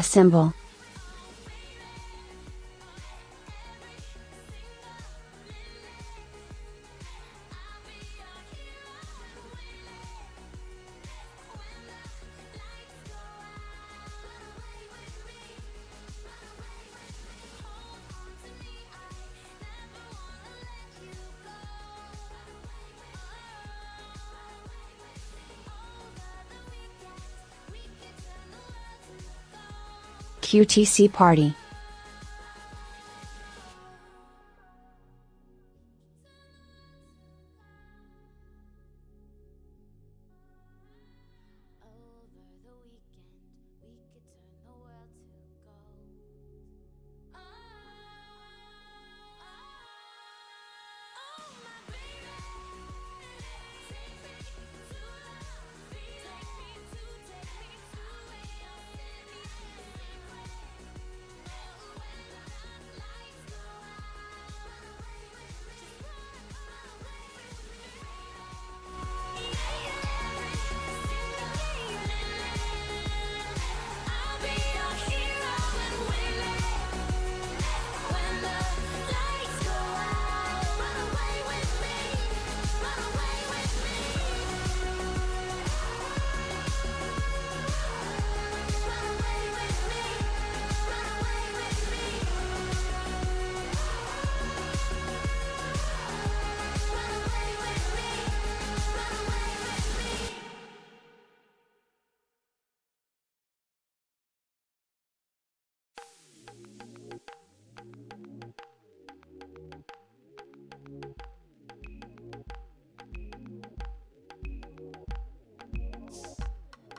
symbol. QTC Party.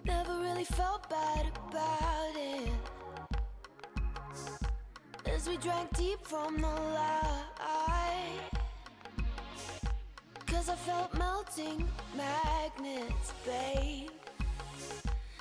Never really felt bad about it, as we drank deep from the light. Cause I felt melting magnets, babe,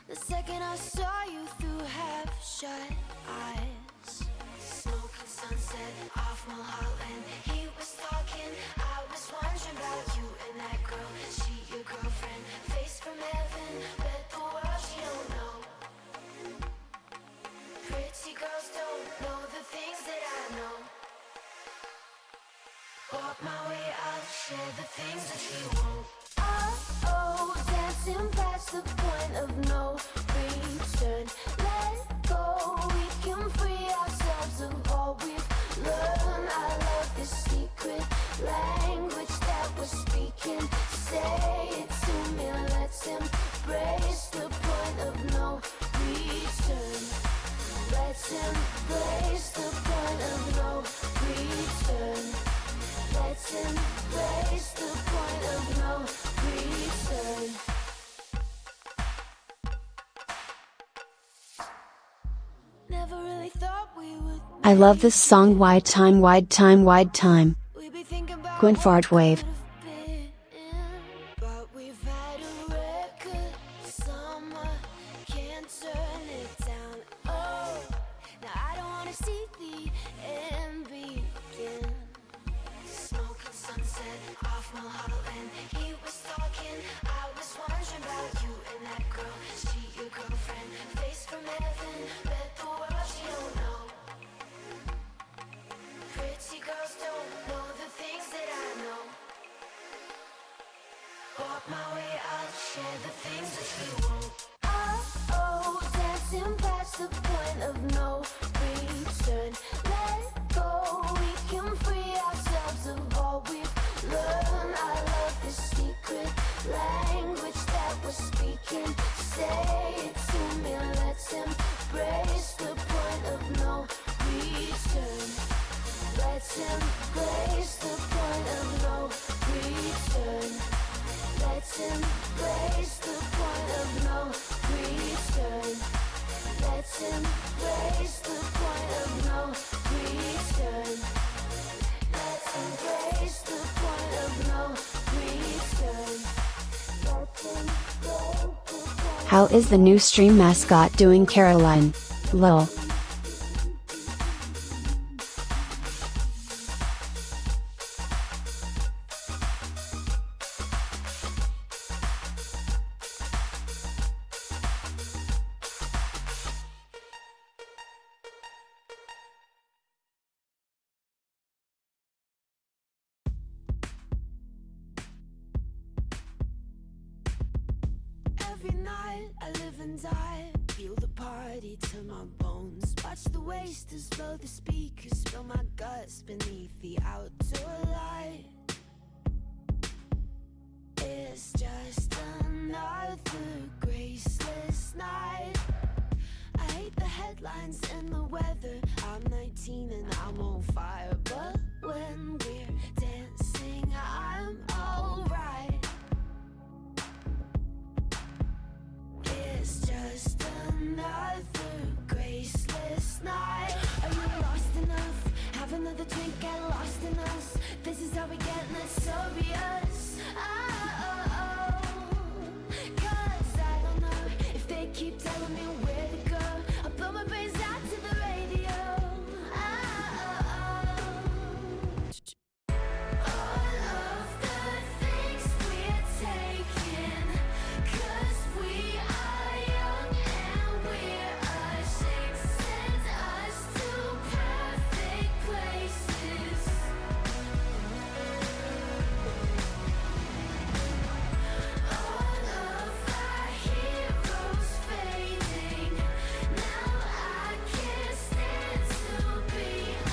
the second I saw you through half-shut eyes. Smoking sunset off Mulholland, he was talking, I was wondering about you and that girl. She your girlfriend, face from heaven, bet the world she don't know. Pretty girls don't know the things that I know. Walk my way, I'll share the things that she won't. Oh, dancing past the point of no return. Let go, we can free ourselves of all we've learned. I love this secret language that we're speaking. Say it to me, let's embrace the point of no return. Let's embrace the point of no return. Let's embrace the point of no return. Never really thought we would. I love this song. Wide time, wide time, wide time. Gwen Fartwave. But we've had a record summer, can't turn it down. Oh, now I don't wanna see the end begin. Smoking sunset off Mulholland, he was talking, I was wondering about you and that girl. She your girlfriend, face from heaven, bet the world she don't know. Pretty girls don't know the things that I know. Walk my way, I'll share the things that she won't. Oh, dancing past the point of no return. Let go, we can free ourselves of all we've learned. I love this secret language that we're speaking. Say it to me, let's embrace the point of no return. Let's embrace the point of no return. Let's embrace the point of no return. Let's embrace the point of no return. Let's embrace the point of no return. Let's embrace the point. How is the new stream mascot doing, Caroline? Lol. Every night I live and die, feel the party to my bones. Watch the wasters blow the speakers, spill my guts beneath the outdoor light. It's just another graceless night. I hate the headlines and the weather. I'm 19 and I'm on fire, but when we're dancing, I'm alright. It's just another graceless night. Are you lost enough? Have another drink, get lost in us. This is how we get notorious. Oh, 'cause I don't know if they keep telling me where to go. I'll blow my brains out to the radio. All of the things we're taking, 'cause we are young and we're ashamed. Send us to perfect places. All of our heroes fading. Now I can't stand to be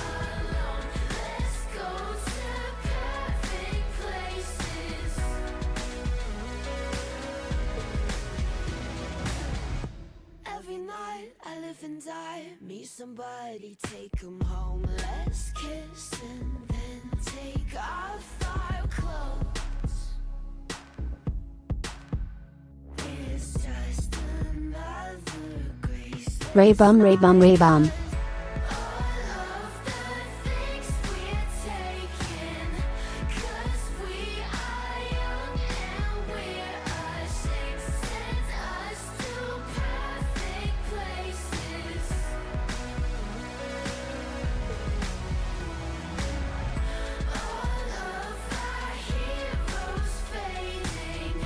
alone. Let's go to perfect places. Every night I live and die, meet somebody, take 'em home. Let's kiss and then take off our clothes. It's just another grace. Ray bum, ray bum, ray bum. All of the things we're taking, 'cause we are young and we're ashamed. Send us to perfect places. All of our heroes fading.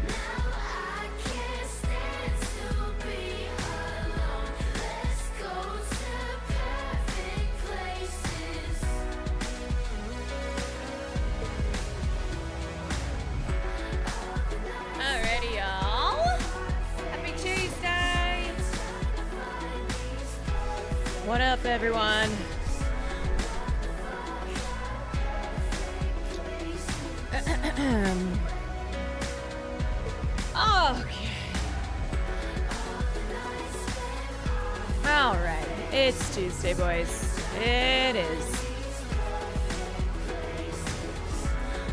Now I can't stand to be alone. Let's go to perfect places. Alrighty, y'all. Happy Tuesday. What up, everyone? Okay. Alright. It's Tuesday, boys. It is.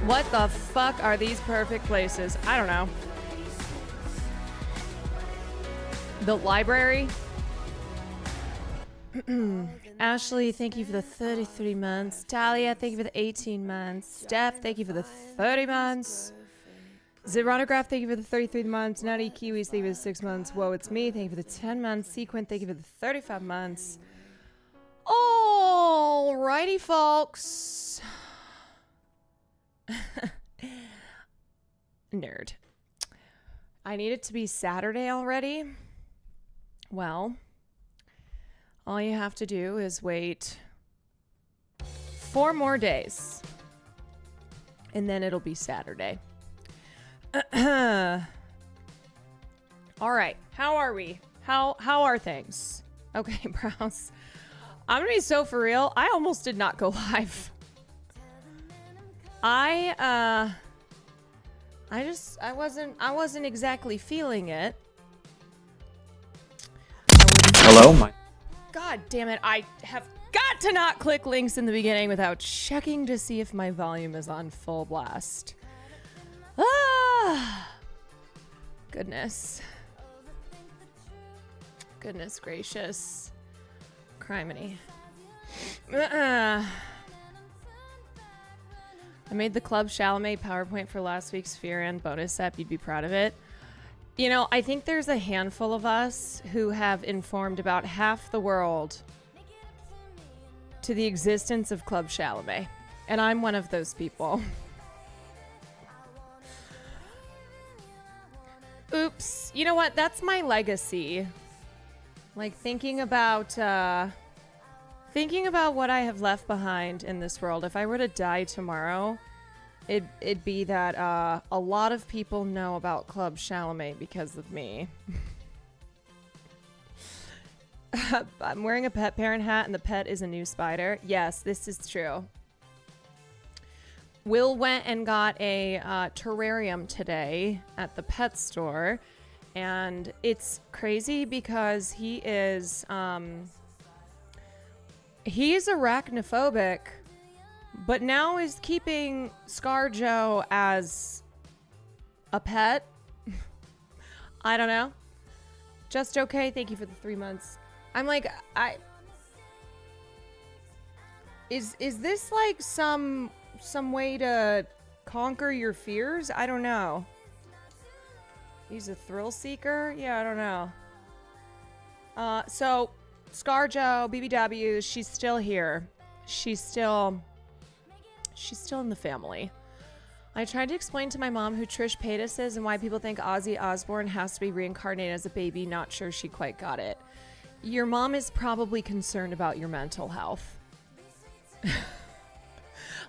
What the fuck are these perfect places? I don't know. The library? Ashley, thank you for the 33 months. Talia, thank you for the 18 months. Steph, thank you for the 30 months. Zeronograph, thank you for the 33 months. Nutty Kiwis, thank you for the 6 months. Whoa, it's me, thank you for the 10 months. Sequin, thank you for the 35 months. Alrighty, folks. Nerd. I need it to be Saturday already. Well, all you have to do is wait 4 more days, and then it'll be Saturday. All right, how are we? How are things? Okay, Browse. I'm gonna be so for real. I almost did not go live. I wasn't exactly feeling it. Hello, God damn it, I have got to not click links in the beginning without checking to see if my volume is on full blast. Ah! Goodness. Goodness gracious. Criminy. I made the Club Chalamet PowerPoint for last week's Fear and bonus app. You'd be proud of it. You know, I think there's a handful of us who have informed about half the world to the existence of Club Chalamet. And I'm one of those people. Oops. You know what? That's my legacy. Like thinking about what I have left behind in this world. If I were to die tomorrow, it'd be that a lot of people know about Club Chalamet because of me. I'm wearing a pet parent hat and the pet is a new spider. Yes, this is true. Will went and got a terrarium today at the pet store, and it's crazy because he's arachnophobic, but now is keeping ScarJo as a pet. I don't know. Just okay. Thank you for the 3 months. I'm like, is this like some way to conquer your fears? I don't know. He's a thrill seeker? Yeah, I don't know. So ScarJo, BBW, she's still here. She's still in the family. I tried to explain to my mom who Trish Paytas is and why people think Ozzy Osbourne has to be reincarnated as a baby. Not sure she quite got it. Your mom is probably concerned about your mental health.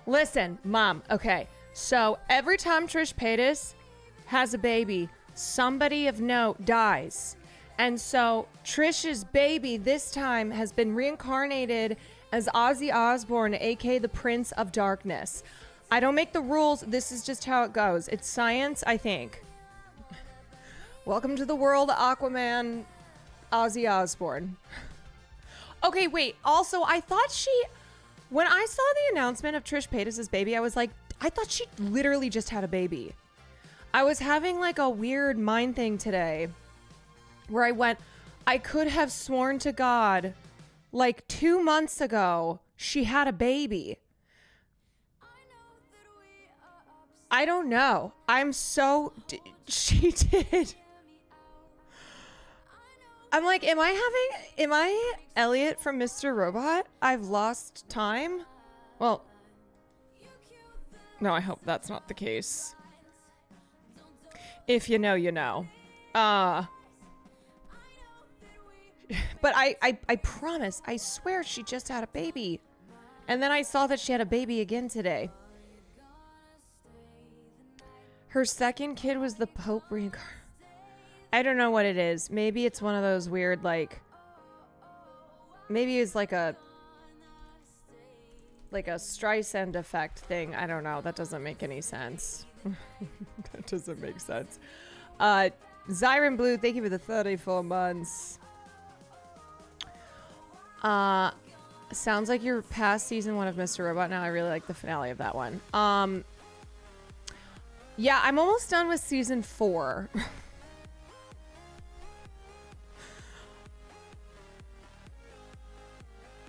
Listen, Mom, okay. So every time Trish Paytas has a baby, somebody of note dies. And so Trish's baby this time has been reincarnated as Ozzy Osbourne, aka the Prince of Darkness. I don't make the rules. This is just how it goes. It's science, I think. Welcome to the world, Aquaman, Ozzy Osbourne. Okay, wait. Also, I thought when I saw the announcement of Trish Paytas' baby, I was like, I thought she literally just had a baby. I was having like a weird mind thing today where I could have sworn to God like 2 months ago she had a baby. I don't know. She did. I'm like, am I Elliot from Mr. Robot? I've lost time? Well, no, I hope that's not the case. If you know, you know. But I promise, I swear she just had a baby. And then I saw that she had a baby again today. Her second kid was the Pope reincarnated. I don't know what it is. Maybe it's one of those weird, like, maybe it's like a Streisand effect thing. I don't know. That doesn't make any sense. That doesn't make sense. Zyron Blue, thank you for the 34 months. Sounds like you're past season 1 of Mr. Robot now. I really like the finale of that one. Yeah, I'm almost done with season 4.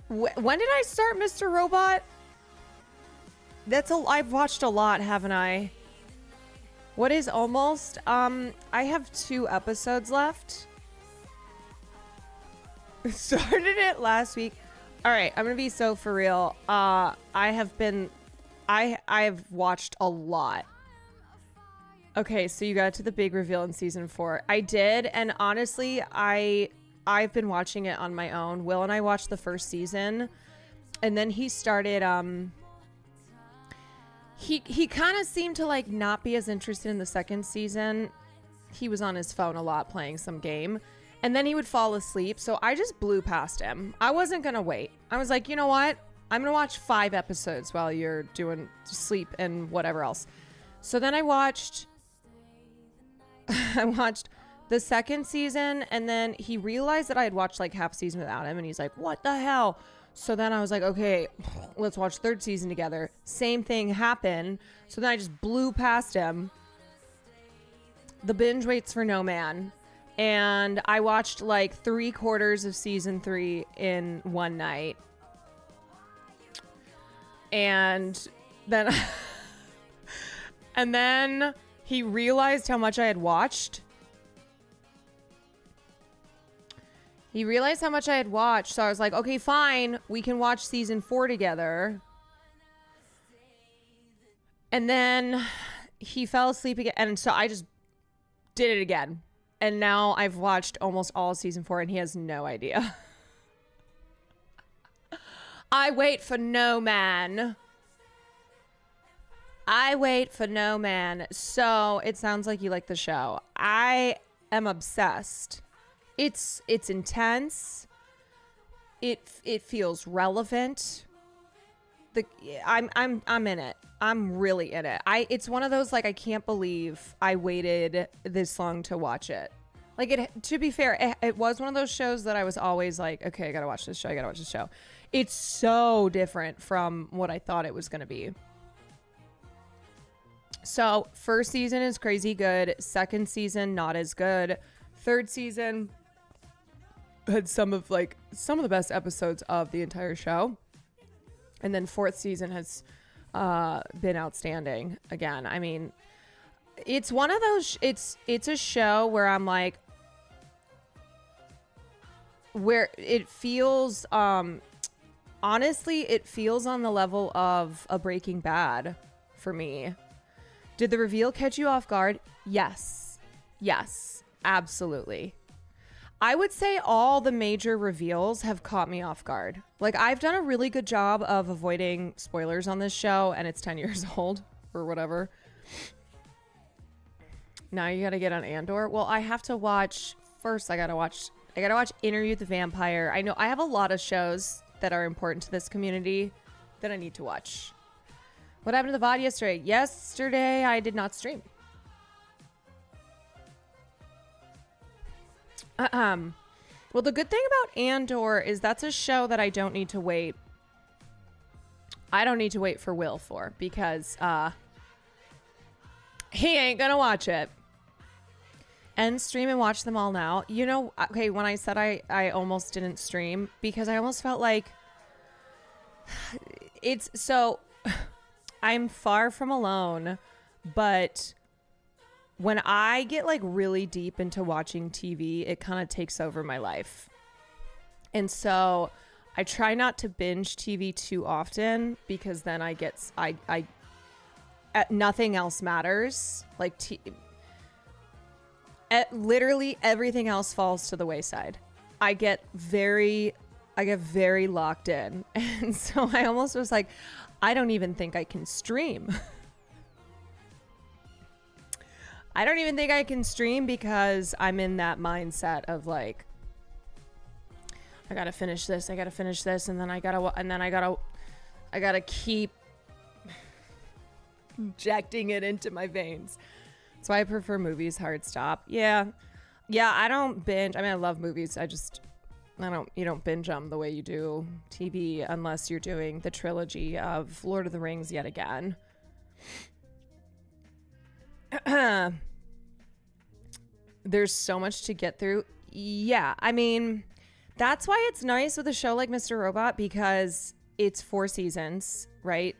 When did I start Mr. Robot? I've watched a lot, haven't I? What is almost? I have 2 episodes left. Started it last week. All right, I'm gonna be so for real. I've watched a lot. Okay, so you got to the big reveal in season 4. I did, and honestly, I've been watching it on my own. Will and I watched the first season, and then he started he kind of seemed to like not be as interested in the second season. He was on his phone a lot playing some game, and then he would fall asleep, so I just blew past him. I wasn't gonna wait. I was like, you know what, I'm gonna watch 5 episodes while you're doing sleep and whatever else. So then I watched the second season, and then he realized that I had watched like half season without him, and he's like, what the hell? So then I was like, okay, let's watch third season together. Same thing happened. So then I just blew past him. The binge waits for no man. And I watched like 3/4 of season 3 in one night. And then and then he realized how much I had watched. So I was like, okay, fine. We can watch season 4 together. And then he fell asleep again. And so I just did it again. And now I've watched almost all season 4 and he has no idea. I wait for no man. I Wait for No Man. So it sounds like you like the show. I am obsessed. It's intense. It feels relevant. I'm in it. I'm really in it. It's one of those, like, I can't believe I waited this long to watch it. Like, to be fair, it was one of those shows that I was always like, okay, I gotta watch this show. It's so different from what I thought it was gonna be. So first season is crazy good. Second season, not as good. Third season had some of the best episodes of the entire show. And then fourth season has been outstanding again. I mean, it's one of those, it's a show where I'm like, where it feels, honestly, it feels on the level of a Breaking Bad for me. Did the reveal catch you off guard? Yes, absolutely. I would say all the major reveals have caught me off guard. Like, I've done a really good job of avoiding spoilers on this show, and it's 10 years old or whatever. Now you gotta get on Andor. Well, I have to watch first. I gotta watch Interview with the Vampire. I know I have a lot of shows that are important to this community that I need to watch. What happened to the VOD yesterday? Yesterday I did not stream. Well, the good thing about Andor is that's a show that I don't need to wait. I don't need to wait for Will for, because he ain't gonna watch it. End stream and watch them all now. You know, okay, when I said I almost didn't stream, because I almost felt like it's so I'm far from alone, but when I get like really deep into watching TV, it kind of takes over my life. And so I try not to binge TV too often, because then nothing else matters. Like literally everything else falls to the wayside. I get very locked in. And so I almost was like, I don't even think I can stream. I don't even think I can stream, because I'm in that mindset of like, I gotta finish this, and then I gotta keep injecting it into my veins. That's why I prefer movies hard stop. Yeah, I don't binge. I mean, I love movies. You don't binge them the way you do TV, unless you're doing the trilogy of Lord of the Rings yet again. There's so much to get through. Yeah, I mean, that's why it's nice with a show like Mr. Robot, because it's 4 seasons, right?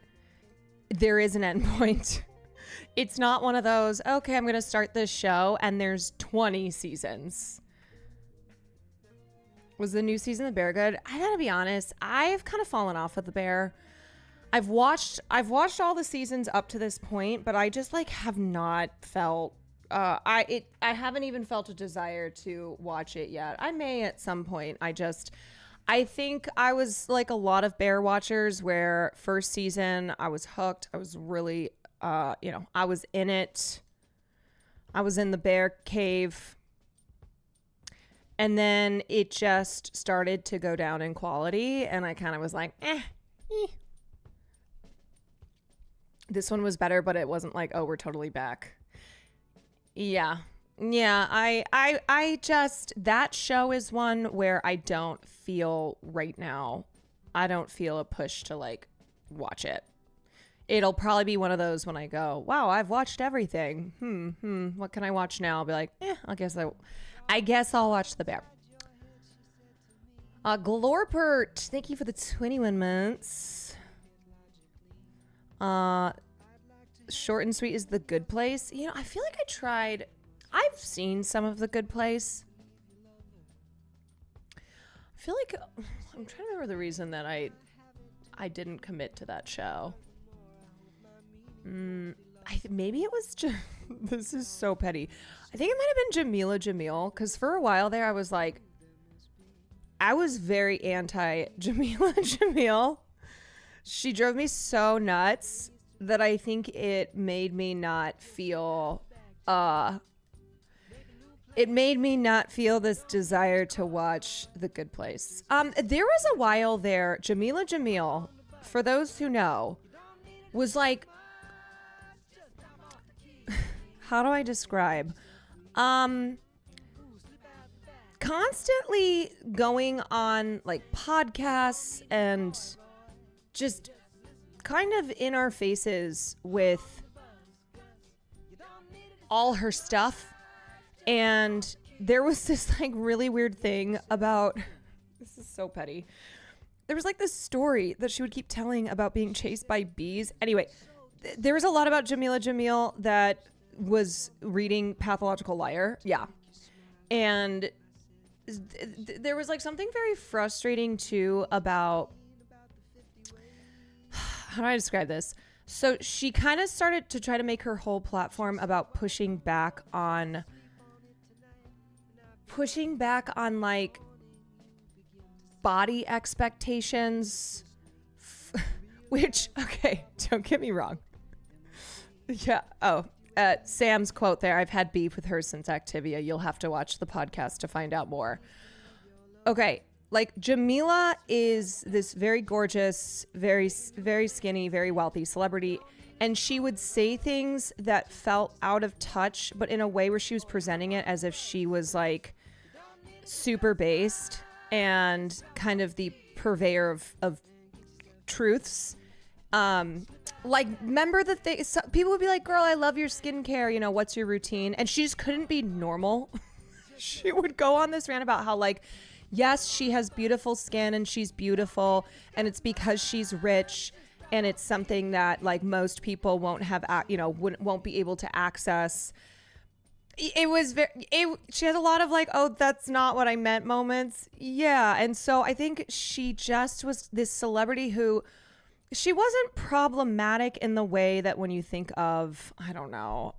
There is an end point. It's not one of those, okay, I'm going to start this show and there's 20 seasons. Was the new season of The Bear good? I gotta be honest, I've kind of fallen off with The Bear. I've watched all the seasons up to this point, but I just like have not felt I haven't even felt a desire to watch it yet. I may at some point. I think I was like a lot of Bear watchers, where first season I was hooked. I was really I was in it. I was in the bear cave. And then it just started to go down in quality, and I kind of was like, This one was better, but it wasn't like, oh, we're totally back. Yeah. I just, that show is one where I don't feel right now, I don't feel a push to like watch it. It'll probably be one of those when I go, wow, I've watched everything. What can I watch now? I'll be like, I guess I'll watch The Bear. Glorpert, thank you for the 21 months. Short and Sweet is The Good Place. You know, I feel like I've seen some of The Good Place. I feel like I'm trying to remember the reason that I didn't commit to that show. Maybe it was just, this is so petty. I think it might have been Jamila Jamil, because for a while there I was like, I was very anti Jamila Jamil. She drove me so nuts. that I think it made me not feel this desire to watch The Good Place. There was a while there, Jamila Jamil, for those who know, was like, how do I describe? Constantly going on like podcasts and just kind of in our faces with all her stuff. And there was this like really weird thing about, this is so petty. There was like this story that she would keep telling about being chased by bees. Anyway, there was a lot about Jamila Jamil that was reading Pathological Liar. Yeah. And there was like something very frustrating too about, how do I describe this? So she kind of started to try to make her whole platform about pushing back on like body expectations, which, okay, don't get me wrong. Yeah. Oh, Sam's quote there, I've had beef with her since Activia. You'll have to watch the podcast to find out more. Okay. Like Jamila is this very gorgeous, very, very skinny, very wealthy celebrity. And she would say things that felt out of touch, but in a way where she was presenting it as if she was like super based and kind of the purveyor of truths. Like, remember the thing, so people would be like, girl, I love your skincare. You know, what's your routine? And she just couldn't be normal. She would go on this rant about how like, yes, she has beautiful skin and she's beautiful and it's because she's rich and it's something that like most people won't have, won't be able to access. It was she had a lot of like, oh, that's not what I meant moments. Yeah. And so I think she just was this celebrity who, she wasn't problematic in the way that when you think of, I don't know,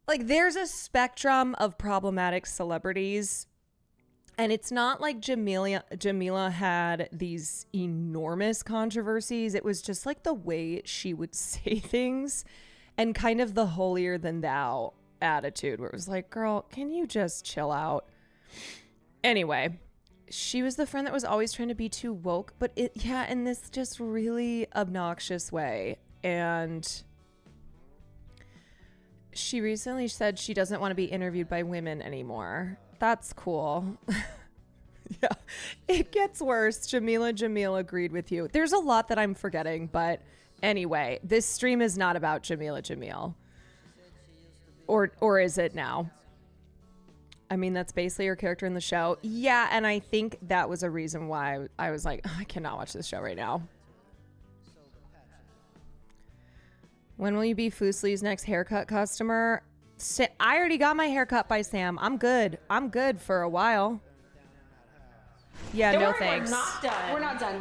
like there's a spectrum of problematic celebrities, and it's not like Jamila had these enormous controversies. It was just like the way she would say things and kind of the holier than thou attitude where it was like, girl, can you just chill out? Anyway, she was the friend that was always trying to be too woke, but in this just really obnoxious way. And she recently said she doesn't want to be interviewed by women anymore. That's cool. Yeah, it gets worse. Jamila Jamil agreed with you. There's a lot that I'm forgetting, but anyway, this stream is not about Jamila Jamil. Or is it now? I mean, that's basically her character in the show. Yeah, and I think that was a reason why I was like, I cannot watch this show right now. When will you be Foosly's next haircut customer? I already got my haircut by Sam. I'm good. I'm good for a while. Yeah, Don't no worry, thanks. We're not done.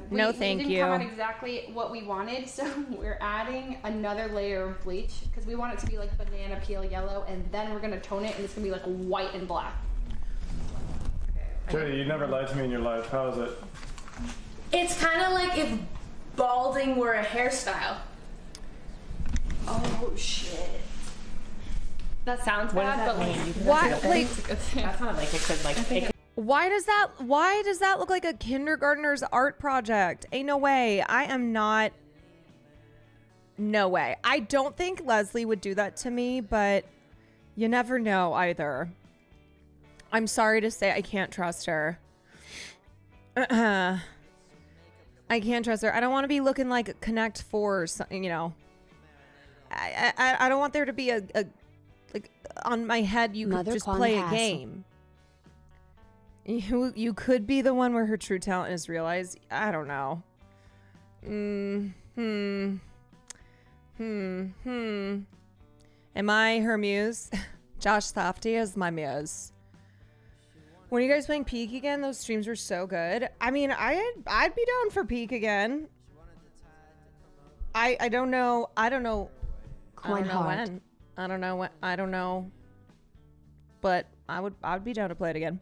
No, thank we didn't you. come out exactly what we wanted, so we're adding another layer of bleach because we want it to be like banana peel yellow, and then we're gonna tone it, and it's gonna be like white and black. Jody, you never lied to me in your life. How is it? It's kind of like if balding were a hairstyle. Oh shit. That sounds bad, but like, Why? Like, That's not like it could like. why does that look like a kindergartner's art project? Ain't no way. I am not. No way. I don't think Leslie would do that to me, but you never know either. I'm sorry to say I can't trust her. I can't trust her. I don't want to be looking like Connect 4 or something, you know. I don't want there to be a like on my head you could Mother just Quan play Hassel. a game. You could be the one where her true talent is realized. I don't know. Am I her muse? Josh Safdie is my muse. When are you guys playing Peak again? Those streams were so good. I mean, I'd be down for Peak again. I don't know. I don't know Coin Heart. when. I don't know when. I don't know. But I would be down to play it again.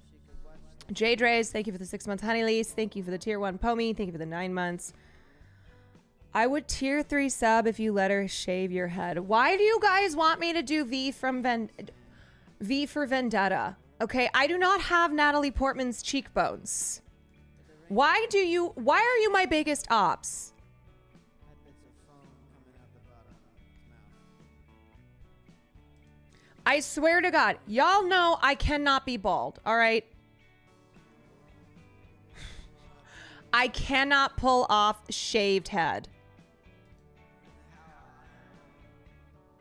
Jay Dreys, thank you for the 6 months. Honey Lease, thank you for the tier 1 Pomi. Thank you for the 9 months. I would tier 3 sub if you let her shave your head. Why do you guys want me to do V for Vendetta? Okay, I do not have Natalie Portman's cheekbones. Why are you my biggest ops? I swear to God, y'all know I cannot be bald, all right? I cannot pull off shaved head.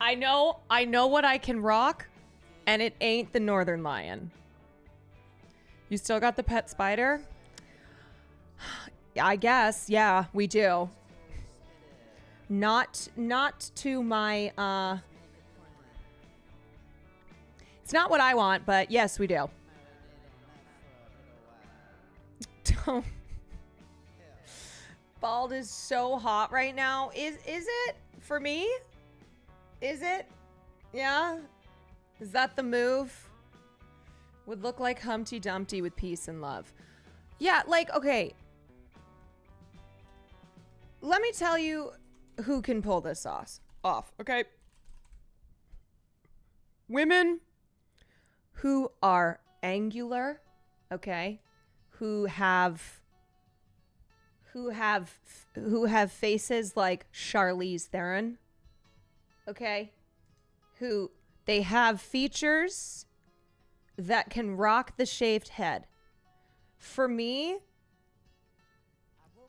I know what I can rock, and it ain't the Northern Lion. You still got the pet spider? I guess, yeah, we do. Not to my, it's not what I want, but yes, we do. Don't. Bald is so hot right now. Is it for me? Is it? Yeah? Is that the move? Would look like Humpty Dumpty with peace and love. Yeah, like, okay. Let me tell you who can pull this off, okay? Women who are angular, okay? Who have faces like Charlize Theron, okay? Who they have features that can rock the shaved head. For me,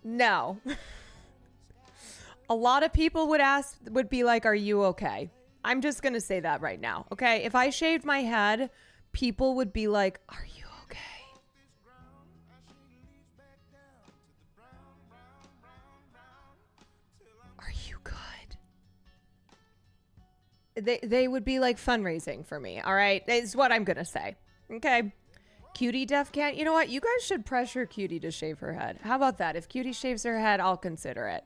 no. A lot of people would be like, "Are you okay?" I'm just going to say that right now, okay? If I shaved my head, people would be like, "Are you okay?" Are you good? They would be like fundraising for me, all right? Is what I'm going to say. Okay. Cutie Def Cat, you know what? You guys should pressure Cutie to shave her head. How about that? If Cutie shaves her head, I'll consider it.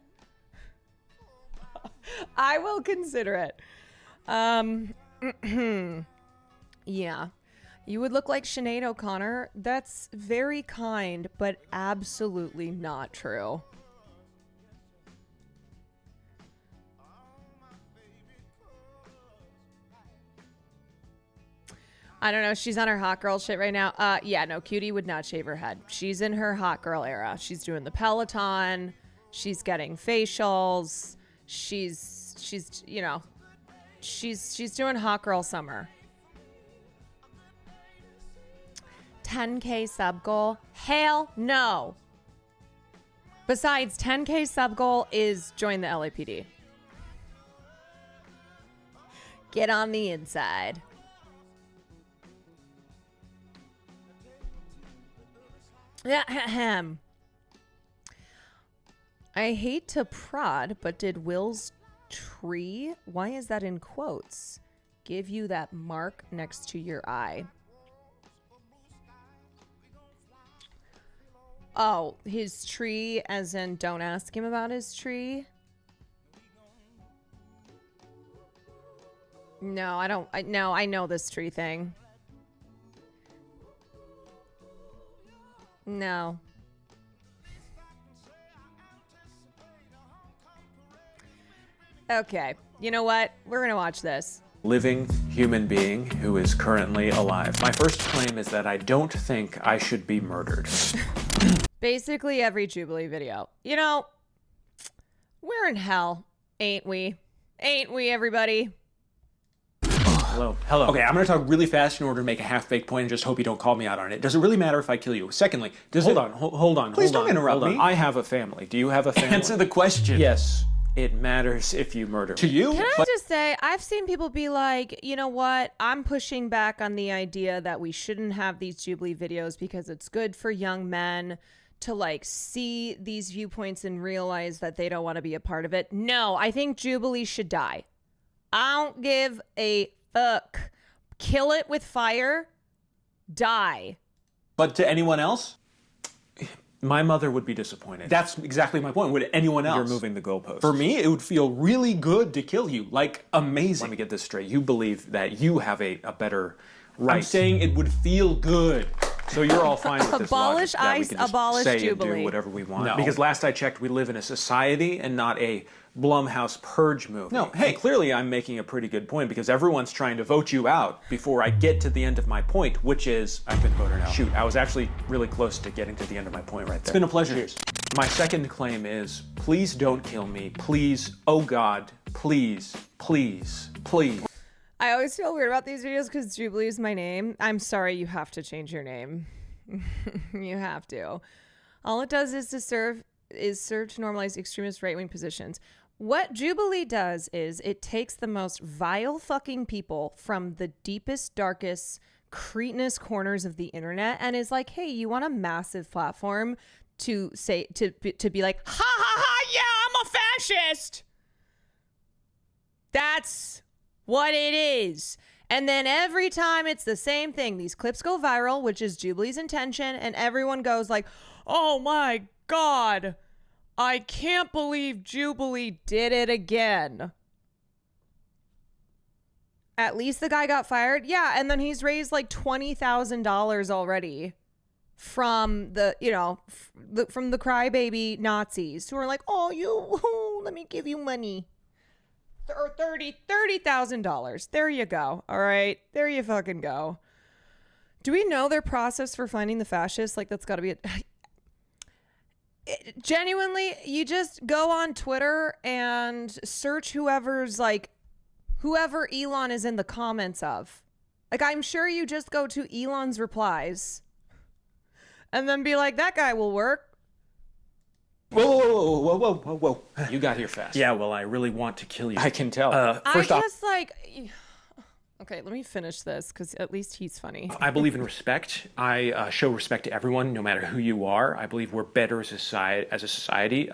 I will consider it. Yeah. You would look like Sinead O'Connor. That's very kind, but absolutely not true. I don't know. She's on her hot girl shit right now. Yeah, no, Cutie would not shave her head. She's in her hot girl era. She's doing the Peloton. She's getting facials. She's you know, she's doing hot girl summer. 10K sub goal? Hell no. Besides, 10K sub goal is join the LAPD. Get on the inside. Yeah, I hate to prod, but did Will's tree, why is that in quotes, give you that mark next to your eye? Oh, his tree, as in don't ask him about his tree? No, I don't. No, I know this tree thing. No. Okay, you know what? We're gonna watch this. Living human being who is currently alive. My first claim is that I don't think I should be murdered. Basically every Jubilee video. You know, we're in hell, ain't we? Ain't we, everybody? Hello. Okay, I'm gonna talk really fast in order to make a half-baked point and just hope you don't call me out on it. Does it really matter if I kill you? Secondly, hold on. Please don't interrupt me. I have a family. Do you have a family? Answer the question. Yes. It matters if you murder me. To you? Can I just say, I've seen people be like, you know what? I'm pushing back on the idea that we shouldn't have these Jubilee videos because it's good for young men to like see these viewpoints and realize that they don't want to be a part of it. No, I think Jubilee should die. I don't give a fuck. Kill it with fire. Die. But to anyone else? My mother would be disappointed. That's exactly my point. Would anyone else? You're moving the goalposts. For me, it would feel really good to kill you. Like, amazing. Let me get this straight. You believe that you have a better right. I'm saying it would feel good. So you're all fine with this Abolish logic that we ICE, can just abolish say Jubilee. and do whatever we want? No. Because last I checked, we live in a society and not a Blumhouse purge movie. No, hey. And clearly I'm making a pretty good point because everyone's trying to vote you out before I get to the end of my point, which is I've been voted out. Shoot, I was actually really close to getting to the end of my point right there. It's been a pleasure. Cheers. My second claim is, please don't kill me. Please, oh God, please, please, please. I always feel weird about these videos because Jubilee is my name. I'm sorry, you have to change your name. You have to. All it does is serve to normalize extremist right-wing positions. What Jubilee does is it takes the most vile fucking people from the deepest, darkest, cretinous corners of the internet and is like, hey, you want a massive platform to say to be like, ha ha ha, yeah, I'm a fascist. That's what it is. And then every time it's the same thing. These clips go viral, which is Jubilee's intention, and everyone goes like, oh my God, I can't believe Jubilee did it again. At least the guy got fired. Yeah, and then he's raised like $20,000 already from the, from the crybaby Nazis who are like, let me give you money. Or $30,000. There you go. All right. There you fucking go. Do we know their process for finding the fascists? Like, that's got to be genuinely, you just go on Twitter and search whoever Elon is in the comments of. Like, I'm sure you just go to Elon's replies and then be like, that guy will work. Whoa. You got here fast. Yeah, well, I really want to kill you. I can tell. First off, Okay, let me finish this because at least he's funny. I believe in respect. I show respect to everyone, no matter who you are. I believe we're better as a society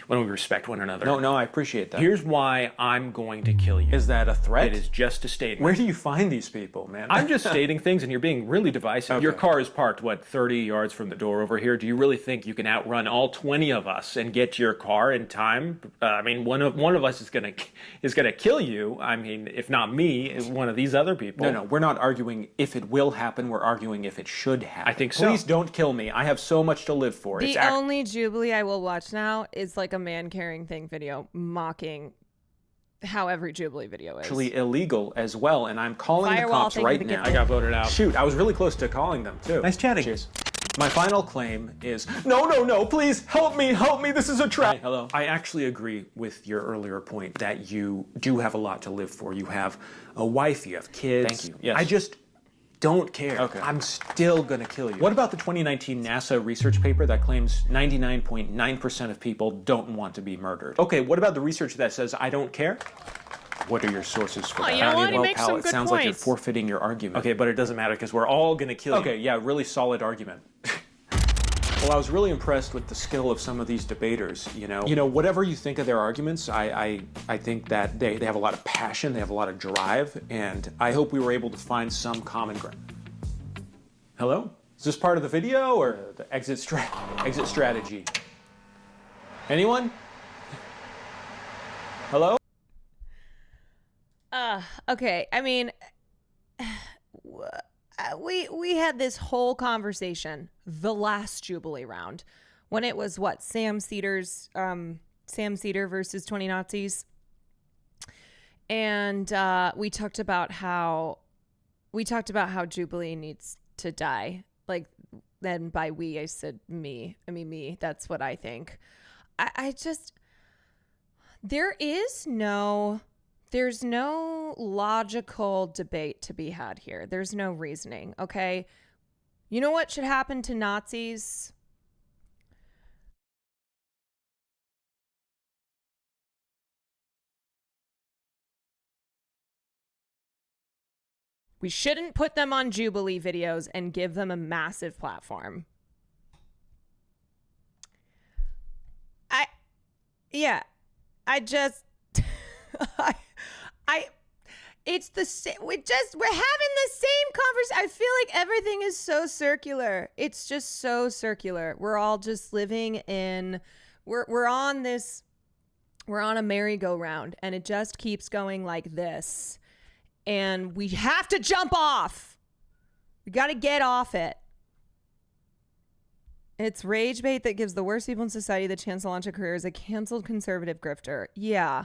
when we respect one another. No, I appreciate that. Here's why I'm going to kill you. Is that a threat? It is just a statement. Where do you find these people, man? I'm just stating things, and you're being really divisive. Okay. Your car is parked, 30 yards from the door over here. Do you really think you can outrun all 20 of us and get to your car in time? One of us is gonna kill you. I mean, if not me, one of these other people. No, we're not arguing if it will happen. We're arguing if it should happen. I think so. Please don't kill me. I have so much to live for. The only Jubilee I will watch now is like a man carrying thing video mocking how every Jubilee video is. Actually illegal as well, and I'm calling Firewall, the cops right now. I got voted out. Shoot, I was really close to calling them too. Nice chatting. Cheers. My final claim is, no, please, help me, this is a trap. Hi, hello. I actually agree with your earlier point that you do have a lot to live for. You have a wife, you have kids. Thank you, yes. I just don't care. Okay. I'm still gonna kill you. What about the 2019 NASA research paper that claims 99.9% of people don't want to be murdered? Okay, what about the research that says I don't care? What are your sources for that? You know what? He makes pal, some it good sounds like you're points. forfeiting your argument. Okay, but it doesn't matter because we're all gonna kill you. Okay, yeah, really solid argument. Well, I was really impressed with the skill of some of these debaters, You know, whatever you think of their arguments, I think that they have a lot of passion, they have a lot of drive, and I hope we were able to find some common ground. Hello? Is this part of the video or the exit strategy? Anyone? Hello? Okay. I mean, we had this whole conversation the last Jubilee round when it was Sam Cedar versus 20 Nazis. And we talked about how Jubilee needs to die. Like, then by we, I said me. I mean, me. That's what I think. There's no logical debate to be had here. There's no reasoning, okay? You know what should happen to Nazis? We shouldn't put them on Jubilee videos and give them a massive platform. It's the same. We're having the same conversation. I feel like everything is so circular. It's just so circular. We're all just living in, we're on a merry-go-round, and it just keeps going like this. And we have to jump off. We got to get off it. It's rage bait that gives the worst people in society the chance to launch a career as a canceled conservative grifter. Yeah.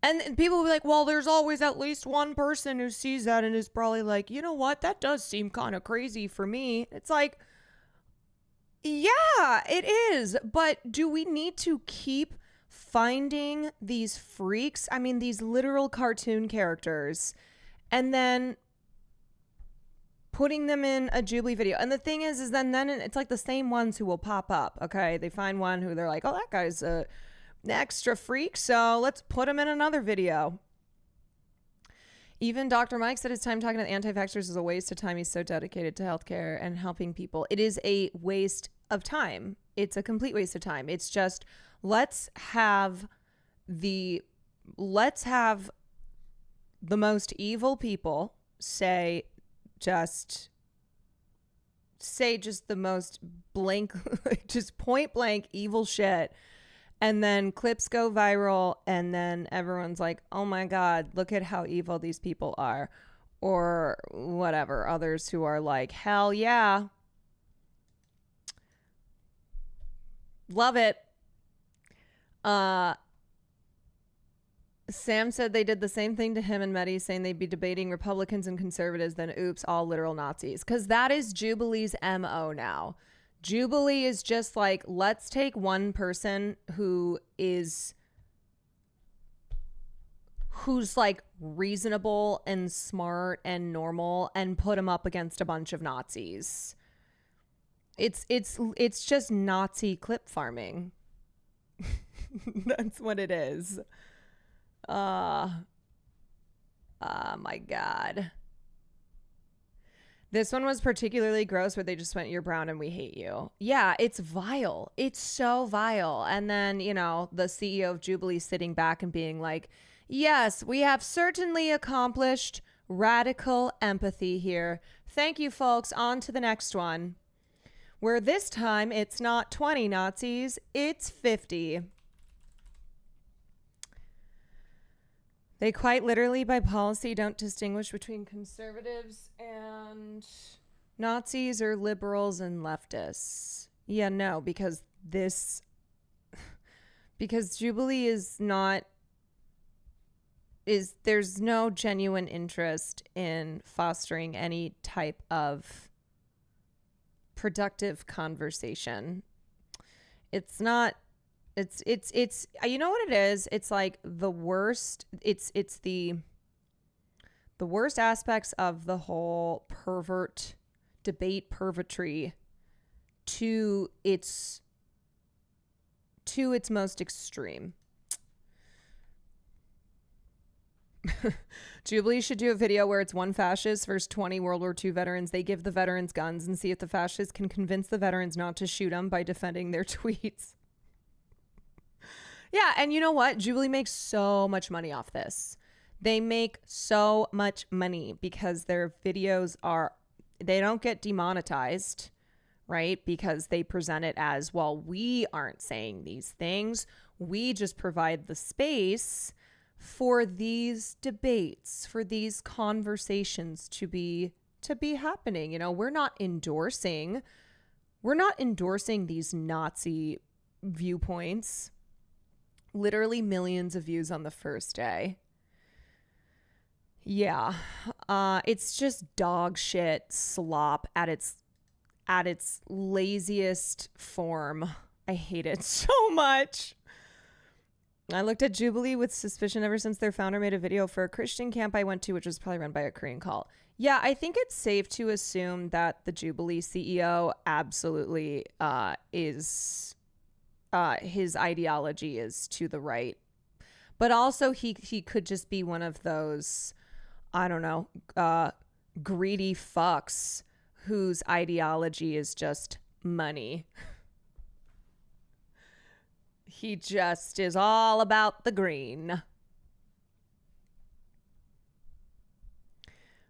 And people will be like, well, there's always at least one person who sees that and is probably like, you know what? That does seem kind of crazy for me. It's like, yeah, it is. But do we need to keep finding these freaks? I mean, these literal cartoon characters, and then putting them in a Jubilee video. And the thing is then it's like the same ones who will pop up. Okay, they find one who they're like, oh, that guy's a extra freak, so let's put him in another video. Even Dr. Mike said his time talking to the anti-vaxxers is a waste of time. He's so dedicated to healthcare and helping people. It is a waste of time. It's a complete waste of time. It's just let's have the most evil people say just the most blank, just point blank evil shit. And then clips go viral, and then everyone's like, oh my God, look at how evil these people are. Or whatever. Others who are like, hell yeah. Love it. Sam said they did the same thing to him and Mehdi, saying they'd be debating Republicans and conservatives, then oops, all literal Nazis. Because that is Jubilee's MO now. Jubilee is just like, let's take one person who's like reasonable and smart and normal and put him up against a bunch of Nazis. It's just Nazi clip farming. That's what it is. Oh my God. This one was particularly gross where they just went, you're brown and we hate you. Yeah, it's vile. It's so vile. And then, you know, the CEO of Jubilee sitting back and being like, yes, we have certainly accomplished radical empathy here. Thank you, folks. On to the next one. Where this time it's not 20 Nazis, it's 50. They quite literally, by policy, don't distinguish between conservatives and Nazis or liberals and leftists. Yeah, no, because Jubilee there's no genuine interest in fostering any type of productive conversation. It's not. It's you know what it is? It's like the worst. It's the worst aspects of the whole debate pervertry to its most extreme. Jubilee should do a video where it's one fascist versus 20 World War II veterans. They give the veterans guns and see if the fascists can convince the veterans not to shoot them by defending their tweets. Yeah, and you know what? Jubilee makes so much money off this. They make so much money because their videos they don't get demonetized, right? Because they present it as, well, we aren't saying these things. We just provide the space for these debates, for these conversations to be happening. You know, we're not endorsing these Nazi viewpoints. Literally millions of views on the first day. Yeah. It's just dog shit slop at its laziest form. I hate it so much. I looked at Jubilee with suspicion ever since their founder made a video for a Christian camp I went to, which was probably run by a Korean cult. Yeah, I think it's safe to assume that the Jubilee CEO absolutely is... his ideology is to the right, but also he could just be one of those, I don't know, greedy fucks whose ideology is just money. He just is all about the green.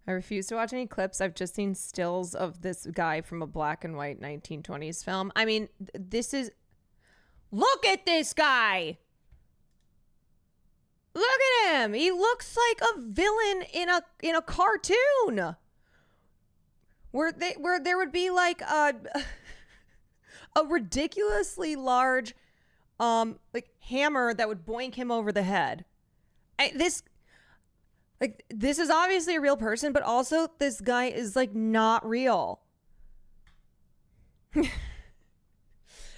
I refuse to watch any clips. I've just seen stills of this guy from a black and white 1920s film. I mean, look at this guy. Look at him. He looks like a villain in a cartoon. Where there would be like a a ridiculously large like hammer that would boink him over the head. This is obviously a real person, but also this guy is like not real.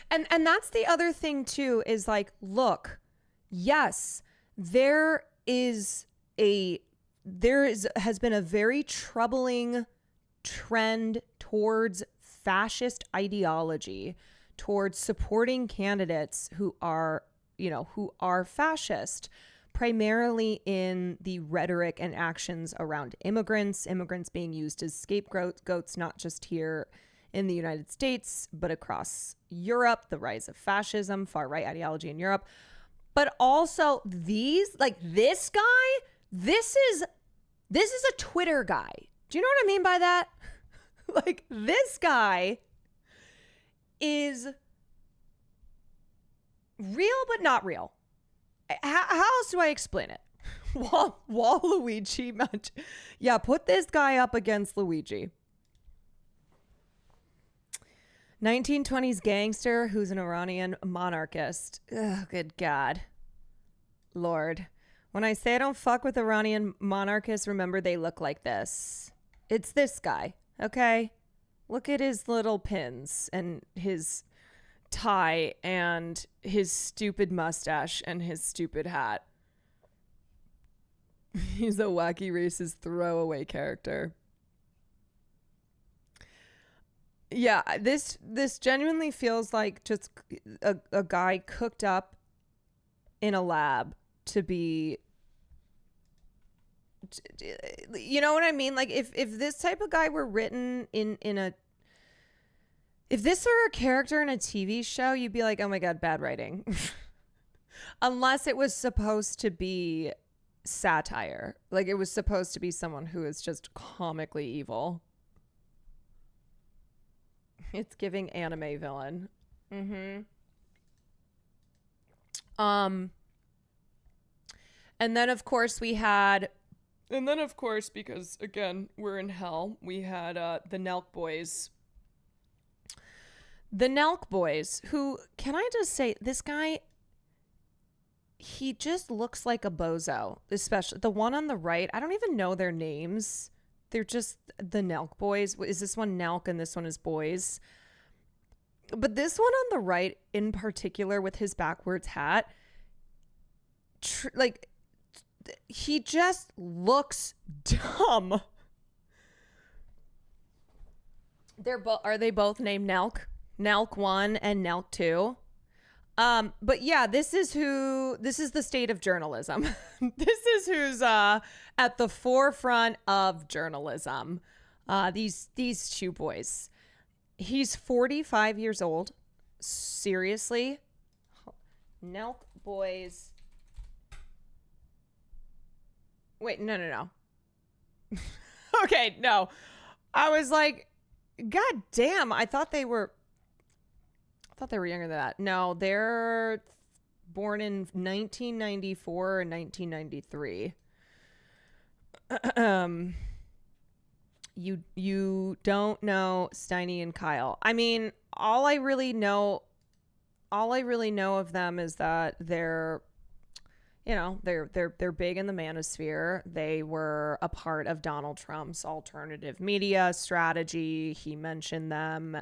And that's the other thing too, is like, look, yes, has been a very troubling trend towards fascist ideology, towards supporting candidates who are fascist, primarily in the rhetoric and actions around immigrants being used as scapegoats, not just here in the United States, but across Europe, the rise of fascism, far right ideology in Europe. But also this guy, this is a Twitter guy. Do you know what I mean by that? Like, this guy is real, but not real. How else do I explain it? Waluigi, yeah, put this guy up against Luigi. 1920s gangster who's an Iranian monarchist. Ugh, good God. Lord. When I say I don't fuck with Iranian monarchists, remember they look like this. It's this guy, okay? Look at his little pins and his tie and his stupid mustache and his stupid hat. He's a wacky racist throwaway character. Yeah, this genuinely feels like just a guy cooked up in a lab to be, you know what I mean? Like, if this type of guy were written if this were a character in a TV show, you'd be like, oh my God, bad writing. Unless it was supposed to be satire. Like, it was supposed to be someone who is just comically evil. It's giving anime villain. And then of course because again, we're in hell, we had the Nelk Boys. The Nelk Boys, who, can I just say, this guy, he just looks like a bozo. Especially the one on the right. I don't even know their names. They're just the Nelk Boys. Is this one Nelk and this one is Boys? But this one on the right in particular with his backwards hat, he just looks dumb. Are they both named Nelk? Nelk 1 and Nelk 2? But yeah, this is the state of journalism. This is who's at the forefront of journalism. These two boys. He's 45 years old. Seriously. Nelk Boys. Wait, no. Okay, no. I was like, God damn, I thought they were younger than that. No, they're born in 1994 and 1993. You don't know Steiny and Kyle. I mean, all I really know of them is that they're big in the manosphere. They were a part of Donald Trump's alternative media strategy. He mentioned them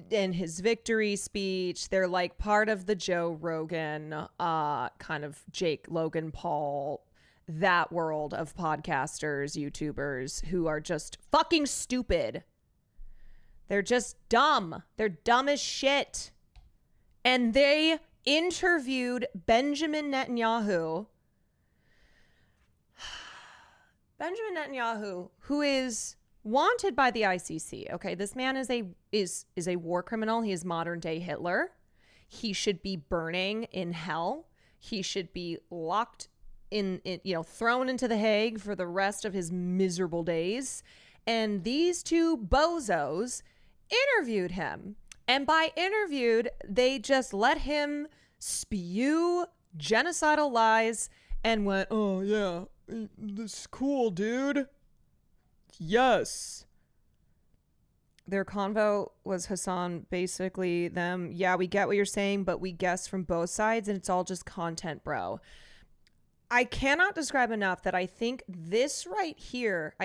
in his victory speech. They're like part of the Joe Rogan, kind of Jake Logan Paul, that world of podcasters, YouTubers who are just fucking stupid. They're just dumb. They're dumb as shit. And they interviewed Benjamin Netanyahu. Benjamin Netanyahu, who is wanted by the ICC. Okay, this man is a war criminal. He is modern day Hitler. He should be burning in hell. He should be locked in thrown into the Hague for the rest of his miserable days. And these two bozos interviewed him. And by interviewed, they just let him spew genocidal lies and went, oh yeah, this is cool, dude. Yes. their convo was Hassan basically them, yeah, we get what you're saying, but we guess from both sides and it's all just content, bro. I cannot describe enough that I think this right here,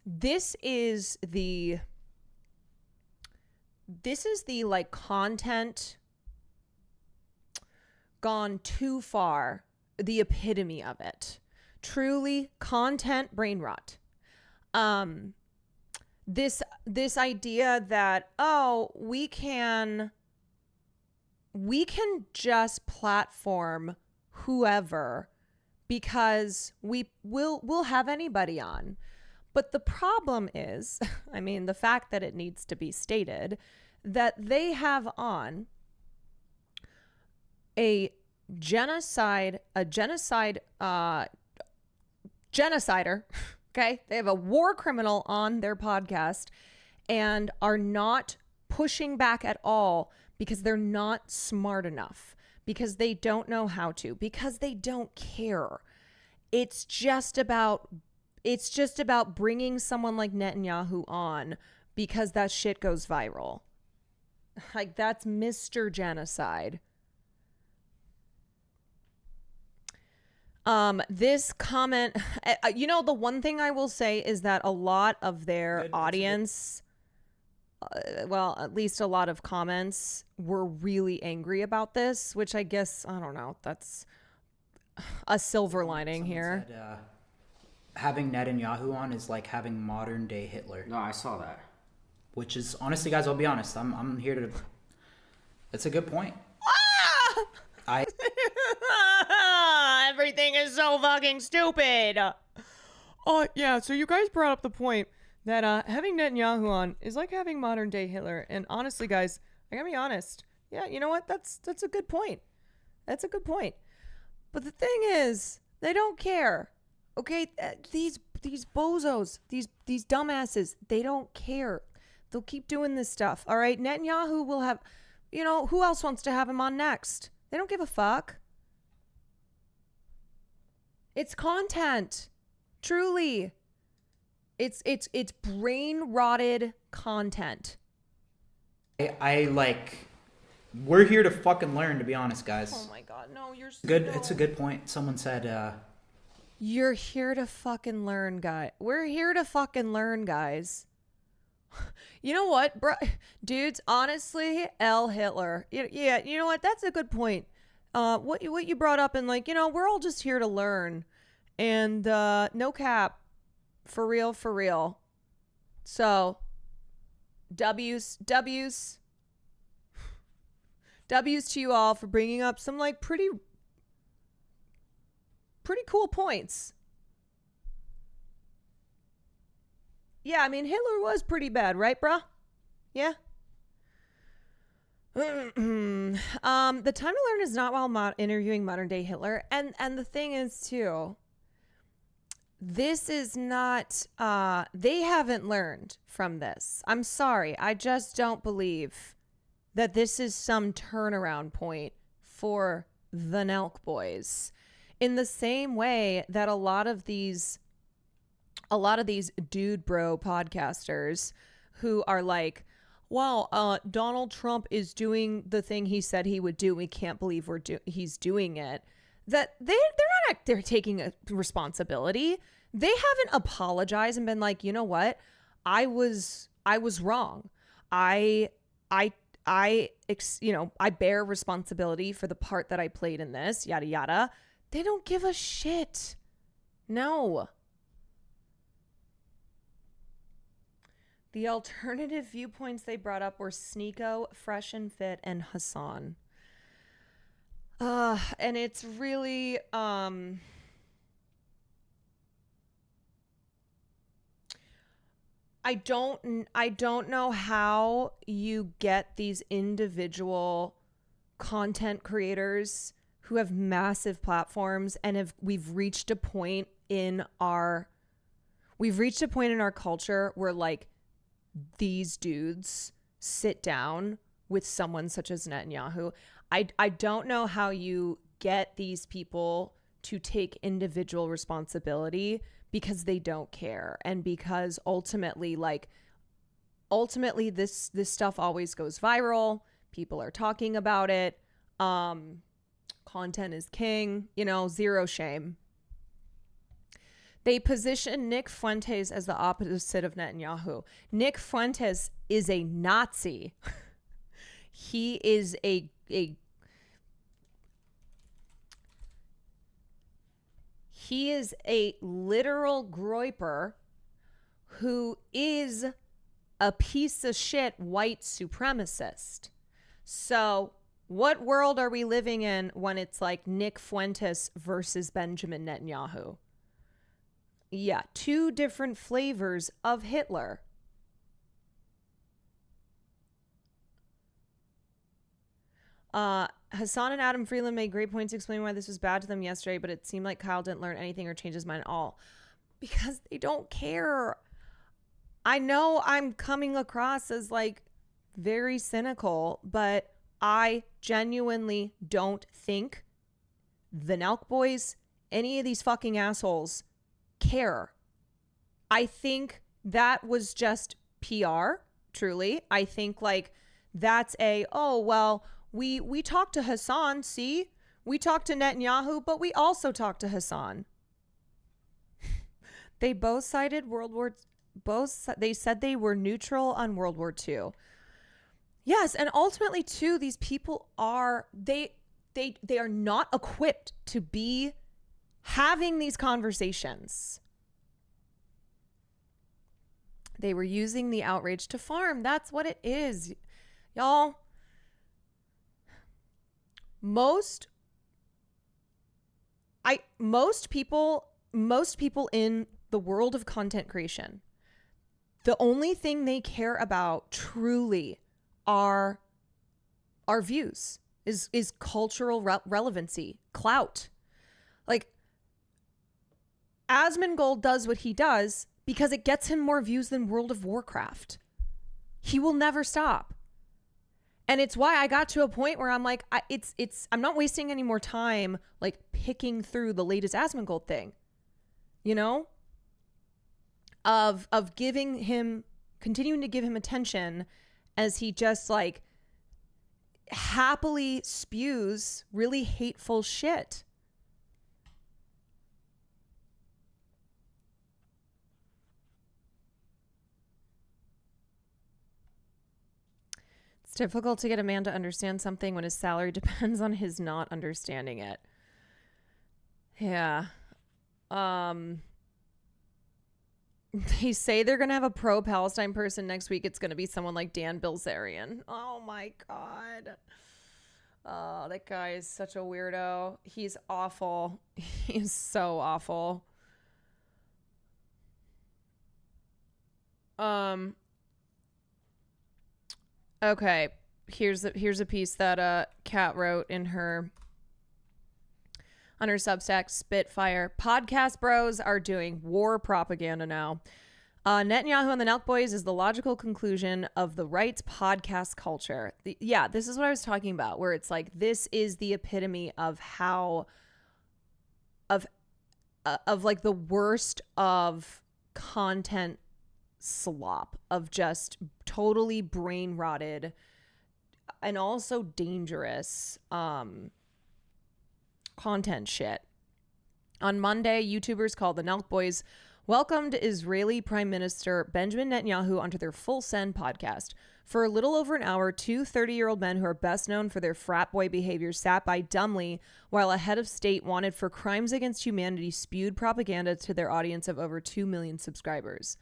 this is the like content gone too far, the epitome of it. Truly content brain rot. This idea that, oh, we can just platform whoever because we'll have anybody on. But the problem is, I mean, the fact that it needs to be stated that they have on a genocider, okay? They have a war criminal on their podcast and are not pushing back at all because they're not smart enough, because they don't know how to, because they don't care. It's just about bringing someone like Netanyahu on because that shit goes viral. Like, that's Mr. Genocide. This comment, the one thing I will say is that a lot of their audience, at least a lot of comments were really angry about this, which I guess, I don't know, that's a silver lining here. Said, having Netanyahu on is like having modern day Hitler. No, I saw that. Which is, honestly, guys, I'll be honest. I'm here to. It's a good point. Everything is so fucking stupid. Oh, yeah. So you guys brought up the point that having Netanyahu on is like having modern day Hitler. And honestly, guys, I gotta be honest. Yeah, you know what? That's a good point. That's a good point. But the thing is, they don't care. Okay, these bozos, these dumbasses, they don't care. They'll keep doing this stuff. All right, Netanyahu will have, who else wants to have him on next? They don't give a fuck. It's content. Truly. It's brain rotted content. We're here to fucking learn, to be honest, guys. Oh my god, no, you're so good. It's a good point. Someone said, you're here to fucking learn, guy. We're here to fucking learn, guys. You know what, bro? Dudes, honestly, L. Hitler. Yeah, you know what? That's a good point. What you brought up, and we're all just here to learn. And no cap. For real. So, W's to you all for bringing up some pretty cool points. Yeah, I mean, Hitler was pretty bad, right, bruh? Yeah. The time to learn is not while interviewing modern day Hitler, and the thing is too, this is not. They haven't learned from this. I'm sorry, I just don't believe that this is some turnaround point for the Nelk boys. In the same way that a lot of these dude bro podcasters who are like, wow, Donald Trump is doing the thing he said he would do. We can't believe he's doing it. That they're taking a responsibility. They haven't apologized and been like, you know what? I was wrong. I bear responsibility for the part that I played in this, yada yada. They don't give a shit. No. The alternative viewpoints they brought up were Sneeko, Fresh and Fit, and Hassan. And it's really, I don't know how you get these individual content creators who have massive platforms and we've reached a point in our culture where these dudes sit down with someone such as Netanyahu. I don't know how you get these people to take individual responsibility because they don't care, and because ultimately ultimately this stuff always goes viral. People are talking about it. Content is king, zero shame. They position Nick Fuentes as the opposite of Netanyahu. Nick Fuentes is a Nazi. He is a literal groyper who is a piece of shit white supremacist. So what world are we living in when it's like Nick Fuentes versus Benjamin Netanyahu? Yeah, two different flavors of Hitler. Hassan and Adam Freeland made great points explaining why this was bad to them yesterday, but it seemed like Kyle didn't learn anything or change his mind at all. Because they don't care. I know I'm coming across as like very cynical, but I genuinely don't think the Nelk boys, any of these fucking assholes, care. I think that was just PR, truly. I think like that's we talked to Hassan, see? We talked to Netanyahu, but we also talked to Hassan. They both cited they said they were neutral on World War II. Yes, and ultimately too, these people are they are not equipped to be having these conversations. They were using the outrage to farm. That's what it is. Y'all, most people in the world of content creation, the only thing they care about truly are views, is cultural relevancy, clout. Like, Asmongold does what he does because it gets him more views than World of Warcraft. He will never stop. And it's why I got to a point where I'm like, I'm not wasting any more time like picking through the latest Asmongold thing, of continuing to give him attention as he just like happily spews really hateful shit. It's difficult to get a man to understand something when his salary depends on his not understanding it. Yeah. They say they're going to have a pro-Palestine person next week. It's going to be someone like Dan Bilzerian. Oh my God. Oh, that guy is such a weirdo. He's awful. He's so awful. Okay. Here's a piece that Kat wrote on her Substack, Spitfire. Podcast bros are doing war propaganda now. Netanyahu and the Nelk Boys is the logical conclusion of the right's podcast culture. This is what I was talking about, where it's like, this is the epitome of how, of like the worst of content slop, of just totally brain rotted and also dangerous content shit. On Monday, YouTubers called the Nelk Boys welcomed Israeli Prime Minister Benjamin Netanyahu onto their Full Send podcast. For a little over an hour, two 30-year-old men who are best known for their frat boy behavior sat by dumbly while a head of state wanted for crimes against humanity spewed propaganda to their audience of over 2 million subscribers.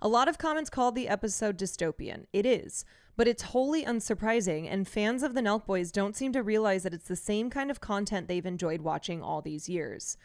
A lot of comments called the episode dystopian. It is, but it's wholly unsurprising, and fans of the Nelk Boys don't seem to realize that it's the same kind of content they've enjoyed watching all these years.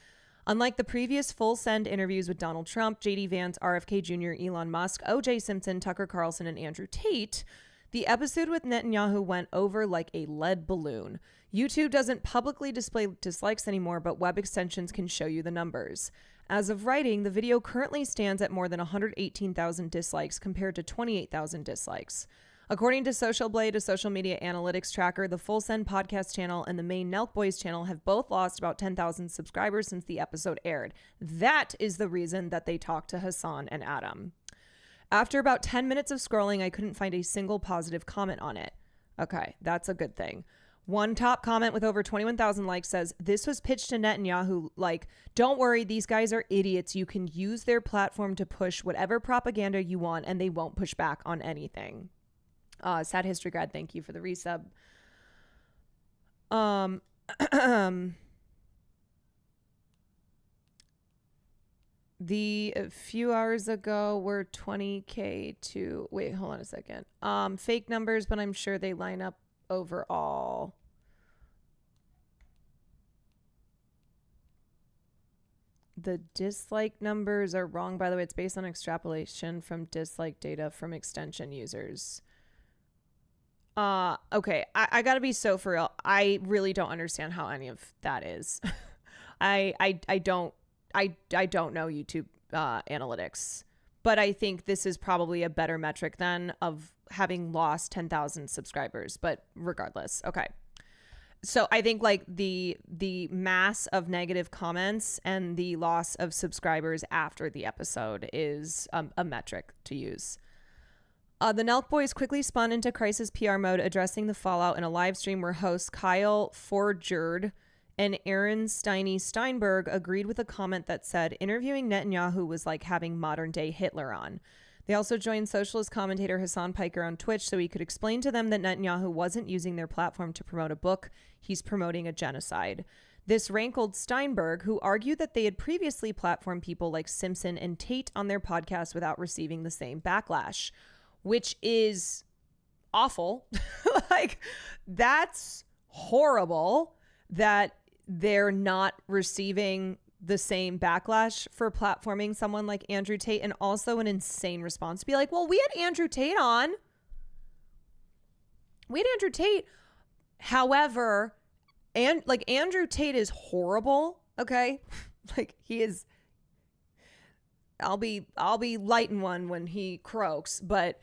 Unlike the previous Full Send interviews with Donald Trump, JD Vance, RFK Jr., Elon Musk, OJ Simpson, Tucker Carlson, and Andrew Tate, the episode with Netanyahu went over like a lead balloon. YouTube doesn't publicly display dislikes anymore, but web extensions can show you the numbers. As of writing, the video currently stands at more than 118,000 dislikes compared to 28,000 dislikes. According to Social Blade, a social media analytics tracker, the Full Send podcast channel and the main Nelk Boys channel have both lost about 10,000 subscribers since the episode aired. That is the reason that they talked to Hassan and Adam. After about 10 minutes of scrolling, I couldn't find a single positive comment on it. Okay, that's a good thing. One top comment with over 21,000 likes says, this was pitched to Netanyahu like, don't worry, these guys are idiots. You can use their platform to push whatever propaganda you want and they won't push back on anything. Sad History Grad, thank you for the resub. The a few hours ago were 20K to, wait, hold on a second. Fake numbers, but I'm sure they line up overall. The dislike numbers are wrong, by the way. It's based on extrapolation from dislike data from extension users. Okay, I gotta be so for real. I really don't understand how any of that is. I don't know YouTube analytics, but I think this is probably a better metric than of having lost 10,000 subscribers. But regardless, okay. So I think like the mass of negative comments and the loss of subscribers after the episode is a metric to use. The Nelk Boys quickly spun into crisis PR mode, addressing the fallout in a live stream where hosts Kyle Forgerd and Aaron Steiny Steinberg agreed with a comment that said interviewing Netanyahu was like having modern day Hitler on. They also joined socialist commentator Hassan Piker on Twitch so he could explain to them that Netanyahu wasn't using their platform to promote a book. He's promoting a genocide. This rankled Steinberg, who argued that they had previously platformed people like Simpson and Tate on their podcast without receiving the same backlash, which is awful. Like, that's horrible that they're not receiving the same backlash for platforming someone like Andrew Tate, and also an insane response to be like, well, we had Andrew Tate on. We had Andrew Tate. However, and like Andrew Tate is horrible. Okay. Like he is, I'll be lighting one when he croaks, but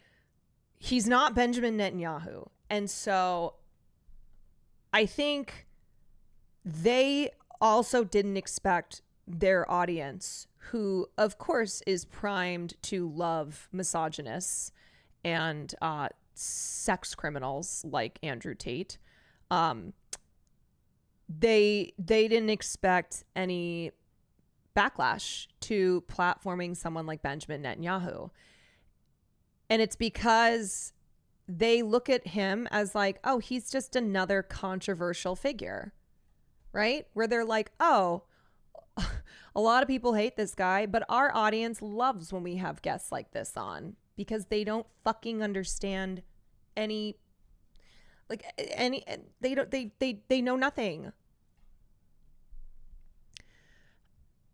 he's not Benjamin Netanyahu. And so I think they also didn't expect their audience, who of course is primed to love misogynists and sex criminals like Andrew Tate. They didn't expect any backlash to platforming someone like Benjamin Netanyahu. And it's because they look at him as like, oh, he's just another controversial figure, right? Where they're like, oh, a lot of people hate this guy, but our audience loves when we have guests like this on because they don't fucking understand they know nothing.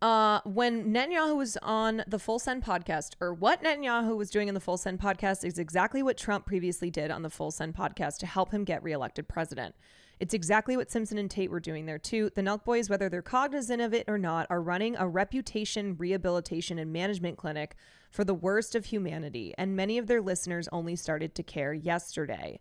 When Netanyahu was on the Full Send podcast, or what Netanyahu was doing in the Full Send podcast is exactly what Trump previously did on the Full Send podcast to help him get reelected president. It's exactly what Simpson and Tate were doing there too. The Nelk Boys, whether they're cognizant of it or not, are running a reputation, rehabilitation, and management clinic for the worst of humanity, and many of their listeners only started to care yesterday.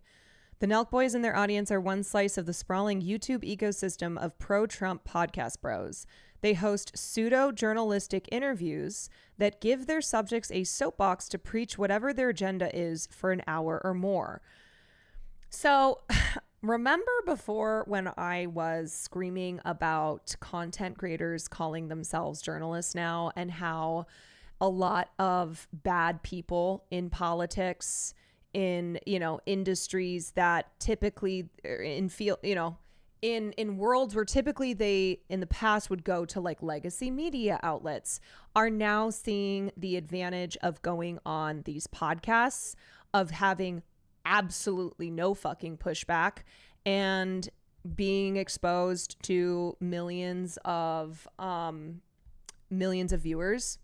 The Nelk Boys and their audience are one slice of the sprawling YouTube ecosystem of pro-Trump podcast bros. They host pseudo-journalistic interviews that give their subjects a soapbox to preach whatever their agenda is for an hour or more. So remember before when I was screaming about content creators calling themselves journalists now, and how a lot of bad people in politics, in, industries that typically in worlds where typically they in the past would go to like legacy media outlets, are now seeing the advantage of going on these podcasts, of having absolutely no fucking pushback and being exposed to millions of viewers.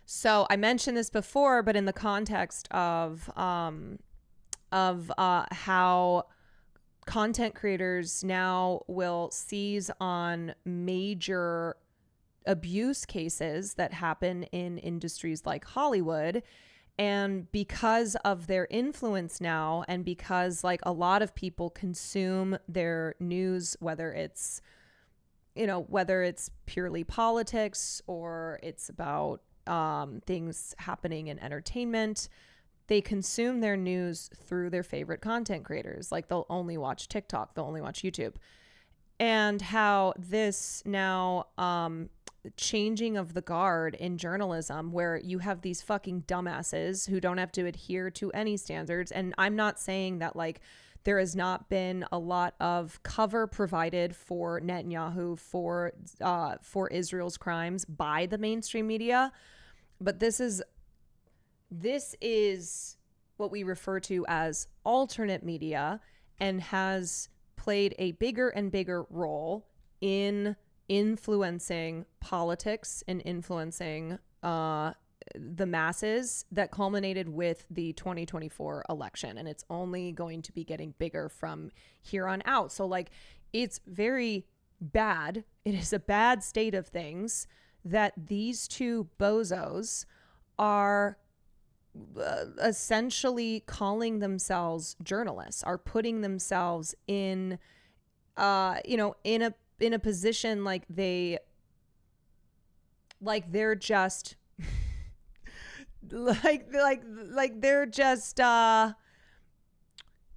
So I mentioned this before, but in the context of how content creators now will seize on major abuse cases that happen in industries like Hollywood. And because of their influence now, and because like a lot of people consume their news, whether it's purely politics or it's about things happening in entertainment. They consume their news through their favorite content creators. Like they'll only watch TikTok, they'll only watch YouTube. And how this now changing of the guard in journalism, where you have these fucking dumbasses who don't have to adhere to any standards. And I'm not saying that like there has not been a lot of cover provided for Netanyahu for Israel's crimes by the mainstream media, but this is what we refer to as alternate media, and has played a bigger and bigger role in influencing politics and influencing the masses, that culminated with the 2024 election. And it's only going to be getting bigger from here on out. So like, it's very bad. It is a bad state of things that these two bozos are essentially calling themselves journalists, are putting themselves in in a position like they're just like they're just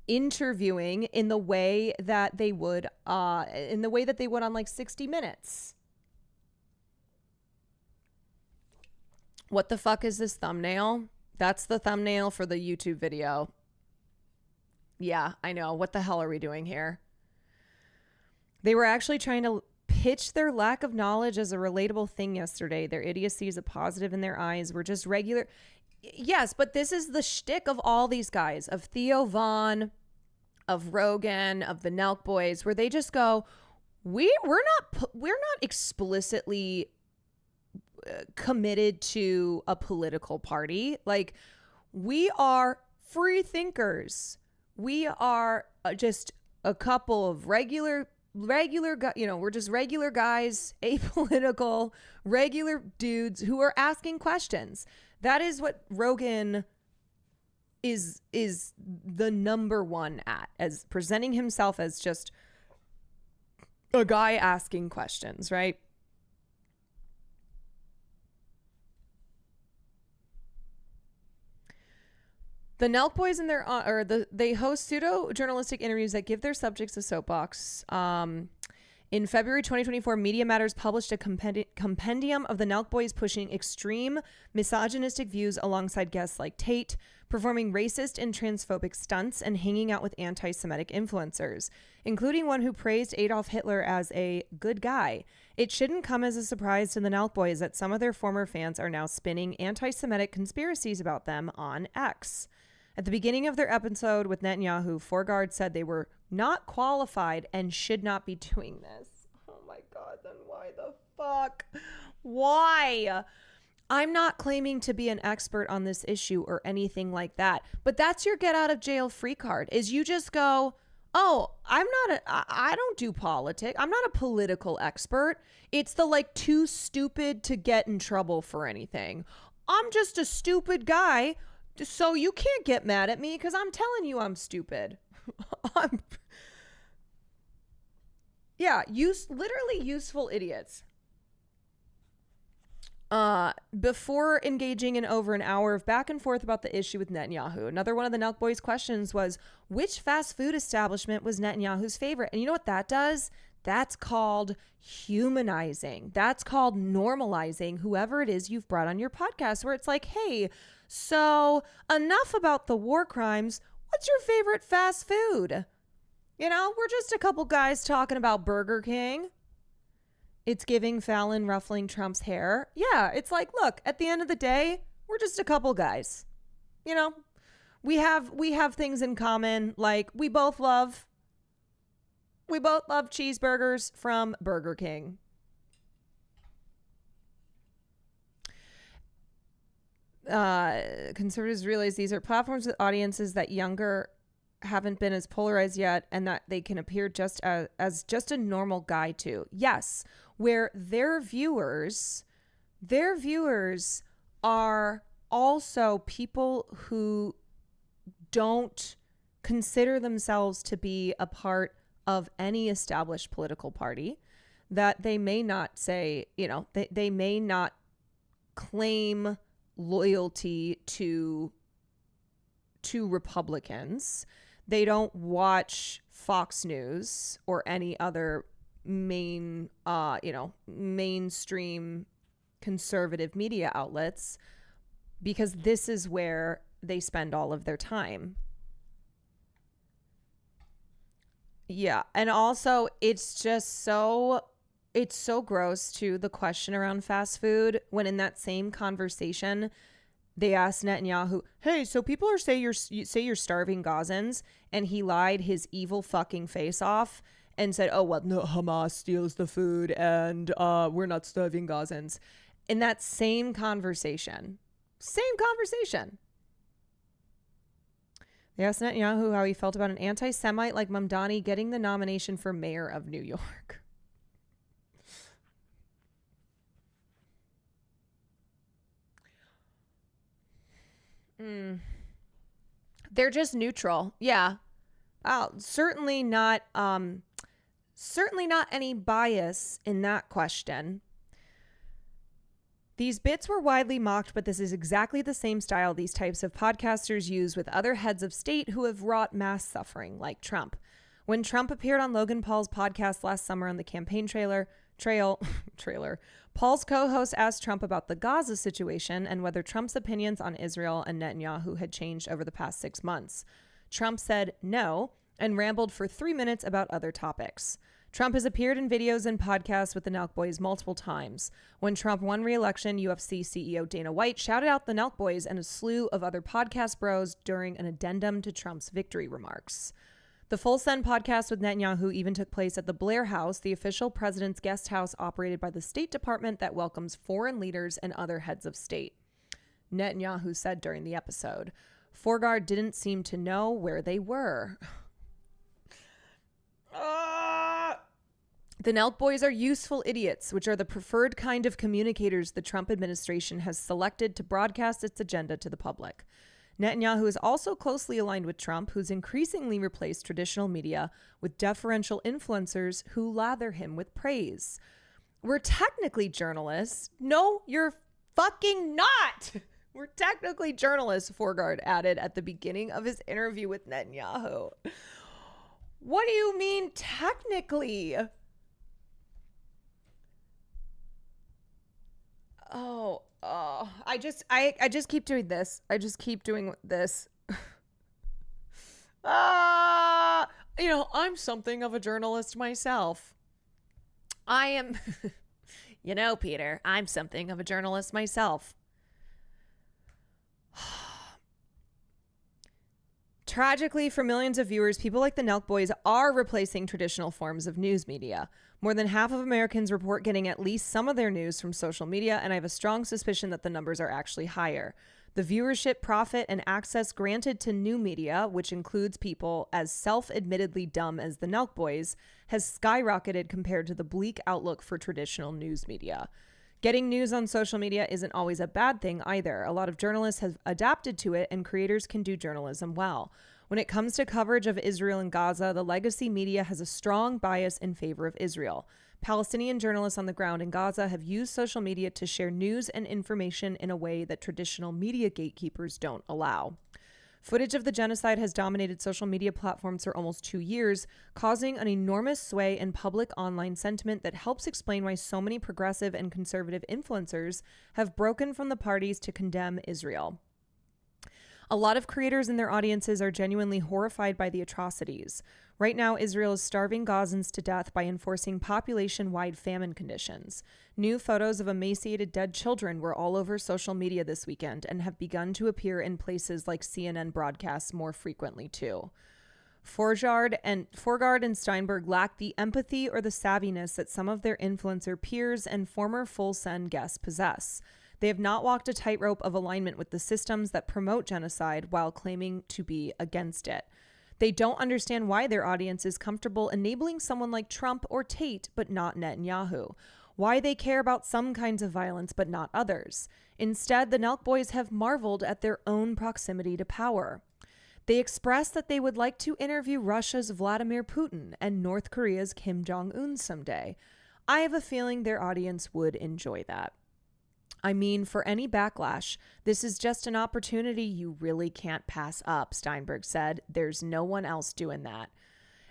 interviewing in the way that they would on like 60 Minutes. What the fuck is this thumbnail? That's the thumbnail for the YouTube video. Yeah, I know. What the hell are we doing here? They were actually trying to pitch their lack of knowledge as a relatable thing yesterday. Their idiocy is a positive in their eyes. We're just regular. Yes, but this is the shtick of all these guys, of Theo Vaughn, of Rogan, of the Nelk Boys, where they just go, we're not explicitly committed to a political party. Like, we are free thinkers. We are just a couple of regular we're just regular guys, apolitical, regular dudes who are asking questions. That is what Rogan is the number one at, as presenting himself as just a guy asking questions, right? The Nelk Boys and they host pseudo journalistic interviews that give their subjects a soapbox. In February 2024, Media Matters published a compendium of the Nelk Boys pushing extreme misogynistic views alongside guests like Tate, performing racist and transphobic stunts, and hanging out with anti-Semitic influencers, including one who praised Adolf Hitler as a good guy. It shouldn't come as a surprise to the Nelk Boys that some of their former fans are now spinning anti-Semitic conspiracies about them on X. At the beginning of their episode with Netanyahu, Four Guard said they were not qualified and should not be doing this. Oh my God, then why the fuck? Why? I'm not claiming to be an expert on this issue or anything like that, but that's your get out of jail free card, is you just go, oh, I don't do politics. I'm not a political expert. It's the like too stupid to get in trouble for anything. I'm just a stupid guy. So you can't get mad at me because I'm telling you I'm stupid. Literally useful idiots. Before engaging in over an hour of back and forth about the issue with Netanyahu, another one of the Nelk Boys' questions was, which fast food establishment was Netanyahu's favorite? And you know what that does? That's called humanizing. That's called normalizing whoever it is you've brought on your podcast, where it's like, hey, so enough about the war crimes. What's your favorite fast food? You know, we're just a couple guys talking about Burger King. It's giving Fallon ruffling Trump's hair. Yeah, it's like, look, at the end of the day, we're just a couple guys. You know, we have things in common. Like, we both love cheeseburgers from Burger King. Conservatives realize these are platforms with audiences that younger haven't been as polarized yet, and that they can appear just as just a normal guy too. Yes, where their viewers are also people who don't consider themselves to be a part of any established political party, that they may not say, you know, they may not claim loyalty to Republicans. They don't watch Fox News or any other mainstream conservative media outlets, because this is where they spend all of their time. Yeah. And also it's so gross too, the question around fast food, when in that same conversation they asked Netanyahu, hey, so people are say you're starving Gazans, and he lied his evil fucking face off and said, oh, well, no, Hamas steals the food and we're not starving Gazans. In that same conversation. They asked Netanyahu how he felt about an anti-Semite like Mamdani getting the nomination for mayor of New York. They're just neutral. Yeah. Certainly not any bias in that question. These bits were widely mocked, but this is exactly the same style these types of podcasters use with other heads of state who have wrought mass suffering, like Trump. When Trump appeared on Logan Paul's podcast last summer on the campaign trail, Paul's co-host asked Trump about the Gaza situation and whether Trump's opinions on Israel and Netanyahu had changed over the past 6 months. Trump said no and rambled for 3 minutes about other topics. Trump has appeared in videos and podcasts with the Nelk Boys multiple times. When Trump won re-election, UFC CEO Dana White shouted out the Nelk Boys and a slew of other podcast bros during an addendum to Trump's victory remarks. The Full Send podcast with Netanyahu even took place at the Blair House, the official president's guest house operated by the State Department that welcomes foreign leaders and other heads of state. Netanyahu said during the episode, Forgard didn't seem to know where they were. The Nelk Boys are useful idiots, which are the preferred kind of communicators the Trump administration has selected to broadcast its agenda to the public. Netanyahu is also closely aligned with Trump, who's increasingly replaced traditional media with deferential influencers who lather him with praise. We're technically journalists. No, you're fucking not. We're technically journalists, Forgard added at the beginning of his interview with Netanyahu. What do you mean technically? I just keep doing this. I just keep doing this. I'm something of a journalist myself. I am, Peter, I'm something of a journalist myself. Tragically, for millions of viewers, people like the Nelk Boys are replacing traditional forms of news media. More than half of Americans report getting at least some of their news from social media, and I have a strong suspicion that the numbers are actually higher. The viewership, profit, and access granted to new media, which includes people as self-admittedly dumb as the Nelk Boys, has skyrocketed compared to the bleak outlook for traditional news media. Getting news on social media isn't always a bad thing either. A lot of journalists have adapted to it, and creators can do journalism well. When it comes to coverage of Israel and Gaza, the legacy media has a strong bias in favor of Israel. Palestinian journalists on the ground in Gaza have used social media to share news and information in a way that traditional media gatekeepers don't allow. Footage of the genocide has dominated social media platforms for almost 2 years, causing an enormous sway in public online sentiment that helps explain why so many progressive and conservative influencers have broken from the parties to condemn Israel. A lot of creators and their audiences are genuinely horrified by the atrocities. Right now, Israel is starving Gazans to death by enforcing population-wide famine conditions. New photos of emaciated dead children were all over social media this weekend and have begun to appear in places like CNN broadcasts more frequently too. Forgard and Steinberg lack the empathy or the savviness that some of their influencer peers and former Full Send guests possess. They have not walked a tightrope of alignment with the systems that promote genocide while claiming to be against it. They don't understand why their audience is comfortable enabling someone like Trump or Tate, but not Netanyahu. Why they care about some kinds of violence, but not others. Instead, the Nelk Boys have marveled at their own proximity to power. They express that they would like to interview Russia's Vladimir Putin and North Korea's Kim Jong-un someday. I have a feeling their audience would enjoy that. I mean, for any backlash, this is just an opportunity you really can't pass up, Steinberg said. There's no one else doing that.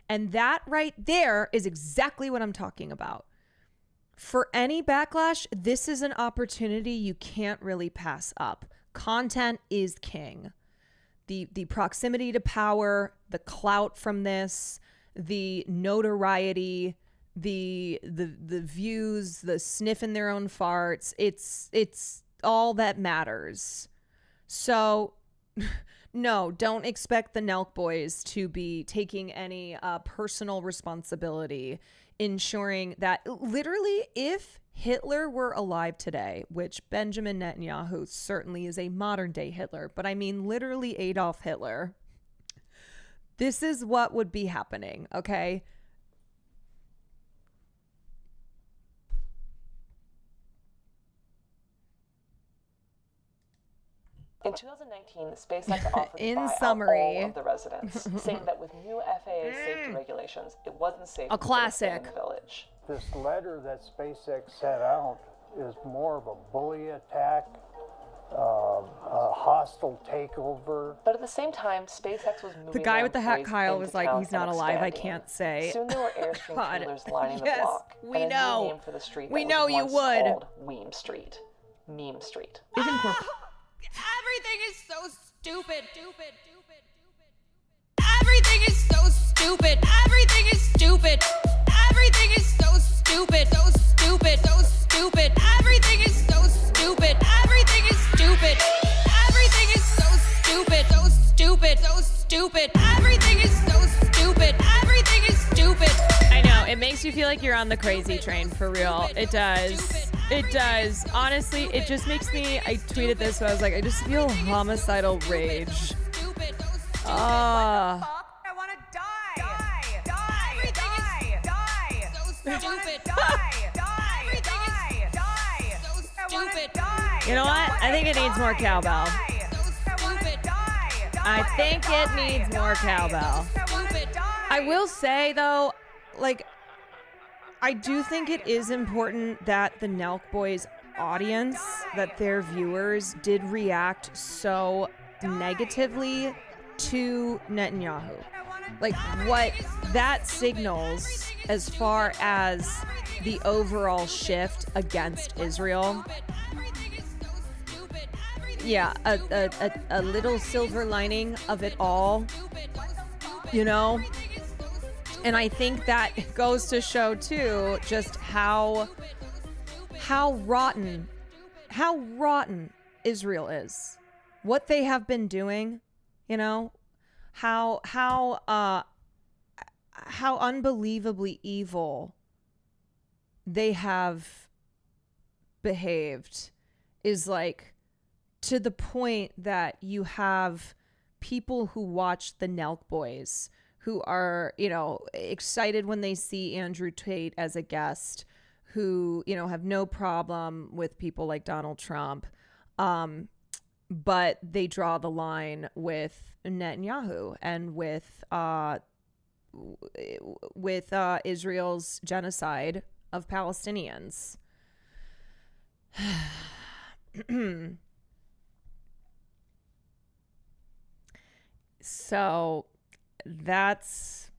And that right there is exactly what I'm talking about. For any backlash, this is an opportunity you can't really pass up. Content is king. The proximity to power, the clout from this, the notoriety, the views, the sniffing their own farts, it's all that matters. So no, don't expect the Nelk boys to be taking any personal responsibility, ensuring that literally if Hitler were alive today, which Benjamin Netanyahu certainly is a modern day Hitler, but I mean literally Adolf Hitler, this is what would be happening, okay? In 2019, SpaceX offered to buy summary, out all of the residents, saying that with new FAA safety regulations, it wasn't safe a classic to stay in the village. This letter that SpaceX sent out is more of a bully attack, a hostile takeover. But at the same time, SpaceX was moving. The guy with the hat, Kyle, was like, he's not alive, I expanding. can't say. Soon there were Airstream trailers lining yes, the block. we and know. A new name for the street we that know was you once would. Called Meme Street. Meme Street. Everything is so stupid. Everything is so stupid. Everything is stupid. Everything is so stupid. So stupid. So stupid. Everything is so stupid. Everything is stupid. Everything is so stupid. So stupid. So stupid. Everything is so stupid. Everything is stupid. I know, it makes you feel like you're on the crazy train, for real. It does. It does. Honestly, it just makes me, I tweeted this, so I was like, I just feel homicidal rage. I want to die. Everything is die. So stupid. Die. So stupid. You know what? I think it needs more cowbell. I think it needs more cowbell. I will say, though, like, I do think it is important that the Nelk Boys audience, that their viewers did react so negatively to Netanyahu. Like, what that signals as far as the overall shift against Israel. Yeah, a little silver lining of it all, you know? And I think that goes to show too just how rotten Israel is. What they have been doing, you know, how unbelievably evil they have behaved is like to the point that you have people who watch the Nelk Boys who are, you know, excited when they see Andrew Tate as a guest, who, you know, have no problem with people like Donald Trump, but they draw the line with Netanyahu and with Israel's genocide of Palestinians. So that's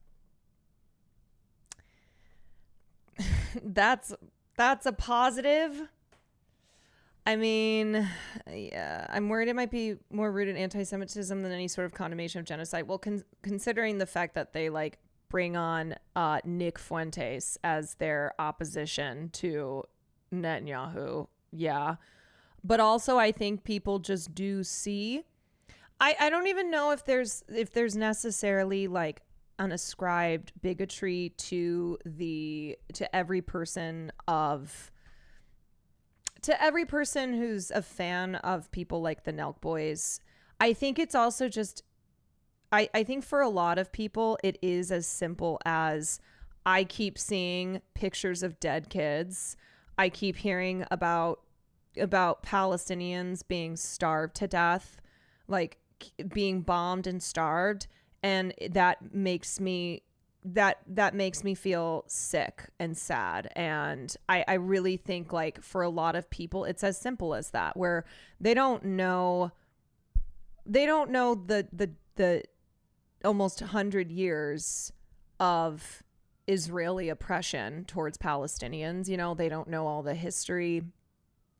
a positive. I mean, yeah, I'm worried it might be more rooted in anti-Semitism than any sort of condemnation of genocide. Well, considering the fact that they like bring on Nick Fuentes as their opposition to Netanyahu, yeah. But also, I think people just do see. I don't even know if there's necessarily like an ascribed bigotry to every person who's a fan of people like the Nelk Boys. I think it's also just I think for a lot of people it is as simple as I keep seeing pictures of dead kids. I keep hearing about Palestinians being starved to death, like being bombed and starved, and that makes me that makes me feel sick and sad. And I really think like for a lot of people, it's as simple as that, where they don't know the almost 100 years of Israeli oppression towards Palestinians. You know, they don't know all the history.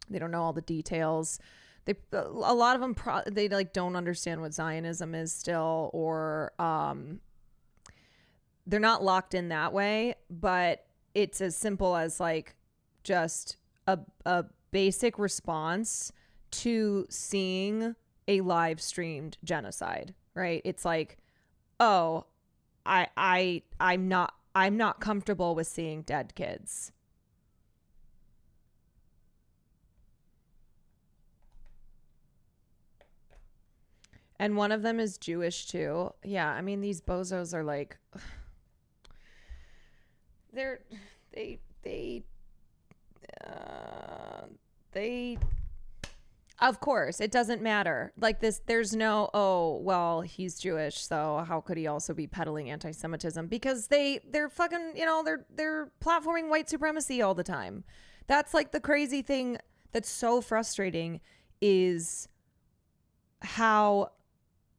They don't know all the details. A lot of them, they like don't understand what Zionism is still, or they're not locked in that way. But it's as simple as like just a basic response to seeing a live streamed genocide, right? It's like, oh, I'm not comfortable with seeing dead kids. And one of them is Jewish too. Yeah, I mean, these bozos are like, they of course, it doesn't matter. Like this, there's no, oh, well, he's Jewish, so how could he also be peddling anti-Semitism? Because they're fucking, you know, they're platforming white supremacy all the time. That's like the crazy thing that's so frustrating, is how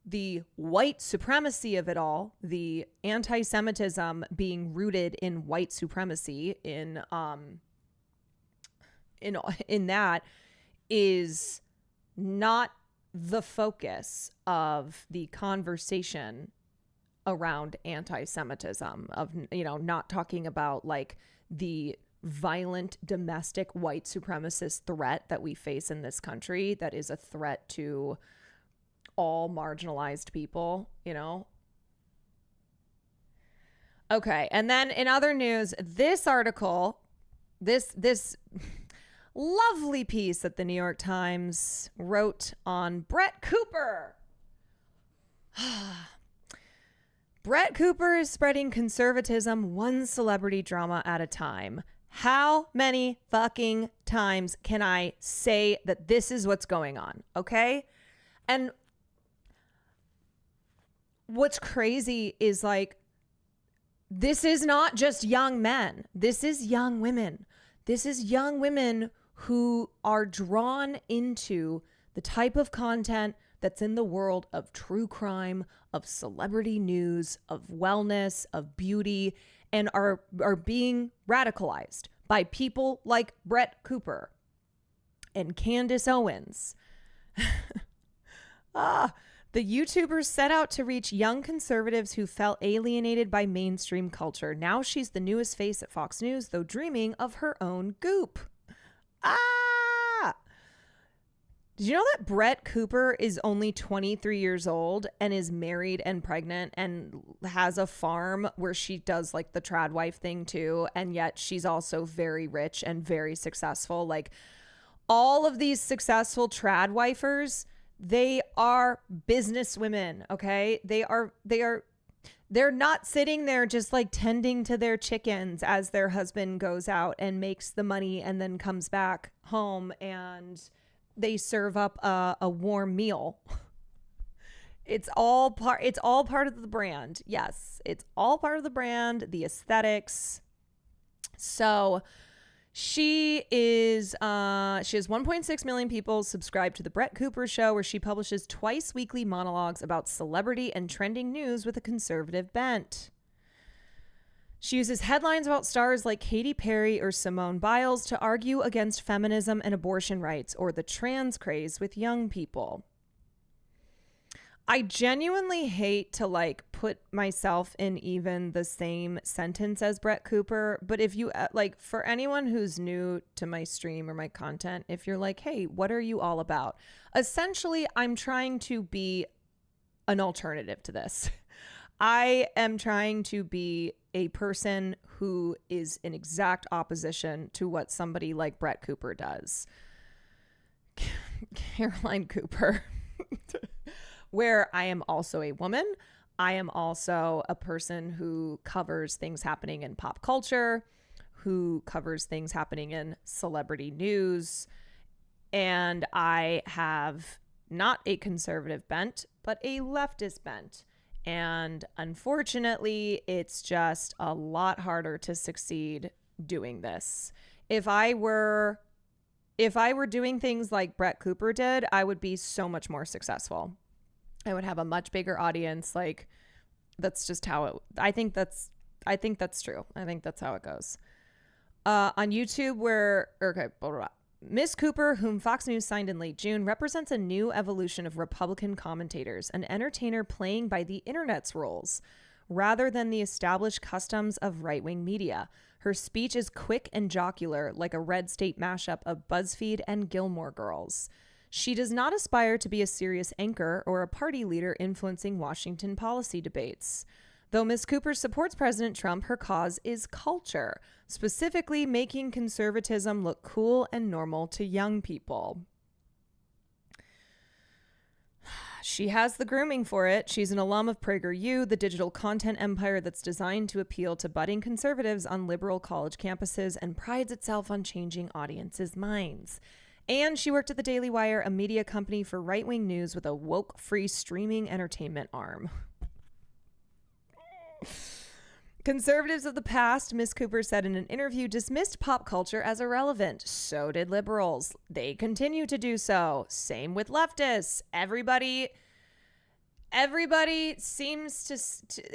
the white supremacy of it all, the anti-Semitism being rooted in white supremacy in that, is not the focus of the conversation around anti-Semitism, of, you know, not talking about like the violent domestic white supremacist threat that we face in this country, that is a threat to all marginalized people, you know? Okay. And then in other news, this article, this lovely piece that the New York Times wrote on Brett Cooper. Brett Cooper is spreading conservatism one celebrity drama at a time. How many fucking times can I say that this is what's going on? Okay. And what's crazy is like, this is not just young men. This is young women. This is young women who are drawn into the type of content that's in the world of true crime, of celebrity news, of wellness, of beauty, and are being radicalized by people like Brett Cooper and Candace Owens. The YouTubers set out to reach young conservatives who felt alienated by mainstream culture. Now she's the newest face at Fox News, though dreaming of her own goop. Did you know that Brett Cooper is only 23 years old and is married and pregnant and has a farm where she does like the trad wife thing too, and yet she's also very rich and very successful? Like, all of these successful trad wifers, they are business women, okay? They're not sitting there just like tending to their chickens as their husband goes out and makes the money and then comes back home and they serve up a warm meal. It's all part of the brand. Yes, it's all part of the brand, the aesthetics. So she has 1.6 million people subscribed to the Brett Cooper Show, where she publishes twice weekly monologues about celebrity and trending news with a conservative bent. She uses headlines about stars like Katy Perry or Simone Biles to argue against feminism and abortion rights, or the trans craze with young people. I genuinely hate to like put myself in even the same sentence as Brett Cooper, but if you like, for anyone who's new to my stream or my content, if you're like, hey, what are you all about? Essentially, I'm trying to be an alternative to this. I am trying to be a person who is in exact opposition to what somebody like Brett Cooper does. Caroline Cooper. Where I am also a woman. I am also a person who covers things happening in pop culture, who covers things happening in celebrity news. And I have not a conservative bent, but a leftist bent. And unfortunately, it's just a lot harder to succeed doing this. If I were doing things like Brett Cooper did, I would be so much more successful. I would have a much bigger audience. Like, that's just how it, I think that's true. I think that's how it goes. On YouTube Miss Cooper, whom Fox News signed in late June, represents a new evolution of Republican commentators, an entertainer playing by the internet's rules, rather than the established customs of right-wing media. Her speech is quick and jocular, like a Red State mashup of BuzzFeed and Gilmore Girls. She does not aspire to be a serious anchor or a party leader influencing Washington policy debates. Though Ms. Cooper supports President Trump, her cause is culture, specifically making conservatism look cool and normal to young people. She has the grooming for it. She's an alum of PragerU, the digital content empire that's designed to appeal to budding conservatives on liberal college campuses and prides itself on changing audiences' minds. And she worked at the Daily Wire, a media company for right-wing news with a woke-free streaming entertainment arm. Conservatives of the past, Ms. Cooper said in an interview, dismissed pop culture as irrelevant. So did liberals. They continue to do so. Same with leftists. Everybody seems to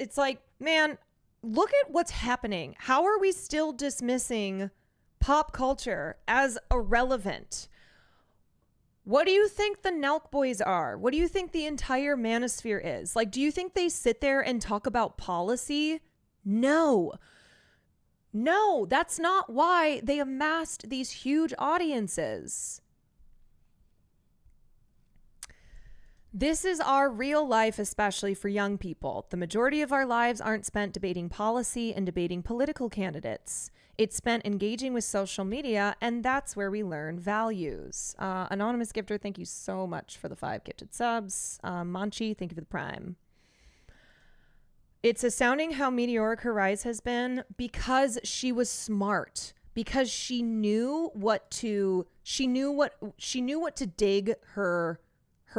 it's like, man, look at what's happening. How are we still dismissing pop culture as irrelevant? What do you think the Nelk Boys are? What do you think the entire manosphere is? Like, do you think they sit there and talk about policy? No, that's not why they amassed these huge audiences. This is our real life, especially for young people. The majority of our lives aren't spent debating policy and debating political candidates. It's spent engaging with social media, and that's where we learn values. Anonymous Gifter, thank you so much for the 5 gifted subs. Manchi, thank you for the prime. It's astounding how meteoric her rise has been because she was smart, because she knew what to dig her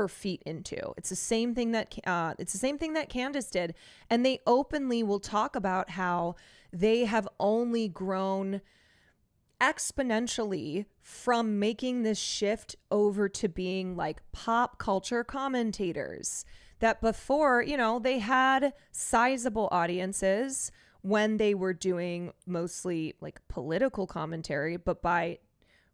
feet into. It's the same thing that Candace did, and they openly will talk about how they have only grown exponentially from making this shift over to being like pop culture commentators. That before, they had sizable audiences when they were doing mostly like political commentary, but by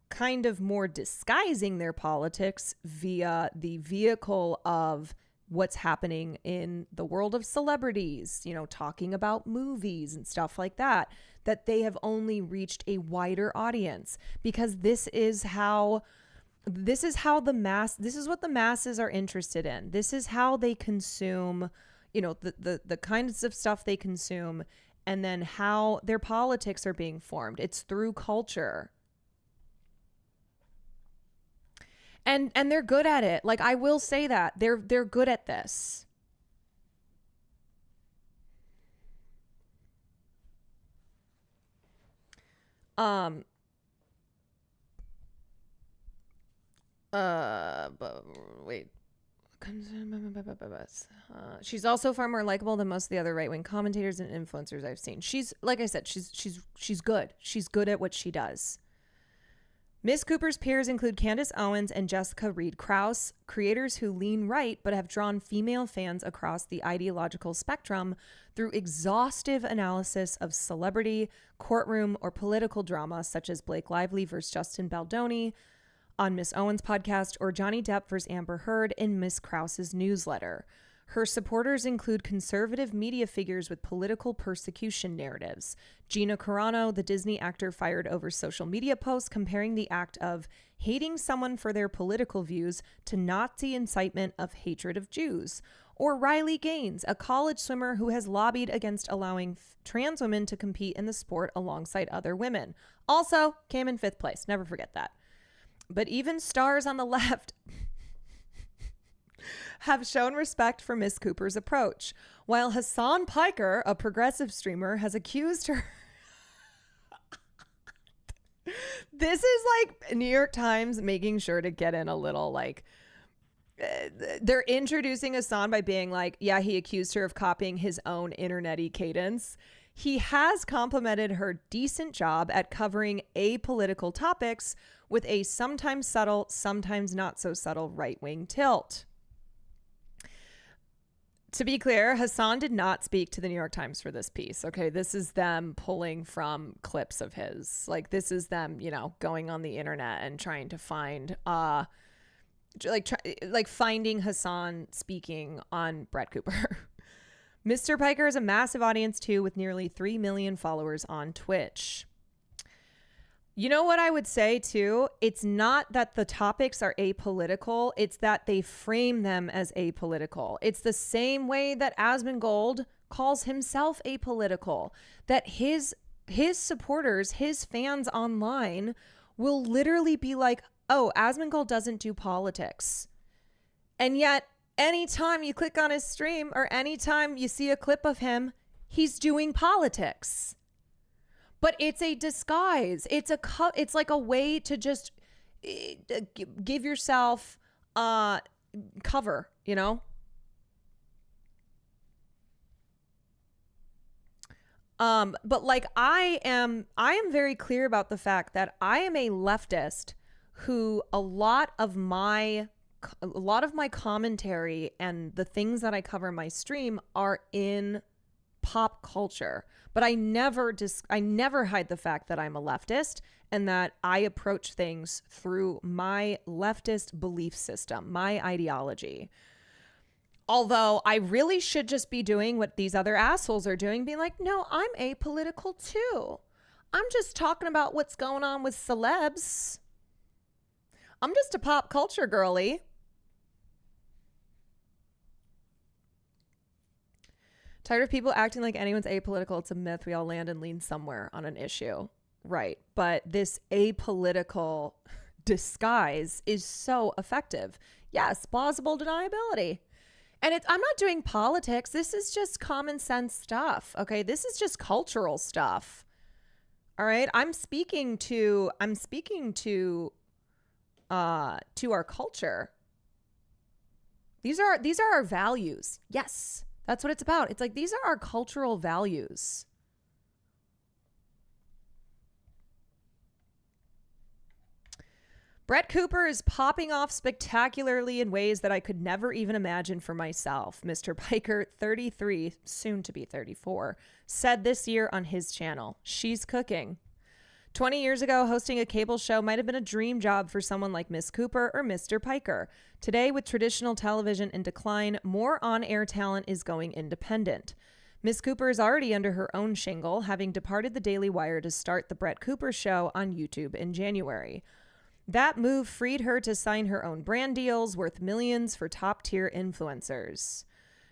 kind of more disguising their politics via the vehicle of what's happening in the world of celebrities, talking about movies and stuff like that, that they have only reached a wider audience, because this is what the masses are interested in. This is how they consume, the kinds of stuff they consume, and then how their politics are being formed. It's through culture. And they're good at it. Like, I will say that they're good at this. Wait. She's also far more likable than most of the other right-wing commentators and influencers I've seen. She's, like I said, she's good. She's good at what she does. Miss Cooper's peers include Candace Owens and Jessica Reed Krause, creators who lean right but have drawn female fans across the ideological spectrum through exhaustive analysis of celebrity, courtroom, or political drama such as Blake Lively versus Justin Baldoni on Miss Owens' podcast, or Johnny Depp versus Amber Heard in Miss Krause's newsletter. Her supporters include conservative media figures with political persecution narratives. Gina Carano, the Disney actor fired over social media posts comparing the act of hating someone for their political views to Nazi incitement of hatred of Jews. Or Riley Gaines, a college swimmer who has lobbied against allowing trans women to compete in the sport alongside other women. Also came in 5th place. Never forget that. But even stars on the left have shown respect for Miss Cooper's approach, while Hassan Piker, a progressive streamer, has accused her. This is like New York Times making sure to get in a little they're introducing Hassan by being like, yeah, he accused her of copying his own internet-y cadence. He has complimented her decent job at covering apolitical topics with a sometimes subtle, sometimes not so subtle right-wing tilt. To be clear, Hassan did not speak to the New York Times for this piece. Okay, this is them pulling from clips of his. Like, this is them, you know, going on the internet and trying to find, finding Hassan speaking on Brett Cooper. Mr. Piker has a massive audience too, with nearly 3 million followers on Twitch. You know what I would say too? It's not that the topics are apolitical. It's that they frame them as apolitical. It's the same way that Asmongold calls himself apolitical, that his supporters, his fans online will literally be like, oh, Asmongold doesn't do politics. And yet, anytime you click on his stream or anytime you see a clip of him, he's doing politics. But it's a disguise. It's like a way to just give yourself cover, you know? But like I am very clear about the fact that I am a leftist who a lot of my commentary and the things that I cover in my stream are in pop culture. But I never hide the fact that I'm a leftist and that I approach things through my leftist belief system, my ideology. Although I really should just be doing what these other assholes are doing, being like, no, I'm apolitical too. I'm just talking about what's going on with celebs. I'm just a pop culture girly. Tired of people acting like anyone's apolitical. It's a myth. We all land and lean somewhere on an issue. Right. But this apolitical disguise is so effective. Yes, plausible deniability. And I'm not doing politics. This is just common sense stuff. Okay. This is just cultural stuff. All right. I'm speaking to our culture. These are our values. Yes. That's what it's about. It's like, these are our cultural values. Brett Cooper is popping off spectacularly in ways that I could never even imagine for myself. Mr. Piker, 33, soon to be 34, said this year on his channel, "She's cooking." 20 years ago, hosting a cable show might have been a dream job for someone like Miss Cooper or Mr. Piker. Today, with traditional television in decline, more on-air talent is going independent. Miss Cooper is already under her own shingle, having departed the Daily Wire to start The Brett Cooper Show on YouTube in January. That move freed her to sign her own brand deals worth millions for top-tier influencers.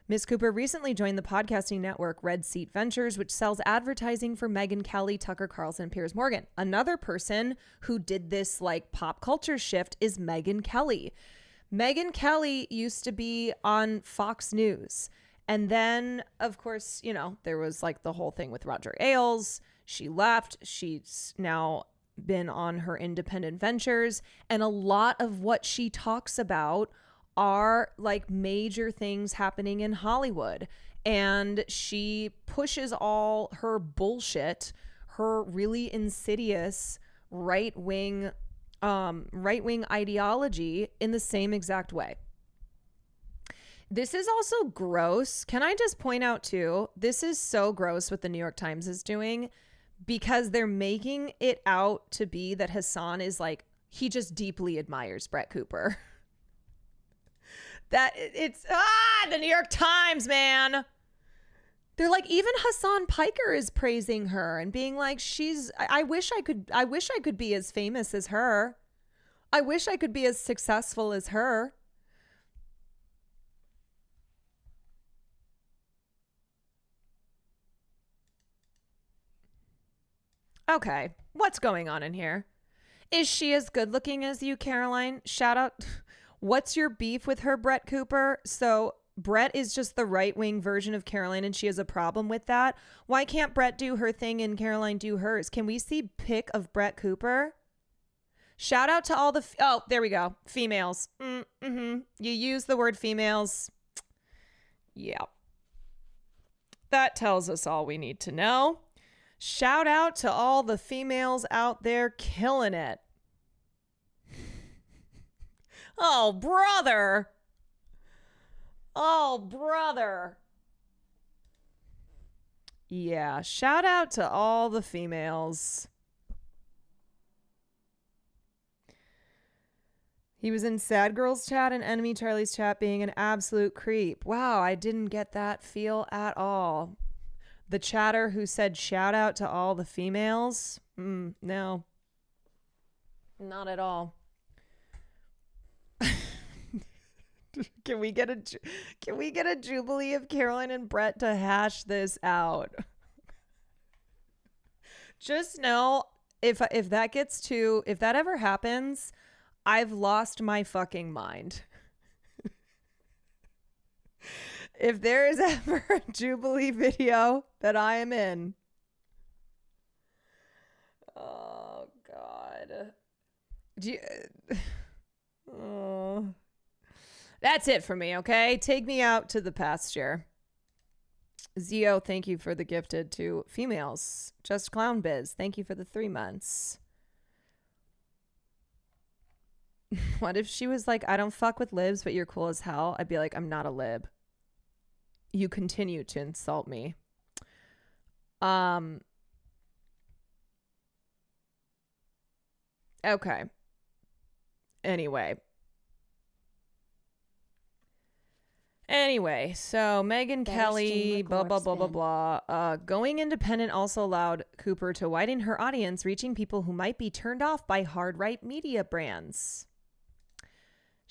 Miss Cooper recently joined the podcasting network Red Seat Ventures, which sells advertising for Megyn Kelly, Tucker Carlson, and Piers Morgan. Another person who did this like pop culture shift is Megyn Kelly. Megyn Kelly used to be on Fox News. And then, of course, you know, there was like the whole thing with Roger Ailes. She left. She's now been on her independent ventures. And a lot of what she talks about are like major things happening in Hollywood. And she pushes all her bullshit, her really insidious right-wing ideology in the same exact way. This is also gross. Can I just point out too, this is so gross what the New York Times is doing, because they're making it out to be that Hassan is like, he just deeply admires Brett Cooper. That it's the New York Times, man. They're like, even Hassan Piker is praising her and being like, I wish I could be as famous as her. I wish I could be as successful as her. Okay, what's going on in here? Is she as good looking as you, Caroline? Shout out. What's your beef with her, Brett Cooper? So Brett is just the right-wing version of Caroline and she has a problem with that. Why can't Brett do her thing and Caroline do hers? Can we see pic of Brett Cooper? Shout out to all the, oh, there we go. Females. You use the word females. Yeah. That tells us all we need to know. Shout out to all the females out there killing it. Oh, brother. Oh, brother. Yeah, shout out to all the females. He was in Sad Girls chat and Enemy Charlie's chat being an absolute creep. Wow, I didn't get that feel at all. The chatter who said shout out to all the females? No. Not at all. Can we get a Jubilee of Caroline and Brett to hash this out? Just know if that ever happens, I've lost my fucking mind. If there is ever a Jubilee video that I am in. Oh God. Oh. That's it for me, okay? Take me out to the pasture. Zio, thank you for the gifted to females. Just Clown Biz, thank you for the 3 months. What if she was like, I don't fuck with libs, but you're cool as hell? I'd be like, I'm not a lib. You continue to insult me. Okay. Anyway, so Megyn Kelly, blah, blah, blah, blah, blah. Going independent also allowed Cooper to widen her audience, reaching people who might be turned off by hard-right media brands.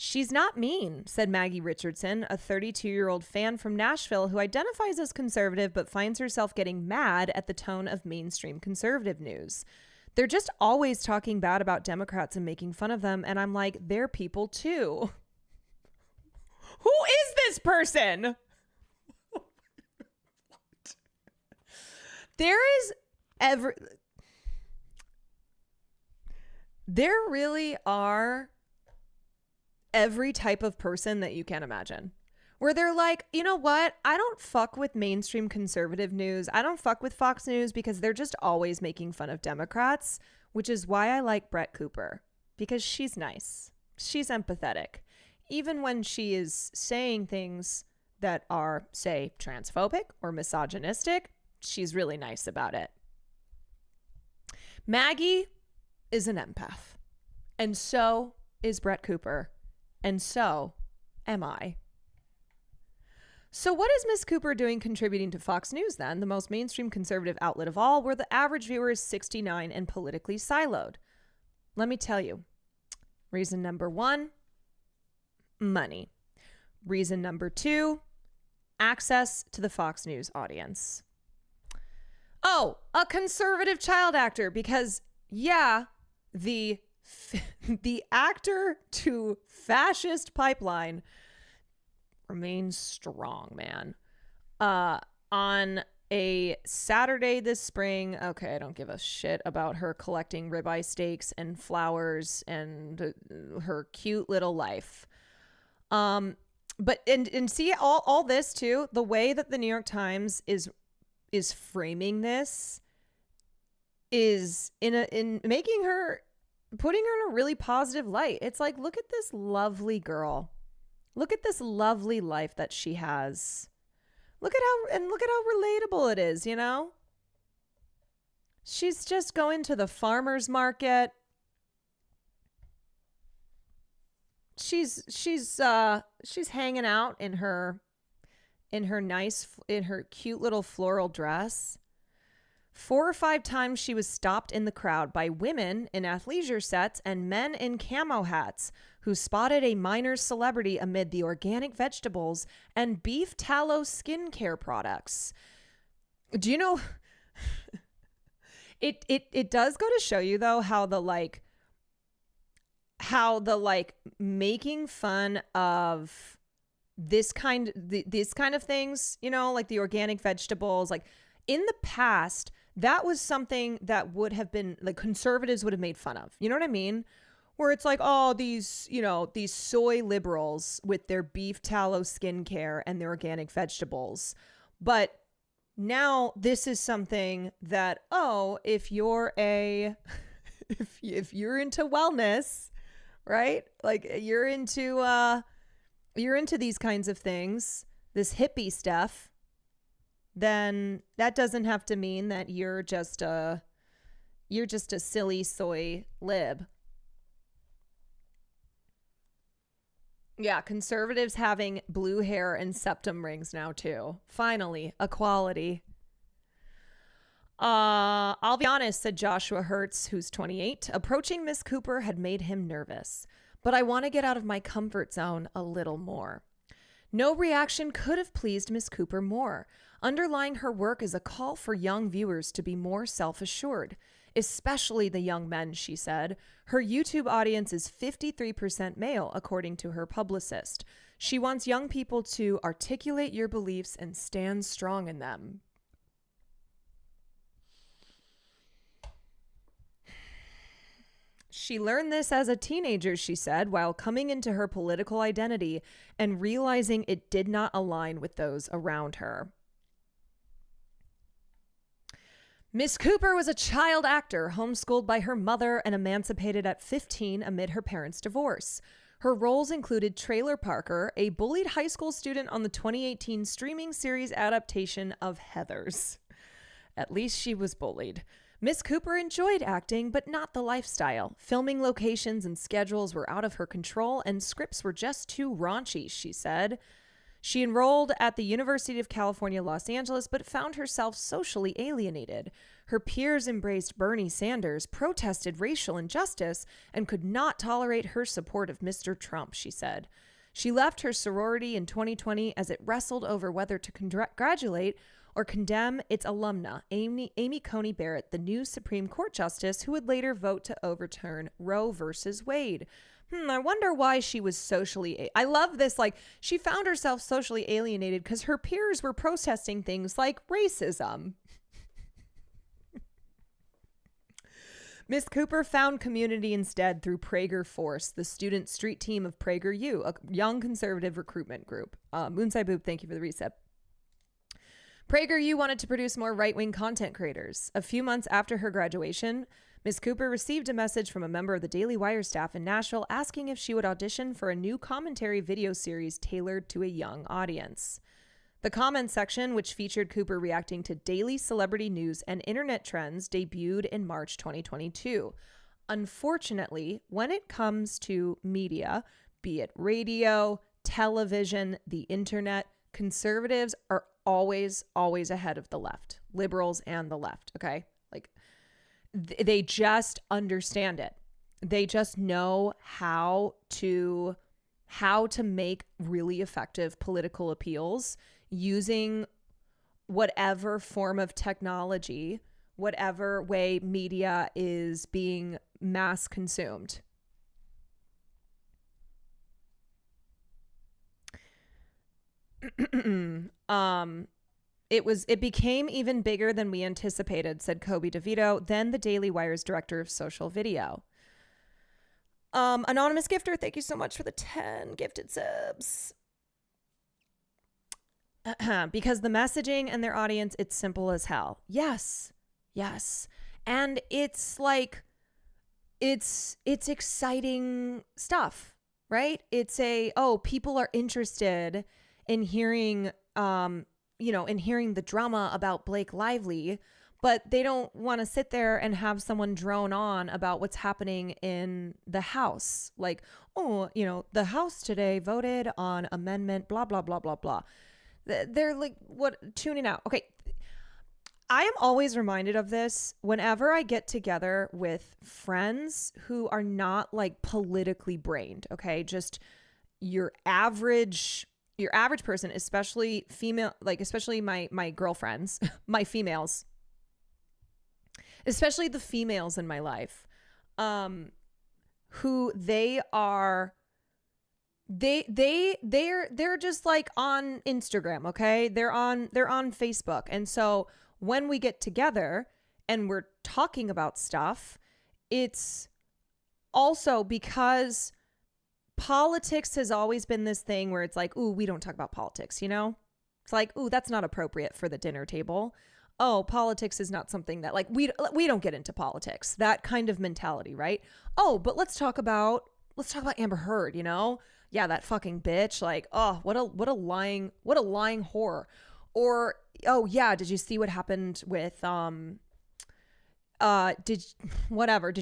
She's not mean, said Maggie Richardson, a 32-year-old fan from Nashville who identifies as conservative but finds herself getting mad at the tone of mainstream conservative news. They're just always talking bad about Democrats and making fun of them, and I'm like, they're people too. Who is this person? There really are every type of person that you can imagine. Where they're like, you know what? I don't fuck with mainstream conservative news. I don't fuck with Fox News because they're just always making fun of Democrats, which is why I like Brett Cooper. Because she's nice. She's empathetic. Even when she is saying things that are, say, transphobic or misogynistic, she's really nice about it. Maggie is an empath. And so is Brett Cooper. And so am I. So what is Miss Cooper doing contributing to Fox News then, the most mainstream conservative outlet of all, where the average viewer is 69 and politically siloed? Let me tell you. Reason number 1, money. Reason number 2, access to the Fox News audience. Oh, a conservative child actor, because yeah, the actor to fascist pipeline remains strong, man. On a Saturday this spring, okay, I don't give a shit about her collecting ribeye steaks and flowers and her cute little life. But see all this too, the way that the New York Times is framing this is in making her, putting her in a really positive light. It's like, look at this lovely girl. Look at this lovely life that she has. Look at how relatable it is, you know? She's just going to the farmer's market. She's hanging out in her cute little floral dress. 4 or 5 times she was stopped in the crowd by women in athleisure sets and men in camo hats who spotted a minor celebrity amid the organic vegetables and beef tallow skincare products. Do you know? It does go to show you though how the making fun of this kind of things, you know, like the organic vegetables, like in the past, that was something that would have been like conservatives would have made fun of. You know what I mean? where it's like, oh, these, you know, these soy liberals with their beef tallow skincare and their organic vegetables. But now this is something that, oh, if you're if you're into wellness, right? Like you're into these kinds of things, this hippie stuff, then that doesn't have to mean that you're just a silly soy lib. Yeah, conservatives having blue hair and septum rings now too. Finally, equality. I'll be honest, said Joshua Hertz, who's 28. Approaching Miss Cooper had made him nervous, but I want to get out of my comfort zone a little more. No reaction could have pleased Miss Cooper more. Underlying her work is a call for young viewers to be more self-assured, especially the young men, she said. Her YouTube audience is 53% male, according to her publicist. She wants young people to articulate your beliefs and stand strong in them. She learned this as a teenager, she said, while coming into her political identity and realizing it did not align with those around her. Miss Cooper was a child actor, homeschooled by her mother and emancipated at 15 amid her parents' divorce. Her roles included Trailer Parker, a bullied high school student on the 2018 streaming series adaptation of Heathers. At least she was bullied. Miss Cooper enjoyed acting, but not the lifestyle. Filming locations and schedules were out of her control, and scripts were just too raunchy, she said. She enrolled at the University of California, Los Angeles, but found herself socially alienated. Her peers embraced Bernie Sanders, protested racial injustice, and could not tolerate her support of Mr. Trump, she said. She left her sorority in 2020 as it wrestled over whether to congratulate or condemn its alumna, Amy Coney Barrett, the new Supreme Court justice who would later vote to overturn Roe versus Wade. I wonder why she was socially... I love this. Like, she found herself socially alienated because her peers were protesting things like racism. Miss Cooper found community instead through Prager Force, the student street team of PragerU, a young conservative recruitment group. Moonsai Boop, thank you for the reset. PragerU wanted to produce more right-wing content creators. A few months after her graduation, Ms. Cooper received a message from a member of the Daily Wire staff in Nashville asking if she would audition for a new commentary video series tailored to a young audience. The comment section, which featured Cooper reacting to daily celebrity news and internet trends, debuted in March 2022. Unfortunately, when it comes to media, be it radio, television, the internet, conservatives are always ahead of the left, liberals and the left, okay? Like, they just understand it. They just know how to make really effective political appeals using whatever form of technology, whatever way media is being mass consumed. It became even bigger than we anticipated, said Kobe DeVito, then the Daily Wire's director of social video. Anonymous gifter, thank you so much for the 10 gifted subs. Because the messaging and their audience, it's simple as hell. Yes. And it's like, it's exciting stuff, right? It's people are interested in hearing, in hearing the drama about Blake Lively, but they don't want to sit there and have someone drone on about what's happening in the House. Like, the House today voted on amendment, blah, blah, blah, blah, blah. They're like, tuning out. Okay. I am always reminded of this whenever I get together with friends who are not like politically brained. Okay. Just your average person, especially female, like especially my girlfriends, my females, especially the females in my life, who they're just like on Instagram. Okay. They're on Facebook. And so when we get together and we're talking about stuff, it's Also, because politics has always been this thing where it's like, ooh, we don't talk about politics, you know? It's like, ooh, that's not appropriate for the dinner table. Oh, politics is not something that, like, we don't get into politics. That kind of mentality, right? Oh, but let's talk about Amber Heard, you know? Yeah, that fucking bitch. Like, oh, what a lying whore. Or, oh yeah, did you see what happened with did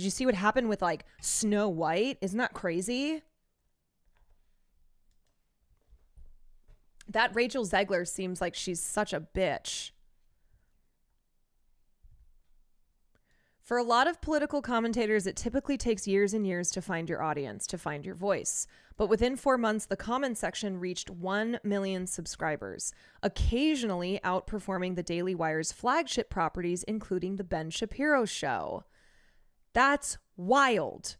you see what happened with like Snow White? Isn't that crazy? That Rachel Zegler seems like she's such a bitch. For a lot of political commentators, it typically takes years and years to find your audience, to find your voice. But within 4 months, the comment section reached 1 million subscribers, occasionally outperforming the Daily Wire's flagship properties, including The Ben Shapiro Show. That's wild.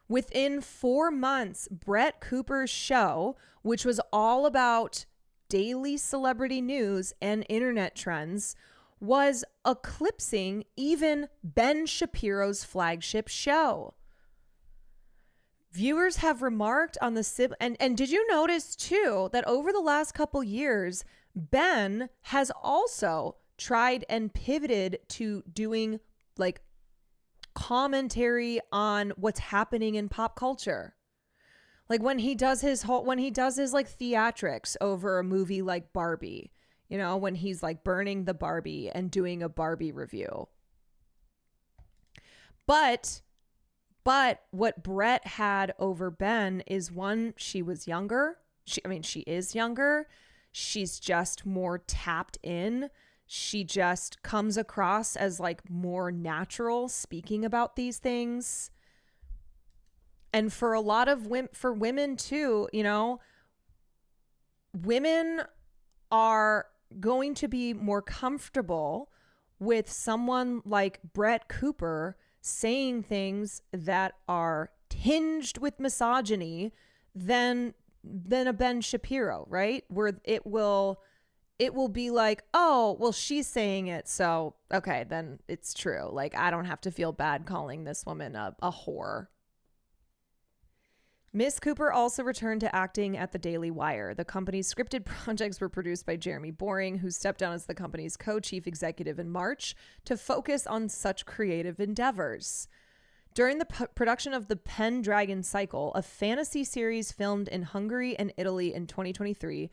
Within 4 months, Brett Cooper's show, which was all about daily celebrity news and internet trends, was eclipsing even Ben Shapiro's flagship show. Viewers have remarked on the and did you notice too that over the last couple years, Ben has also tried and pivoted to doing like commentary on what's happening in pop culture. Like when he does his like theatrics over a movie like Barbie. You know, when he's like burning the Barbie and doing a Barbie review. But what Brett had over Ben is, one, she was younger. She is younger. She's just more tapped in. She just comes across as like more natural speaking about these things. And for a lot of women too, you know, women are going to be more comfortable with someone like Brett Cooper saying things that are tinged with misogyny than a Ben Shapiro, right? Where it will be like, oh, well, she's saying it, so okay, then it's true. Like, I don't have to feel bad calling this woman a whore. Miss Cooper also returned to acting at the Daily Wire. The company's scripted projects were produced by Jeremy Boring, who stepped down as the company's co-chief executive in March to focus on such creative endeavors. During the production of The Pendragon Cycle, a fantasy series filmed in Hungary and Italy in 2023,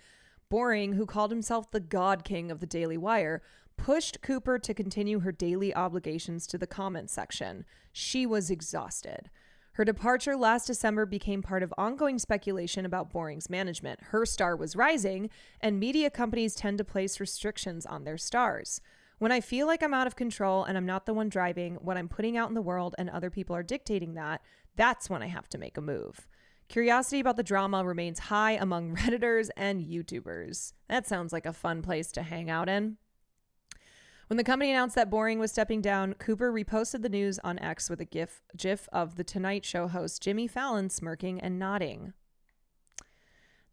Boring, who called himself the God King of the Daily Wire, pushed Cooper to continue her daily obligations to the comment section. She was exhausted. Her departure last December became part of ongoing speculation about Boring's management. Her star was rising, and media companies tend to place restrictions on their stars. When I feel like I'm out of control and I'm not the one driving what I'm putting out in the world and other people are dictating that, that's when I have to make a move. Curiosity about the drama remains high among Redditors and YouTubers. That sounds like a fun place to hang out in. When the company announced that Boring was stepping down, Cooper reposted the news on X with a gif of The Tonight Show host Jimmy Fallon smirking and nodding.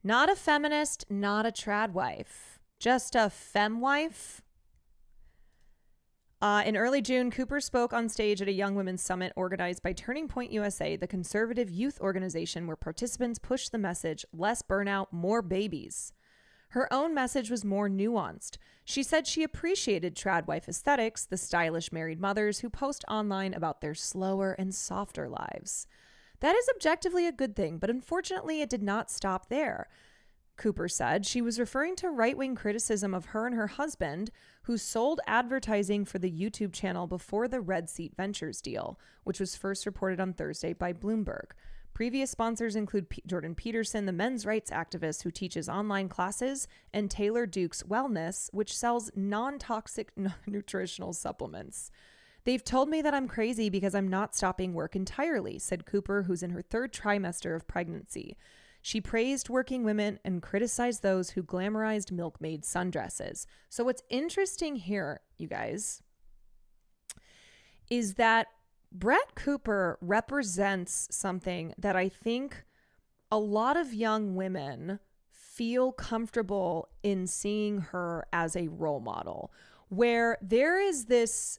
Not a feminist, not a trad wife, just a fem wife. In early June, Cooper spoke on stage at a Young Women's Summit organized by Turning Point USA, the conservative youth organization where participants pushed the message, less burnout, more babies. Her own message was more nuanced. She said she appreciated trad wife aesthetics, the stylish married mothers who post online about their slower and softer lives. That is objectively a good thing, but unfortunately it did not stop there. Cooper said she was referring to right-wing criticism of her and her husband, who sold advertising for the YouTube channel before the Red Seat Ventures deal, which was first reported on Thursday by Bloomberg. Previous sponsors include Jordan Peterson, the men's rights activist who teaches online classes, and Taylor Duke's Wellness, which sells non-toxic nutritional supplements. They've told me that I'm crazy because I'm not stopping work entirely, said Cooper, who's in her third trimester of pregnancy. She praised working women and criticized those who glamorized milkmaid sundresses. So what's interesting here, you guys, is that Brett Cooper represents something that I think a lot of young women feel comfortable in seeing her as a role model, where there is this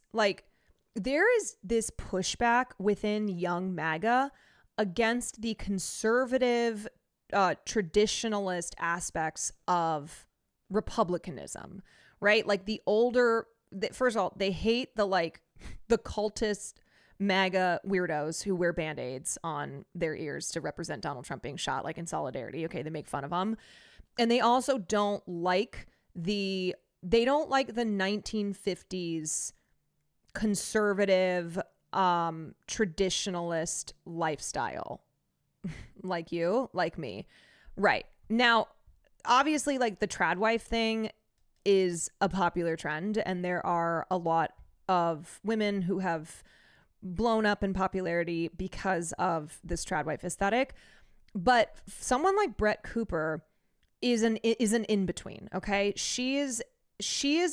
pushback within young MAGA against the conservative, traditionalist aspects of republicanism, right? Like first of all, they hate the cultist MAGA weirdos who wear Band-Aids on their ears to represent Donald Trump being shot, like in solidarity. Okay, they make fun of him. And they also don't like the 1950s conservative, traditionalist lifestyle. Like you, like me. Right. Now, obviously, like the trad wife thing is a popular trend, and there are a lot of women who have blown up in popularity because of this trad wife aesthetic. But someone like Brett Cooper is an in-between, okay? She is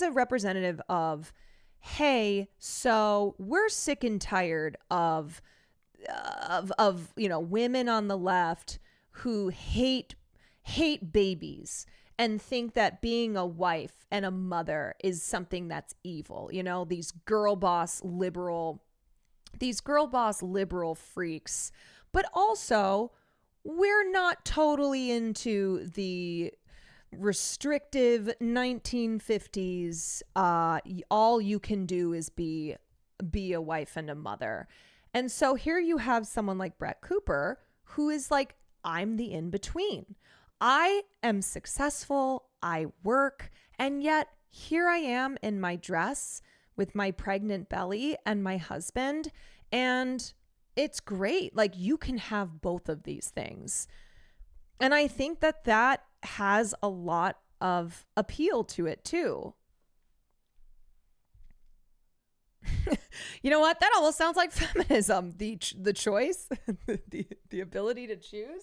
a representative of, hey, so we're sick and tired of women on the left who hate babies and think that being a wife and a mother is something that's evil. These girl boss liberal freaks. But also, we're not totally into the restrictive 1950s, all you can do is be a wife and a mother. And so here you have someone like Brett Cooper, who is like, I'm the in-between. I am successful, I work, and yet here I am in my dress with my pregnant belly and my husband, and it's great. Like, you can have both of these things. And I think that has a lot of appeal to it too. You know what? That almost sounds like feminism. The choice, the ability to choose.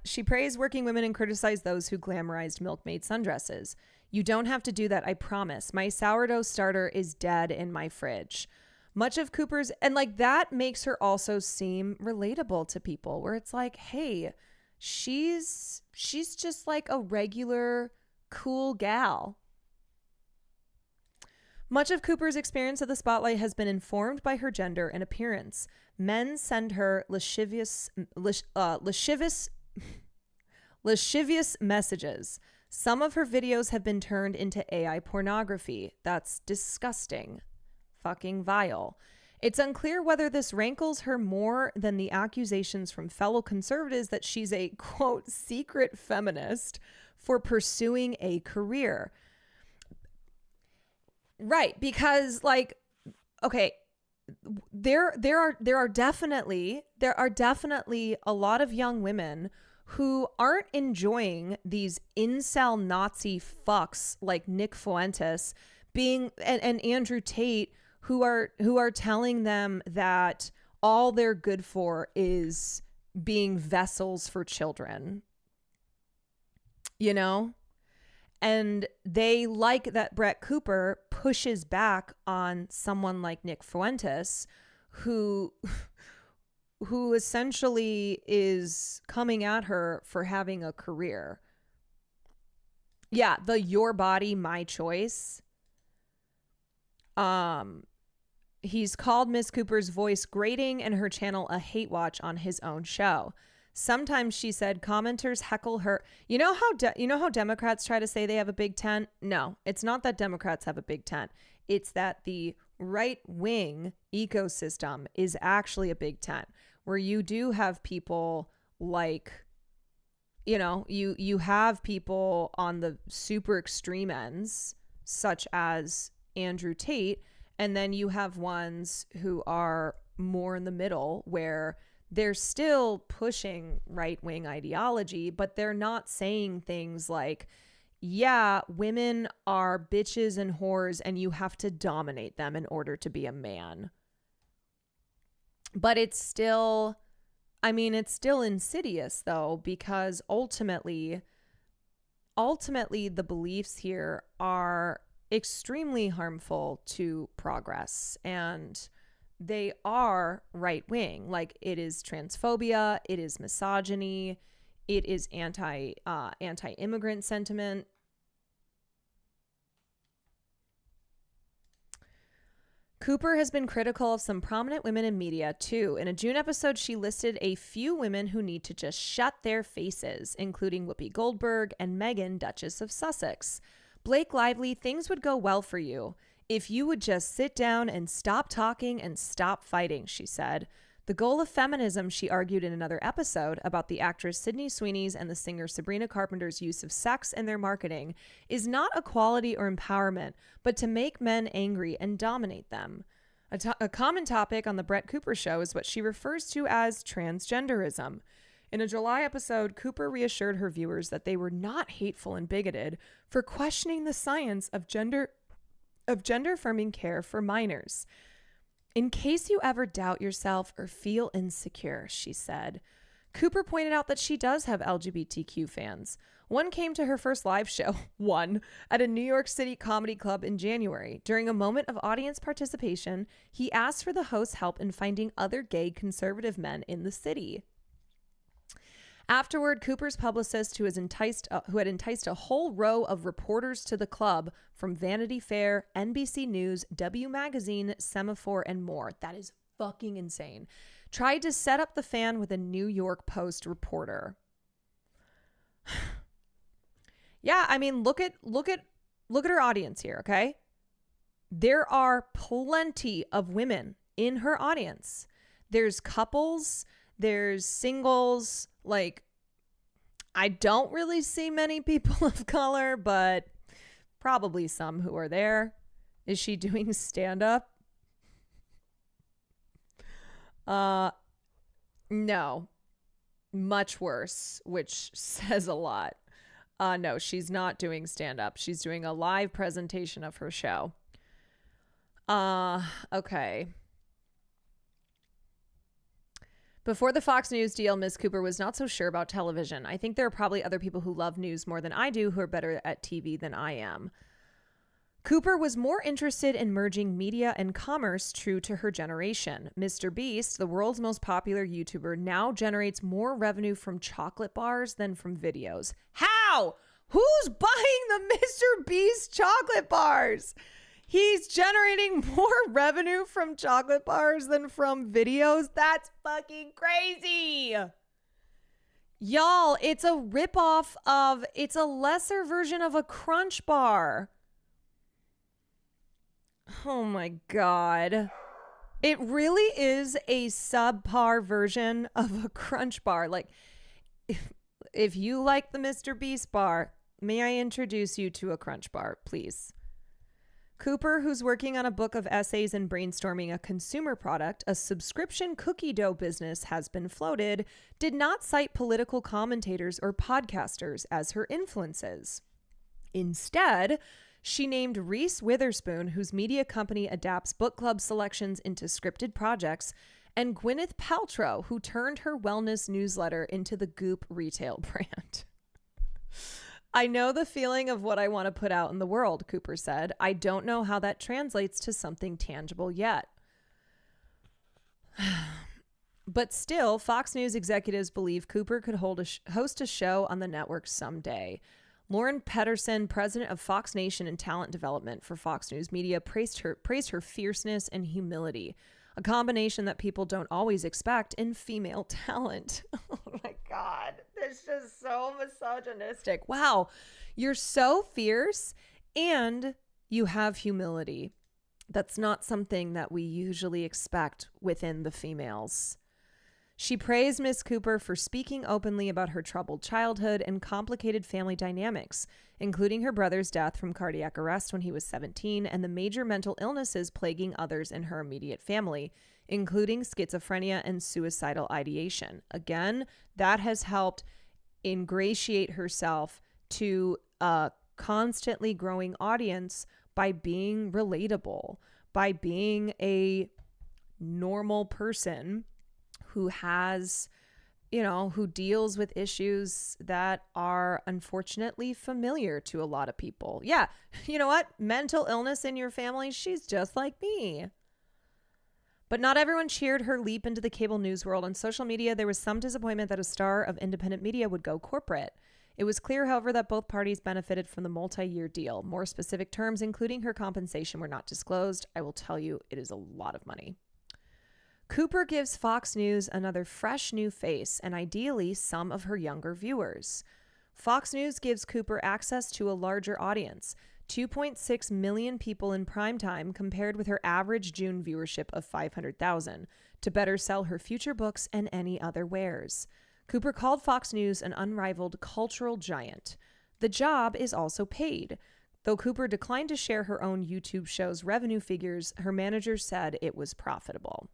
She praised working women and criticized those who glamorized milkmaid sundresses. You don't have to do that, I promise. My sourdough starter is dead in my fridge. Much of Cooper's, and like that makes her also seem relatable to people, where it's like, hey, she's just like a regular cool gal. Much of Cooper's experience of the spotlight has been informed by her gender and appearance. Men send her lascivious messages. Some of her videos have been turned into AI pornography. That's disgusting. Fucking vile. It's unclear whether this rankles her more than the accusations from fellow conservatives that she's a, quote, secret feminist for pursuing a career. Right, because like, okay, there are definitely a lot of young women who aren't enjoying these incel Nazi fucks like Nick Fuentes being and Andrew Tate, who are telling them that all they're good for is being vessels for children. You know? And they like that Brett Cooper pushes back on someone like Nick Fuentes, who essentially is coming at her for having a career. Yeah, the your body, my choice. He's called Miss Cooper's voice grating and her channel a hate watch on his own show. Sometimes, she said, commenters heckle her. You know how Democrats try to say they have a big tent? No, it's not that Democrats have a big tent. It's that the right-wing ecosystem is actually a big tent, where you do have people like, you have people on the super extreme ends, such as Andrew Tate, and then you have ones who are more in the middle, where they're still pushing right-wing ideology, but they're not saying things like, yeah, women are bitches and whores and you have to dominate them in order to be a man. But it's still insidious though, because ultimately the beliefs here are extremely harmful to progress, and they are right-wing. Like, it is transphobia, it is misogyny, it is anti-immigrant sentiment. Cooper has been critical of some prominent women in media, too. In a June episode, she listed a few women who need to just shut their faces, including Whoopi Goldberg and Meghan, Duchess of Sussex. Blake Lively, things would go well for you if you would just sit down and stop talking and stop fighting, she said. The goal of feminism, she argued in another episode about the actress Sydney Sweeney's and the singer Sabrina Carpenter's use of sex in their marketing, is not equality or empowerment, but to make men angry and dominate them. A common topic on the Brett Cooper show is what she refers to as transgenderism. In a July episode, Cooper reassured her viewers that they were not hateful and bigoted for questioning the science of gender-affirming care for minors. In case you ever doubt yourself or feel insecure, she said. Cooper pointed out that she does have LGBTQ fans. One came to her first live show, at a New York City comedy club in January. During a moment of audience participation, he asked for the host's help in finding other gay conservative men in the city. Afterward, Cooper's publicist, who had enticed a whole row of reporters to the club from Vanity Fair, NBC News, W Magazine, Semaphore, and more, that is fucking insane, tried to set up the fan with a New York Post reporter. Yeah, I mean, look at her audience here, okay? There are plenty of women in her audience. There's couples, there's singles. Like, I don't really see many people of color, but probably some who are there. Is she doing stand-up? No. Much worse, which says a lot. No, she's not doing stand-up. She's doing a live presentation of her show. Okay. Before the Fox News deal, Ms. Cooper was not so sure about television. I think there are probably other people who love news more than I do who are better at TV than I am. Cooper was more interested in merging media and commerce, true to her generation. Mr. Beast, the world's most popular YouTuber, now generates more revenue from chocolate bars than from videos. How? Who's buying the Mr. Beast chocolate bars? He's generating more revenue from chocolate bars than from videos. That's fucking crazy. Y'all, it's a ripoff of, it's a lesser version of a Crunch Bar. Oh my God. It really is a subpar version of a Crunch Bar. Like, if you like the Mr. Beast bar, may I introduce you to a Crunch Bar, please? Cooper, who's working on a book of essays and brainstorming a consumer product, a subscription cookie dough business has been floated, did not cite political commentators or podcasters as her influences. Instead, she named Reese Witherspoon, whose media company adapts book club selections into scripted projects, and Gwyneth Paltrow, who turned her wellness newsletter into the Goop retail brand. I know the feeling of what I want to put out in the world, Cooper said. I don't know how that translates to something tangible yet. But still, Fox News executives believe Cooper could host a show on the network someday. Lauren Pedersen, president of Fox Nation and talent development for Fox News Media, praised her fierceness and humility, a combination that people don't always expect in female talent. Oh my God, this is so misogynistic. Wow, you're so fierce and you have humility. That's not something that we usually expect within the females. She praised Miss Cooper for speaking openly about her troubled childhood and complicated family dynamics, including her brother's death from cardiac arrest when he was 17 and the major mental illnesses plaguing others in her immediate family, including schizophrenia and suicidal ideation. Again, that has helped ingratiate herself to a constantly growing audience by being relatable, by being a normal person who has, who deals with issues that are unfortunately familiar to a lot of people. Yeah, you know what? Mental illness in your family, she's just like me. But not everyone cheered her leap into the cable news world. On social media, there was some disappointment that a star of independent media would go corporate. It was clear, however, that both parties benefited from the multi-year deal. More specific terms, including her compensation, were not disclosed. I will tell you, it is a lot of money. Cooper gives Fox News another fresh new face and ideally some of her younger viewers. Fox News gives Cooper access to a larger audience, 2.6 million people in primetime compared with her average June viewership of 500,000, to better sell her future books and any other wares. Cooper called Fox News an unrivaled cultural giant. The job is also paid. Though Cooper declined to share her own YouTube show's revenue figures, her manager said it was profitable.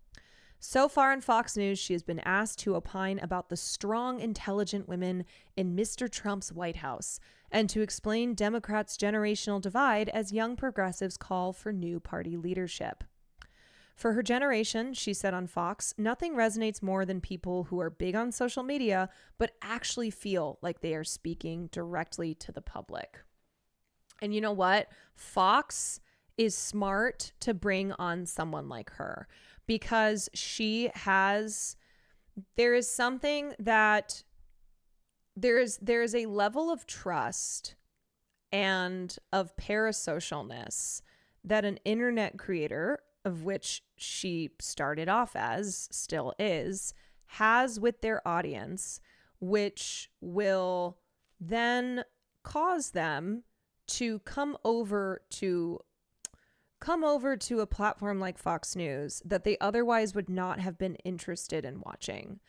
So far in Fox News, she has been asked to opine about the strong, intelligent women in Mr. Trump's White House and to explain Democrats' generational divide as young progressives call for new party leadership. For her generation, she said on Fox, nothing resonates more than people who are big on social media but actually feel like they are speaking directly to the public. And you know what? Fox is smart to bring on someone like her because there is something that there is a level of trust and of parasocialness that an internet creator, of which she started off as, still is, has with their audience, which will then cause them to come over to a platform like Fox News that they otherwise would not have been interested in watching.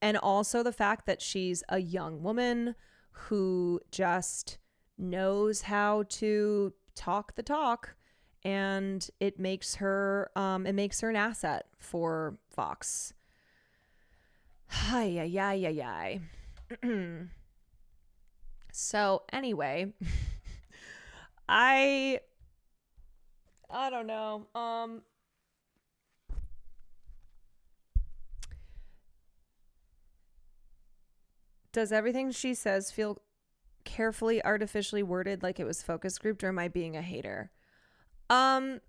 And also the fact that she's a young woman who just knows how to talk the talk, and it makes her an asset for Fox. Hi. So anyway, I don't know. Does everything she says feel carefully, artificially worded like it was focus grouped, or am I being a hater? I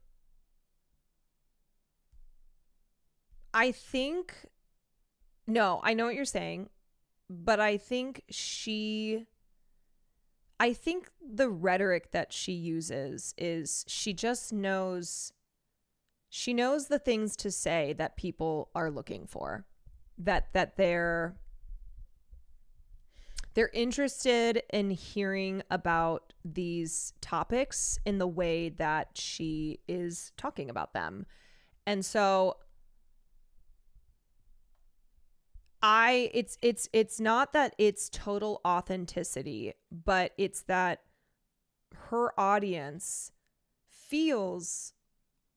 think, no, I know what you're saying, but I think the rhetoric that she uses is she just knows the things to say that people are looking for, that they're interested in hearing about these topics in the way that she is talking about them. And so it's not that it's total authenticity, but it's that her audience feels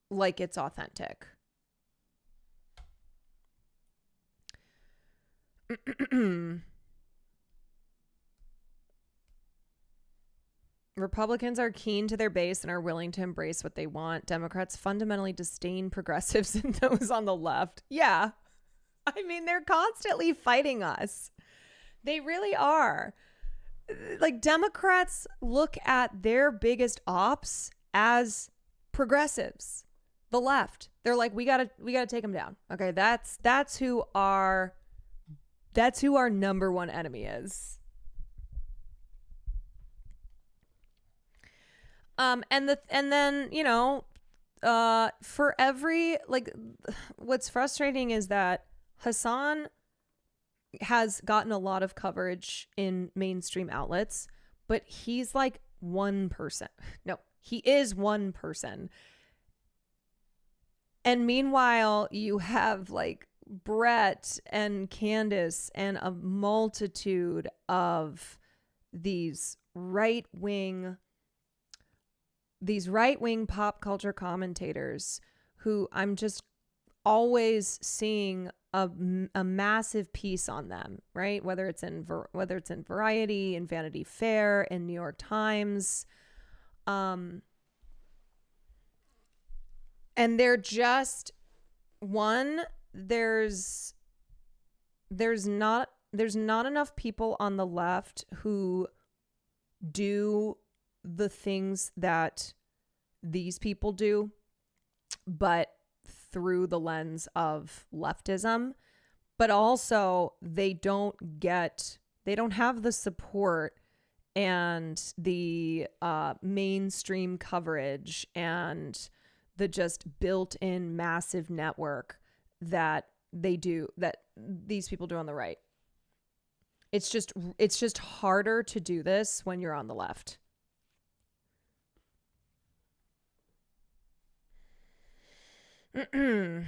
like it's authentic. Republicans are keen to their base and are willing to embrace what they want. Democrats fundamentally disdain progressives and those on the left. Yeah. I mean, they're constantly fighting us. They really are. Like, Democrats look at their biggest ops as progressives, the left. They're like, we gotta take them down. Okay, that's who our number one enemy is. And then, you know, for every, like, what's frustrating is that Hassan has gotten a lot of coverage in mainstream outlets, but he's like one person. No, he is one person. And meanwhile, you have like Brett and Candace and a multitude of these right-wing pop culture commentators who I'm just always seeing a massive piece on them, right? Whether it's in Variety, in Vanity Fair, in New York Times, and they're just there's not enough people on the left who do the things that these people do, but through the lens of leftism. But also they don't get They don't have the support and the mainstream coverage and the just built-in massive network that these people do on the right. It's just harder to do this when you're on the left. It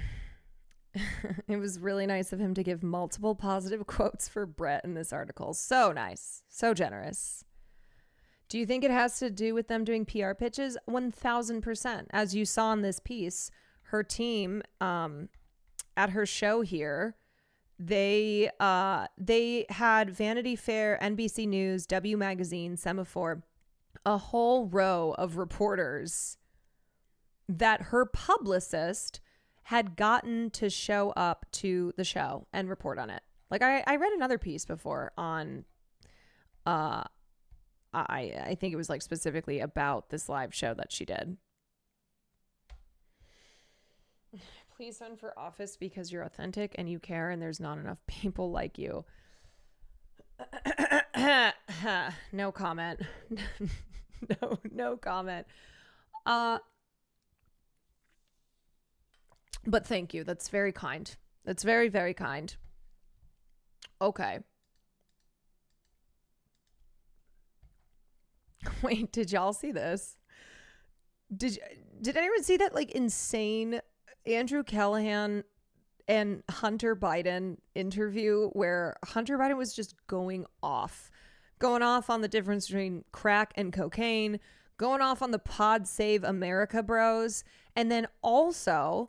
was really nice of him to give multiple positive quotes for Brett in this article. So nice. So generous. Do you think it has to do with them doing PR pitches? 1000%. As you saw in this piece, her team at her show here, they had Vanity Fair, NBC News, W Magazine, Semaphore, a whole row of reporters that her publicist had gotten to show up to the show and report on it. Like I read another piece before on I think it was like specifically about this live show that she did. Please run for office because you're authentic and you care and there's not enough people like you. No comment. No comment. But thank you. That's very kind. That's very, very kind. Okay. Wait, did y'all see this? Did anyone see that like insane Andrew Callahan and Hunter Biden interview where Hunter Biden was just going off on the difference between crack and cocaine, going off on the Pod Save America bros, and then also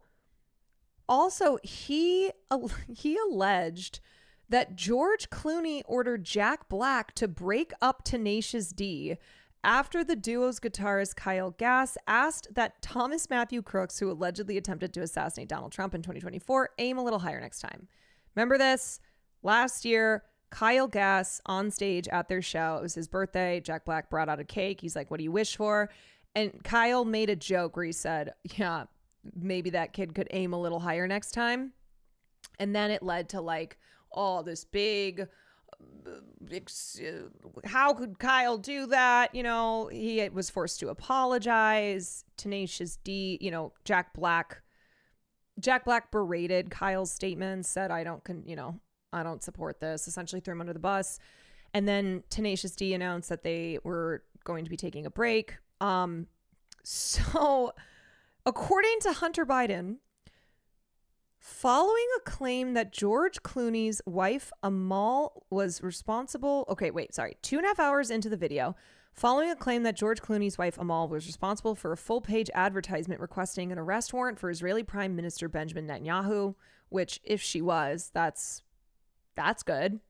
he alleged that George Clooney ordered Jack Black to break up Tenacious D after the duo's guitarist Kyle Gass asked that Thomas Matthew Crooks, who allegedly attempted to assassinate Donald Trump in 2024, aim a little higher next time. Remember this? Last year, Kyle Gass on stage at their show. It was his birthday. Jack Black brought out a cake. He's like, "What do you wish for?" And Kyle made a joke where he said, "Yeah, maybe that kid could aim a little higher next time." And then it led to like, oh, this big, how could Kyle do that? You know, he was forced to apologize. Tenacious D, you know, Jack Black berated Kyle's statements, said, I don't support this, essentially threw him under the bus. And then Tenacious D announced that they were going to be taking a break. So according to Hunter Biden, following a claim that George Clooney's wife Amal was responsible. 2.5 hours into the video, following a claim that George Clooney's wife Amal was responsible for a full-page advertisement requesting an arrest warrant for Israeli Prime Minister Benjamin Netanyahu, which if she was, that's good.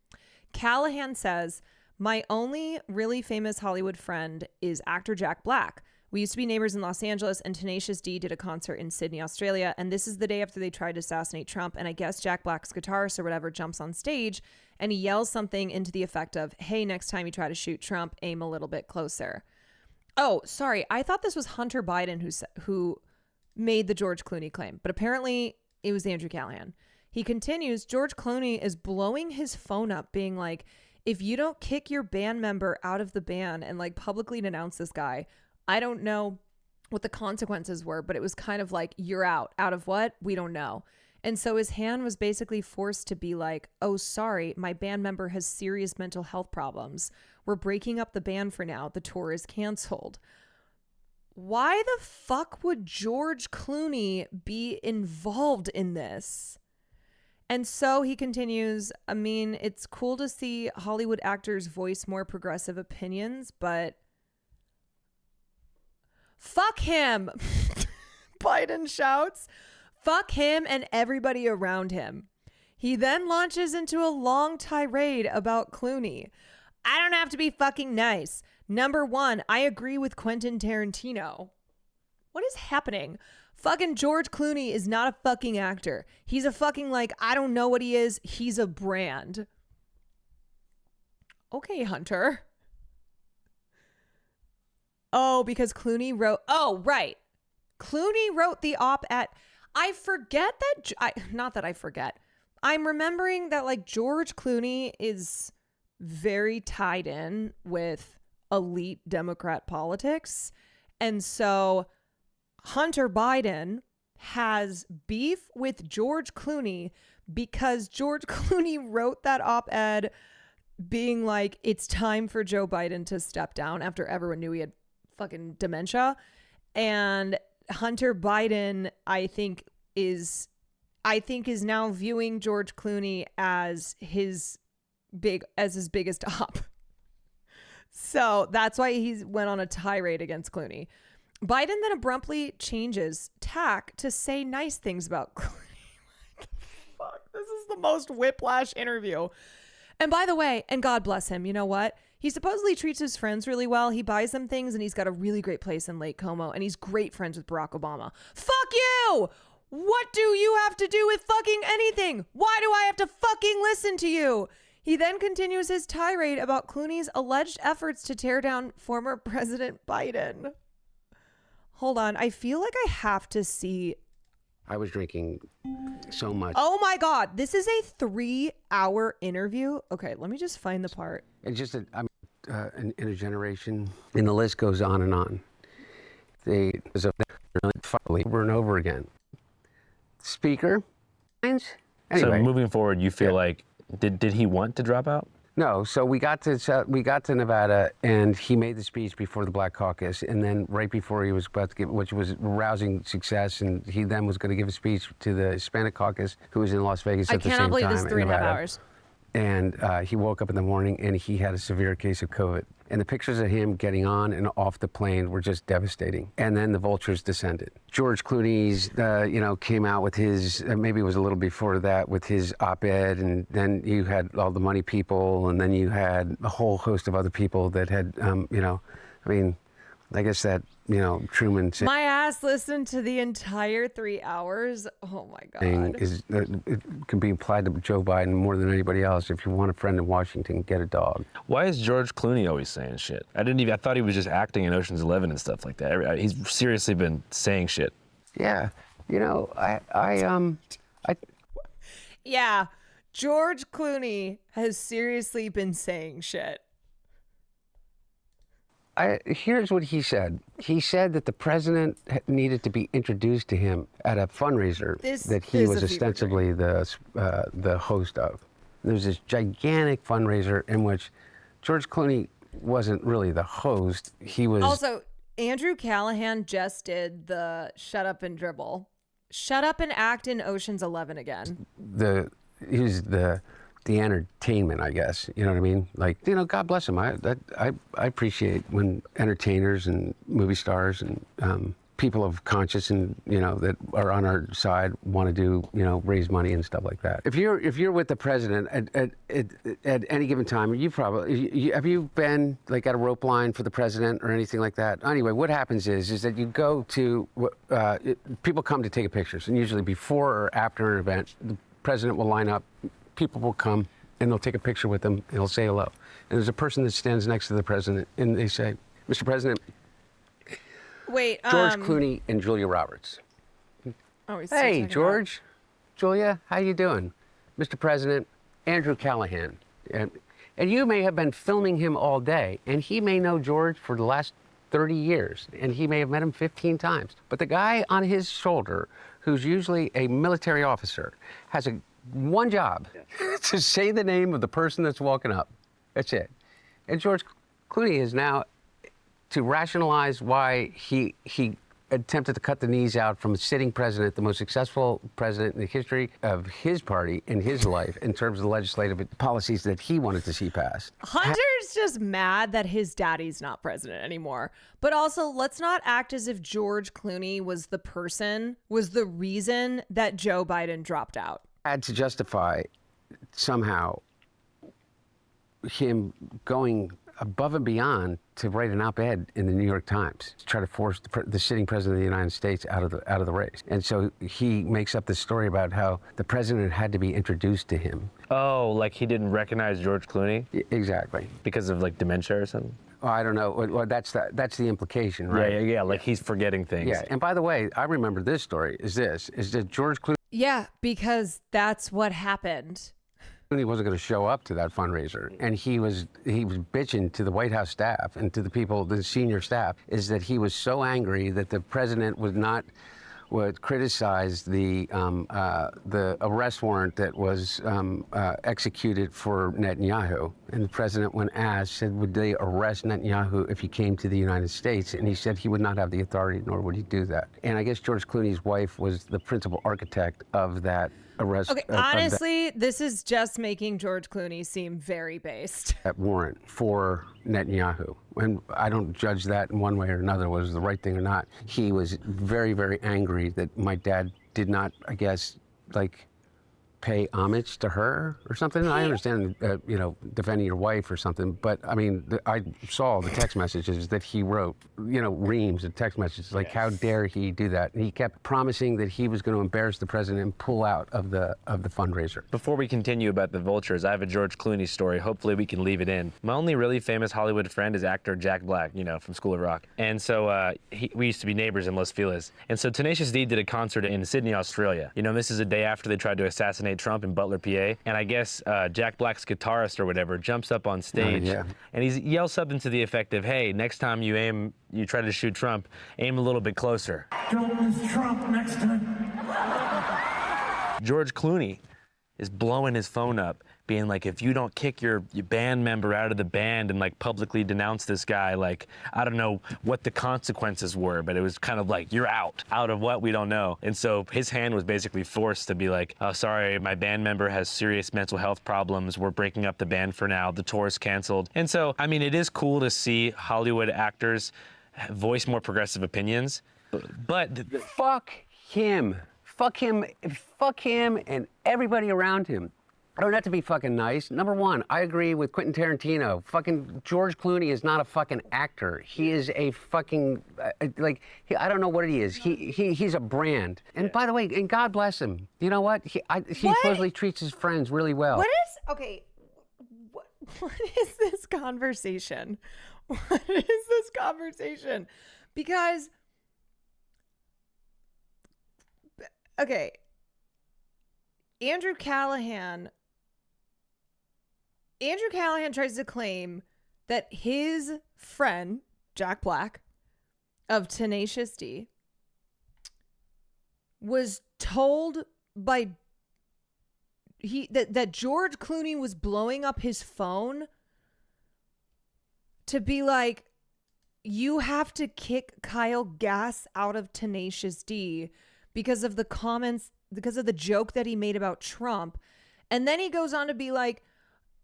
Callahan says, "My only really famous Hollywood friend is actor Jack Black. We used to be neighbors in Los Angeles, and Tenacious D did a concert in Sydney, Australia, and this is the day after they tried to assassinate Trump, and I guess Jack Black's guitarist or whatever jumps on stage, and he yells something into the effect of, 'Hey, next time you try to shoot Trump, aim a little bit closer.'" Oh, sorry. I thought this was Hunter Biden who made the George Clooney claim, but apparently it was Andrew Callahan. He continues, "George Clooney is blowing his phone up, being like, if you don't kick your band member out of the band and like publicly denounce this guy, I don't know what the consequences were, but it was kind of like, you're out. Out of what? We don't know." And so his hand was basically forced to be like, "Oh, sorry, my band member has serious mental health problems. We're breaking up the band for now. The tour is canceled." Why the fuck would George Clooney be involved in this? And so he continues, "I mean, it's cool to see Hollywood actors voice more progressive opinions, but fuck him." Biden shouts, "Fuck him and everybody around him." He then launches into a long tirade about Clooney. "I don't have to be fucking nice. Number one, I agree with Quentin Tarantino." What is happening? Fucking George Clooney is not a fucking actor. He's a fucking I don't know what he is. He's a brand. Okay, Hunter. Oh, because Clooney wrote... Oh, right. Clooney wrote the op-ed. I forget that... Not that I forget. I'm remembering that George Clooney is very tied in with elite Democrat politics. And so Hunter Biden has beef with George Clooney because George Clooney wrote that op-ed being like, it's time for Joe Biden to step down after everyone knew he had fucking dementia. And Hunter Biden, I think is now viewing George Clooney as his biggest op. So that's why he went on a tirade against Clooney. Biden then abruptly changes tack to say nice things about Clooney. What the fuck? This is the most whiplash interview. And by the way, and God bless him, you know what? He supposedly treats his friends really well. He buys them things and he's got a really great place in Lake Como and he's great friends with Barack Obama. Fuck you! What do you have to do with fucking anything? Why do I have to fucking listen to you? He then continues his tirade about Clooney's alleged efforts to tear down former President Biden. Hold on. I feel like I have to see. I was drinking so much. Oh my God. This is a 3-hour interview. Okay, let me just find the part. It's just in a generation, and the list goes on and on. There's a over and over again. Speaker. Anyway. So moving forward, you feel like did he want to drop out? No, so we got to Nevada, and he made the speech before the Black Caucus, and then right before he was about to give, which was rousing success, and he then was going to give a speech to the Hispanic Caucus, who was in Las Vegas at the same time. I cannot believe this 3.5 hours. And he woke up in the morning, and he had a severe case of COVID. And the pictures of him getting on and off the plane were just devastating. And then the vultures descended. George Clooney's, came out with his, maybe it was a little before that, with his op-ed. And then you had all the money people, and then you had a whole host of other people that had, I guess that, Truman said. My ass listened to the entire 3 hours. Oh my God. It can be applied to Joe Biden more than anybody else. If you want a friend in Washington, get a dog. Why is George Clooney always saying shit? I thought he was just acting in Ocean's 11 and stuff like that. He's seriously been saying shit. Yeah. Yeah. George Clooney has seriously been saying shit. Here's what he said. He said that the president needed to be introduced to him at a fundraiser that he was ostensibly the host of. There was this gigantic fundraiser in which George Clooney wasn't really the host. He was also Andrew Callahan just did the shut up and dribble, shut up and act in Ocean's 11 again. He's the entertainment, I guess. You know what I mean? Like, God bless him. I appreciate when entertainers and movie stars and people of conscience and that are on our side want to do raise money and stuff like that. If you're with the president at any given time, have you been like at a rope line for the president or anything like that? Anyway, what happens is that you go to people come to take pictures, and usually before or after an event, the president will line up. People will come and they'll take a picture with them and they'll say hello. And there's a person that stands next to the president and they say, Mr. President, wait, George Clooney and Julia Roberts. Oh, hey, George, Julia, how you doing? Mr. President, Andrew Callahan. And you may have been filming him all day, and he may know George for the last 30 years, and he may have met him 15 times. But the guy on his shoulder, who's usually a military officer, has one job, to say the name of the person that's walking up. That's it. And George Clooney is now, to rationalize why he attempted to cut the knees out from a sitting president, the most successful president in the history of his party in his life in terms of the legislative policies that he wanted to see passed. Hunter's just mad that his daddy's not president anymore. But also, let's not act as if George Clooney was the reason that Joe Biden dropped out. Had to justify somehow him going above and beyond to write an op-ed in the New York Times to try to force the sitting president of the United States out of the race. And so he makes up this story about how the president had to be introduced to him. Oh, like he didn't recognize George Clooney? Exactly. Because of like dementia or something? Oh, I don't know. Well, that's the implication, right? Yeah. Like he's forgetting things. Yeah. And by the way, I remember this story. Is that George Clooney? Yeah, because that's what happened. He wasn't going to show up to that fundraiser, and he was bitching to the White House staff and to the people, the senior staff, is that he was so angry that the president would criticize the arrest warrant that was executed for Netanyahu. And the president, when asked, said, would they arrest Netanyahu if he came to the United States? And he said he would not have the authority, nor would he do that. And I guess George Clooney's wife was the principal architect of that arrest. Okay, honestly, this is just making George Clooney seem very based. That warrant for Netanyahu. And I don't judge that in one way or another, was the right thing or not. He was very, very angry that my dad did not, I guess, like, pay homage to her or something. I understand, defending your wife or something, but I mean, I saw the text messages that he wrote, reams of text messages, like, how dare he do that? And he kept promising that he was going to embarrass the president and pull out of the fundraiser. Before we continue about the vultures, I have a George Clooney story. Hopefully we can leave it in. My only really famous Hollywood friend is actor Jack Black, from School of Rock. And so we used to be neighbors in Los Feliz. And so Tenacious D did a concert in Sydney, Australia. This is a day after they tried to assassinate Trump in Butler, PA. And I guess Jack Black's guitarist or whatever jumps up on stage and he yells something to the effect of, hey, next time you try to shoot Trump, aim a little bit closer. Don't miss Trump next time. George Clooney is blowing his phone up, being like, if you don't kick your band member out of the band and like publicly denounce this guy, like, I don't know what the consequences were, but it was kind of like, you're out of what, we don't know. And so his hand was basically forced to be like, oh, sorry, my band member has serious mental health problems. We're breaking up the band for now. The tour is canceled. And so, I mean, it is cool to see Hollywood actors voice more progressive opinions, but fuck him. Fuck him and everybody around him. I don't have to be fucking nice. Number one, I agree with Quentin Tarantino. Fucking George Clooney is not a fucking actor. He is a fucking, I don't know what he is. He's a brand. And by the way, and God bless him. You know what? He supposedly treats his friends really well. What is this conversation? What is this conversation? Because, okay, Andrew Callahan tries to claim that his friend, Jack Black, of Tenacious D, was told by that George Clooney was blowing up his phone to be like, you have to kick Kyle Gass out of Tenacious D because of the comments, because of the joke that he made about Trump. And then he goes on to be like,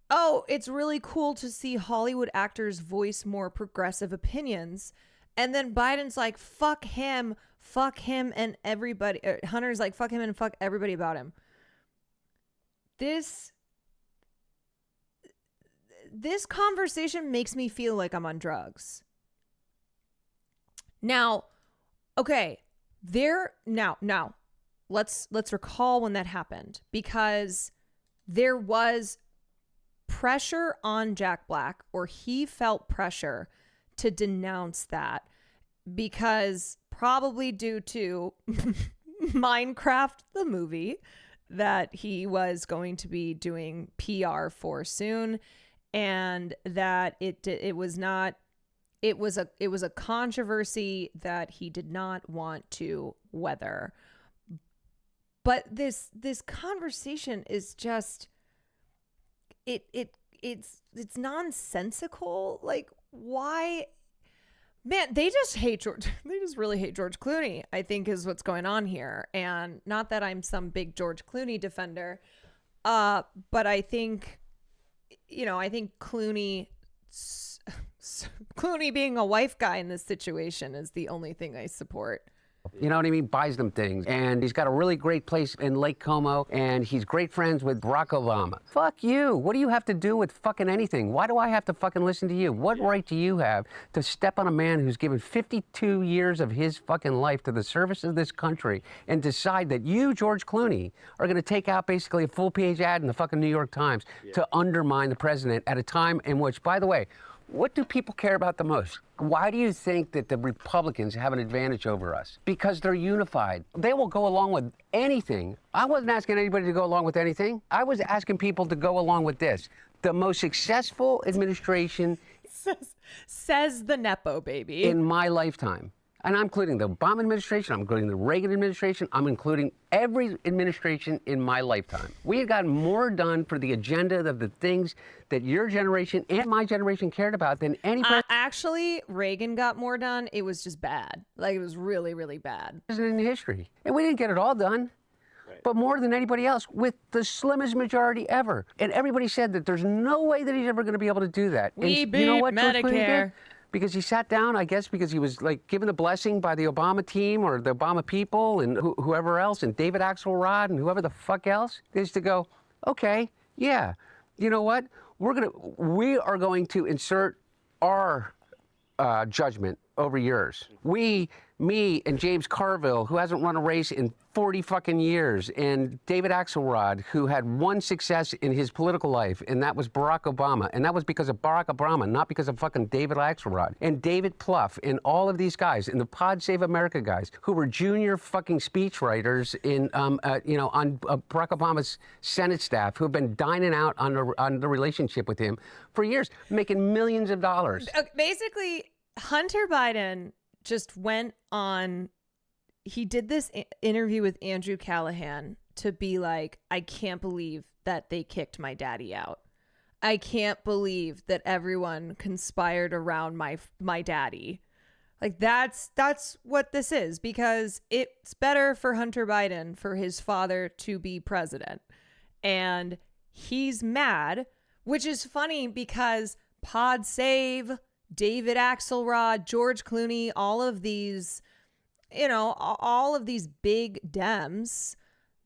oh, it's really cool to see Hollywood actors voice more progressive opinions. And then Biden's like, fuck him and everybody. Hunter's like, fuck him and fuck everybody about him. This conversation makes me feel like I'm on drugs. Now, okay, now, let's recall when that happened, because there was pressure on Jack Black, or he felt pressure to denounce that, because probably due to Minecraft, the movie, that he was going to be doing PR for soon, and that it was a controversy that he did not want to weather. But this conversation is just it's nonsensical. Like, why? Man, they just really hate George Clooney, I think, is what's going on here. And not that I'm some big George Clooney defender, but I think, Clooney being a wife guy in this situation is the only thing I support. You know what I mean? Buys them things. And he's got a really great place in Lake Como, and he's great friends with Barack Obama. Fuck you. What do you have to do with fucking anything? Why do I have to fucking listen to you? What right do you have to step on a man who's given 52 years of his fucking life to the service of this country and decide that you, George Clooney, are going to take out basically a full-page ad in the fucking New York Times to undermine the president at a time in which, by the way, What do people care about the most? Why do you think that the Republicans have an advantage over us? Because they're unified. They will go along with anything. I wasn't asking anybody to go along with anything. I was asking people to go along with this. The most successful administration says the Nepo baby in my lifetime. And I'm including the Obama administration, I'm including the Reagan administration, I'm including every administration in my lifetime. We have gotten more done for the agenda of the things that your generation and my generation cared about than any actually, Reagan got more done. It was just bad. Like, it was really, really bad. president in history. And we didn't get it all done, but more than anybody else, with the slimmest majority ever. And everybody said that there's no way that he's ever going to be able to do that. We and you know beat what George Clooney Medicare. did? Because he sat down, I guess, because he was like given a blessing by the Obama team or the Obama people and whoever else, and David Axelrod and whoever the fuck else, is to go, okay, yeah, you know what? We are going to insert our judgment over yours. Me and James Carville, who hasn't run a race in 40 fucking years, and David Axelrod, who had one success in his political life, and that was Barack Obama. And that was because of Barack Obama, not because of fucking David Axelrod. And David Plouffe, and all of these guys, and the Pod Save America guys, who were junior fucking speechwriters in, on Barack Obama's Senate staff, who have been dining out on the relationship with him for years, making millions of dollars. Basically, Hunter Biden just went on, he did this interview with Andrew Callahan to be like, I can't believe that they kicked my daddy out. I can't believe that everyone conspired around my daddy. Like, that's what this is, because it's better for Hunter Biden for his father to be president. And he's mad, which is funny because Pod Save, David Axelrod, George Clooney, all of these, all of these big Dems,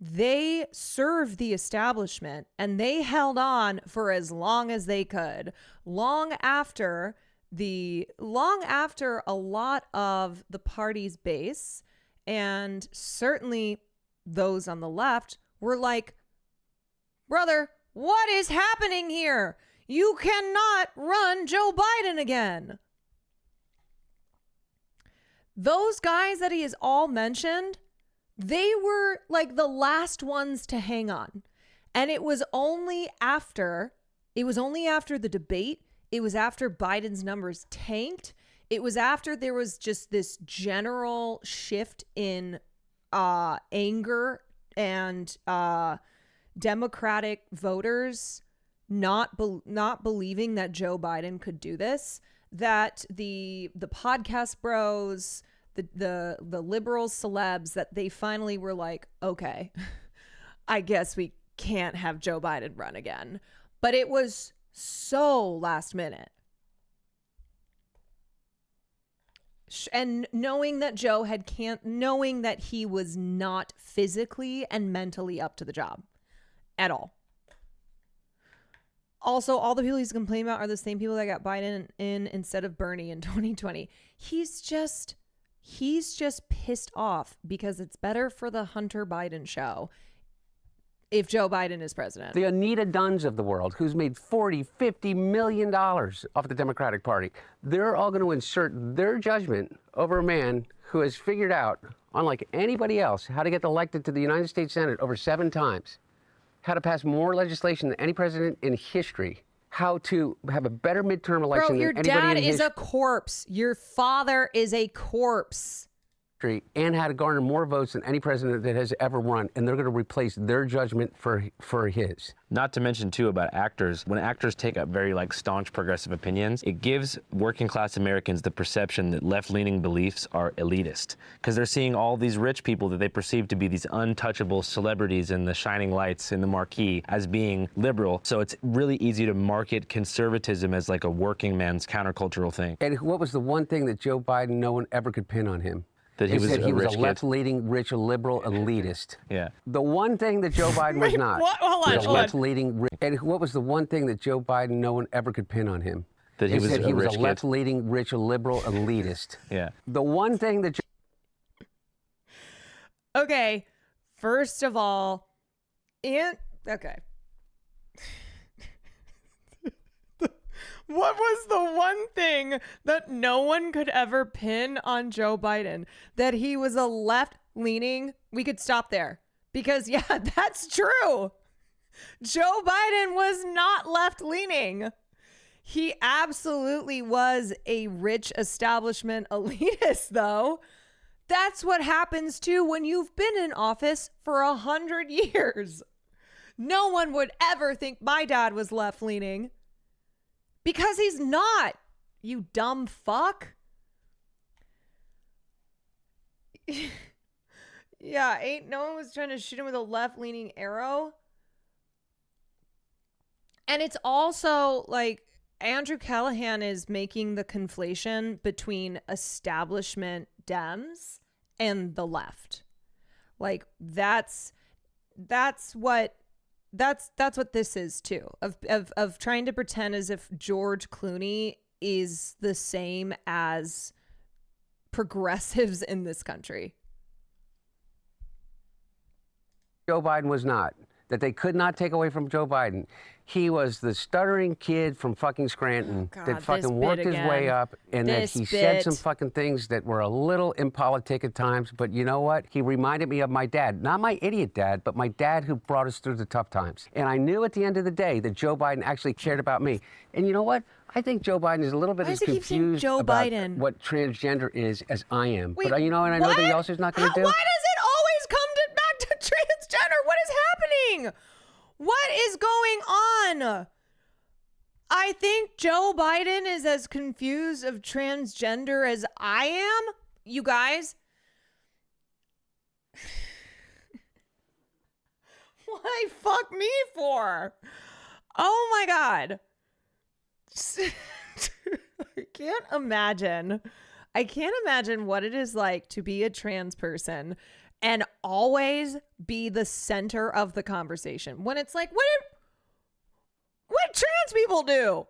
they served the establishment and they held on for as long as they could, long after a lot of the party's base, and certainly those on the left, were like, brother, what is happening here? You cannot run Joe Biden again. Those guys that he has all mentioned, they were like the last ones to hang on. And it was only after the debate, it was after Biden's numbers tanked, it was after there was just this general shift in anger and Democratic voters not believing that Joe Biden could do this, that the podcast bros, the liberals, celebs, that they finally were like, okay, I guess we can't have Joe Biden run again. But it was so last minute. And knowing that Joe knowing that he was not physically and mentally up to the job at all. Also, all the people he's complaining about are the same people that got Biden in instead of Bernie in 2020. He's just pissed off because it's better for the Hunter Biden show if Joe Biden is president. The Anita Dunns of the world, who's made $40-50 million off the Democratic Party, they're all going to insert their judgment over a man who has figured out, unlike anybody else, how to get elected to the United States Senate over 7 times, how to pass more legislation than any president in history, how to have a better midterm election Bro, your than anybody dad in is a corpse. Your father is a corpse. And how to garner more votes than any president that has ever run. And they're going to replace their judgment for his. Not to mention, too, about actors. When actors take up very, staunch progressive opinions, it gives working class Americans the perception that left-leaning beliefs are elitist. Because they're seeing all these rich people that they perceive to be these untouchable celebrities in the shining lights in the marquee as being liberal. So it's really easy to market conservatism as like a working man's countercultural thing. And what was the one thing that Joe Biden, no one ever could pin on him? That he was a left-leaning, rich, liberal elitist. Yeah. The one thing that Joe Biden was not. Hold on. Left-leaning, and what was the one thing that Joe Biden, no one ever could pin on him? That he was a left-leaning, rich, liberal elitist. Yeah. The one thing that. Okay, first of all, okay. What was the one thing that no one could ever pin on Joe Biden? That he was a left-leaning? We could stop there. Because, yeah, that's true. Joe Biden was not left-leaning. He absolutely was a rich establishment elitist, though. That's what happens, too, when you've been in office for 100 years. No one would ever think my dad was left-leaning. Because he's not, you dumb fuck. Yeah, ain't no one was trying to shoot him with a left-leaning arrow. And it's also like Andrew Callahan is making the conflation between establishment Dems and the left. Like that's what this is too. Of trying to pretend as if George Clooney is the same as progressives in this country. Joe Biden was not. That they could not take away from Joe Biden. He was the stuttering kid from fucking Scranton that fucking worked his way up, and that he said some fucking things that were a little impolitic at times. But you know what? He reminded me of my dad. Not my idiot dad, but my dad who brought us through the tough times. And I knew at the end of the day that Joe Biden actually cared about me. And you know what? I think Joe Biden is a little bit as confused about what transgender is as I am. Wait, but you know, and I know that he also is not going to do. Why does it always come back to transgender? What is happening? What is going on? I think Joe Biden is as confused of transgender as I am. You guys. Why fuck me for? Oh my God. I can't imagine what it is like to be a trans person and always be the center of the conversation. When it's like, what trans people do?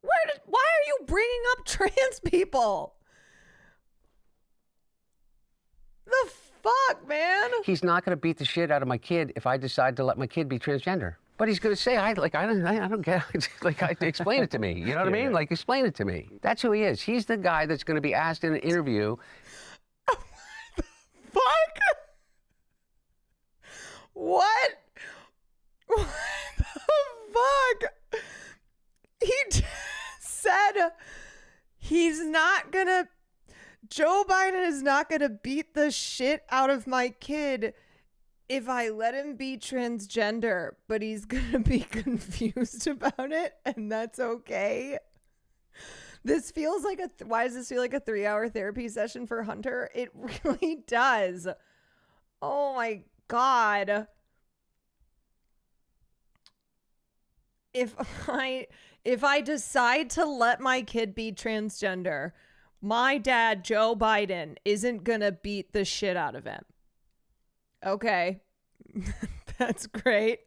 Why are you bringing up trans people? The fuck, man? He's not going to beat the shit out of my kid if I decide to let my kid be transgender. But he's going to say, I don't get it. Like, explain it to me. You know what I mean? Like, explain it to me. That's who he is. He's the guy that's going to be asked in an interview. Fuck? What? What the fuck? He said he's not gonna, Joe Biden is not gonna beat the shit out of my kid if I let him be transgender, but he's gonna be confused about it, and that's okay. This feels like why does this feel like a 3-hour therapy session for Hunter? It really does. Oh my God. If I decide to let my kid be transgender, my dad, Joe Biden, isn't gonna beat the shit out of him. Okay. That's great.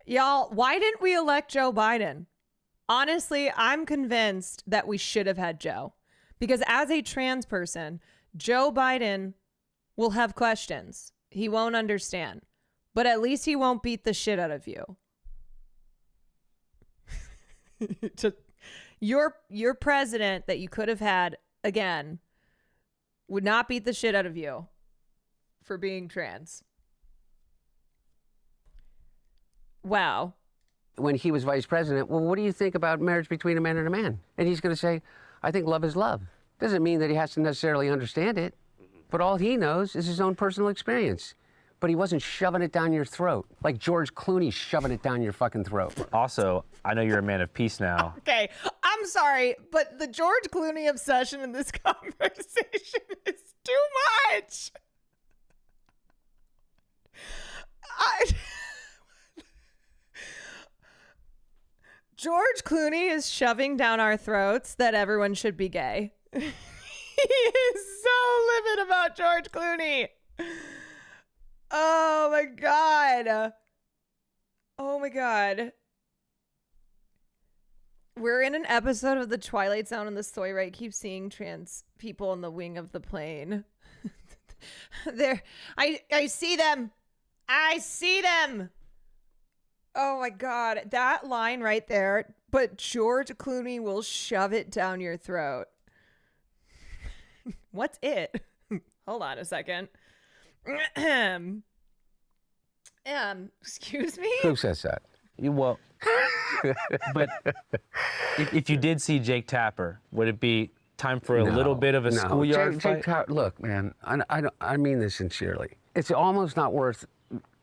Y'all, why didn't we elect Joe Biden? Honestly, I'm convinced that we should have had Joe. Because as a trans person, Joe Biden will have questions. He won't understand. But at least he won't beat the shit out of you. Your president that you could have had, again, would not beat the shit out of you for being trans. Wow. When he was vice president, well, what do you think about marriage between a man and a man? And he's going to say, I think love is love. Doesn't mean that he has to necessarily understand it, but all he knows is his own personal experience. But he wasn't shoving it down your throat like George Clooney shoving it down your fucking throat. Also, I know you're a man of peace now. Okay, I'm sorry, but the George Clooney obsession in this conversation is too much. George Clooney is shoving down our throats that everyone should be gay. He is so livid about George Clooney. Oh my God. Oh my God. We're in an episode of The Twilight Zone and the story right keeps seeing trans people in the wing of the plane. I see them. I see them. Oh my God. That line right there. But George Clooney will shove it down your throat. What's it? Hold on a second. Excuse me? Who says that? Well, but if you did see Jake Tapper, would it be time for a little bit of a schoolyard fight? Look, man, I mean this sincerely. It's almost not worth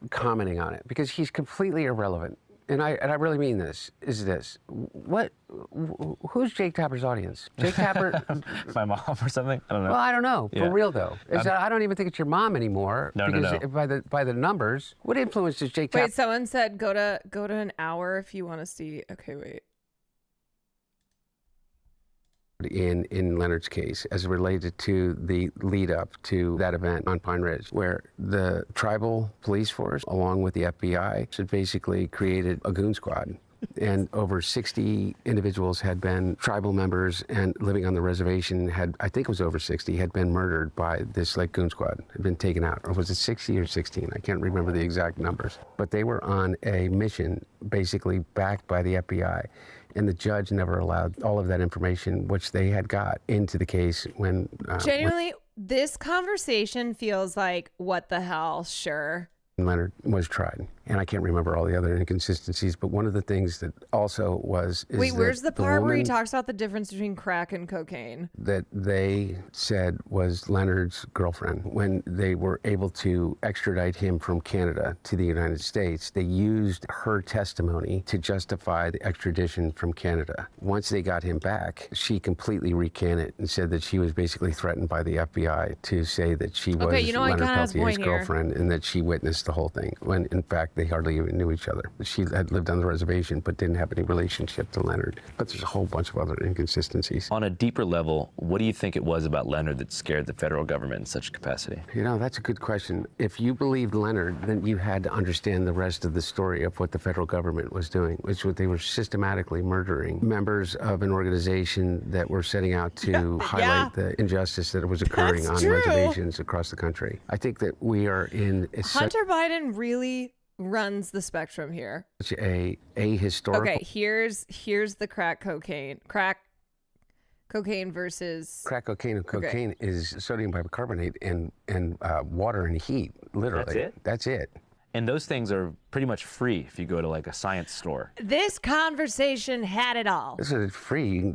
commenting on it because he's completely irrelevant. And I really mean this. Who's Jake Tapper's audience? Jake Tapper? My mom or something? I don't know. Well, I don't know. Yeah. For real though, I don't even think it's your mom anymore. No. By the numbers, what influence does Jake Tapper? Wait, someone said go to an hour if you want to see. Okay, wait. In Leonard's case, as related to the lead up to that event on Pine Ridge, where the tribal police force, along with the FBI, had basically created a goon squad. And over 60 individuals had been tribal members and living on the reservation I think it was over 60, had been murdered by this goon squad, had been taken out. Or was it 60 or 16? I can't remember the exact numbers. But they were on a mission basically backed by the FBI. And the judge never allowed all of that information, which they had got, into the case when... Genuinely, this conversation feels like, what the hell, sure. Leonard was tried. And I can't remember all the other inconsistencies, but one of the things that also was... Wait, where's the part where he talks about the difference between crack and cocaine? That they said was Leonard's girlfriend. When they were able to extradite him from Canada to the United States, they used her testimony to justify the extradition from Canada. Once they got him back, she completely recanted and said that she was basically threatened by the FBI to say that she was Leonard Peltier's girlfriend and that she witnessed the whole thing, when in fact they hardly even knew each other. She had lived on the reservation but didn't have any relationship to Leonard. But there's a whole bunch of other inconsistencies. On a deeper level, what do you think it was about Leonard that scared the federal government in such capacity? You know, that's a good question. If you believed Leonard, then you had to understand the rest of the story of what the federal government was doing, which was they were systematically murdering members of an organization that were setting out to highlight the injustice that was occurring on reservations across the country. I think that we are in... Hunter Biden really runs the spectrum here. A historical... Okay, here's the crack cocaine versus... Crack cocaine and cocaine is sodium bicarbonate and water and heat, literally. That's it. And those things are pretty much free if you go to a science store. This conversation had it all. This is free.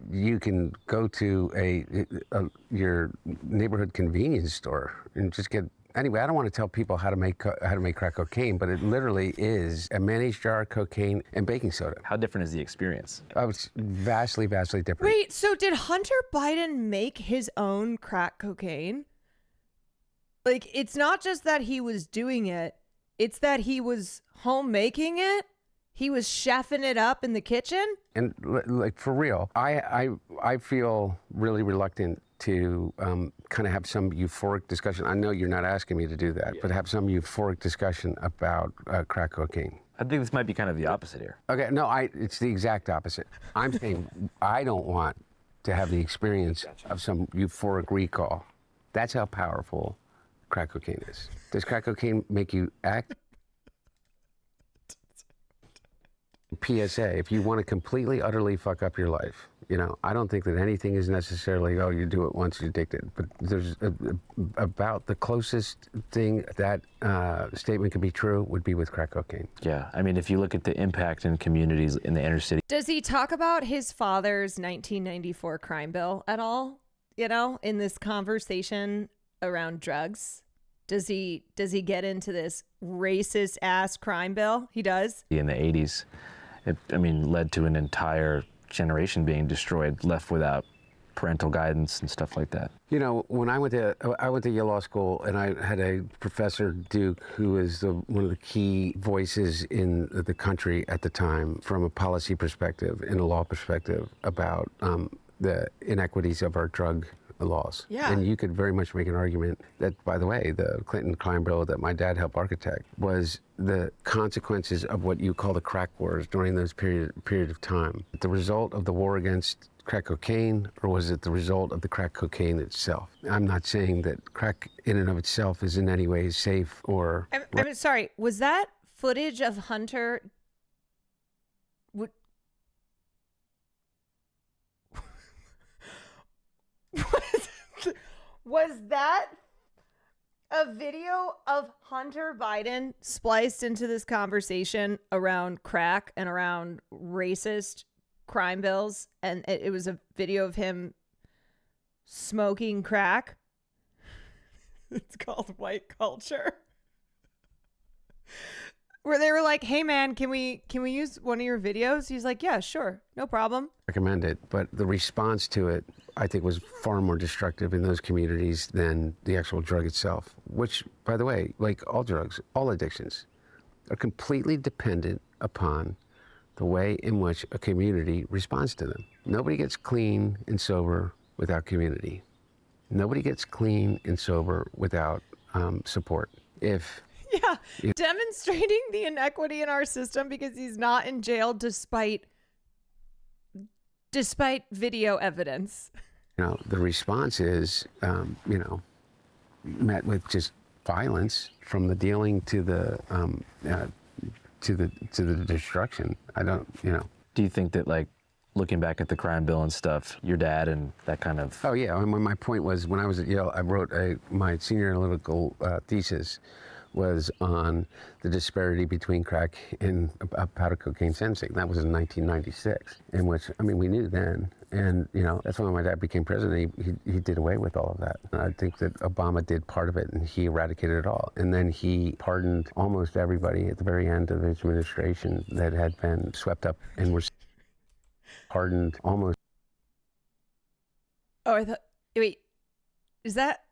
You can go to your neighborhood convenience store and just get... Anyway, I don't want to tell people how to make crack cocaine, but it literally is a mayonnaise jar, cocaine, and baking soda. How different is the experience? Oh, it's vastly, vastly different. Wait, so did Hunter Biden make his own crack cocaine? It's not just that he was doing it, it's that he was home making it? He was chefing it up in the kitchen? And for real, I feel really reluctant to kind of have some euphoric discussion. I know you're not asking me to do that, but have some euphoric discussion about crack cocaine. I think this might be kind of the opposite here. Okay, no, it's the exact opposite. I'm saying I don't want to have the experience of some euphoric recall. That's how powerful crack cocaine is. Does crack cocaine make you act? PSA, if you want to completely, utterly fuck up your life, I don't think that anything is necessarily, you do it once, you're addicted. But there's about the closest thing that statement could be true would be with crack cocaine. Yeah, I mean, if you look at the impact in communities in the inner city. Does he talk about his father's 1994 crime bill at all, in this conversation around drugs? Does he get into this racist ass crime bill? He does? In the 80s, it led to an entire generation being destroyed, left without parental guidance and stuff like that. When I went to Yale Law School, and I had a professor, Duke, who is one of the key voices in the country at the time from a policy perspective and a law perspective about the inequities of our drug laws. Yeah. And you could very much make an argument that, by the way, the Clinton crime bill that my dad helped architect was the consequences of what you call the crack wars during those period of time. The result of the war against crack cocaine, or was it the result of the crack cocaine itself? I'm not saying that crack in and of itself is in any way safe or... I'm sorry, was that footage of Hunter was that a video of Hunter Biden spliced into this conversation around crack and around racist crime bills? And it was a video of him smoking crack. It's called White Culture. Where they were like, "Hey man, can we use one of your videos?" He's like, "Yeah, sure, no problem." Recommend it, but the response to it, I think, was far more destructive in those communities than the actual drug itself, which, by the way, like all drugs, all addictions, are completely dependent upon the way in which a community responds to them. Nobody gets clean and sober without community. Nobody gets clean and sober without support. Yeah, demonstrating the inequity in our system because he's not in jail despite video evidence. The response is, met with just violence, from the dealing to the destruction. Do you think that, like, looking back at the crime bill and stuff, your dad and that kind of... Oh yeah, my point was, when I was at Yale, I wrote my senior analytical thesis was on the disparity between crack and powder cocaine sentencing. That was in 1996, in which, we knew then. And, that's when my dad became president. He did away with all of that. And I think that Obama did part of it, and he eradicated it all. And then he pardoned almost everybody at the very end of his administration that had been swept up and were pardoned almost. Oh, I thought, wait, is that...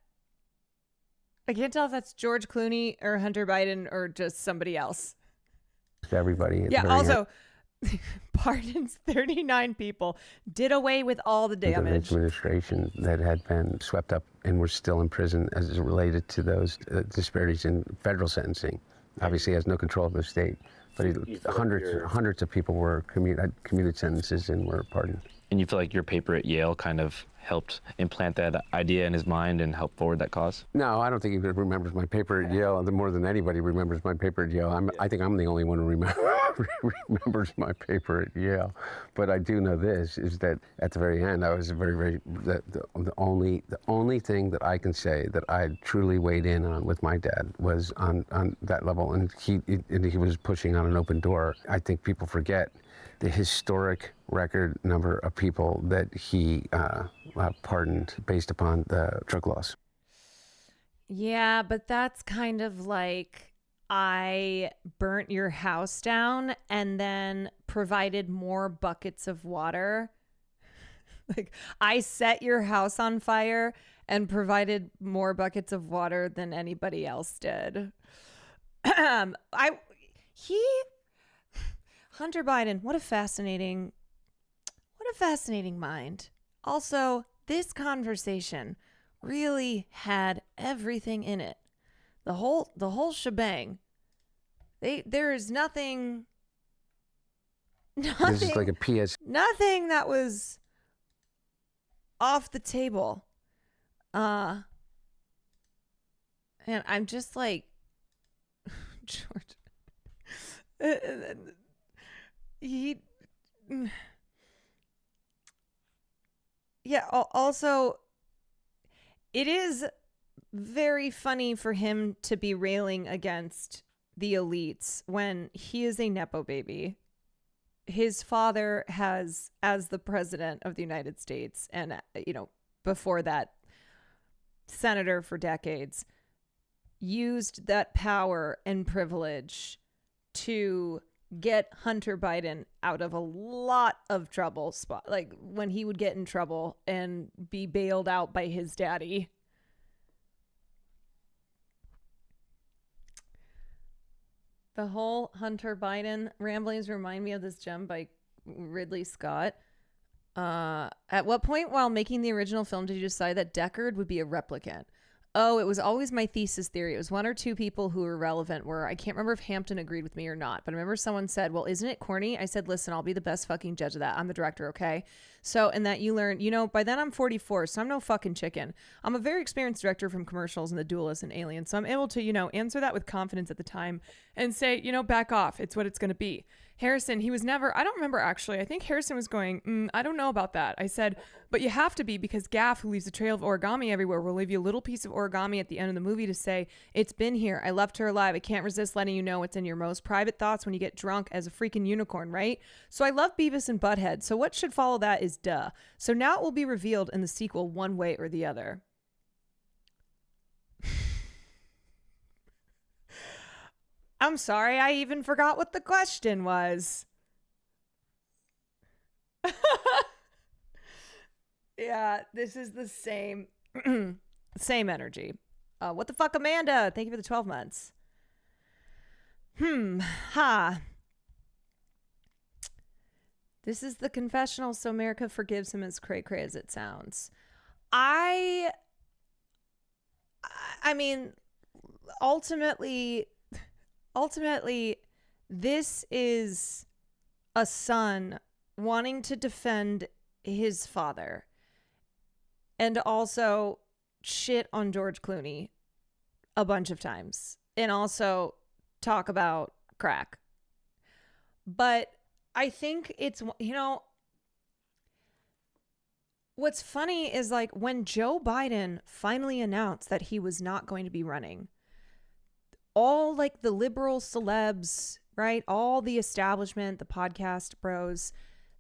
I can't tell if that's George Clooney or Hunter Biden or just somebody else. Everybody. Yeah, also, pardons 39 people, did away with all the damage. The administration that had been swept up and were still in prison as it related to those disparities in federal sentencing. Obviously, he has no control of the state, but hundreds of people were commuted sentences and were pardoned. And you feel like your paper at Yale kind of helped implant that idea in his mind and help forward that cause? No, I don't think he remembers my paper at Yale more than anybody remembers my paper at Yale. I think I'm the only one who remembers my paper at Yale. But I do know this, is that at the very end, I was the only thing that I can say that I truly weighed in on with my dad was on that level. And he was pushing on an open door. I think people forget the historic record number of people that he pardoned based upon the drug laws. Yeah, but that's kind of like, I burnt your house down and then provided more buckets of water. Like, I set your house on fire and provided more buckets of water than anybody else did. Hunter Biden, what a fascinating mind. Also, this conversation really had everything in it. The whole shebang. There is nothing. This is like a PS. Nothing that was off the table. And I'm just like, George. Also, it is very funny for him to be railing against the elites when he is a Nepo baby. His father has, as the president of the United States, and, before that, senator for decades, used that power and privilege to get Hunter Biden out of a lot of trouble, like when he would get in trouble and be bailed out by his daddy. The whole Hunter Biden ramblings remind me of this gem by Ridley Scott. At what point while making the original film did you decide that Deckard would be a replicant? Oh, it was always my thesis theory. It was one or two people who were relevant I can't remember if Hampton agreed with me or not, but I remember someone said, well, isn't it corny? I said, listen, I'll be the best fucking judge of that. I'm the director, okay? So, and that you learn, you know, by then I'm 44, so I'm no fucking chicken. I'm a very experienced director from Commercials and The Duelist and Alien. So I'm able to, you know, answer that with confidence at the time and say, you know, back off. It's what it's going to be. Harrison, he was never, I don't remember actually. I think Harrison was going, I don't know about that. I said, but you have to be, because Gaff, who leaves a trail of origami everywhere, will leave you a little piece of origami at the end of the movie to say, it's been here. I left her alive. I can't resist letting you know what's in your most private thoughts when you get drunk as a freaking unicorn, right? So I love Beavis and Butthead. So what should follow that is duh. So now it will be revealed in the sequel one way or the other. I'm sorry, I even forgot what the question was. Yeah, this is the same same energy. What the fuck, Amanda? Thank you for the 12 months. This is the confessional, so America forgives him as cray-cray as it sounds. I mean, ultimately, this is a son wanting to defend his father and also shit on George Clooney a bunch of times and also talk about crack. But I think it's, you know, what's funny is like when Joe Biden finally announced that he was not going to be running, all like the liberal celebs, right? All the establishment, the podcast bros,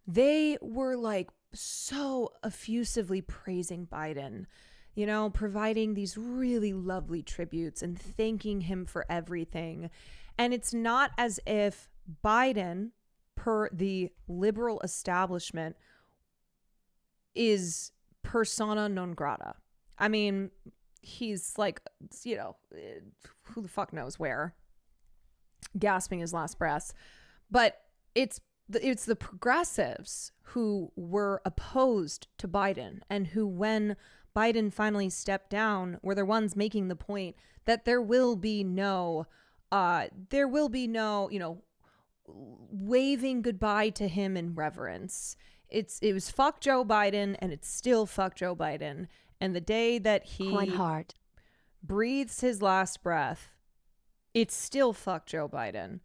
they were like so effusively praising Biden, you know, providing these really lovely tributes and thanking him for everything. And it's not as if Biden, per the liberal establishment, is persona non grata. I mean, he's like, you know, who the fuck knows where, gasping his last breaths. But it's the progressives who were opposed to Biden and who, when Biden finally stepped down, were the ones making the point that there will be no, you know, waving goodbye to him in reverence. It was fuck Joe Biden, and it's still fuck Joe Biden. And the day that he breathes his last breath, it's still fuck Joe Biden.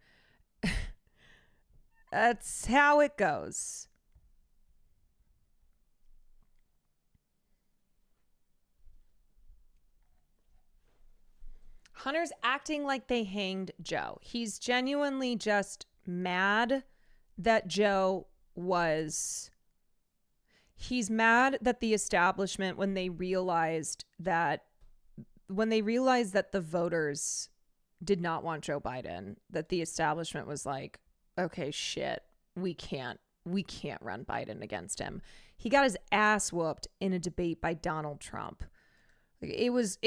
That's how it goes. Hunter's acting like they hanged Joe. He's genuinely just mad that Joe was... He's mad that the establishment, when they realized that the voters did not want Joe Biden, that the establishment was like, okay, shit, we can't run Biden against him. He got his ass whooped in a debate by Donald Trump. It was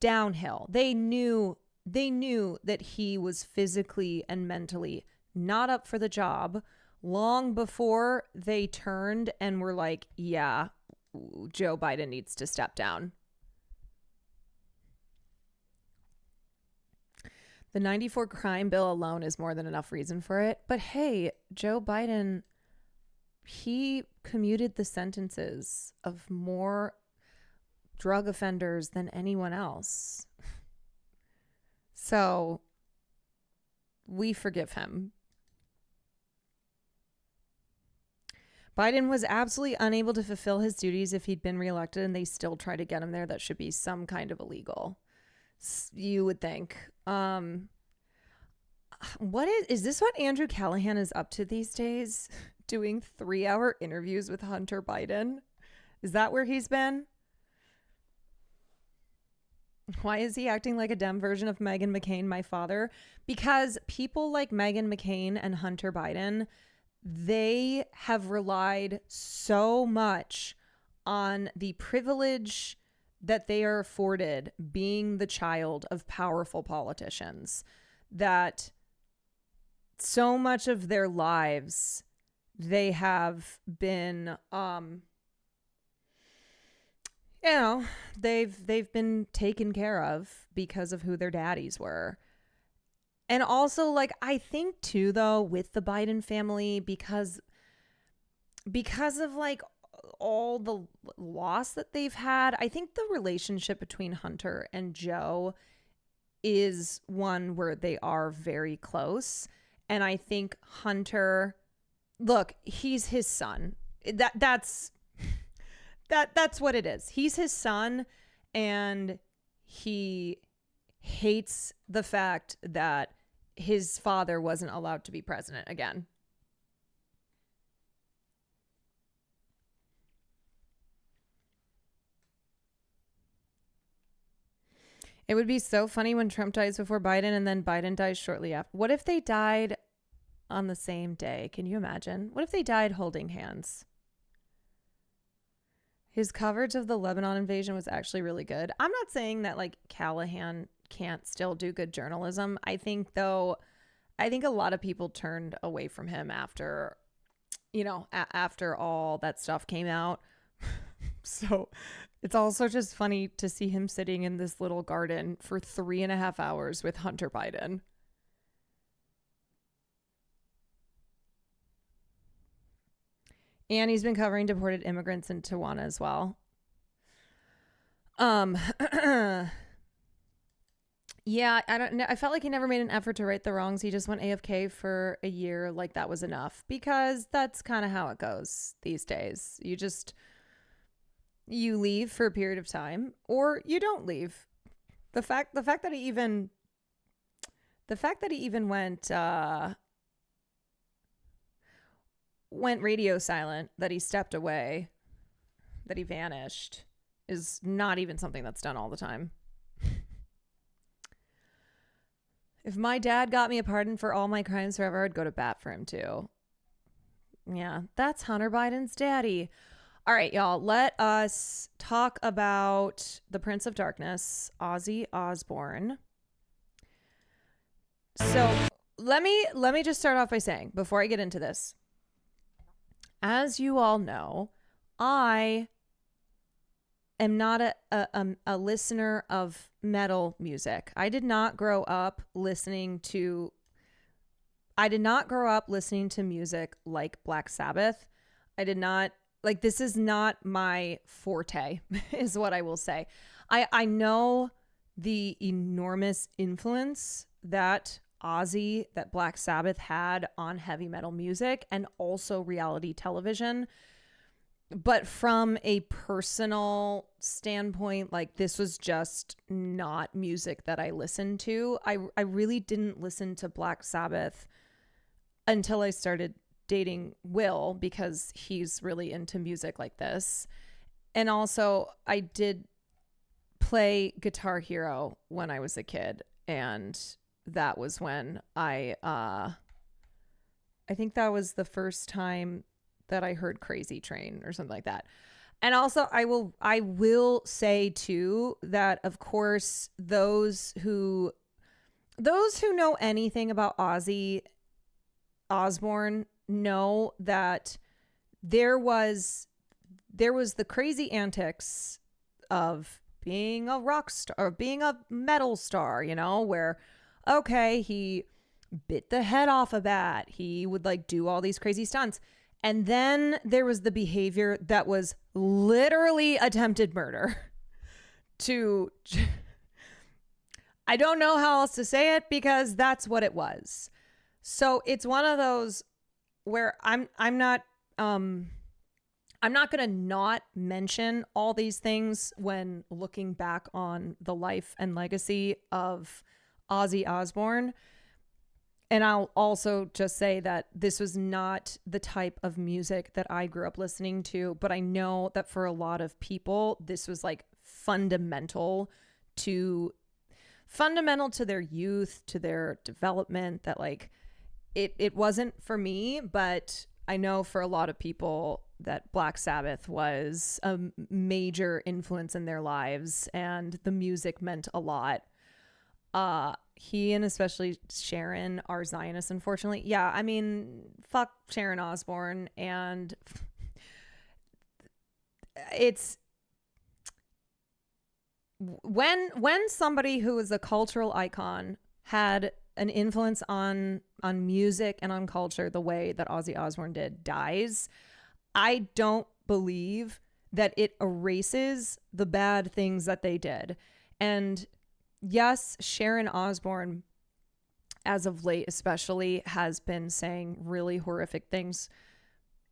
downhill. They knew that he was physically and mentally not up for the job long before they turned and were like, yeah, Joe Biden needs to step down. The 94 crime bill alone is more than enough reason for it. But hey, Joe Biden, he commuted the sentences of more drug offenders than anyone else. So we forgive him. Biden was absolutely unable to fulfill his duties if he'd been reelected, and they still try to get him there. That should be some kind of illegal, you would think. What is this what Andrew Callahan is up to these days? Doing 3-hour interviews with Hunter Biden? Is that where he's been? Why is he acting like a dumb version of Meghan McCain, my father? Because people like Meghan McCain and Hunter Biden, they have relied so much on the privilege that they are afforded being the child of powerful politicians, that so much of their lives they have been they've been taken care of because of who their daddies were. And also, like, I think too, though, with the Biden family, because of like all the loss that they've had, I think the relationship between Hunter and Joe is one where they are very close. And I think Hunter, look, he's his son. That's what it is. He's his son, and he hates the fact that his father wasn't allowed to be president again. It would be so funny when Trump dies before Biden and then Biden dies shortly after. What if they died on the same day? Can you imagine? What if they died holding hands? His coverage of the Lebanon invasion was actually really good. I'm not saying that like Callahan can't still do good journalism. I think a lot of people turned away from him after, after all that stuff came out. So it's also just funny to see him sitting in this little garden for 3.5 hours with Hunter Biden. And he's been covering deported immigrants in Tijuana as well. Yeah, I don't know. I felt like he never made an effort to right the wrongs. He just went AFK for a year, like that was enough, because that's kind of how it goes these days. You leave for a period of time, or you don't leave. The fact that he even went radio silent, that he stepped away, that he vanished, is not even something that's done all the time. If my dad got me a pardon for all my crimes forever, I'd go to bat for him too. Yeah, that's Hunter Biden's daddy. All right, y'all, let us talk about the Prince of Darkness, Ozzy Osbourne. So let me just start off by saying, before I get into this, as you all know, I am not a listener of metal music. I did not grow up listening to music like Black Sabbath. This is not my forte, is what I will say. I know the enormous influence that Black Sabbath had on heavy metal music and also reality television. But from a personal standpoint, like, this was just not music that I listened to. I really didn't listen to Black Sabbath until I started dating Will, because he's really into music like this. And also, I did play Guitar Hero when I was a kid, and that was when I think that was the first time that I heard Crazy Train or something like that. And also, I will say too that, of course, those who know anything about Ozzy Osbourne know that there was the crazy antics of being a rock star or being a metal star, where, okay, he bit the head off a bat, he would like do all these crazy stunts. And then there was the behavior that was literally attempted murder. I don't know how else to say it, because that's what it was. So it's one of those where I'm not going to not mention all these things when looking back on the life and legacy of Ozzy Osbourne. And I'll also just say that this was not the type of music that I grew up listening to, but I know that for a lot of people, this was like fundamental to their youth, to their development, that like it wasn't for me, but I know for a lot of people that Black Sabbath was a major influence in their lives, and the music meant a lot. He and especially Sharon are Zionists, unfortunately. Yeah, I mean, fuck Sharon Osbourne. And it's when somebody who is a cultural icon had an influence on music and on culture the way that Ozzy Osbourne did dies, I don't believe that it erases the bad things that they did. And yes, Sharon Osbourne, as of late especially, has been saying really horrific things.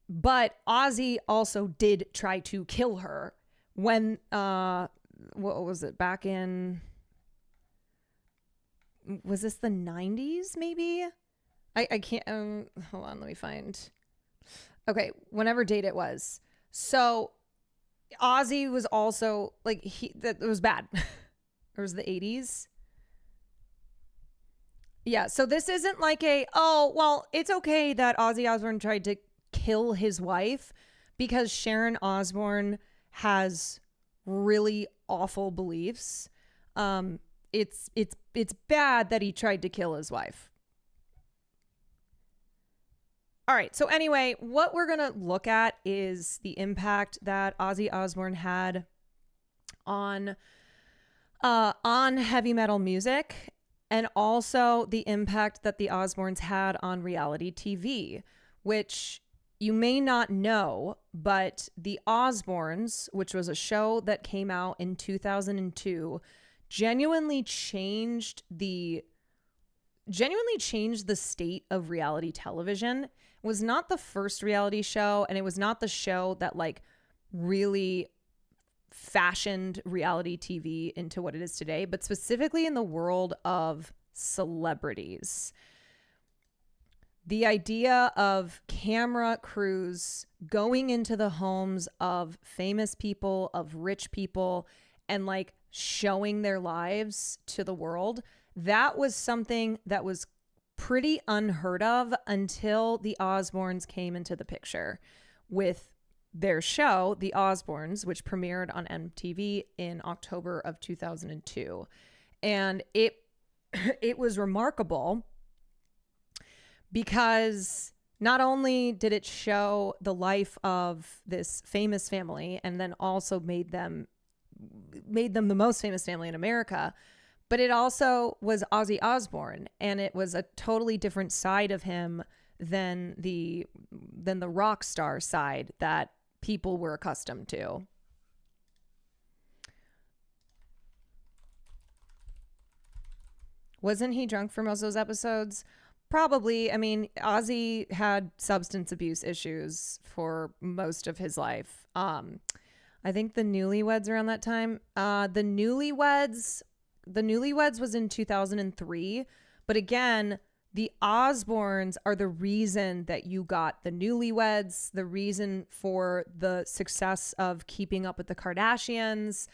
But Ozzy also did try to kill her when, what was it, back in, was this the 90s maybe? I can't, hold on, let me find. Okay, whenever date it was. So Ozzy was also, like, that was bad. It was the 80s. Yeah, so this isn't like it's okay that Ozzy Osbourne tried to kill his wife, because Sharon Osbourne has really awful beliefs. It's bad that he tried to kill his wife. All right, so anyway, what we're going to look at is the impact that Ozzy Osbourne had on heavy metal music, and also the impact that the Osbournes had on reality TV, which you may not know, but the Osbournes, which was a show that came out in 2002, genuinely changed the state of reality television. It was not the first reality show, and it was not the show that like really fashioned reality TV into what it is today, but specifically in the world of celebrities. The idea of camera crews going into the homes of famous people, of rich people, and like showing their lives to the world, that was something that was pretty unheard of until the Osbournes came into the picture with their show, The Osbournes, which premiered on MTV in October of 2002. And it was remarkable because not only did it show the life of this famous family and then also made them the most famous family in America, but it also was Ozzy Osbourne, and it was a totally different side of him than the rock star side that people were accustomed to. Wasn't he drunk for most of those episodes? Probably. I mean, Ozzy had substance abuse issues for most of his life. I think the Newlyweds around that time. The Newlyweds was in 2003. But again, the Osbournes are the reason that you got the Newlyweds, the reason for the success of Keeping Up with the Kardashians,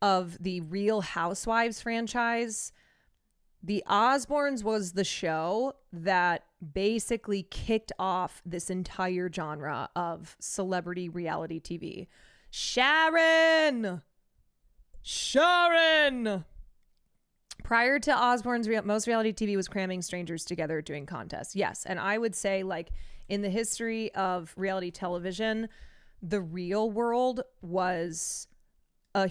of the Real Housewives franchise. The Osbournes was the show that basically kicked off this entire genre of celebrity reality TV. Sharon! Prior to Osbourne's, most reality TV was cramming strangers together doing contests. Yes, and I would say, like, in the history of reality television, The Real World was a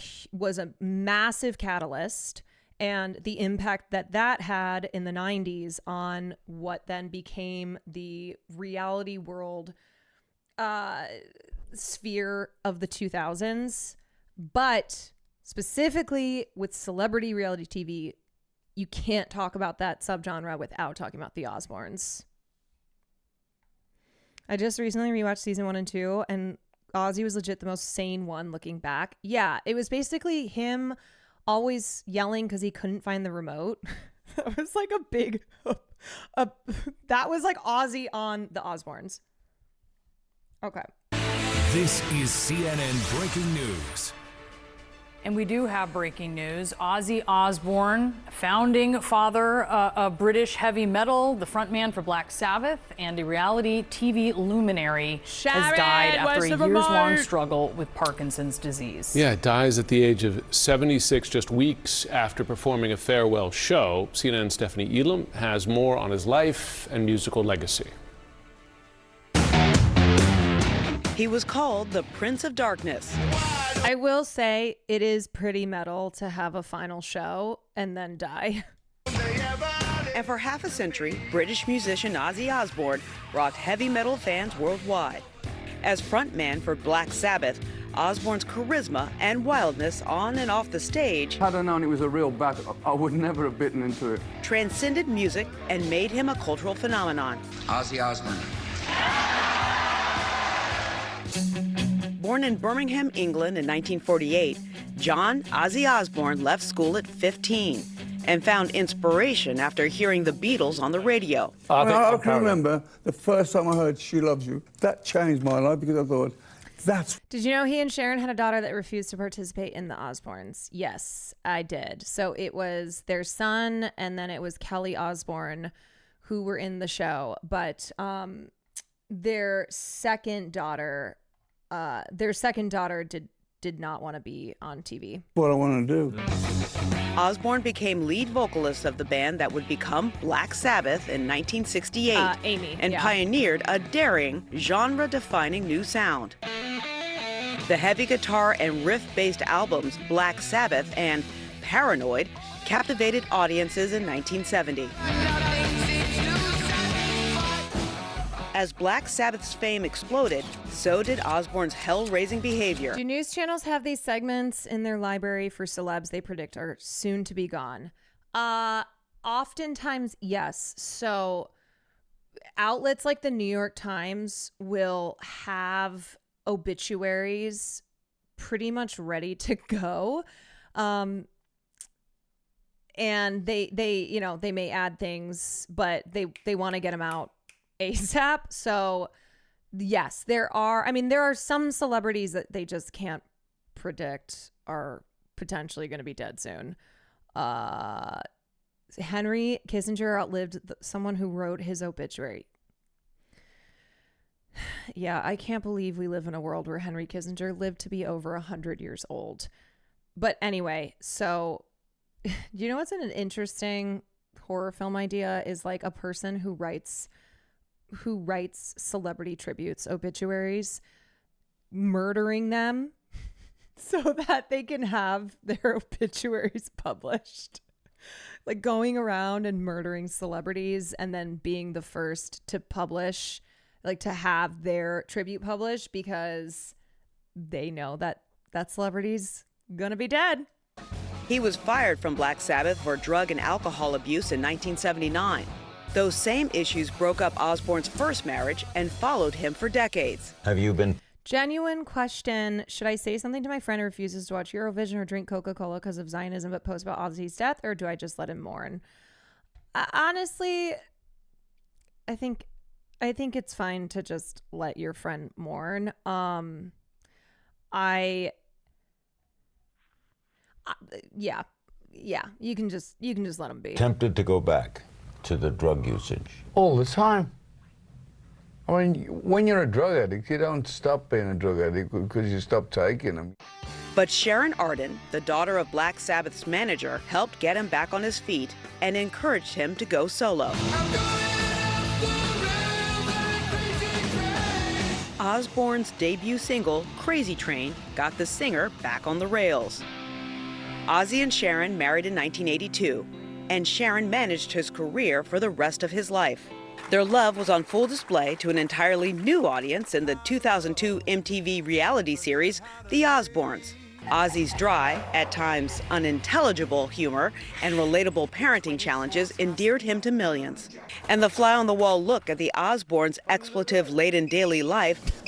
massive catalyst, and the impact that had in the 90s on what then became the reality world sphere of the 2000s. But specifically with celebrity reality TV, you can't talk about that subgenre without talking about the Osbournes. I just recently rewatched season 1 and 2, and Ozzy was legit the most sane one looking back. Yeah, it was basically him always yelling because he couldn't find the remote. That was like a big, that was like Ozzy on the Osbournes. Okay. This is CNN Breaking News. And we do have breaking news. Ozzy Osbourne, founding father of British heavy metal, the frontman for Black Sabbath, and a reality TV luminary, has died after a years-long struggle with Parkinson's disease. Yeah, dies at the age of 76, just weeks after performing a farewell show. CNN's Stephanie Elam has more on his life and musical legacy. He was called the Prince of Darkness. I will say it is pretty metal to have a final show and then die. And for half a century, British musician Ozzy Osbourne rocked heavy metal fans worldwide. As frontman for Black Sabbath, Osbourne's charisma and wildness on and off the stage Had I known it was a real battle, I would never have bitten into it. transcended music and made him a cultural phenomenon. Ozzy Osbourne. Born in Birmingham, England in 1948, John Ozzy Osbourne left school at 15 and found inspiration after hearing the Beatles on the radio. I can remember the first time I heard She Loves You. That changed my life because I thought, that's... Did you know he and Sharon had a daughter that refused to participate in the Osbournes? Yes, I did. So it was their son, and then it was Kelly Osbourne who were in the show. But their second daughter did not want to be on TV. What I want to do. Osbourne became lead vocalist of the band that would become Black Sabbath in 1968 Amy, and yeah. pioneered a daring, genre-defining new sound. The heavy guitar and riff-based albums Black Sabbath and Paranoid captivated audiences in 1970. As Black Sabbath's fame exploded, so did Osbourne's hell-raising behavior. Do news channels have these segments in their library for celebs they predict are soon to be gone? Oftentimes, yes. So outlets like the New York Times will have obituaries pretty much ready to go. And they may add things, but they want to get them out ASAP. So yes, there are some celebrities that they just can't predict are potentially going to be dead soon. Henry Kissinger outlived someone who wrote his obituary. Yeah, I can't believe we live in a world where Henry Kissinger lived to be over 100 years old. But anyway, so you know what's an interesting horror film idea is like a person who writes celebrity tributes, obituaries, murdering them so that they can have their obituaries published. Like going around and murdering celebrities and then being the first to publish, like to have their tribute published because they know that that celebrity's gonna be dead. He was fired from Black Sabbath for drug and alcohol abuse in 1979. Those same issues broke up Osbourne's first marriage and followed him for decades. Have you been? Genuine question. Should I say something to my friend who refuses to watch Eurovision or drink Coca-Cola because of Zionism but post about Ozzy's death, or do I just let him mourn? Honestly, I think it's fine to just let your friend mourn. Yeah, you can just let him be. Tempted to go back to the drug usage? All the time. I mean, when you're a drug addict, you don't stop being a drug addict because you stop taking them. But Sharon Arden, the daughter of Black Sabbath's manager, helped get him back on his feet and encouraged him to go solo. Osbourne's debut single, Crazy Train, got the singer back on the rails. Ozzy and Sharon married in 1982, and Sharon managed his career for the rest of his life. Their love was on full display to an entirely new audience in the 2002 MTV reality series, The Osbournes. Ozzy's dry, at times unintelligible humor and relatable parenting challenges endeared him to millions. And the fly-on-the-wall look at the Osbournes' expletive-laden daily life.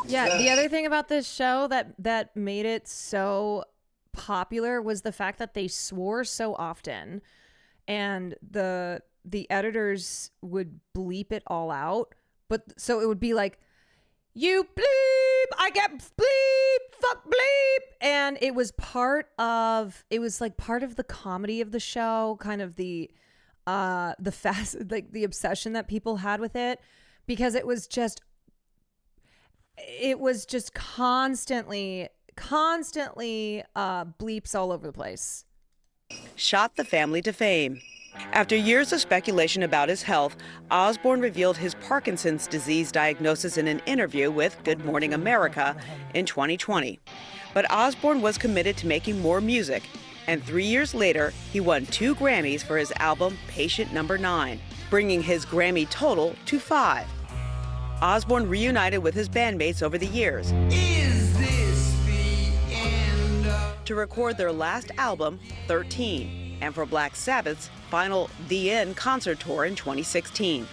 Yeah, the other thing about this show that made it so popular was the fact that they swore so often, and the editors would bleep it all out. But so it would be like, you bleep, I get bleep, fuck bleep. And it was part of the comedy of the show, kind of the obsession that people had with it, because it was just constantly bleeps all over the place. Shot the family to fame. After years of speculation about his health, Osbourne revealed his Parkinson's disease diagnosis in an interview with Good Morning America in 2020. But Osbourne was committed to making more music, and 3 years later, he won 2 Grammys for his album Patient Number 9, bringing his Grammy total to 5. Osbourne reunited with his bandmates over the years to record their last album, 13, and for Black Sabbath's final The End concert tour in 2016.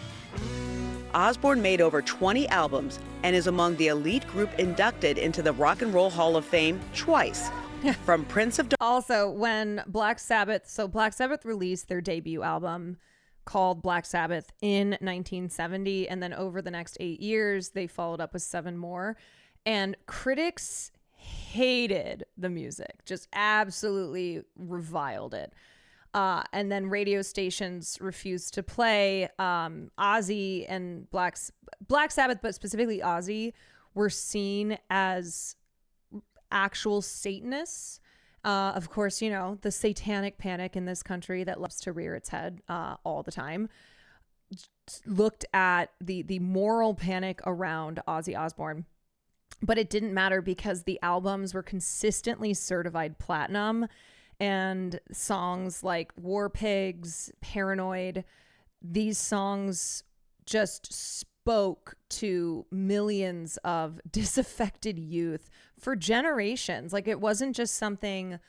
Osbourne made over 20 albums and is among the elite group inducted into the Rock and Roll Hall of Fame twice. From Prince of Also, when Black Sabbath released their debut album called Black Sabbath in 1970, and then over the next 8 years, they followed up with 7 more. And critics hated the music, just absolutely reviled it. And then radio stations refused to play. Ozzy and Black Sabbath, but specifically Ozzy, were seen as actual Satanists. Of course, you know, the satanic panic in this country that loves to rear its head all the time looked at the moral panic around Ozzy Osbourne. But it didn't matter because the albums were consistently certified platinum, and songs like War Pigs, Paranoid, these songs just spoke to millions of disaffected youth for generations. Like, it wasn't just something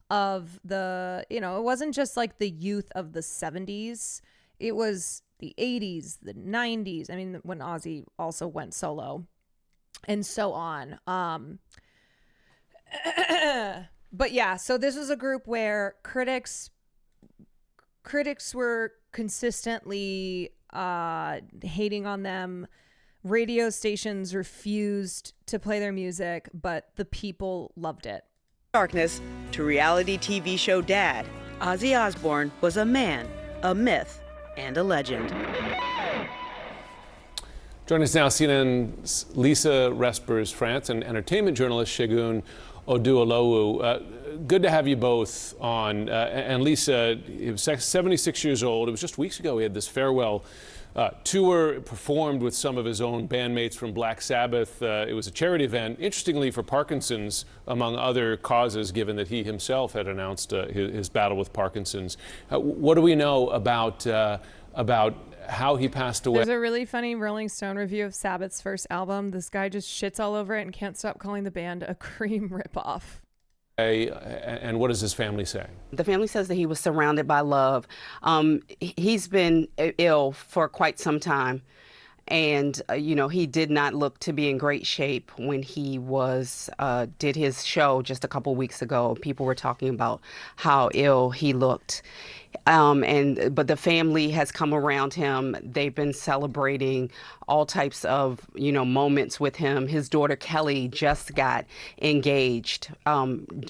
of the, you know, it wasn't just like the youth of the 70s. It was the 80s, the 90s. I mean, when Ozzy also went solo and so on. But yeah, so this was a group where critics were consistently hating on them. Radio stations refused to play their music, but the people loved it. Darkness to reality TV show dad, Ozzy Osbourne was a man, a myth, and a legend. Joining us now, CNN's Lisa Respers France and entertainment journalist Segun Oduolowu. Good to have you both on. And Lisa, he was 76 years old. It was just weeks ago he had this farewell tour, performed with some of his own bandmates from Black Sabbath. It was a charity event, interestingly for Parkinson's, among other causes, given that he himself had announced his battle with Parkinson's. What do we know about how he passed away? There's a really funny Rolling Stone review of Sabbath's first album. This guy just shits all over it and can't stop calling the band a Cream ripoff. And what does his family say? The family says that he was surrounded by love. He's been ill for quite some time. And, you know, he did not look to be in great shape when he did his show just a couple weeks ago. People were talking about how ill he looked. But the family has come around him. They've been celebrating all types of, you know, moments with him. His daughter Kelly just got engaged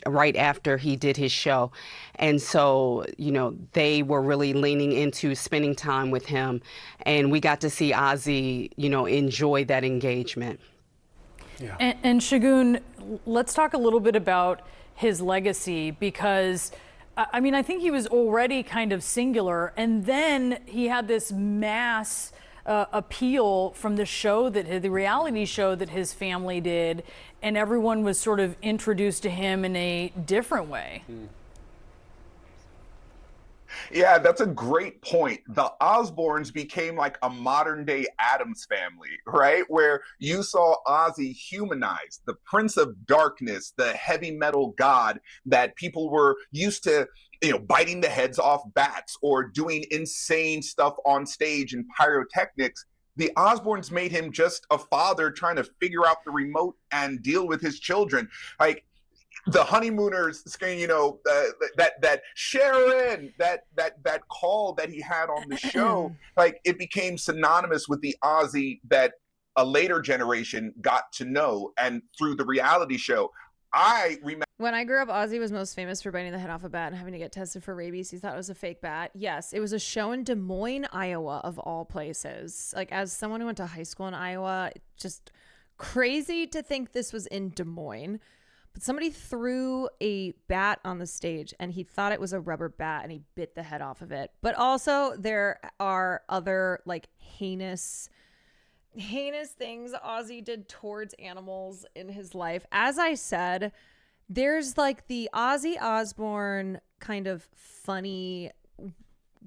right after he did his show. And so, you know, they were really leaning into spending time with him. And we got to see Ozzy, you know, enjoy that engagement. Yeah. And Segun, let's talk a little bit about his legacy, because I mean, I think he was already kind of singular, and then he had this mass appeal from the reality show that his family did, and everyone was sort of introduced to him in a different way. Yeah, that's a great point. The Osbournes became like a modern day Addams family, right? Where you saw Ozzy humanized, the Prince of Darkness, the heavy metal god that people were used to, you know, biting the heads off bats or doing insane stuff on stage and pyrotechnics. The Osbournes made him just a father trying to figure out the remote and deal with his children. Like, the honeymooners screen, you know, that Sharon, that call that he had on the show, like, it became synonymous with the Ozzy that a later generation got to know. And through the reality show, I remember when I grew up, Ozzy was most famous for biting the head off a bat and having to get tested for rabies. He thought it was a fake bat. Yes, it was a show in Des Moines, Iowa, of all places. Like, as someone who went to high school in Iowa, just crazy to think this was in Des Moines. But somebody threw a bat on the stage and he thought it was a rubber bat and he bit the head off of it. But also there are other like heinous things Ozzy did towards animals in his life. As I said, there's like the Ozzy Osbourne kind of funny,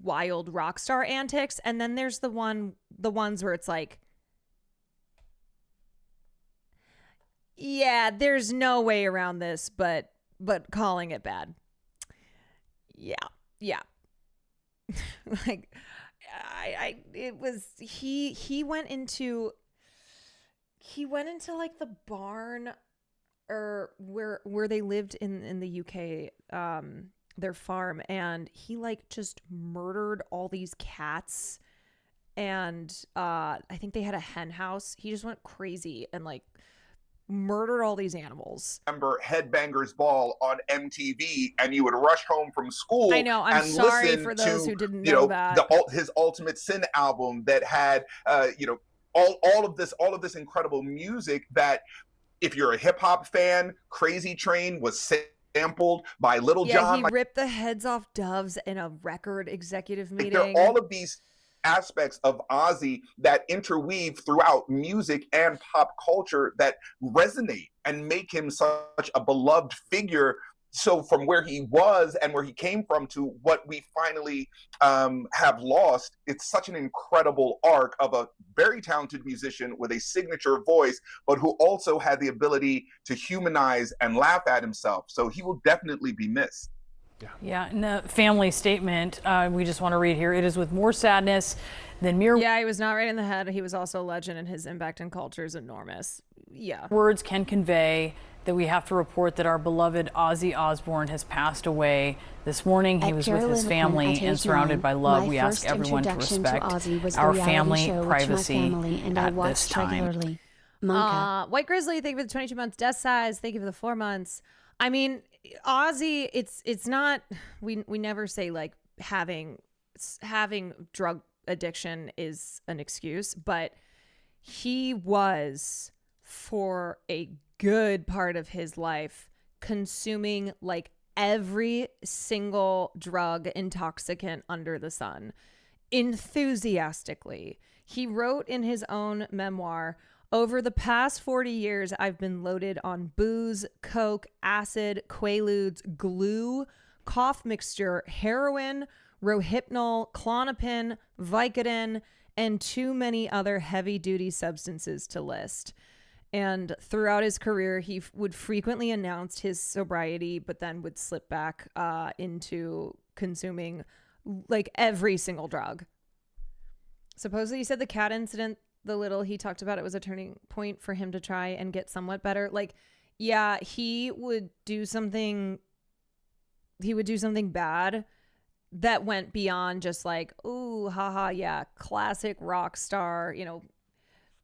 wild rock star antics. And then there's the ones where it's like, Yeah, there's no way around this, but calling it bad. Yeah. Like, he went into like the barn or where they lived in the UK, their farm, and he like just murdered all these cats, and I think they had a hen house. He just went crazy and like murdered all these animals. Remember Headbangers Ball on MTV, and you would rush home from school. I know. I'm and sorry listen for those to, who didn't you know that. His Ultimate Sin album that had, all of this incredible music that, if you're a hip hop fan, Crazy Train was sampled by Little John. He ripped the heads off doves in a record executive meeting. There are all of these aspects of Ozzy that interweave throughout music and pop culture that resonate and make him such a beloved figure. So from where he was and where he came from to what we finally have lost, it's such an incredible arc of a very talented musician with a signature voice, but who also had the ability to humanize and laugh at himself. So he will definitely be missed. Yeah, in the family statement, we just want to read here. It is with more sadness than mere Yeah, he was not right in the head. He was also a legend, and his impact in culture is enormous. Yeah. words can convey that we have to report that our beloved Ozzy Osbourne has passed away. This morning, he was with his family and surrounded by love. We ask everyone to respect our family privacy at this time. White Grizzly, thank you for the 22 months. Death Size, thank you for the 4 months. I mean, Ozzy, it's not, we never say like having drug addiction is an excuse, but he was, for a good part of his life, consuming like every single drug intoxicant under the sun enthusiastically. He wrote in his own memoir, "Over the past 40 years, I've been loaded on booze, coke, acid, quaaludes, glue, cough mixture, heroin, Rohypnol, Klonopin, Vicodin, and too many other heavy-duty substances to list." And throughout his career, he would frequently announce his sobriety, but then would slip back into consuming like every single drug. Supposedly, he said the cat incident, the little he talked about, it was a turning point for him to try and get somewhat better. Like, yeah, he would do something bad that went beyond just like, ooh, haha, yeah, classic rock star,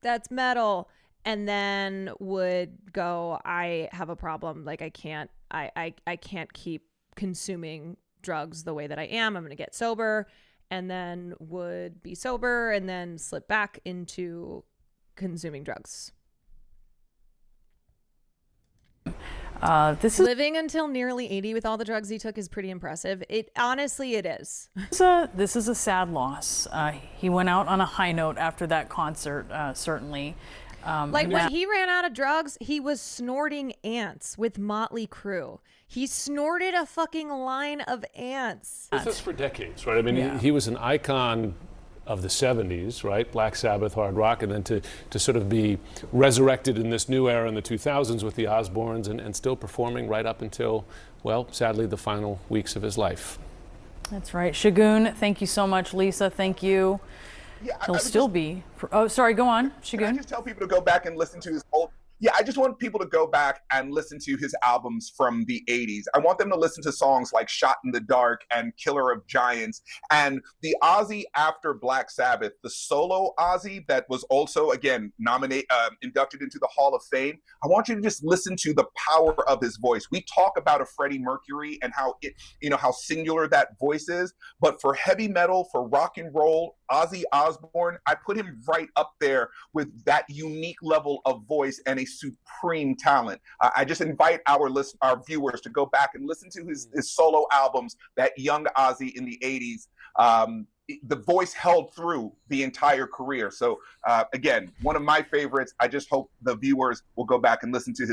that's metal. And then would go, I have a problem. Like, I can't keep consuming drugs the way that I am. I'm going to get sober. And then would be sober and then slip back into consuming drugs. Living until nearly 80 with all the drugs he took is pretty impressive. Honestly, it is. This is a sad loss. He went out on a high note after that concert, certainly. When he ran out of drugs, he was snorting ants with Motley Crue. He snorted a fucking line of ants. With us for decades, right? I mean, he was an icon of the 70s, right? Black Sabbath, hard rock, and then to sort of be resurrected in this new era in the 2000s with the Osbournes and still performing right up until, well, sadly, the final weeks of his life. That's right. Shagun, thank you so much. Lisa, thank you. Yeah, He'll still be. Oh, sorry, go on. Shagun. Can I just tell people to go back and listen to his old... Yeah, I just want people to go back and listen to his albums from the 80s. I want them to listen to songs like Shot in the Dark and Killer of Giants. And the Ozzy after Black Sabbath, the solo Ozzy that was also, again, inducted into the Hall of Fame. I want you to just listen to the power of his voice. We talk about a Freddie Mercury and how how singular that voice is. But for heavy metal, for rock and roll, Ozzy Osbourne, I put him right up there with that unique level of voice and a supreme talent. I just invite our viewers to go back and listen to his solo albums, that young Ozzy in the 80s. The voice held through the entire career. So again, one of my favorites. I just hope the viewers will go back and listen to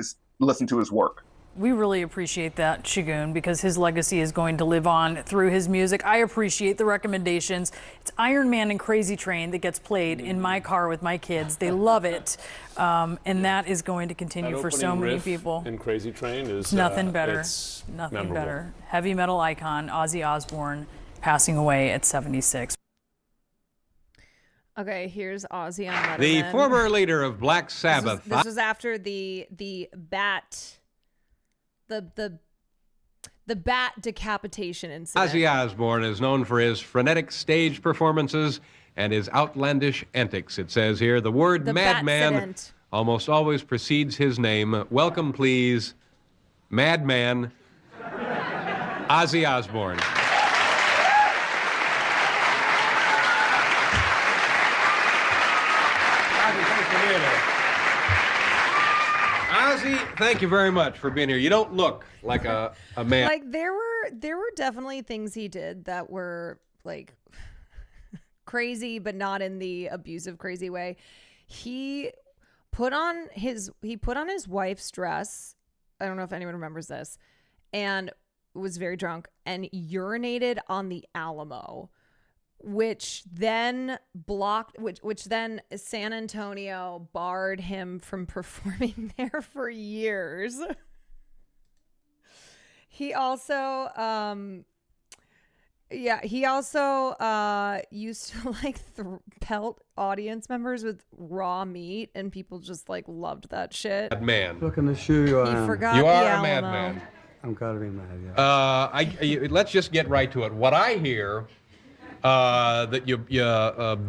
his work. We really appreciate that, Shagun, because his legacy is going to live on through his music. I appreciate the recommendations. It's Iron Man and Crazy Train that gets played in my car with my kids. They love it. And that is going to continue for so opening many riff people. in Crazy Train is Nothing better. it's Nothing memorable. better. Heavy metal icon Ozzy Osbourne passing away at 76. Okay, here's Ozzy on Letterman. The former leader of Black Sabbath. This was after the bat decapitation incident. Ozzy Osbourne is known for his frenetic stage performances and his outlandish antics. It says here, the word The madman bat-cident. almost always precedes his name. Welcome, please, Madman Ozzy Osbourne. Ozzy, thank you very much for being here. You don't look like a man. Like there were definitely things he did that were like crazy, but not in the abusive crazy way. He put on his wife's dress. I don't know if anyone remembers this, and was very drunk and urinated on the Alamo, which then San Antonio barred him from performing there for years. He also used to like pelt audience members with raw meat, and people just like loved that shit. Madman. Looking to show you I He am. forgot You the are a Alamo. madman. I'm gotta be mad, yeah. Let's just get right to it. What I hear, that you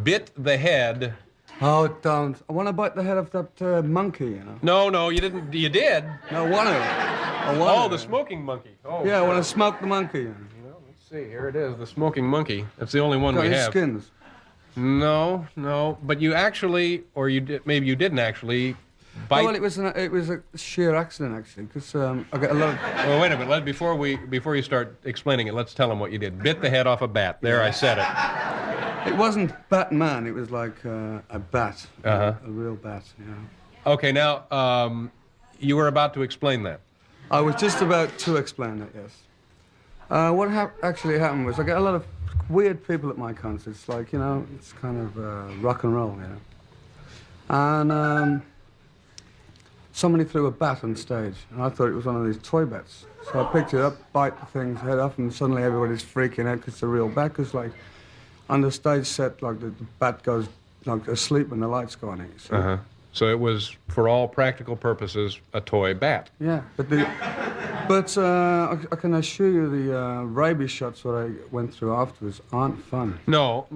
bit the head. Oh, don't. I want to bite the head of that monkey, you know. No, you didn't. You did. No, one of them. The smoking monkey. Oh, Yeah, I want to smoke the monkey. You know. Let's see. Here it is, the smoking monkey. That's the only one Got we his have. skins. No. But you actually, or you did, maybe you didn't actually bite. Oh, well, it was a sheer accident, actually, because I got a lot of... Well, wait a minute. Before you start explaining it, let's tell them what you did. Bit the head off a bat. There, I said it. It wasn't Batman. It was like a bat. Uh-huh. A real bat, yeah. Okay, now, you were about to explain that. I was just about to explain that, yes. What actually happened was I get a lot of weird people at my concerts, like, you know, it's kind of rock and roll, you know. And somebody threw a bat on stage, and I thought it was one of these toy bats. So I picked it up, bite the thing's head off, and suddenly everybody's freaking out because it's a real bat, because, like, on the stage set, like, the bat goes, like, asleep when the lights go on it, you see. Uh-huh. So it was, for all practical purposes, a toy bat. Yeah, but I can assure you the rabies shots that I went through afterwards aren't fun. No,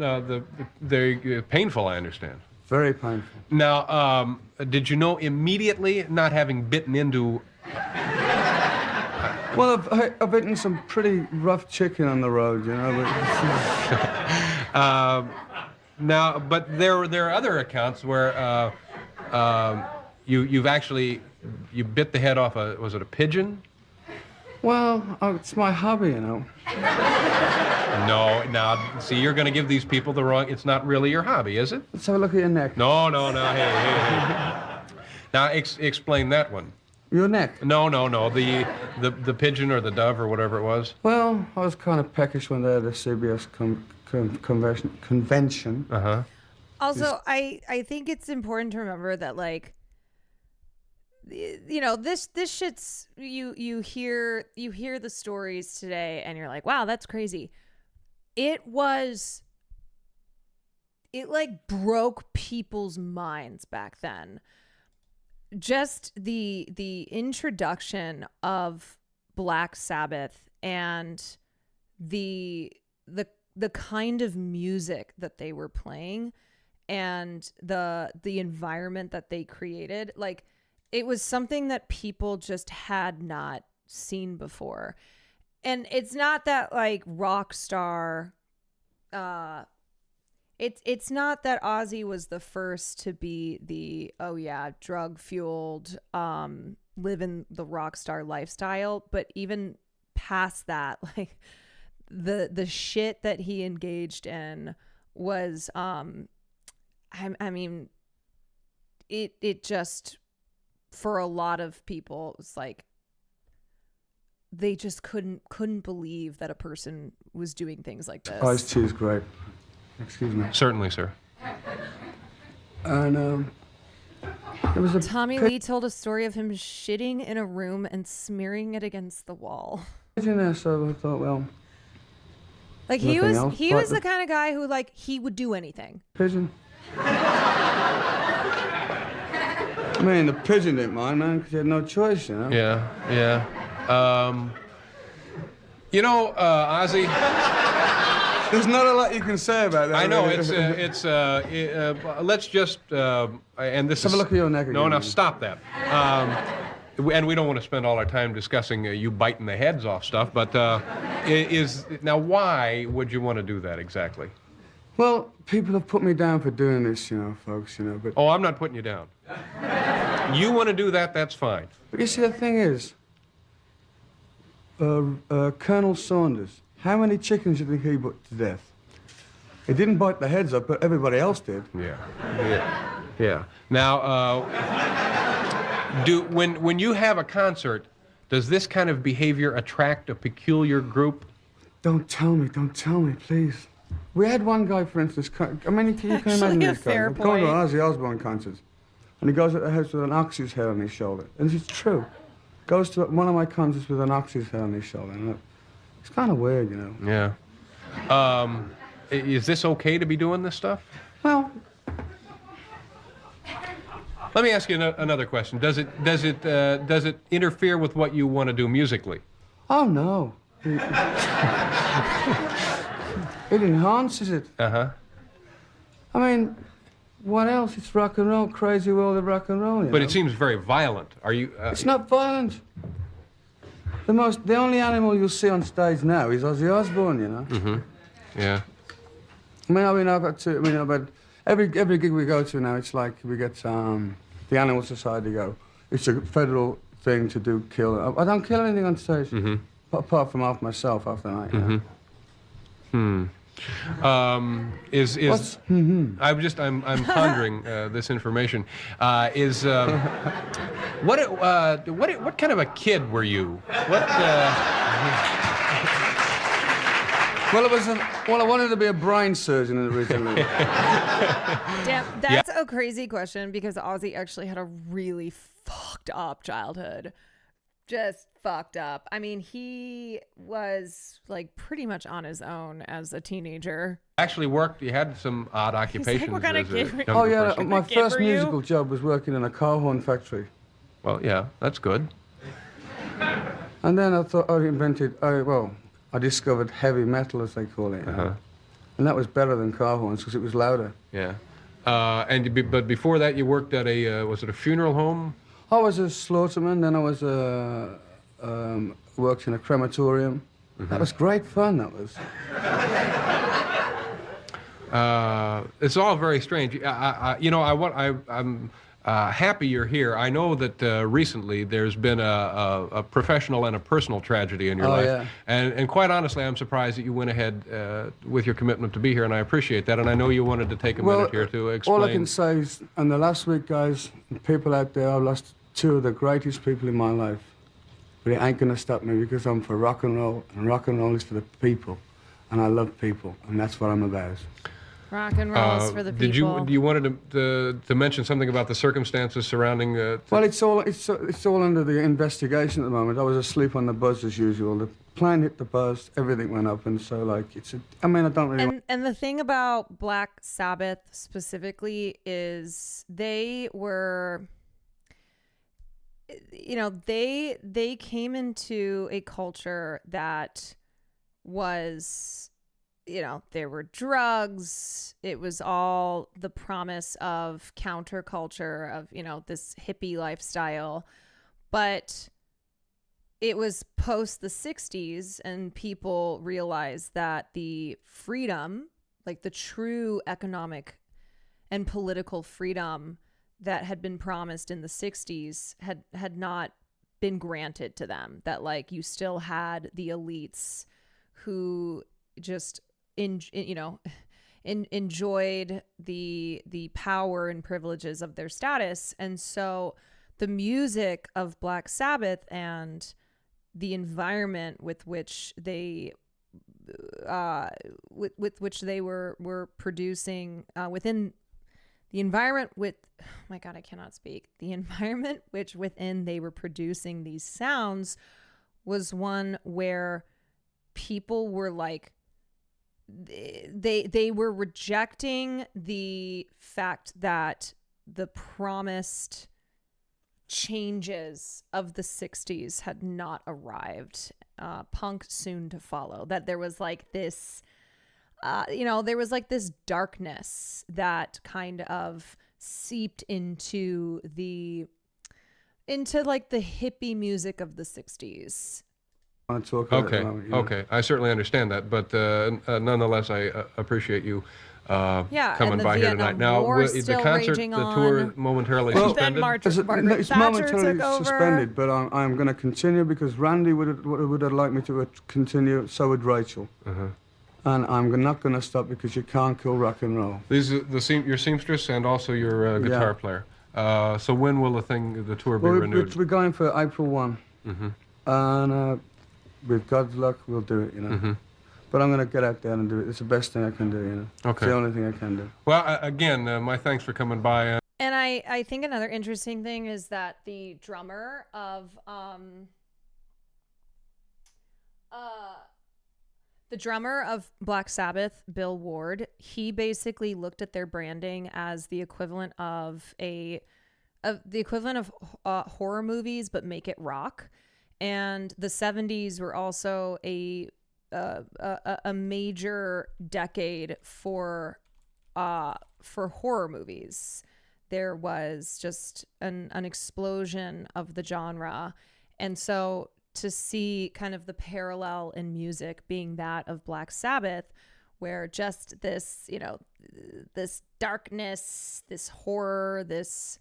they're painful, I understand. Very painful. Now, did you know immediately, not having bitten into... Well, I've eaten some pretty rough chicken on the road, you know. But now, but there are other accounts where you've actually bit the head off was it a pigeon? Well, it's my hobby, you know. No, now, see, you're going to give these people the wrong... It's not really your hobby, is it? Let's have a look at your neck. No, hey. Now, explain that one. Your neck? No, the pigeon or the dove or whatever it was. Well, I was kind of peckish when they had the CBS convention. Uh-huh. Also, I think it's important to remember that, like, you know, this shit's you hear the stories today and you're like, wow, that's crazy. It like broke people's minds back then. Just the introduction of Black Sabbath and the kind of music that they were playing and the environment that they created, like, it was something that people just had not seen before. And it's not that, like, rock star, it's not that Ozzy was the first to be the, oh yeah, drug fueled, living the rock star lifestyle, but even past that, like, the shit that he engaged in was, I mean, it just, for a lot of people, it was like they just couldn't believe that a person was doing things like this. Ice tea is great. Excuse me. Certainly, sir. And there was a Tommy Lee told a story of him shitting in a room and smearing it against the wall. pigeon there, so I thought, well, Like he was the kind of guy who like he would do anything. pigeon. I mean, the pigeon didn't mind, man, because he had no choice, you know. Yeah. Ozzy. There's not a lot you can say about that. I know really. let's just and this. Have a look at your neck No, again, now man. stop that. And we don't want to spend all our time discussing you biting the heads off stuff. But now why would you want to do that exactly? Well, people have put me down for doing this, you know, folks, you know. But Oh, I'm not putting you down. You want to do that? That's fine. But you see, the thing is, Colonel Saunders, how many chickens do you think he put to death? He didn't bite the heads off, but everybody else did. Yeah. Now, when you have a concert, does this kind of behavior attract a peculiar group? Don't tell me, please. We had one guy, for instance, I mean, you can imagine a this guy. fair Going to point. Ozzy Osbourne concerts, and he goes at the house with an ox's head on his shoulder. And it's true. Goes to one of my concerts with an ox's head on his shoulder. And it's kind of weird, you know. Yeah. Is this okay to be doing this stuff? Well, let me ask you another question. Does it interfere with what you want to do musically? oh no. It enhances it. Uh-huh. I mean, what else? It's rock and roll, crazy world of rock and roll. You But know? it seems very violent. Are you? It's not violent. The only animal you'll see on stage now is Ozzy Osbourne. You know. Mm-hmm. Yeah. I've got to. But every gig we go to now, it's like we get the Animal Society go. It's a federal thing to do kill. I don't kill anything on stage, apart from off myself after the night. You know? Is I'm pondering this information. What kind of a kid were you? Well, I wanted to be a brain surgeon originally. Damn, that's a crazy question because Ozzy actually had a really fucked up childhood. Just fucked up. I mean, he was like pretty much on his own as a teenager. Actually worked. You had some odd occupations. what kind of as a kid were you? younger Oh yeah, person. my kid first were you? musical job was working in a car horn factory. Well, yeah, that's good. And then I thought I discovered heavy metal, as they call it. You know? And that was better than car horns because it was louder. Yeah. But before that, you worked at was it a funeral home? I was a slaughterman, then I was worked in a crematorium. That was great fun, that was. It's all very strange. I'm happy you're here. I know that recently there's been a professional and a personal tragedy in your life. Yeah. And quite honestly, I'm surprised that you went ahead with your commitment to be here, and I appreciate that. And I know you wanted to take a minute here to explain. All I can say is, in the last week, guys, people out there, I've lost two of the greatest people in my life. But it ain't gonna stop me because I'm for rock and roll is for the people. And I love people, and that's what I'm about. Rock and rolls for the people. You wanted to mention something about the circumstances surrounding? Well, it's all under the investigation at the moment. I was asleep on the buzz as usual. The plane hit the buzz, everything went up, and so like I don't really. And the thing about Black Sabbath specifically is they were, they came into a culture that was, there were drugs. It was all the promise of counterculture, of, this hippie lifestyle. But it was post the 60s and people realized that the freedom, like the true economic and political freedom that had been promised in the 60s had not been granted to them. That like you still had the elites who just enjoyed the power and privileges of their status. And so the music of Black Sabbath and the environment with which they with which they were producing within the environment with oh my God, I cannot speak. The environment which within they were producing these sounds was one where people were like they were rejecting the fact that the promised changes of the 60s had not arrived. Punk soon to follow. That there was like this there was like this darkness that kind of seeped into like the hippie music of the 60s. Okay. I certainly understand that, but nonetheless, I appreciate you coming by here tonight. Now, is the concert, the tour momentarily suspended? It's momentarily suspended, but I'm going to continue because Randy would have liked me to continue, so would Rachel. And I'm not going to stop because you can't kill rock and roll. These are your seamstress and also your guitar player. So when will the tour be renewed? We're going for April 1. And with God's luck, we'll do it, But I'm going to get out there and do it. It's the best thing I can do, Okay. It's the only thing I can do. Well, again, my thanks for coming by. And I think another interesting thing is that the drummer of Black Sabbath, Bill Ward, he basically looked at their branding as the equivalent of horror movies, but make it rock. And the 70s were also a major decade for horror movies. There was just an explosion of the genre, and so to see kind of the parallel in music being that of Black Sabbath, where just this this darkness, this horror, this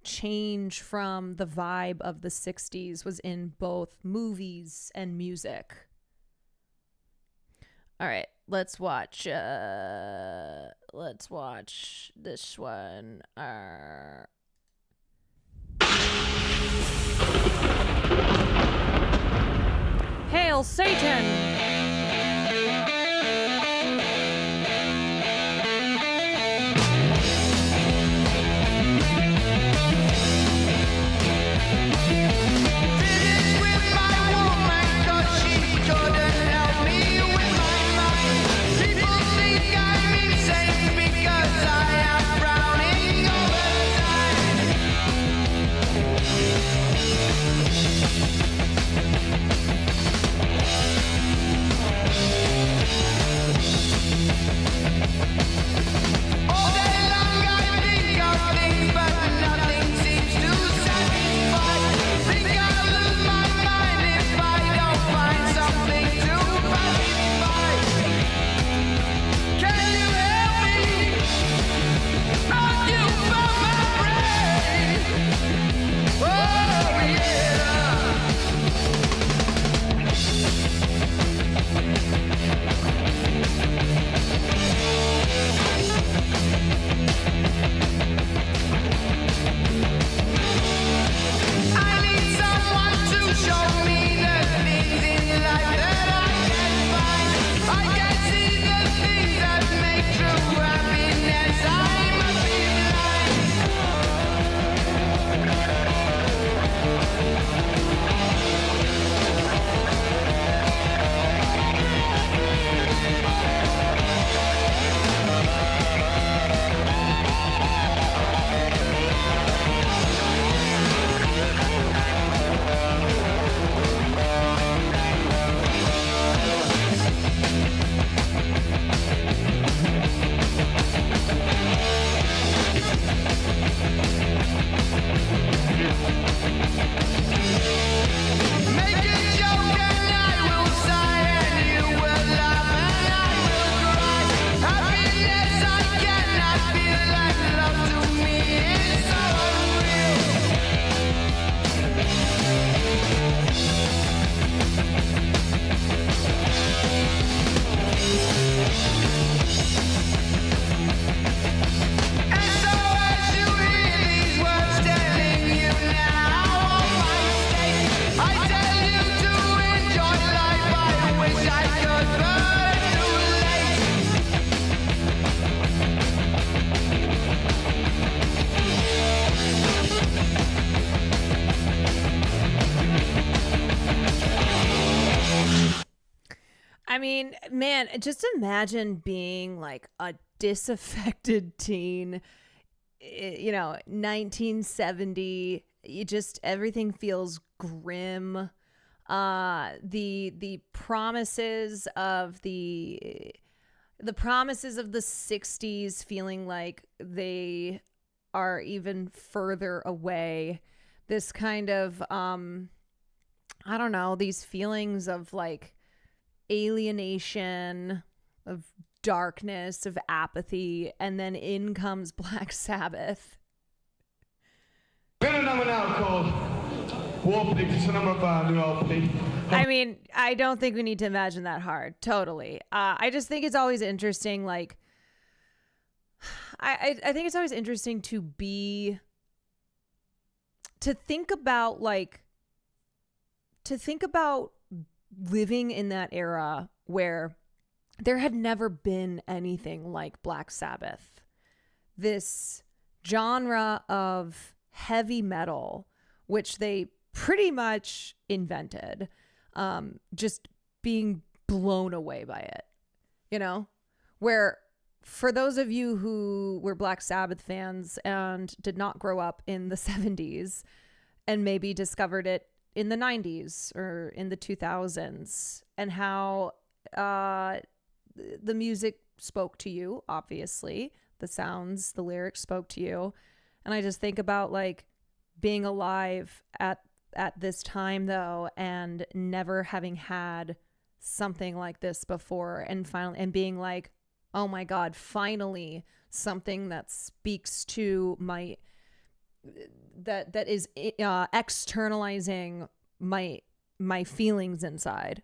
change from the vibe of the 60s was in both movies and music. All right, let's watch this one. Hail Satan! I mean, man, just imagine being like a disaffected teen, 1970. Everything feels grim. The promises of the promises of the 60s feeling like they are even further away. This kind of I don't know, these feelings of like alienation, of darkness, of apathy, and then in comes Black Sabbath. I mean, I don't think we need to imagine that hard. Totally. I just think it's always interesting, like, I think it's always interesting to think about living in that era where there had never been anything like Black Sabbath. This genre of heavy metal, which they pretty much invented, just being blown away by it, where for those of you who were Black Sabbath fans and did not grow up in the 70s and maybe discovered it in the 90s or in the 2000s, and how the music spoke to you, obviously, the sounds, the lyrics spoke to you. And I just think about like being alive at this time though, and never having had something like this before, and being like, oh my God, finally something that speaks to my, that is externalizing my feelings inside.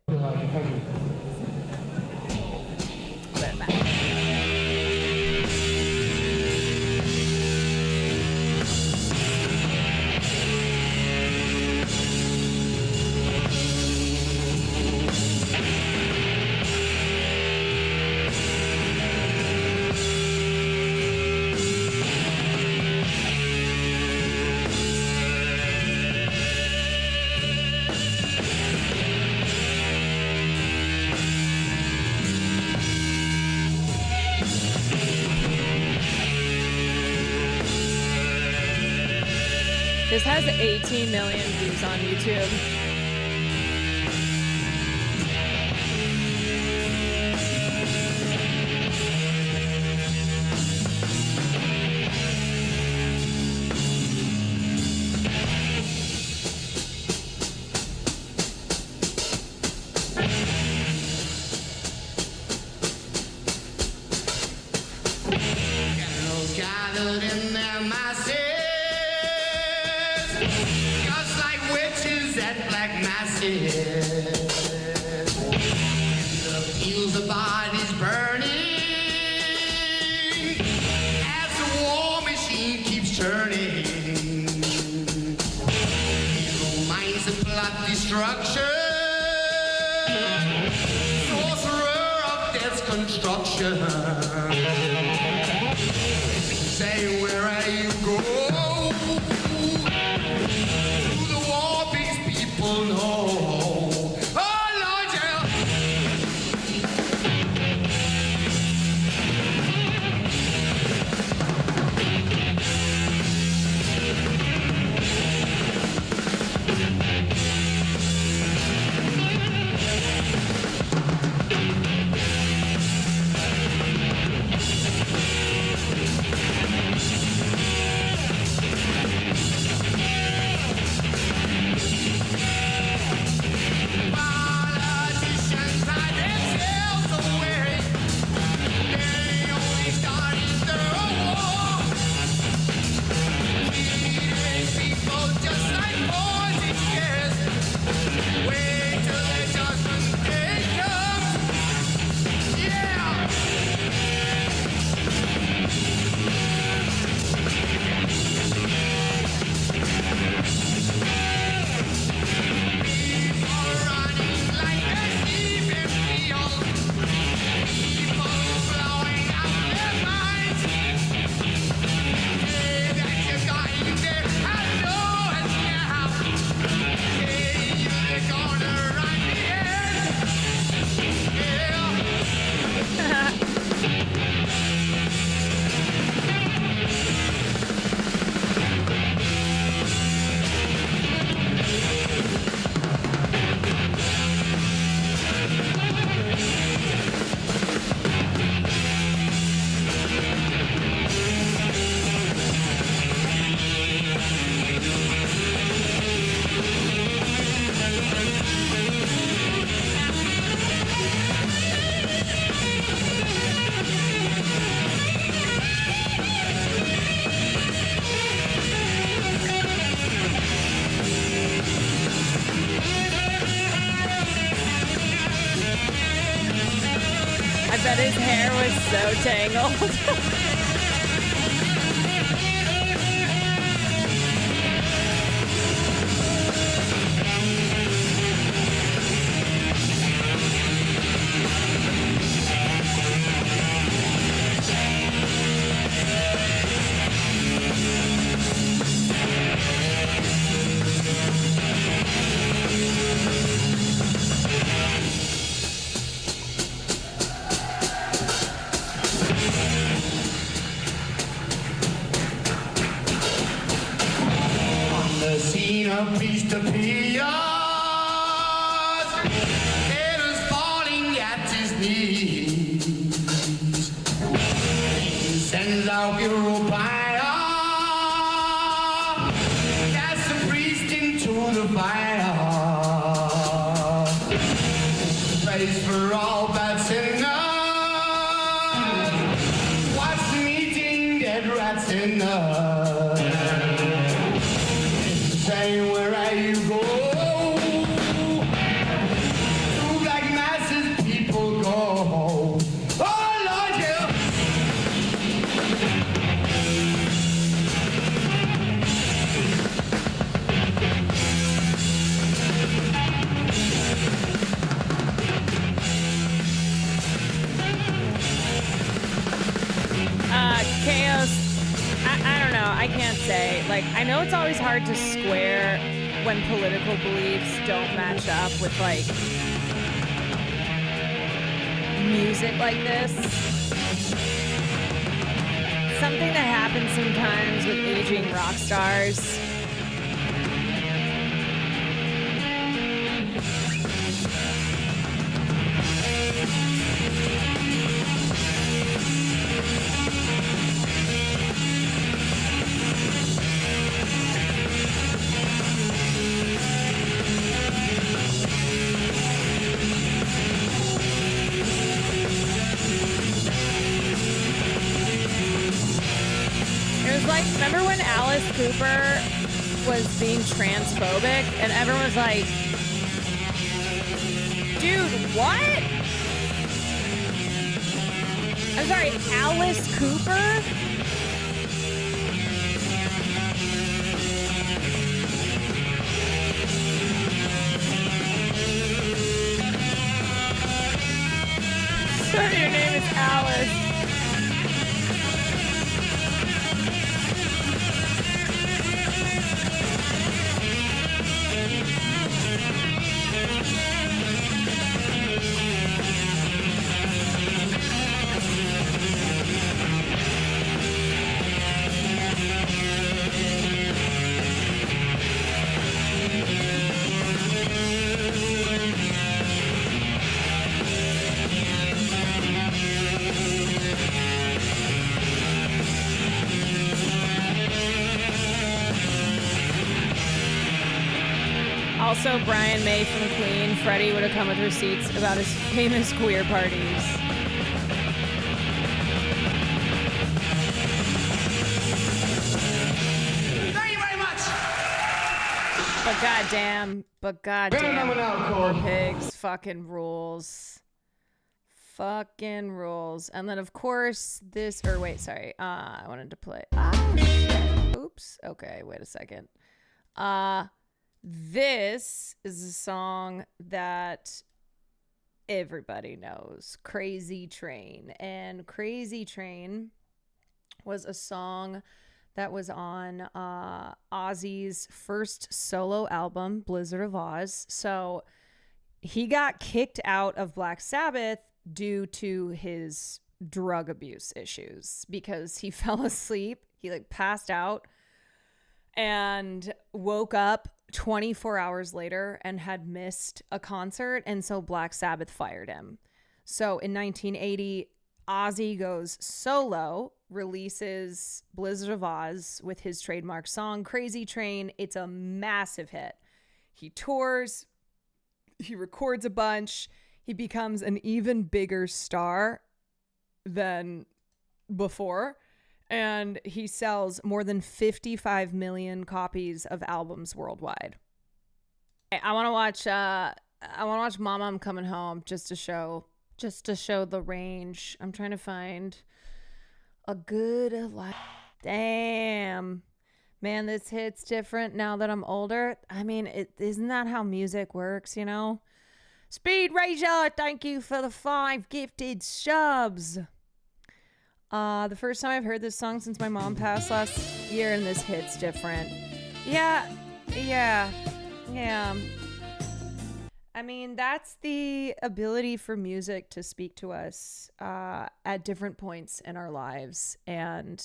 This has 18 million views on YouTube. Gathered in their masses, just like witches at black masses. In the fields, the bodies burning as the war machine keeps turning. Evil minds that plot destruction, sorcerer of death's construction. Say, where are you going? To the war these people know. Oh, Lord, yeah. So tangled. The scene of Beast appears, head is falling at his knees. He sends out hero fire, casts the priest into the fire. Praise for all bad sinners, watch them eating dead rats in the saying wherever you go, through black masses people go. Oh Lord, yeah. Chaos. I don't know. I can't say. Like, I know it's always hard to square when political beliefs don't match up with, like, music like this. Something that happens sometimes with aging rock stars. Like, remember when Alice Cooper was being transphobic and everyone was like, dude, what? I'm sorry, Alice Cooper? Sorry, your name is Alice. Also, Brian May from Queen. Freddie would have come with receipts about his famous queer parties. Thank you very much. But goddamn, Pigs fucking rules. Fucking rules. And then, of course, this, or wait, sorry. I wanted to play. Shit. Oops. Okay, wait a second. This is a song that everybody knows, Crazy Train. And Crazy Train was a song that was on Ozzy's first solo album, Blizzard of Oz. So he got kicked out of Black Sabbath due to his drug abuse issues because he fell asleep. He passed out and woke up 24 hours later and had missed a concert. And so Black Sabbath fired him. So in 1980, Ozzy goes solo, releases Blizzard of Oz with his trademark song, Crazy Train. It's a massive hit. He tours, he records a bunch, he becomes an even bigger star than before. And he sells more than 55 million copies of albums worldwide. I want to watch Mama, I'm Coming Home just to show just to show the range. I'm trying to find a good live. Damn. Man, this hits different now that I'm older. I mean, isn't that how music works, you know? Speed Razor, thank you for the 5 gifted subs. The first time I've heard this song since my mom passed last year, and this hits different. Yeah. I mean, that's the ability for music to speak to us at different points in our lives. And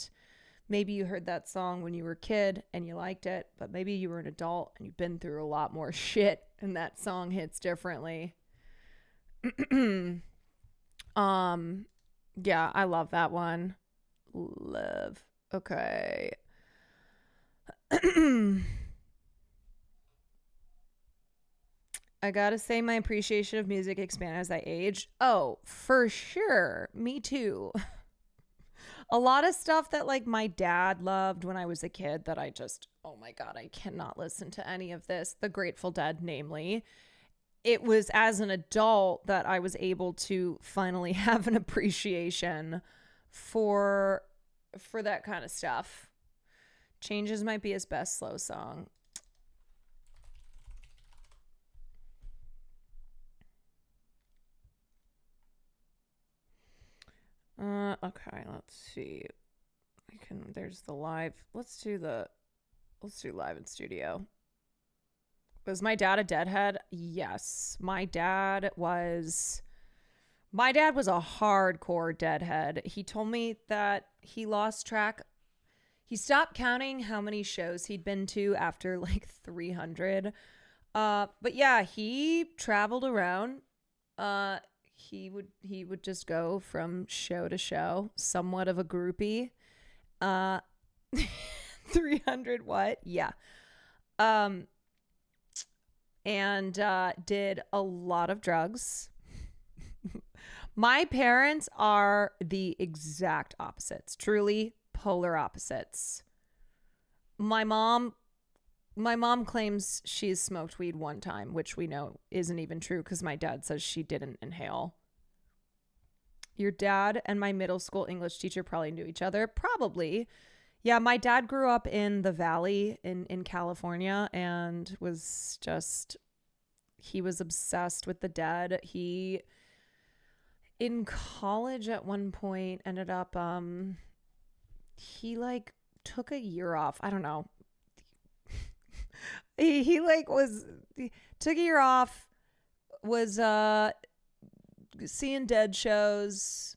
maybe you heard that song when you were a kid and you liked it, but maybe you were an adult and you've been through a lot more shit and that song hits differently. Yeah, I love that one. Love. Okay. I gotta say my appreciation of music expanded as I age. Oh, for sure. Me too. A lot of stuff that like my dad loved when I was a kid that I just, oh my God, I cannot listen to any of this. The Grateful Dead, namely. It was as an adult that I was able to finally have an appreciation for that kind of stuff. Changes might be his best slow song. Okay, let's see. There's the live. Let's do live in studio. Was my dad a Deadhead? Yes. My dad was a hardcore Deadhead. He told me that he lost track. He stopped counting how many shows he'd been to after like 300. But yeah, he traveled around. He would just go from show to show, somewhat of a groupie. 300 what? Yeah. And did a lot of drugs. My parents are the exact opposites, truly polar opposites. My mom claims she's smoked weed one time, which we know isn't even true because my dad says she didn't inhale. Your dad and my middle school English teacher probably knew each other. Probably. Yeah, my dad grew up in the Valley in California and he was obsessed with the Dead. He, in college at one point, ended up, he like took a year off. I don't know. He took a year off, was seeing Dead shows,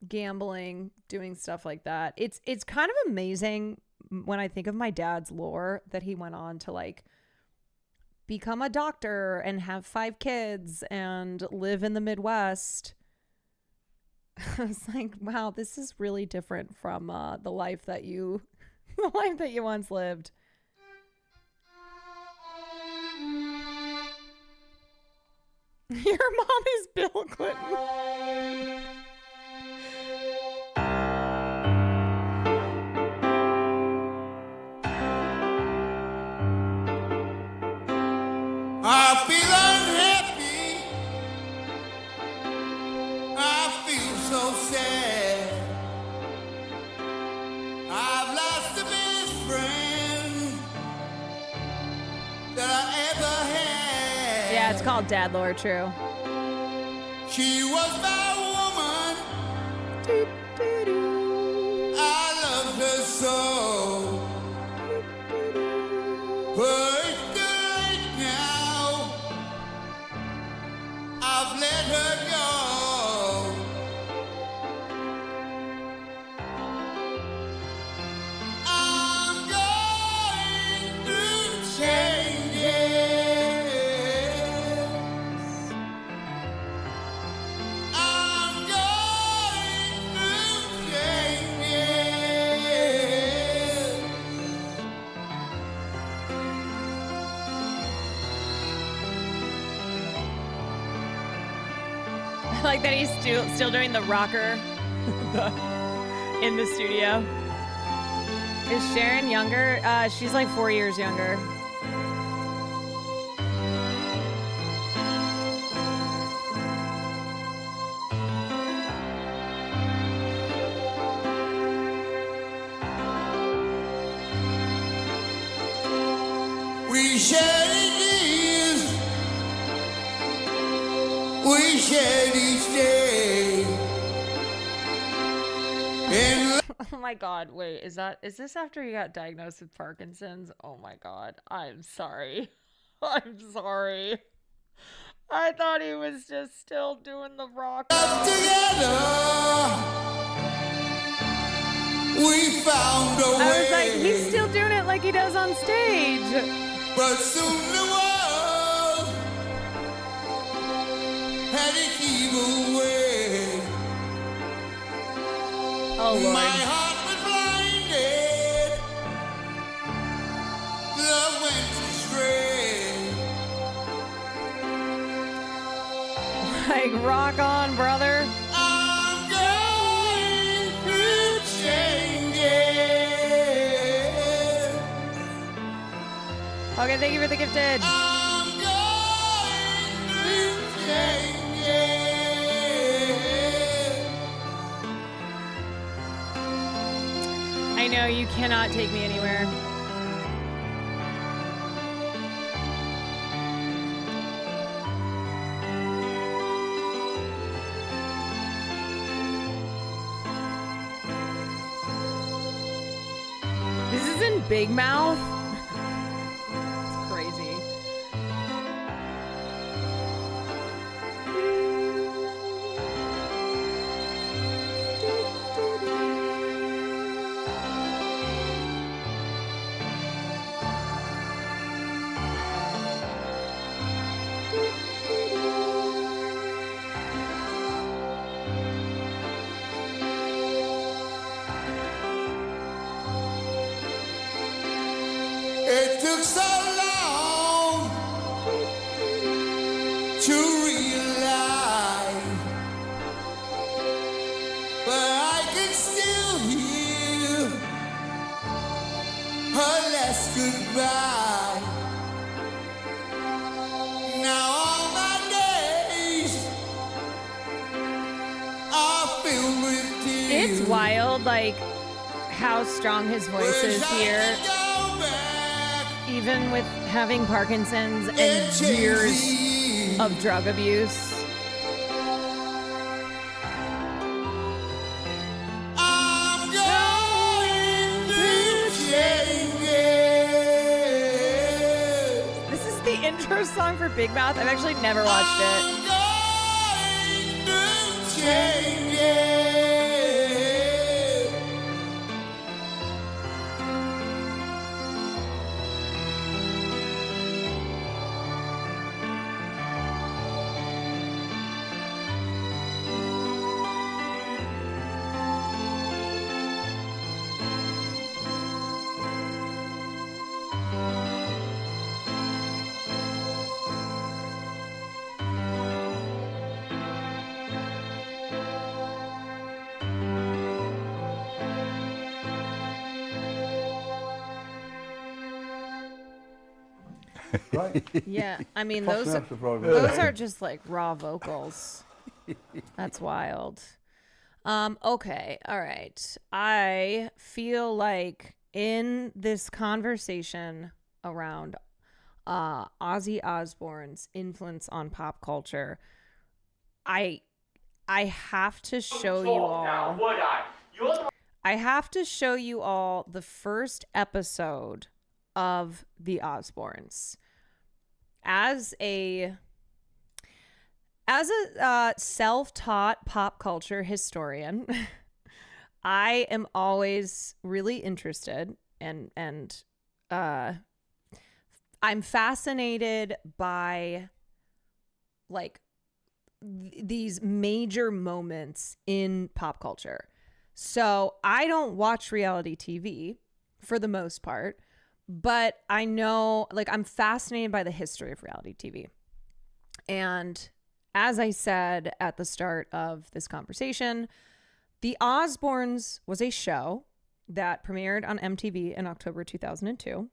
gambling, doing stuff like that. It's kind of amazing when I think of my dad's lore that he went on to like become a doctor and have 5 kids and live in the Midwest. I was like, wow, this is really different from the life that you once lived. Your mom is Bill Clinton. I feel unhappy. I feel so sad. I've lost the best friend that I ever had. Yeah, it's called Dad Lore, true. She was my woman. I loved her so. But it's too late now. I've let her go. I'm going through changes. I'm going through changes. I like that he's still doing the rocker in the studio. Is Sharon younger? She's like 4 years younger. We shared tears. We shared each day. And Oh my God, wait, is this after he got diagnosed with Parkinson's? Oh my God, I'm sorry. I'm sorry. I thought he was just still doing the rock. together, we found a way. I was like, he's still doing it like he does on stage. But soon the world had to keep away. Oh Lord. My heart was blinded. Love went astray. Like, rock on, brother. I'm going through changes. Okay, thank you for the gifted. I'm going through changes. I know you cannot take me anywhere. This is in Big Mouth. It's crazy. It took so long to realize, but I can still hear her last goodbye. Now all my days are filled with tears. It's wild, like, how strong his voice is here. Even with having Parkinson's and years of drug abuse. I'm going through changes. This is the intro song for Big Mouth. I've actually never watched it. Changes. Right. Yeah, I mean, Fuck those me up the program. those are just like raw vocals. That's wild. Okay, all right. I feel like in this conversation around Ozzy Osbourne's influence on pop culture, I have to show you all. I have to show you all the first episode of The Osbournes. As a self-taught pop culture historian, I am always really interested and I'm fascinated by like these major moments in pop culture. So I don't watch reality TV for the most part, but I know, like, I'm fascinated by the history of reality TV. And as I said at the start of this conversation, The Osbournes was a show that premiered on MTV in October 2002.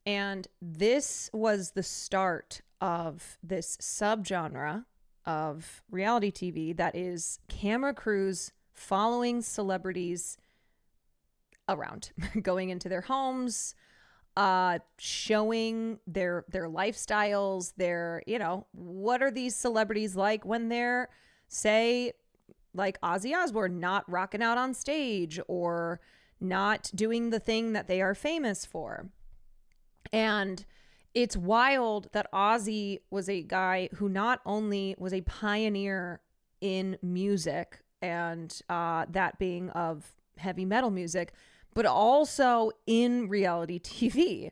And this was the start of this subgenre of reality TV that is camera crews following celebrities around, going into their homes, showing their lifestyles, their, what are these celebrities like when they're, say, like Ozzy Osbourne, not rocking out on stage or not doing the thing that they are famous for. And it's wild that Ozzy was a guy who not only was a pioneer in music, and that being of heavy metal music, but also in reality TV.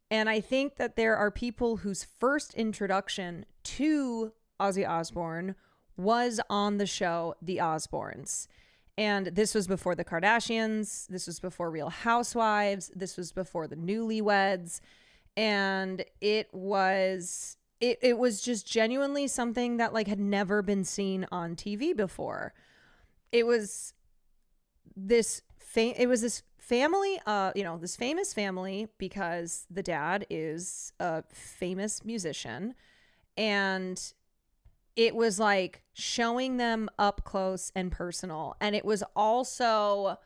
And I think that there are people whose first introduction to Ozzy Osbourne was on the show The Osbournes. And this was before the Kardashians. This was before Real Housewives. This was before the Newlyweds. And it was just genuinely something that like had never been seen on TV before. It was this family, this famous family, because the dad is a famous musician, and it was like showing them up close and personal. And it was also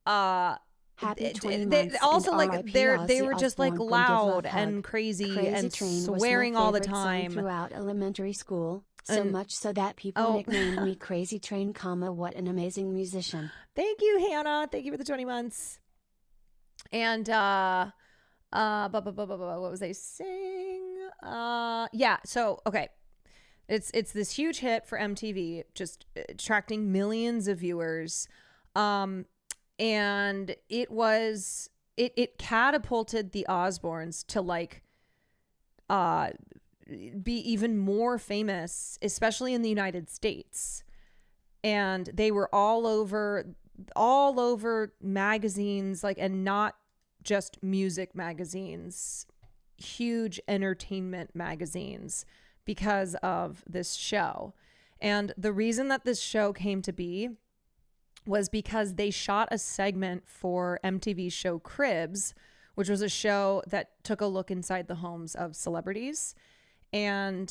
Happy 20 months also and like RIP they Ozzy were just like Osbourne from loud Give Love and Hug. crazy Crazy and Train was my swearing all the favorite song time throughout elementary school, so And- much so that people Oh. nicknamed me Crazy Train, what an amazing musician. Thank you, Hannah. Thank you for the 20 months. And what was I saying? Yeah, so okay. It's this huge hit for MTV, just attracting millions of viewers. And it catapulted the Osbournes to like be even more famous, especially in the United States. And they were all over magazines, like, and not just music magazines, huge entertainment magazines, because of this show. And the reason that this show came to be was because they shot a segment for MTV's show Cribs, which was a show that took a look inside the homes of celebrities. And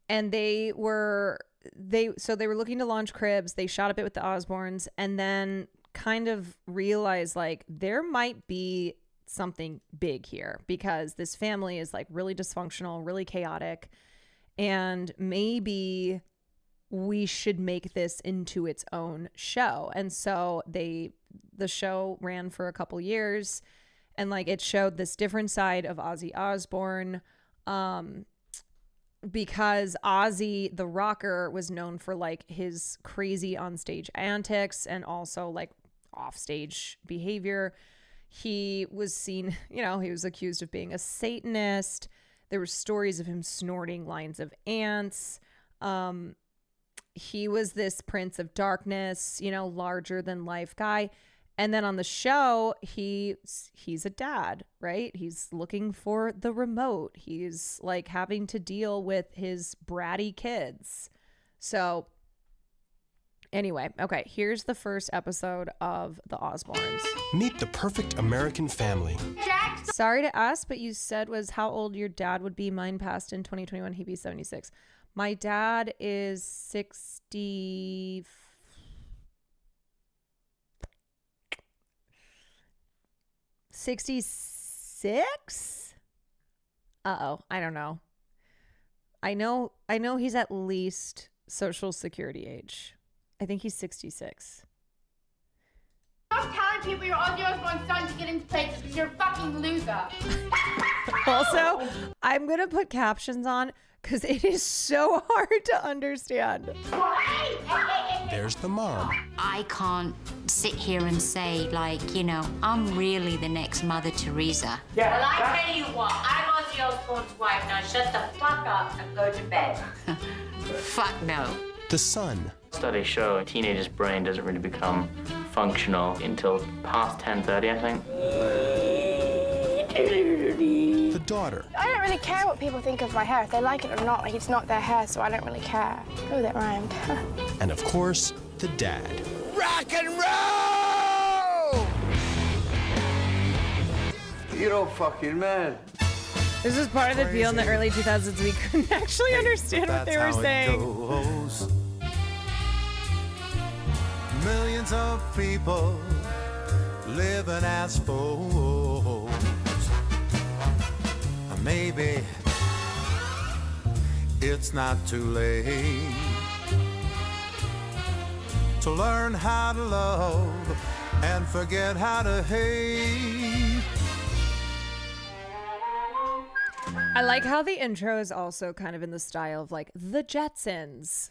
they were looking to launch Cribs. They shot a bit with the Osbournes, and then kind of realized like there might be something big here, because this family is like really dysfunctional, really chaotic, and maybe we should make this into its own show. And so the show ran for a couple years, and like it showed this different side of Ozzy Osbourne, because Ozzy the rocker was known for like his crazy onstage antics and also like offstage behavior. He was seen, he was accused of being a Satanist. There were stories of him snorting lines of ants. He was this Prince of Darkness, larger than life guy. And then on the show, he's a dad, right? He's looking for the remote. He's like having to deal with his bratty kids. So anyway, okay, here's the first episode of The Osbournes. Meet the perfect American family. Sorry to ask, but you said was how old your dad would be. Mine passed in 2021. He'd be 76. My dad is 60. 66? Uh-oh, I don't know. I know he's at least Social Security age. I think he's 66. Stop telling people you're Ozzy Osbourne's son to get into places because you're a fucking loser. Also, I'm going to put captions on because it is so hard to understand. There's the mom. I can't sit here and say, like, I'm really the next Mother Teresa. Well, I tell you what, I'm Ozzy Osbourne's wife. Now shut the fuck up and go to bed. Fuck no. The son. Studies show a teenager's brain doesn't really become functional until past 10:30, I think. The daughter. I don't really care what people think of my hair. If they like it or not, like it's not their hair, so I don't really care. Oh, that rhymed. And of course, the dad. Rock and roll! You're a fucking man. This is part of the deal in the early 2000s. We couldn't actually understand what they were saying. Millions of people living as foes. Maybe it's not too late to learn how to love and forget how to hate. I like how the intro is also kind of in the style of like the Jetsons.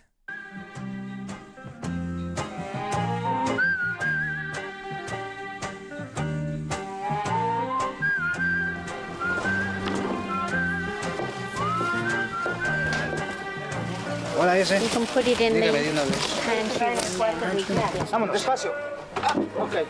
Hola, ese. You can put it in Dígame, the dígame. Vamos, despacio. Ah, ok.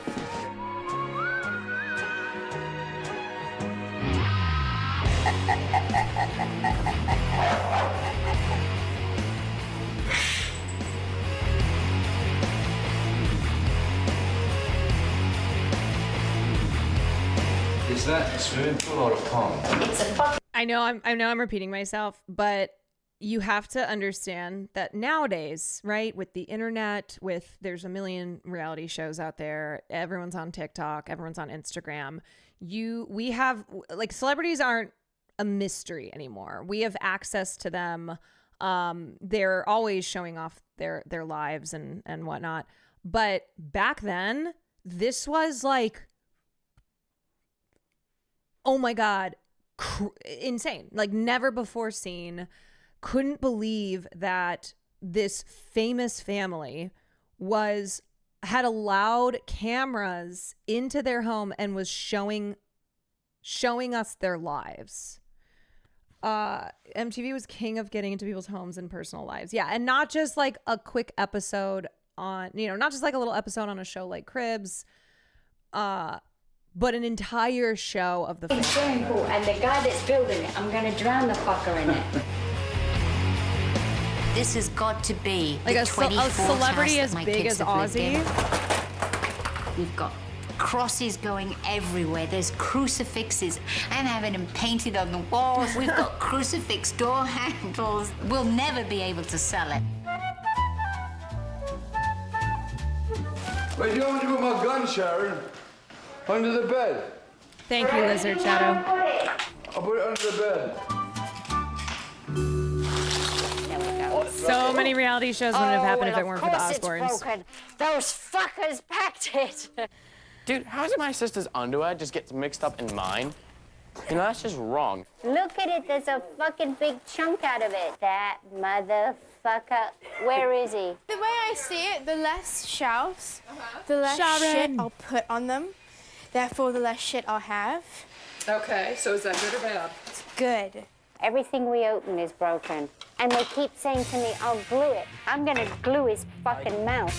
Is that a swimming pool or a pond? It's a fuck. I know I'm repeating myself, but you have to understand that nowadays, right, with the internet, there's a million reality shows out there. Everyone's on TikTok, everyone's on Instagram. We have, like, celebrities aren't a mystery anymore. We have access to them. They're always showing off their lives and whatnot. But back then, this was like, oh my God, insane. Like, never before seen. Couldn't believe that this famous family had allowed cameras into their home and was showing us their lives. MTV was king of getting into people's homes and personal lives. Yeah, and not just like a quick episode on, not just like a little episode on a show like Cribs, but an entire show of the family. Swimming pool, and the guy that's building it, I'm gonna drown the fucker in it. This has got to be like the a 24th celebrity house as that my big kids as have lived in. Ozzy. We've got crosses going everywhere. There's crucifixes. I'm having them painted on the walls. We've got crucifix door handles. We'll never be able to sell it. Where do you want me to put my gun, Sharon? Under the bed. Thank you, Lizard Shadow. I'll put it under the bed. So many reality shows wouldn't have happened if it weren't for the Osbournes. Those fuckers packed it. Dude, how does my sister's underwear just get mixed up in mine? You know, that's just wrong. Look at it. There's a fucking big chunk out of it. That motherfucker. Where is he? The way I see it, the less shelves, the less shit I'll put on them. Therefore, the less shit I'll have. Okay, so is that good or bad? It's good. Everything we open is broken. And they keep saying to me, I'll glue it. I'm gonna glue his fucking mouth.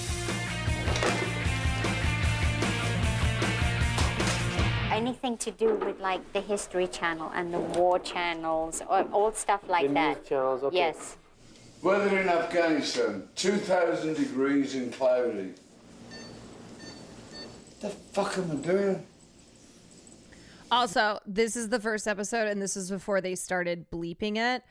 Anything to do with like the History Channel and the war channels or all stuff like that. News channels, okay. Yes. Weather in Afghanistan, 2,000 degrees and cloudy. What the fuck am I doing? Also, this is the first episode, and this is before they started bleeping it.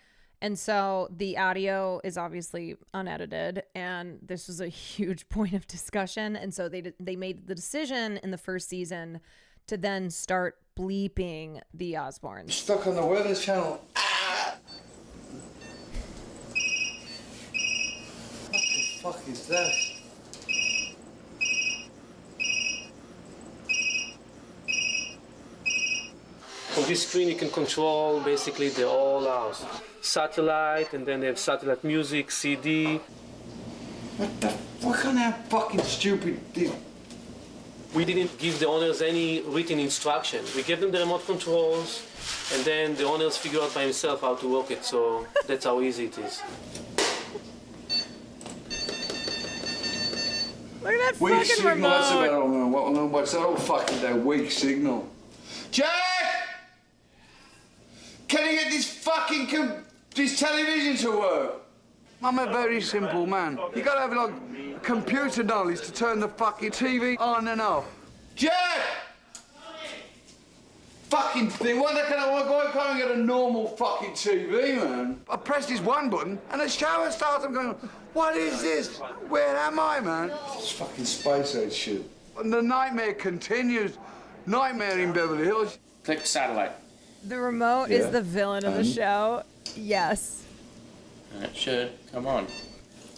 And so the audio is obviously unedited, and this was a huge point of discussion. And so they made the decision in the first season to then start bleeping the Osbournes. Stuck on the Weather Channel. Ah! What the fuck is that? On this screen, you can control basically the whole house. Satellite, and then they have satellite music, CD. What kind of fucking stupid thing? We didn't give the owners any written instruction. We gave them the remote controls, and then the owners figure out by himself how to work it. So that's how easy it is. Look at that Weak fucking signal, remote. that's about what's that all fucking day? Weak signal. Jack! Can you get this fucking this television to work? I'm a very simple man. You gotta have like computer knowledge to turn the fucking TV on and off. Jack! Fucking thing. Why can't I get a normal fucking TV, man? I press this one button and the shower starts. I'm going, what is this? Where am I, man? This fucking space age shit. The nightmare continues. Nightmare in Beverly Hills. Click satellite. The remote is the villain of the show. Yes. It should. Come on.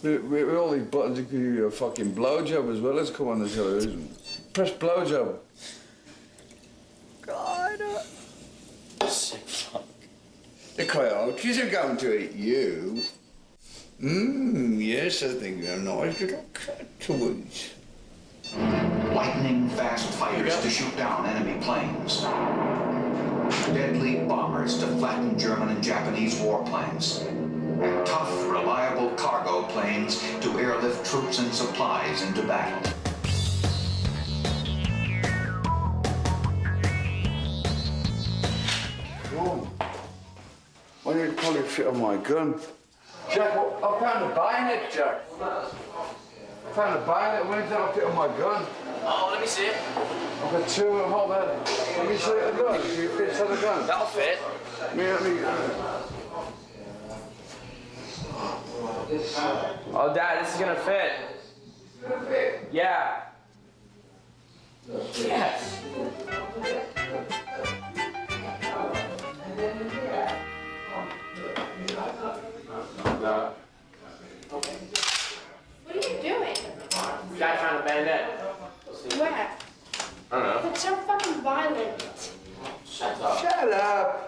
With all these buttons, you can give you a fucking blowjob as well as come on the television. Press blowjob. God. Sick fuck. The coyotes are going to eat you. Yes, I think they're nice little cartoons. Lightning fast fighters to shoot down enemy planes. Deadly bombers to flatten German and Japanese warplanes. And tough, reliable cargo planes to airlift troops and supplies into battle. Whoa. Why did you probably fit on my gun? Jack, I found a bayonet, Jack. I found a bayonet. When did that fit on my gun? Oh, let me see it. I've got two of them. Hold that. Let me see the gun. See if it fits on the gun. That'll fit. Oh, Dad, this is gonna fit. Yeah. Yes. What are you doing? Dad found a bayonet. Where? I don't know. That's so fucking violent. Shut up. Shut up.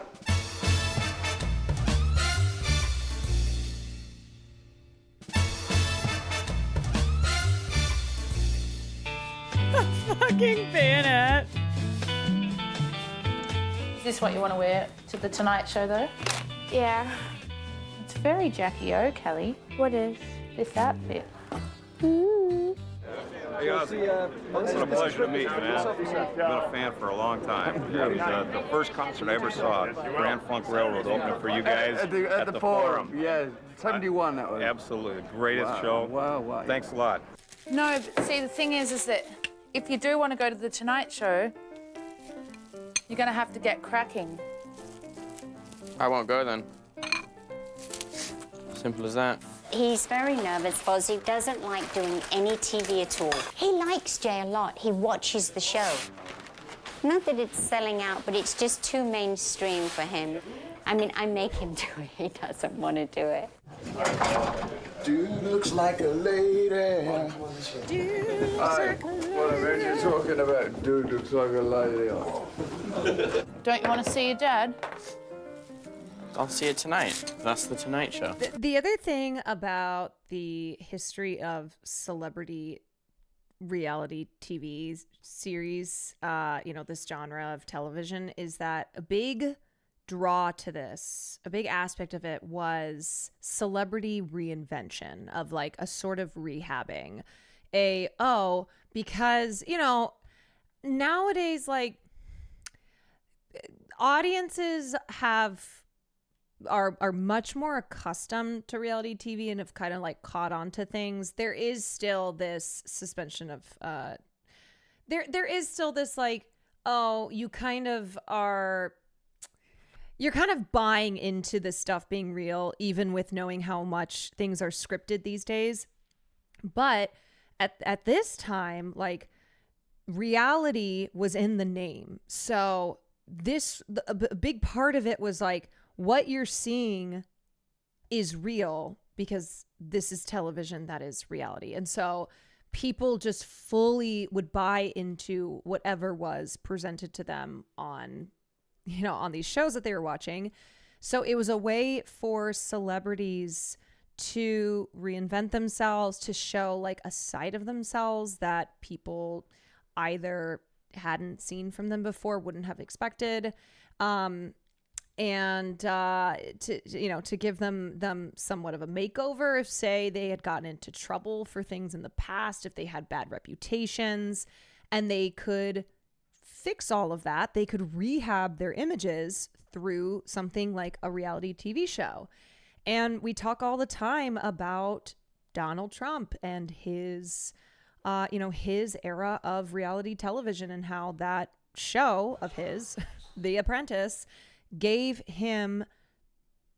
Fucking bayonet. Is this what you want to wear to the Tonight Show, though? Yeah. It's very Jackie O, Kelly. What is? This outfit. Hey, Ozzy. It's been a pleasure to meet you, man. I've been a fan for a long time. It was the first concert I ever saw, Grand Funk Railroad, opening for you guys At the Forum. Yeah, 71 that was. Absolutely. Greatest show. Wow. Thanks a lot. No, but see, the thing is that if you do want to go to the Tonight Show, you're going to have to get cracking. I won't go then. Simple as that. He's very nervous, Fozzie doesn't like doing any TV at all. He likes Jay a lot. He watches the show. Not that it's selling out, but it's just too mainstream for him. I mean, I make him do it. He doesn't want to do it. Dude looks like a lady. What I mean, you're talking about dude looks like a lady. Don't you want to see your dad? I'll see it tonight. That's the Tonight Show. The other thing about the history of celebrity reality TV series, this genre of television, is that a big draw to this, a big aspect of it was celebrity reinvention of like a sort of rehabbing. Because, nowadays, like, audiences are much more accustomed to reality TV and have kind of like caught on to things. There is still this suspension of there is still this like, you're kind of buying into this stuff being real, even with knowing how much things are scripted these days. But at this time, like, reality was in the name. So a big part of it was like, what you're seeing is real because this is television that is reality. And so people just fully would buy into whatever was presented to them on these shows that they were watching. So it was a way for celebrities to reinvent themselves, to show like a side of themselves that people either hadn't seen from them before, wouldn't have expected. And to give them somewhat of a makeover if, say, they had gotten into trouble for things in the past, if they had bad reputations, and they could fix all of that. They could rehab their images through something like a reality TV show. And we talk all the time about Donald Trump and his era of reality television and how that show of his, The Apprentice, gave him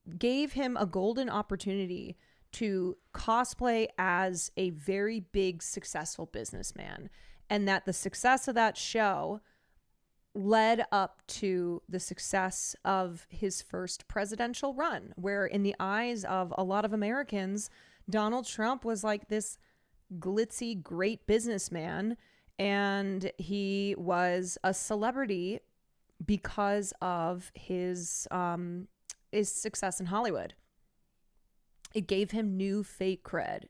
a golden opportunity to cosplay as a very big, successful businessman and that the success of that show led up to the success of his first presidential run, where in the eyes of a lot of Americans, Donald Trump was like this glitzy, great businessman, and he was a celebrity because of his success in Hollywood. It gave him new fake cred.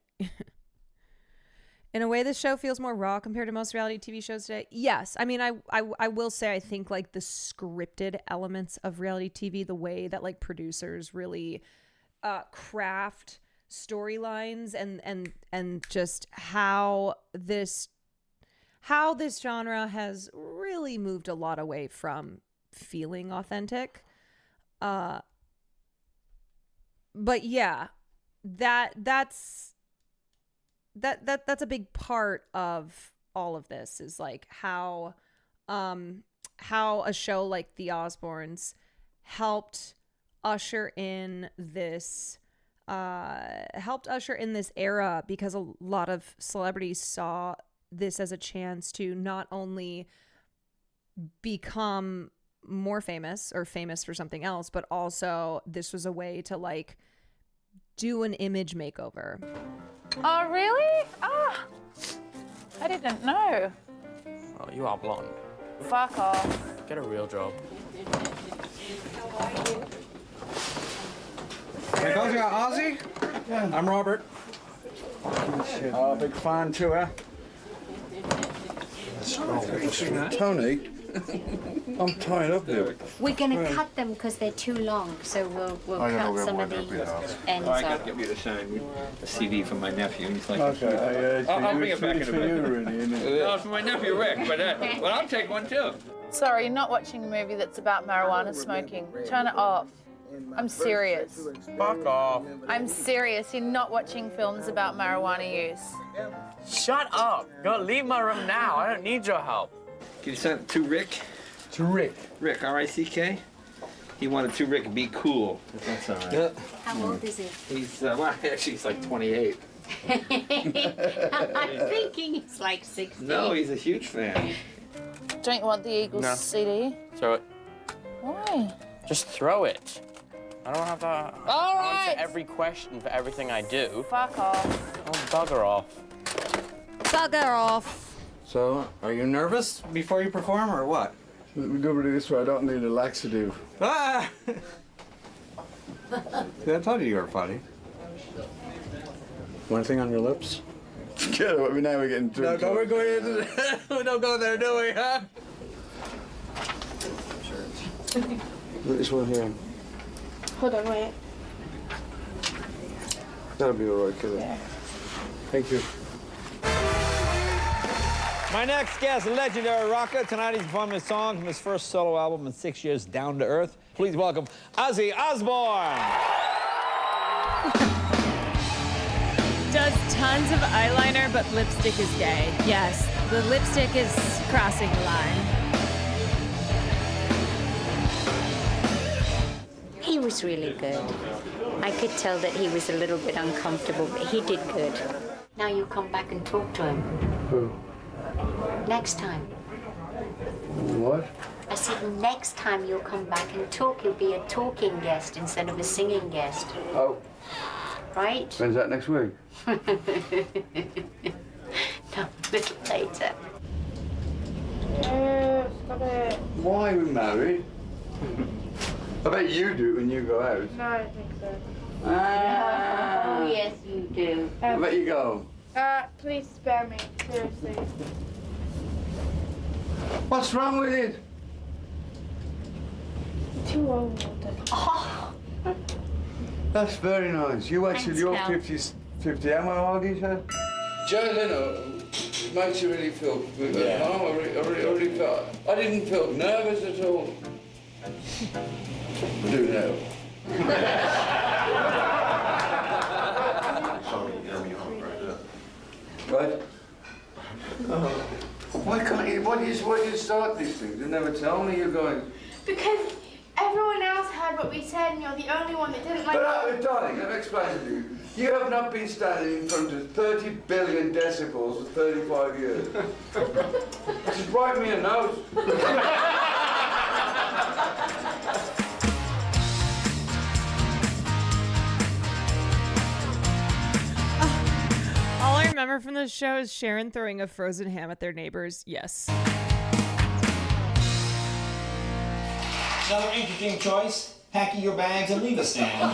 In a way, this show feels more raw compared to most reality TV shows today. Yes. I mean, I will say, I think like the scripted elements of reality TV, the way that like producers really craft storylines and just how this genre has really moved a lot away from feeling authentic. But yeah, that's a big part of all of this, is like how a show like The Osbournes helped usher in this era, because a lot of celebrities saw this as a chance to not only become more famous or famous for something else, but also this was a way to like do an image makeover. Oh, really? Ah, I didn't know. Oh, you are blonde. Fuck off. Get a real job. Hey, guys, you got Ozzy? Yeah. I'm Robert. Oh, big fan too, eh? Tony, I'm tied up here. We're going to cut them because they're too long, so we'll cut some of the ends I got off. to get me to sign a CD from my nephew. He's like, Okay, I'll bring it back in a for minute. you, really, isn't it? No, it's for my nephew Rick, but well, I'll take one too. Sorry, you're not watching a movie that's about marijuana smoking. Turn it off. I'm serious. Fuck off. I'm serious. You're not watching films about marijuana use. Shut up. Go leave my room now. I don't need your help. Can you send it to Rick? To Rick. Rick, R-I-C-K? He wanted to Rick be cool. If that's all right. How old is he? He's, well, actually, he's like 28. I'm thinking it's like 16. No, he's a huge fan. Don't you want the Eagles No. CD? Throw it. Why? Just throw it. I don't have to All right. answer every question for everything I do. Fuck off. Oh, bugger off. Bugger off. So, are you nervous before you perform, or what? We do it this way. I don't need a laxative. Ah! See, I told you were funny. One thing on your lips? Get it. Now we're getting too. No, we're going into the... We don't go there, do we, huh? This one here. Hold on, wait. That'll be all right, kiddo. Yeah. Thank you. My next guest, a legendary rocker. Tonight he's performing a song from his first solo album in 6 years, Down to Earth. Please welcome Ozzy Osbourne. Does tons of eyeliner, but lipstick is gay. Yes, the lipstick is crossing the line. He was really good. I could tell that he was a little bit uncomfortable, but he did good. Now you come back and talk to him. Who? Next time. What? I said next time you'll come back and talk. He'll be a talking guest instead of a singing guest. Oh. Right? When's that, next week? No, a little later. Stop it. Why are we married? I bet you do when you go out. No, I don't think so. Oh, yes, you do. I bet you go. Please spare me, seriously. What's wrong with it? Too old. Oh. That's very nice. You wait till Thanks, you're Cal. 50. How old are you, sir? Joe Leno makes you really feel good at home. I really felt. I didn't feel nervous at all. I do now. Right? Why can't you? Why do you start these things? You never tell me you're going. Because everyone else heard what we said, and you're the only one that didn't like. But darling, let me explain to you. You have not been standing in front of 30 billion decibels for 35 years. Just write me a note. All I remember from the show is Sharon throwing a frozen ham at their neighbors. Yes. Another interesting choice. Packing your bags and leave a stand.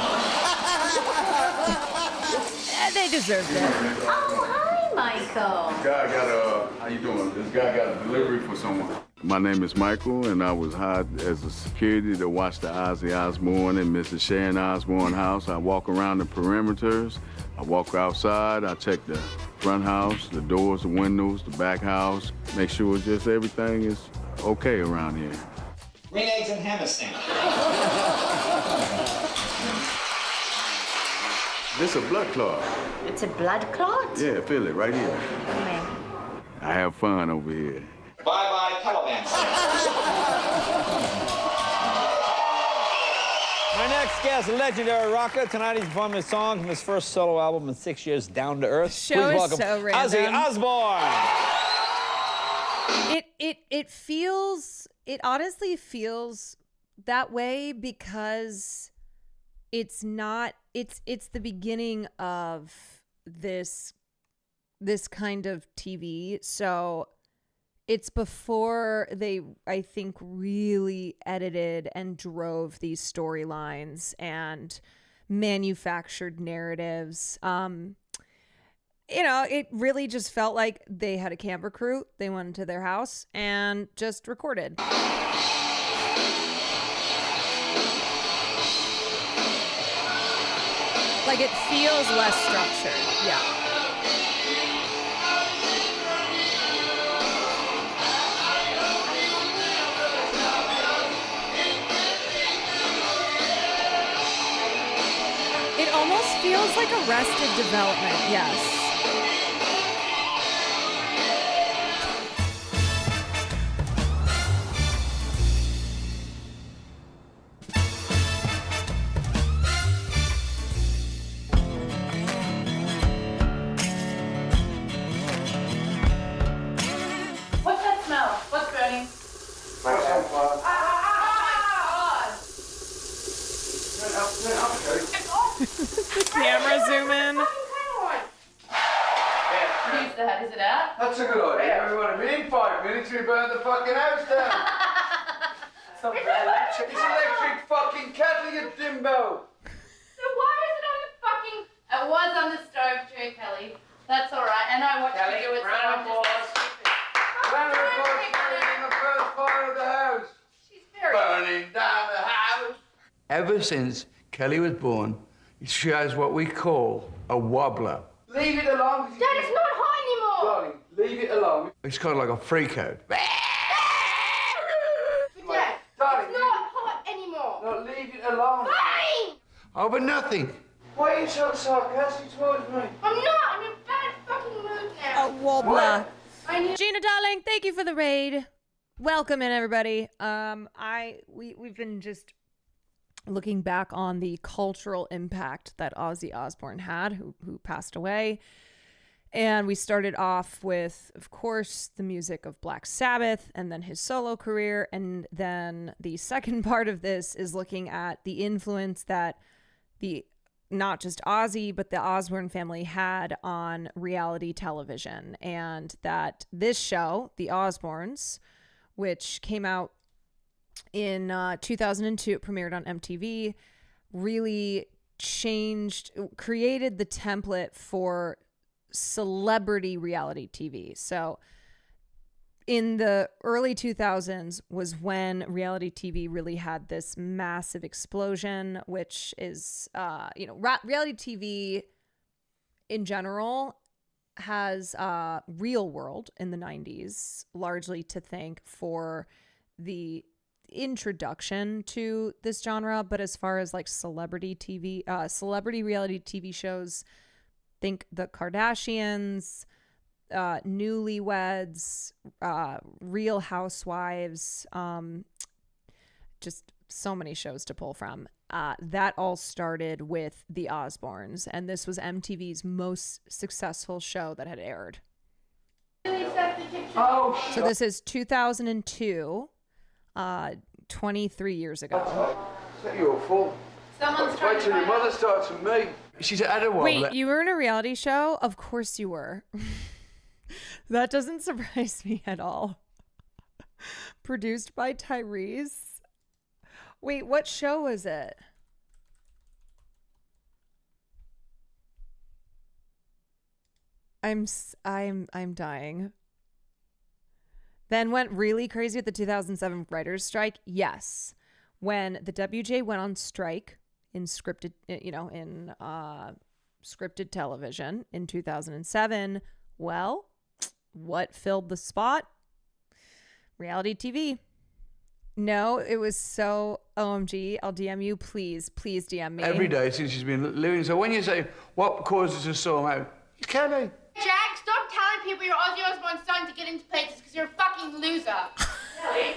They deserved it. Oh, hi, Michael. Guy got how you doing? This guy got a delivery for someone. My name is Michael, and I was hired as a security to watch the Ozzy Osbourne and Mrs. Sharon Osbourne house. I walk around the perimeters. I walk outside. I check the front house, the doors, the windows, the back house. Make sure just everything is okay around here. Green eggs and hammer stand. This a blood clot. It's a blood clot? Yeah, feel it right here. Where? I have fun over here. Bye-bye, Taliban. My next guest, legendary rocker. Tonight he's performing a song from his first solo album in 6 years, Down to Earth. Show Please is welcome so random. Ozzy Osbourne. It honestly feels that way because it's the beginning of this kind of TV. So it's before they, I think, really edited and drove these storylines and manufactured narratives. It really just felt like they had a camera crew. They went into their house and just recorded. Like, it feels less structured. Yeah. It almost feels like Arrested Development, yes. What's that smell? What's burning? Camera zoom in. Who's that? Is it out? That's a good idea. Everyone, within 5 minutes, we burn the fucking house down. It's electric fucking kettle, you dimbo. So why is it on the fucking... It was on the stove too, Kelly. That's alright. And I watched Kelly, you do it, so round I'm of just stupid. Round of applause for burning the first fire of the house. She's very... Burning down the house. Ever since Kelly was born, she has what we call a wobbler. Leave it alone. Dad, it's not hot anymore. Darling, leave it alone. It's kind of like a freak out. But Dad, Darling, it's not hot anymore. No, leave it alone. Fine! Over nothing. Why are you so sarcastic towards me? I'm not. I'm in a bad fucking mood now. A wobbler. I need... Gina, darling, thank you for the raid. Welcome in, everybody. We've been just looking back on the cultural impact that Ozzy Osbourne had, who passed away. And we started off with, of course, the music of Black Sabbath and then his solo career. And then the second part of this is looking at the influence that not just Ozzy, but the Osbourne family had on reality television. And that this show, The Osbournes, which came out in 2002, it premiered on MTV, really created the template for celebrity reality TV. So in the early 2000s was when reality TV really had this massive explosion, which is, reality TV in general has Real World in the 90s largely to thank for the introduction to this genre. But as far as like celebrity reality TV shows, think the Kardashians, Newlyweds, Real Housewives, just so many shows to pull from. That all started with The Osbournes, and this was MTV's most successful show that had aired. Oh, So this is 2002, 23 years ago. Is that your fault? Wait till your mother starts with me. She's at a Wait, you were in a reality show? Of course you were. That doesn't surprise me at all. Produced by Tyrese. Wait, what show was it? I'm dying. Then went really crazy with the 2007 writers' strike. Yes. When the WJ went on strike in scripted, scripted television in 2007, well, what filled the spot? Reality TV. No, it was so OMG. I'll DM you. Please DM me. Every day since she's been living. So when you say, what causes a sore out? You can't. Jack, stop telling people you're Ozzy Osbourne's son to get into places because you're a fucking loser. Really?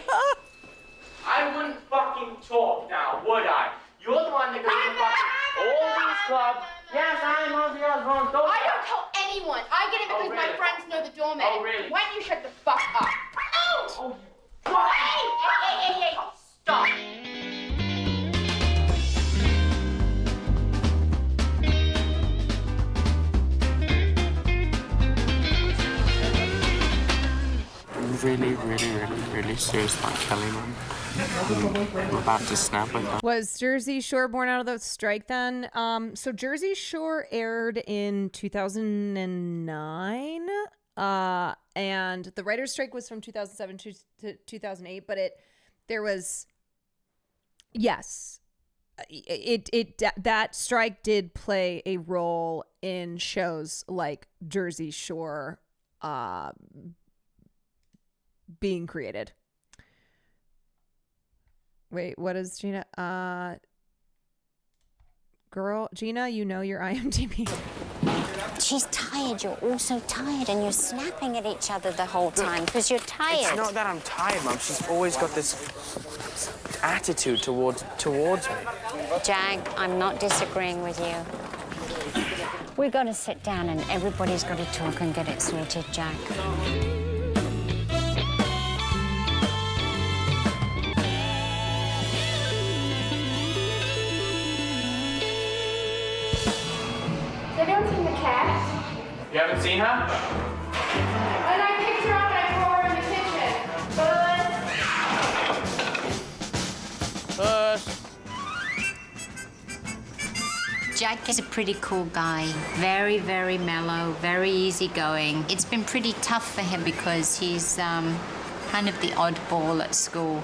I wouldn't fucking talk now, would I? You're the one that goes to fucking all these clubs. Yes, I'm Ozzy Osbourne. I don't tell anyone. I get it because my friends know the doorman. Oh, really? Why don't you shut the fuck up? Oh, Hey! Stop. Really serious about Kelly, man. I'm about to snap with her. Was Jersey Shore born out of the strike then? So Jersey Shore aired in 2009. And the writer's strike was from 2007 to 2008, but that strike did play a role in shows like Jersey Shore being created. Wait, what is Gina? Girl, Gina, you know your IMDb. She's tired. You're also tired, and you're snapping at each other the whole time because you're tired. It's not that I'm tired, Mum. She's always got this attitude towards me. Jag, I'm not disagreeing with you. We've got to sit down, and everybody's got to talk and get it sorted, Jag. Has anyone seen the cat? You haven't seen her? And I picked her up and I threw her in the kitchen. Jack is a pretty cool guy. Very, very mellow, very easygoing. It's been pretty tough for him because he's kind of the oddball at school.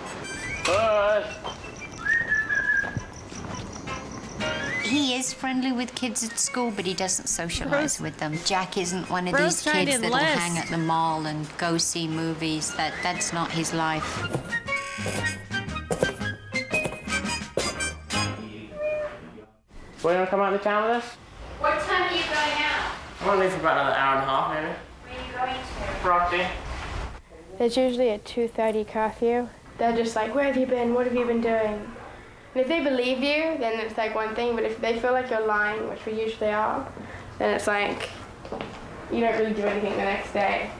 He is friendly with kids at school, but he doesn't socialize with them. Jack isn't one of these kids that'll hang at the mall and go see movies. That's not his life. Well, you want to come out to town with us? What time are you going out? I'm going to leave for about another hour and a half, maybe. Where are you going to? Brockton. There's usually a 2:30 curfew. They're just like, where have you been? What have you been doing? And if they believe you, then it's like one thing, but if they feel like you're lying, which we usually are, then it's like, you don't really do anything the next day,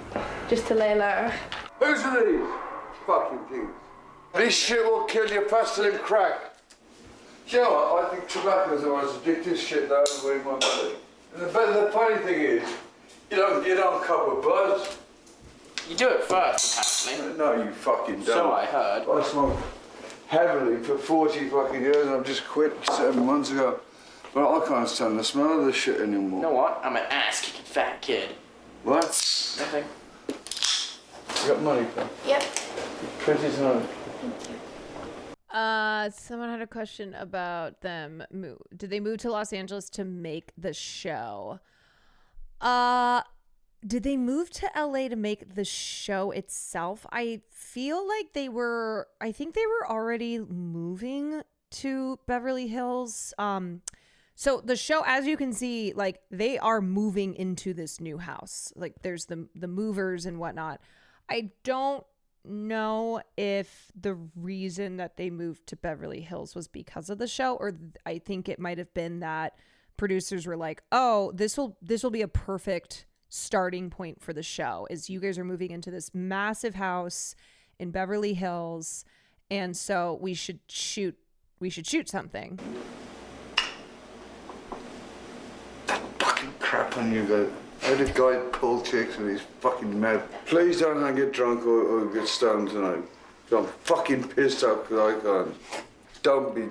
just to lay low. Who's are these fucking things? This shit will kill you faster than crack. You know what? I think tobacco's the most addictive shit that I've ever in my body. And the funny thing is, you don't cover buzz. You do it first, actually. No, you fucking don't. So I heard. I smoked heavily for 40 fucking years and I've just quit 7 months ago. But I can't stand the smell of this shit anymore. You know what? I'm an ass-kicking fat kid. What? Nothing. You got money, pal? Yep. 20,000. Someone had a question about them. Did they move to Los Angeles to make the show? Did they move to LA to make the show itself? I feel like I think they were already moving to Beverly Hills. So the show, as you can see, like they are moving into this new house. Like there's the movers and whatnot. I don't know if the reason that they moved to Beverly Hills was because of the show, or I think it might have been that producers were like, oh, this will be a perfect starting point for the show, is you guys are moving into this massive house in Beverly Hills, and so we should shoot something. Fucking crap on you, guys. I had a guy pull chicks and he's fucking mad. Please don't get drunk or get stoned tonight. I'm fucking pissed off because I can't.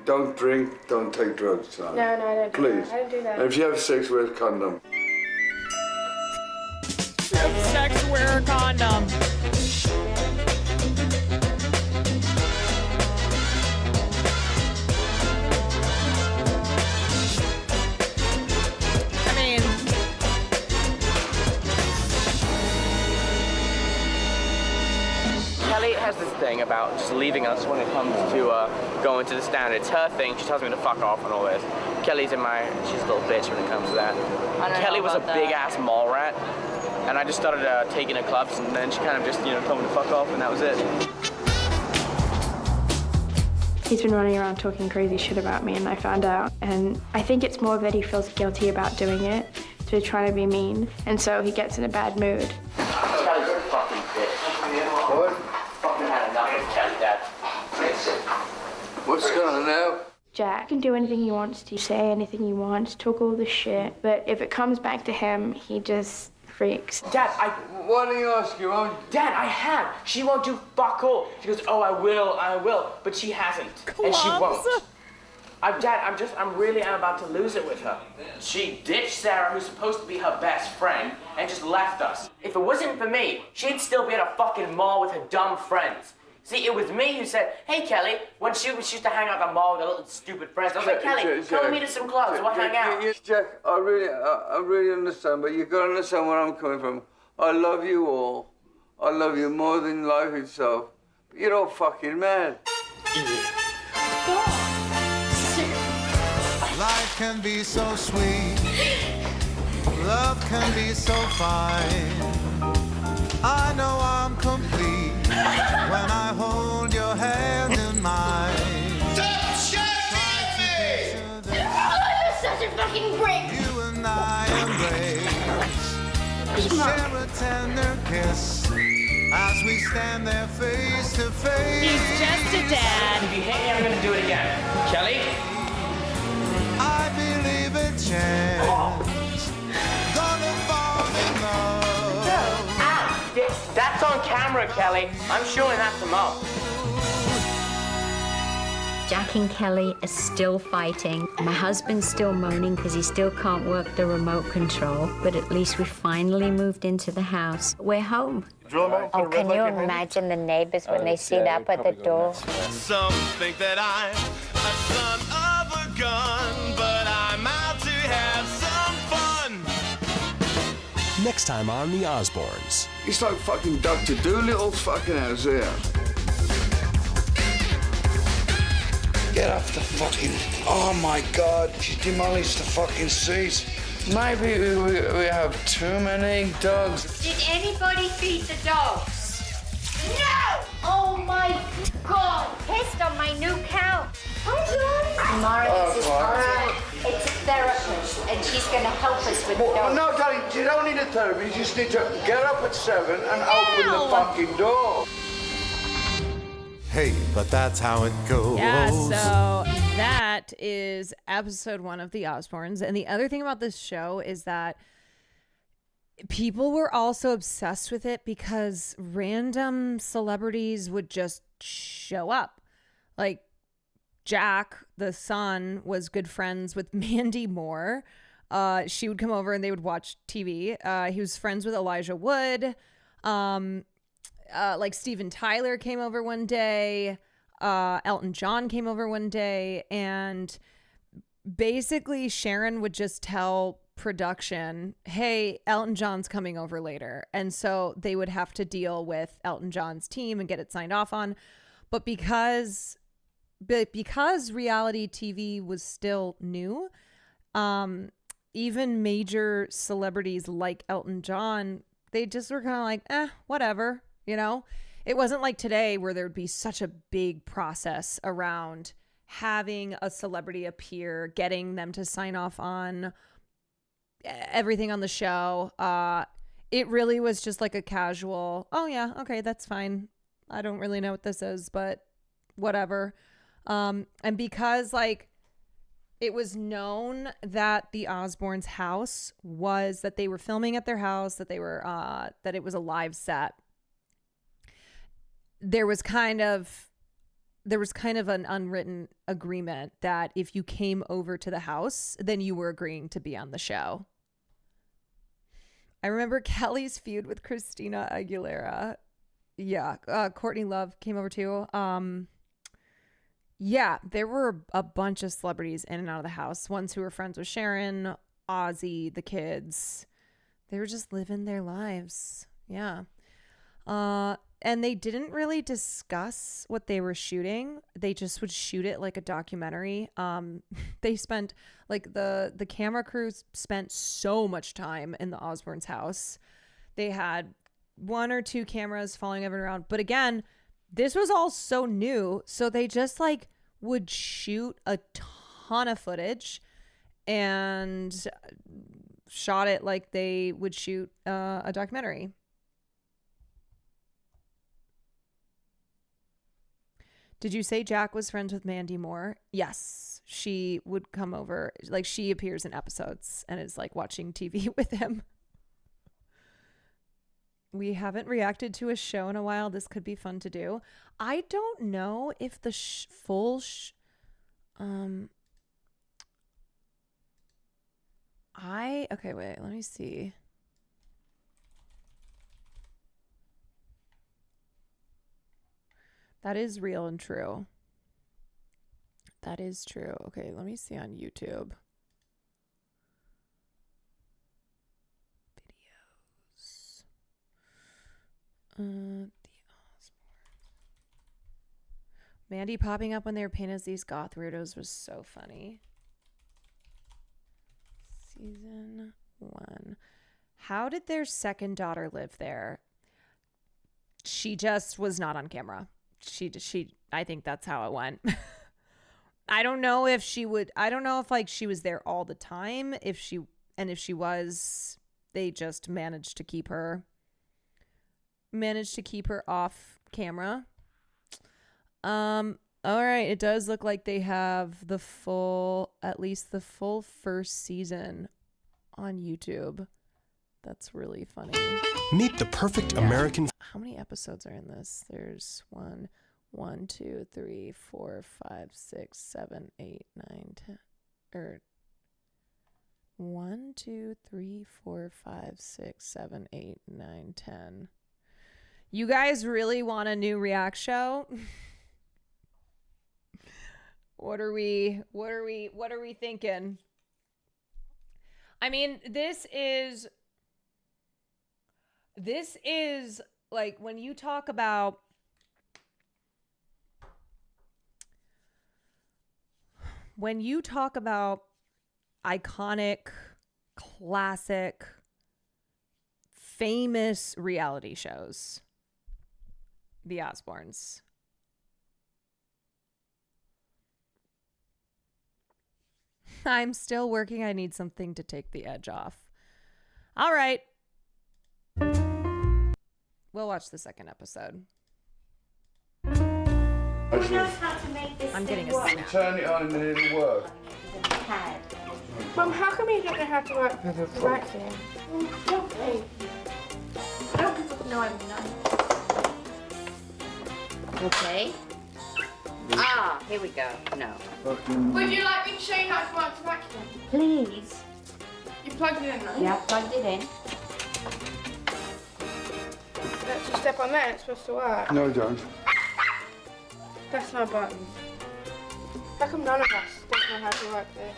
Don't drink, don't take drugs tonight. No, I don't do Please. that. I don't do that. And if you have sex, wear a condom. Have sex, wear a condom. Kelly has this thing about just leaving us when it comes to going to the stand. It's her thing. She tells me to fuck off and all this. Kelly's she's a little bitch when it comes to that. Kelly was a big ass mall rat, and I just started taking her clubs, and then she kind of just, told me to fuck off, and that was it. He's been running around talking crazy shit about me, and I found out. And I think it's more that he feels guilty about doing it, so he's trying to be mean, and so he gets in a bad mood. Kelly's a fucking bitch. What? Fucking had enough of Kelly, Dad. What's going on now? Jack can do anything he wants to, say anything he wants, talk all this shit, but if it comes back to him, he just freaks. Dad, Why don't you ask your own? Dad, I have. She won't do fuck all. She goes, oh, I will, but she hasn't, and she won't. Dad, I'm really about to lose it with her. She ditched Sarah, who's supposed to be her best friend, and just left us. If it wasn't for me, she'd still be at a fucking mall with her dumb friends. See, it was me who said, hey, Kelly, when she used to hang out at the mall with her little stupid friends, I was like, Kelly, come with me to some clubs, we'll hang out. Jack, I really understand, but you gotta understand where I'm coming from. I love you all. I love you more than life itself. But you're all fucking mad. Life can be so sweet. Love can be so fine. I know I'm complete when I hold your hand in mine. Stop shouting at me! I'm such a fucking prick! You and I embrace, share a tender kiss as we stand there face to face. He's just a dad. If you hate me, I'm gonna do it again. Kelly? I believe a chance. Gonna fall in love. That's on camera, Kelly. I'm showing that to Mom. Jack and Kelly are still fighting. My husband's still moaning because he still can't work the remote control, but at least we finally moved into the house. We're home. Oh, can you imagine the neighbors when they see that at the door? Some think that I'm a son of a gun, but I'm out to have some fun. Next time on The Osbournes. It's like fucking Dr. Doolittle's fucking house here. Get off the fucking... Oh my God, she demolished the fucking seats. Maybe we have too many dogs. Did anybody feed the dogs? No! Oh my God! Pissed on my new couch. Tomorrow Oh, it's a therapist, and she's going to help us with the Well, dogs. no, darling, you don't need a therapy. You just need to get up at 7 and open the fucking door. Hey, but that's how it goes. Yeah, so that is episode 1 of The Osbournes. And the other thing about this show is that people were also obsessed with it because random celebrities would just show up. Like Jack, the son, was good friends with Mandy Moore. She would come over and they would watch TV. He was friends with Elijah Wood. Like Steven Tyler came over one day. Elton John came over one day. And basically Sharon would just tell production, hey, Elton John's coming over later. And so they would have to deal with Elton John's team and get it signed off on. But because reality TV was still new, even major celebrities like Elton John, they just were kind of like, whatever, you know? It wasn't like today where there would be such a big process around having a celebrity appear, getting them to sign off on everything on the show. It really was just like a casual, oh yeah, okay, that's fine. I don't really know what this is, but whatever. And because like it was known that the Osbournes' house was, that they were filming at their house, that they were that it was a live set, there was kind of an unwritten agreement that if you came over to the house, then you were agreeing to be on the show. I remember Kelly's feud with Christina Aguilera. Yeah, Courtney Love came over too. Yeah, there were a bunch of celebrities in and out of the house. Ones who were friends with Sharon, Ozzy, the kids. They were just living their lives. Yeah. And they didn't really discuss what they were shooting. They just would shoot it like a documentary. They spent, like, the camera crews spent so much time in the Osbournes' house. They had 1 or 2 cameras following everyone around. But again, this was all so new. So they just, like, would shoot a ton of footage and shot it like they would shoot a documentary. Did you say Jack was friends with Mandy Moore? Yes, she would come over. Like, she appears in episodes and is like watching TV with him. We haven't reacted to a show in a while. This could be fun to do. I don't know if the okay, wait, let me see. That is real and true. That is true. Okay, let me see on YouTube. Videos. The Osbournes. Mandy popping up when they were painted as these goth weirdos was so funny. Season 1. How did their second daughter live there? She just was not on camera. She I think that's how it went. I don't know if like she was there all the time, if she was, they just managed to keep her off camera. All right, it does look like they have at least the full first season on YouTube. That's really funny. Meet the perfect American. How many episodes are in this? There's 1, 2, 3, 4, 5, 6, 7, 8, 9, 10. Or 1, 2, 3, 4, 5, 6, 7, 8, 9, 10. You guys really want a new React show? What are we thinking? I mean, this is like when you talk about iconic, classic, famous reality shows, the Osbournes. I'm still working. I need something to take the edge off. All right. We'll watch the second episode. Who knows how to make this I'm getting a thing snap. work? Turn it on and then it'll work. Mum, how come you don't know how to work the vacuum? Lovely. No, I'm not. Okay. Ah, here we go. No. Would you like me to show you how to work the vacuum? Please. You plugged it in, right? Yeah, plugged it in. Let's just step on there. It's supposed to work. No, don't. That's no button. How come none of us don't know how to work this?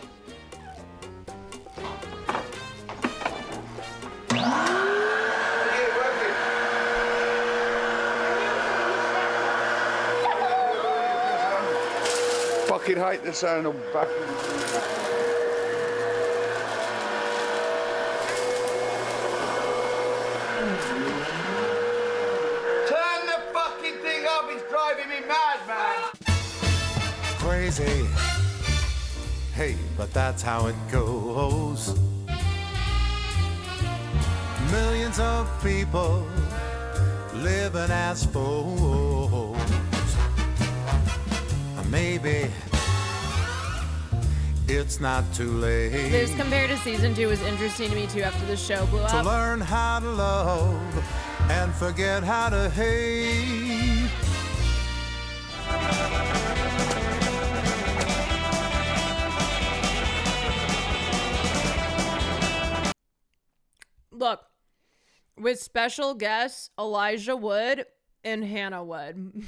Fucking hate the sound of vacuum. Turn the fucking crazy. Hey, but that's how it goes. Millions of people living as foes. Maybe it's not too late. This compared to season 2 was interesting to me too after the show blew up. To learn how to love and forget how to hate. Look, with special guests Elijah Wood and Hannah Wood.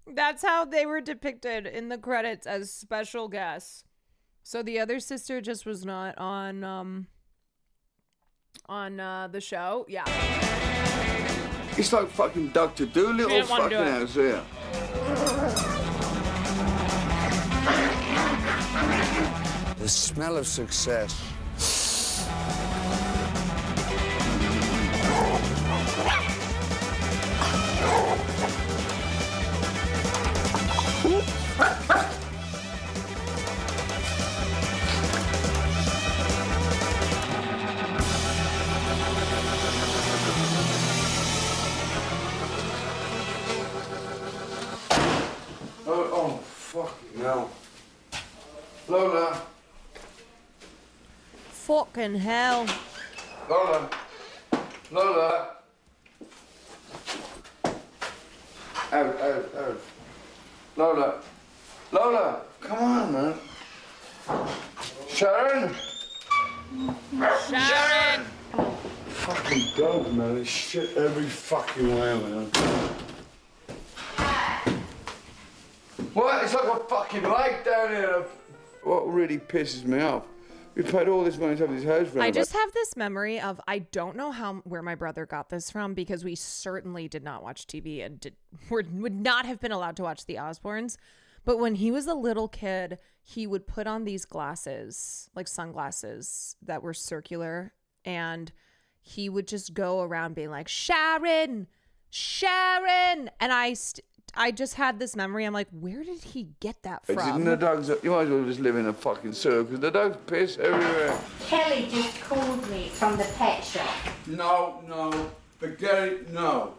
That's how they were depicted in the credits, as special guests. So the other sister just was not on the show. Yeah. It's like fucking Dr. Doolittle fucking house here. The smell of success. Oh, fucking hell. Lola. Fucking hell. Lola. Lola. Out. Lola. Lola. Come on, man. Sharon. Sharon. Fucking dog, man. There's shit every fucking way, man. What? It's like a fucking lake down here. What really pisses me off, we paid all this money to have this house renovated. I just have this memory of, I don't know where my brother got this from, because we certainly did not watch TV and would not have been allowed to watch the Osbournes. But when he was a little kid, he would put on these glasses, like sunglasses that were circular, and he would just go around being like, Sharon, Sharon. And I just had this memory. I'm like, where did he get that from? Didn't the dogs, you might as well just live in a fucking sewer, because the dogs piss everywhere. Kelly just called me from the pet shop. No, forget it, no.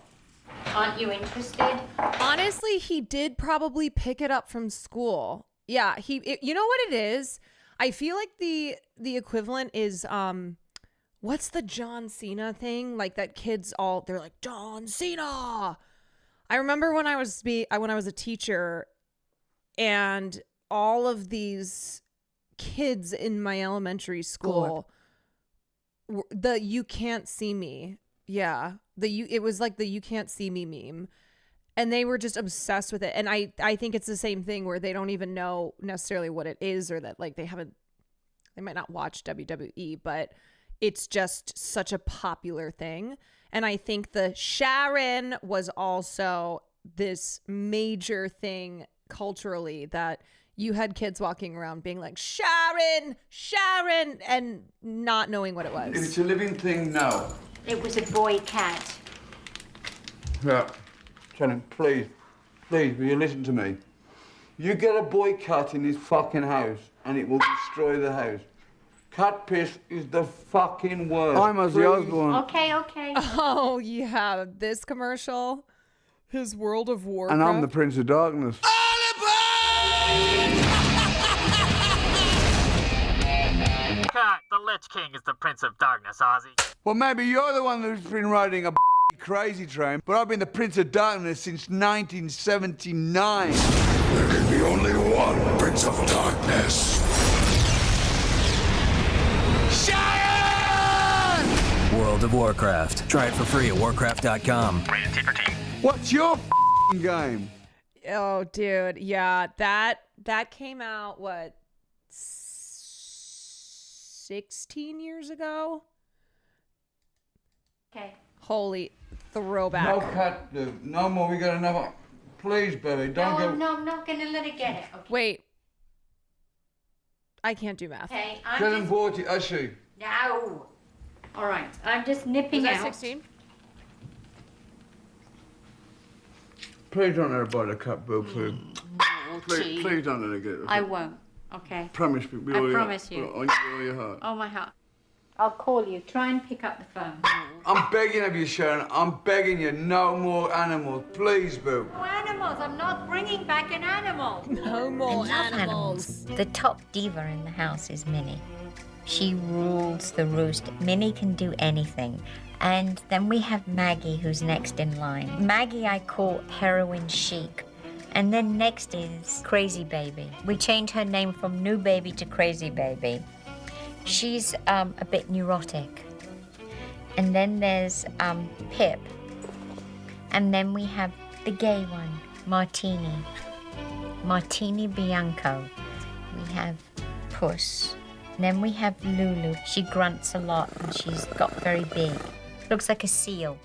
Aren't you interested? Honestly, he did probably pick it up from school. Yeah, you know what it is? I feel like the equivalent is what's the John Cena thing? Like that kids they're like, John Cena. I remember when I was a teacher, and all of these kids in my elementary school, the "You Can't See Me," yeah, it was like the "You Can't See Me" meme, and they were just obsessed with it. And I think it's the same thing where they don't even know necessarily what it is, or that like they might not watch WWE, but it's just such a popular thing. And I think the Sharon was also this major thing culturally, that you had kids walking around being like, Sharon, Sharon, and not knowing what it was. If it's a living thing, no. It was a boy cat. Yeah. Shannon, please, will you listen to me? You get a boy cat in this fucking house, and it will destroy the house. Cat piss is the fucking worst. I'm Ozzy Osbourne. Okay. Oh, yeah, this commercial, his World of Warcraft. And I'm the Prince of Darkness. Cut. The Lich King is the Prince of Darkness, Ozzy. Well, maybe you're the one who's been riding a crazy train, but I've been the Prince of Darkness since 1979. There can be only one Prince of Darkness. World of Warcraft. Try it for free at warcraft.com. Rated T for Teen. What's your game? Oh, dude, yeah, that came out, what, 16 years ago? Okay. Holy throwback. No cat, dude. No more. We got enough. Please, baby, don't go. No, I'm not gonna let her get it. Okay. Wait. I can't do math. Okay, Tell him 40, Ashley. No. All right, I'm just nipping Was that out. 16? Please don't let her buy the cat, Boo, please. Please don't let her get it. I won't. Okay. Promise me. I promise you. On all your heart. Oh, my heart. I'll call you. Try and pick up the phone. I'm begging of you, Sharon. I'm begging you. No more animals. Please, Boo. No animals. I'm not bringing back an animal. No more animals. The top diva in the house is Minnie. She rules the roost. Minnie can do anything. And then we have Maggie, who's next in line. Maggie I call Heroin Chic. And then next is Crazy Baby. We changed her name from New Baby to Crazy Baby. She's a bit neurotic. And then there's Pip. And then we have the gay one, Martini. Martini Bianco. We have Puss. And then we have Lulu. She grunts a lot and she's got very big. Looks like a seal.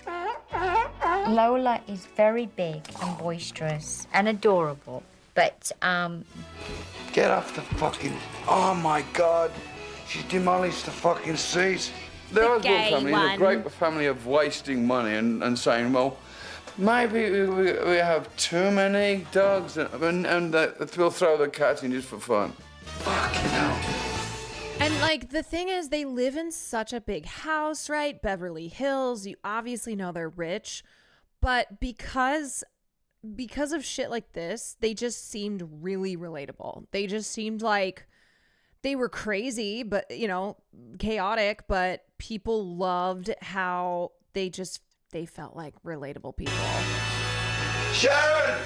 Lola is very big and boisterous and adorable. But, Get off the fucking... Oh, my God. She demolished the fucking seat. The Osborne family is a great family of wasting money and saying, well, maybe we have too many dogs and we'll throw the cats in just for fun. Fucking hell. And like the thing is, they live in such a big house, right? Beverly Hills. You obviously know they're rich, but because of shit like this, they just seemed really relatable. They just seemed like they were crazy, but chaotic, but people loved how they felt like relatable people. Sharon!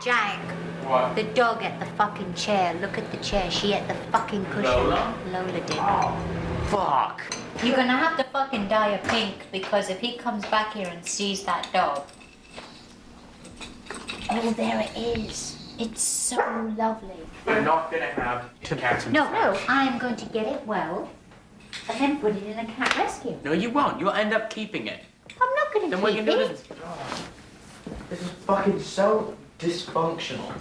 Jack. What? The dog at the fucking chair. Look at the chair. She ate the fucking cushion. Lola did. Oh, fuck. You're gonna have to fucking dye her pink because if he comes back here and sees that dog. Oh, there it is. It's so lovely. We're not gonna have two cats in No, the house. I am going to get it well and then put it in a cat rescue. No, you won't. You'll end up keeping it. I'm not gonna Then what keep you do it. is... This is fucking so dysfunctional.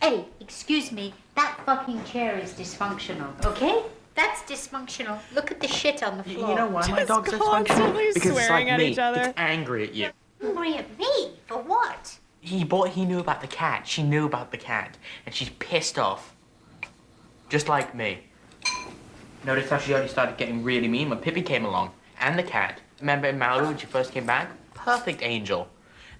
Hey, excuse me, that fucking chair is dysfunctional, okay? That's dysfunctional. Look at the shit on the floor. You know why my dog's constantly dysfunctional? Because it's swearing like at me. each other. It's angry at you. Angry at me? For what? He knew about the cat. She knew about the cat. And she's pissed off. Just like me. Notice how she only started getting really mean when Pippi came along. And the cat. Remember in Malibu when she first came back? Perfect angel.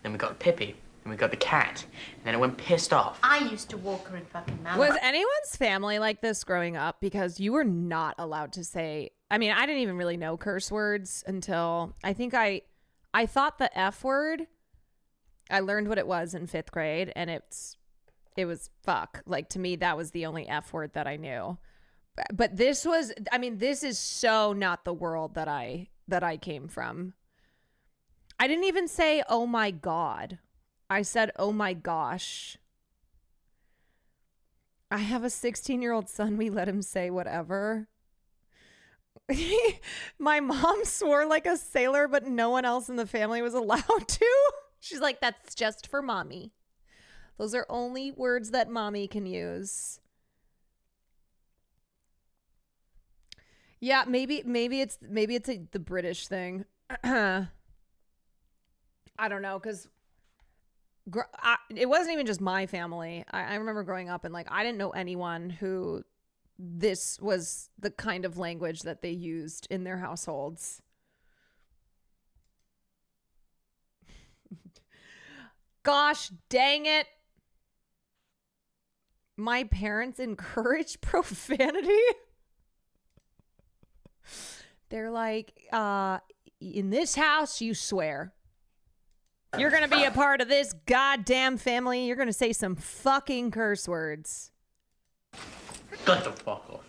Then we got Pippi. Then we got the cat. And then it went pissed off. I used to walk her in fucking Malibu. Was anyone's family like this growing up? Because you were not allowed to say, I mean, I didn't even really know curse words until I think I thought the F word, I learned what it was in 5th grade and it was fuck. Like to me, that was the only F word that I knew. But this is so not the world that I came from. I didn't even say, oh my God. I said, oh my gosh. I have a 16-year-old son. We let him say whatever. My mom swore like a sailor, but no one else in the family was allowed to. She's like, that's just for mommy. Those are only words that mommy can use. Yeah, maybe it's the British thing. I don't know, because it wasn't even just my family. I remember growing up and like I didn't know anyone who this was the kind of language that they used in their households. Gosh dang it. My parents encourage profanity. They're like, in this house, you swear. You're going to be a part of this goddamn family. You're going to say some fucking curse words. Get the fuck off.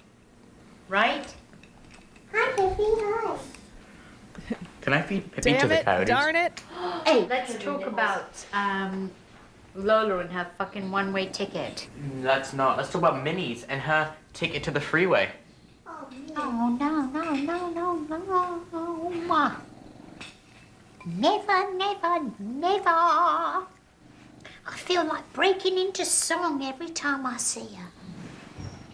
Right? Hi, Pippi. Hi. Can I feed Pippi to Damn the it, coyotes? darn it. Hey, let's talk about Lola and her fucking one-way ticket. Let's not. Let's talk about Minnie's and her ticket to the freeway. No. Never. I feel like breaking into song every time I see her.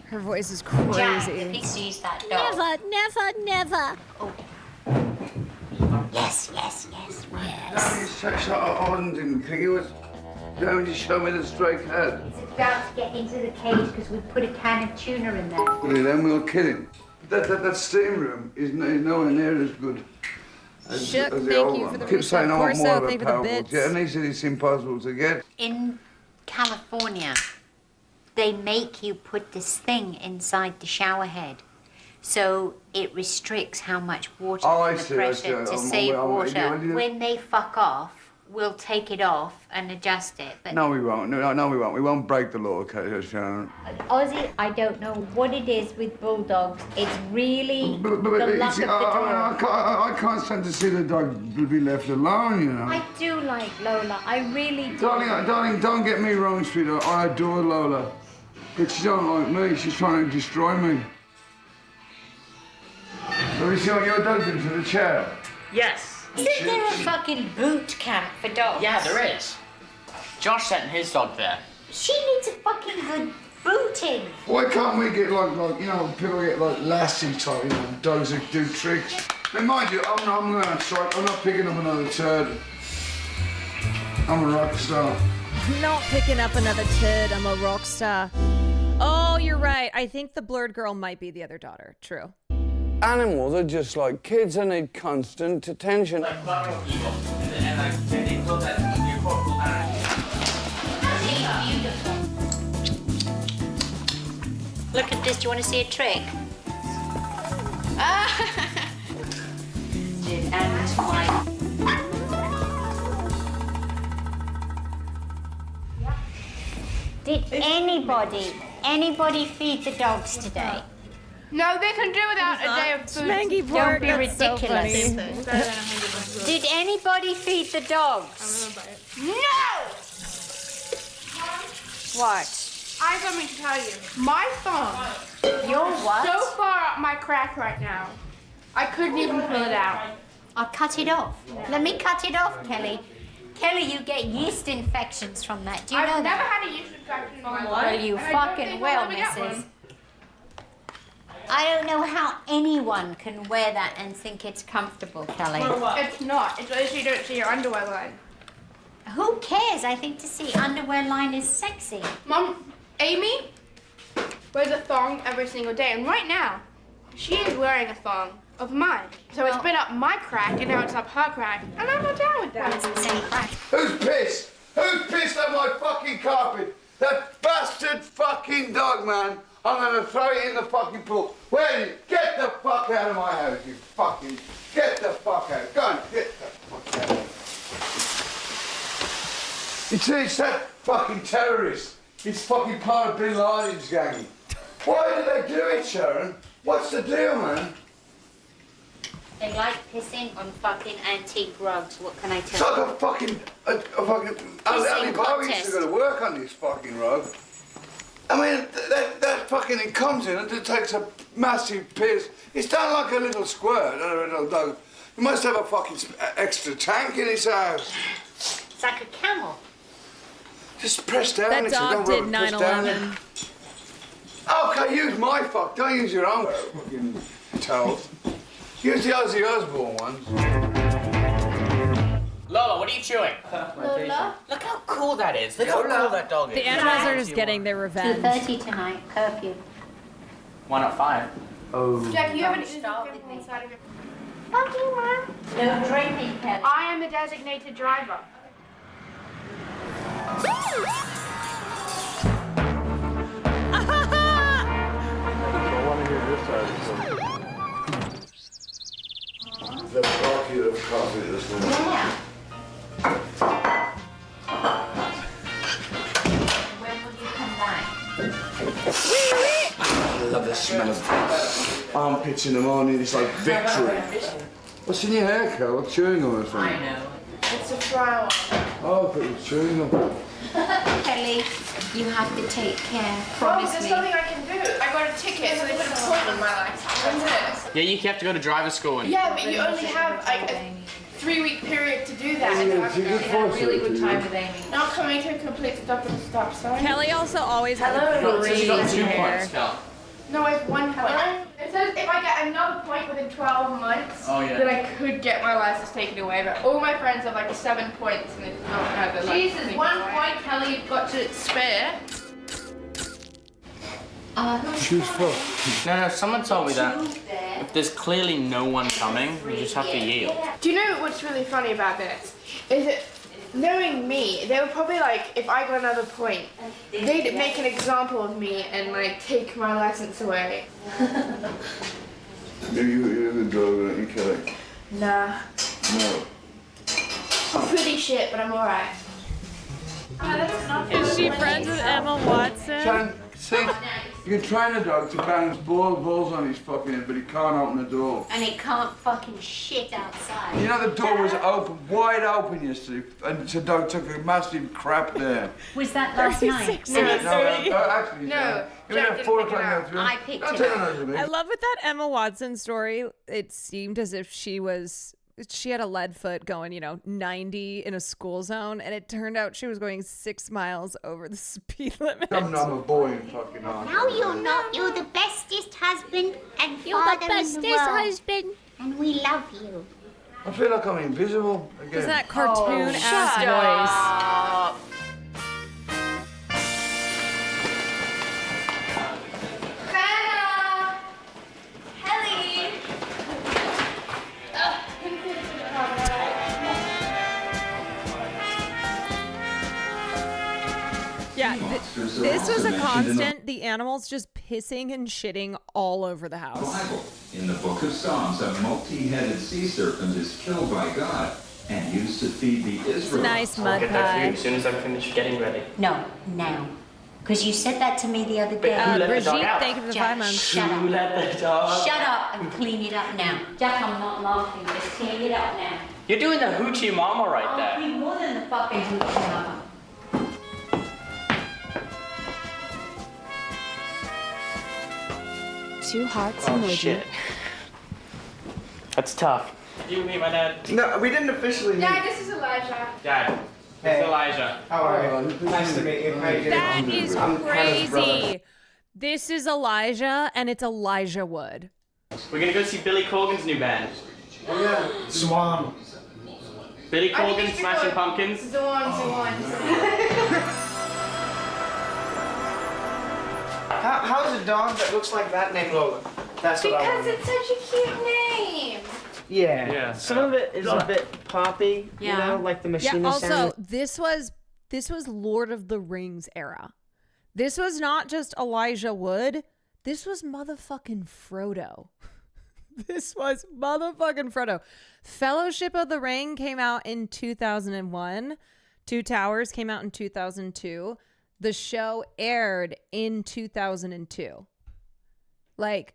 Her voice is crazy. Jack, if he sees that dog. Never. Oh. Yes. I didn't think it was going to show me the stray cat. It's about to get into the cage because we put a can of tuna in there. Well, then we'll kill him. That steam room is nowhere near as good as, Shook, as the thank old you one. for the I keep saying I want Corso, more of a thank you for the powerful bits. jet, and he said it's impossible to get. In California, they make you put this thing inside the shower head. So it restricts how much water and the pressure to save water. When they fuck off, we'll take it off and adjust it. But No, we won't. No, we won't. We won't break the law, Sharon. Ozzy, I don't know what it is with bulldogs. It's really the luck of the draw. I can't stand to see the dog be left alone, you know. I do like Lola. I really do. Darling, don't get me wrong, sweetheart. I adore Lola. But she don't like me. She's trying to destroy me. Have you seen what your dog's into the chair? Yes. Isn't there a fucking boot camp for dogs? Yeah, there is. Josh sent his dog there. She needs a fucking good booting. Why can't we get like you know, people get like Lassie type, you know, dogs that do tricks? Now, mind you, I'm going to strike. I'm not picking up another turd. I'm a rock star. Not picking up another turd. I'm a rock star. Oh, you're right. I think the blurred girl might be the other daughter. True. Animals are just like kids. They need constant attention. Look at this. Do you want to see a trick? And my... Did anybody feed the dogs today? No, they can do without a day of food. Smangy Don't Bart, be that's so ridiculous. funny. Did anybody feed the dogs? No! What? I have something to tell you. My phone. Your what? So far up my crack right now. I couldn't even pull it out. I'll cut it off. Let me cut it off, Kelly. Kelly, you get yeast infections from that. Do you know I've never that? had a yeast infection in my life. Well, you and I don't fucking think will, I'll ever get missus. one. I don't know how anyone can wear that and think it's comfortable, Kelly. It's not. It's as you don't see your underwear line. Who cares? I think to see underwear line is sexy. Mom, Amy wears a thong every single day, and right now, she is wearing a thong of mine. So it's been up my crack, and now it's up her crack, and I'm not down with that. It's the same crack. Who's pissed? Who's pissed on my fucking carpet? That bastard fucking dog, man. I'm gonna throw it in the fucking pool. Where are you? Get the fuck out of my house, you fucking... Get the fuck out. Go on, get the fuck out. It's that fucking terrorist. It's fucking part of Bin Laden's gang. Why do they do it, Sharon? What's the deal, man? They like pissing on fucking antique rugs. What can I It's tell you? like a fucking... Ali Baba used to go to work on this fucking rug. I mean, that fucking thing comes in and it takes a massive piss. It's done like a little squirt, a little dog. He must have a fucking extra tank in his house. It's like a camel. Just press down. That it, dog don't did press down 9/11. Okay, use my fuck. Don't use your own fucking towels. Use the Ozzy Osbourne ones. Lola, what are you chewing? Lola? Look how cool that is. Look how cool that dog is. The animals are just getting their revenge. 2:30 tonight, curfew. 105. Oh. Jack, you haven't used the inside of your... Fuck you, Mom. No drinking, Kelly. I am the designated driver. The bucket of coffee this morning. Yeah. When will you come back? I love the smell of armpits in the morning. It's like victory. What's in your hair, Carl? What, chewing gum or something? I know. It's a flower. Oh, but it's chewing gum. Kelly, you have to take care. Mom, Promise there's me. something I can do. I got a ticket, so they put a point in my life. That's it. Yeah, you have to go to driver's school. And Yeah, but you only have like a 3-week period to do that. Yeah, you could force it to you. Amy. Not coming to a complete stop at the stop sign. Kelly also always had Hello. crazy you got 2 hair. points, Cal. No, I have 1 point. It says if I get another point within 12 months, then I could get my license taken away. But all my friends have like 7 points and they don't have their license Jesus, taken 1 away. point, Kelly, you've got to spare. Choose fuck. No, someone told me that if there's clearly no one coming, you just have to yield. Do you know what's really funny about this? Is that knowing me, they would probably like, if I got another point, they'd make an example of me and like take my license away. You're the driver, aren't you, Kelly? Nah. No. I'm pretty shit, but I'm alright. Is she friends with Emma Watson? See, you can train a dog to balance balls on his fucking head, but he can't open the door. And it can't fucking shit outside. You know the door was open, wide open yesterday, and the dog took a massive crap there. Was that last night? No, actually, No, it was at 4 o'clock in the I picked Don't it tell up. her to me. I love with that Emma Watson story. It seemed as if she had a lead foot going, 90 in a school zone, and it turned out she was going 6 miles over the speed limit. I'm a boy in fucking arse. No, you're not. You're the bestest husband and father in the world. husband. And we love you. I feel like I'm invisible again. Is that cartoon-ass voice? Hannah! Helly! Yeah, this was a constant. The animals just pissing and shitting all over the house. Bible. In the book of Psalms, a multi-headed sea serpent is killed by God and used to feed the Israelites. Nice mud I'll get that for you pie. as soon as I'm finished getting ready. No, now. Because you said that to me the other day. Who let the dog Brigitte, out? thank you for the Jack, 5 months. shut Who up. let the dog? Shut up and clean it up now. Jack, I'm not laughing. Just clean it up now. You're doing the hoochie mama right I'll there. be more than the fucking hoochie mama. Two hearts Oh emoji. shit. That's tough. You meet my dad? No, we didn't officially meet. Dad, this is Elijah. Dad. It's Elijah. How are you? Nice to meet you. How you doing? That is I'm Hannah's brother. crazy. This is Elijah, and it's Elijah Wood. We're gonna go see Billy Corgan's new band. Oh yeah, Swan. Billy I think Corgan, it's Smashing because- Pumpkins. How's a dog that looks like that named Logan? That's what I want. Because it's such a cute name. Yeah. Yeah. Some of it is a bit poppy, you know, like the machine Yeah, sound. also, this was Lord of the Rings era. This was not just Elijah Wood. This was motherfucking Frodo. This was motherfucking Frodo. Fellowship of the Ring came out in 2001. Two Towers came out in 2002. The show aired in 2002. Like,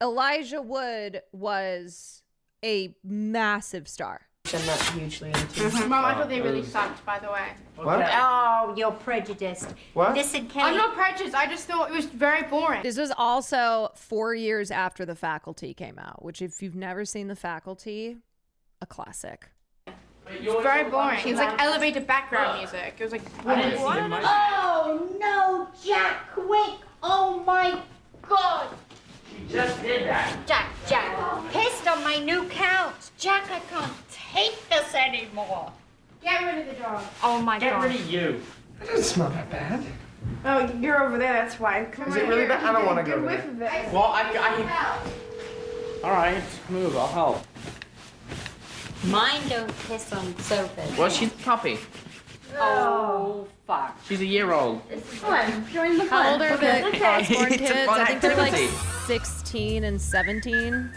Elijah Wood was a massive star. I'm not hugely into. Mom, I thought they really sucked, by the way. What? Oh, you're prejudiced. What? Listen, Kelly. I'm not prejudiced. I just thought it was very boring. This was also 4 years after The Faculty came out, which if you've never seen The Faculty, a classic. It's very boring. It was like elevated background music. It was like, Oh, no, Jack, quick. Oh, my God. She just did that. Jack, pissed on my new couch. Jack, I can't take this anymore. Get rid of the dog. Oh, my Get God. rid of you. It doesn't smell that bad. Oh, you're over there, that's why. Come Is on it really here. bad? I don't Get a wanna go good there. whiff of it. Well, I all right, move. I'll help. Mine don't piss on sofas. Well, she's a puppy. Oh, fuck. She's a year old. It's fun. Join the fun. How old are the Okay. Osborne It's a kids? fun I think they're like activity. 16 and 17.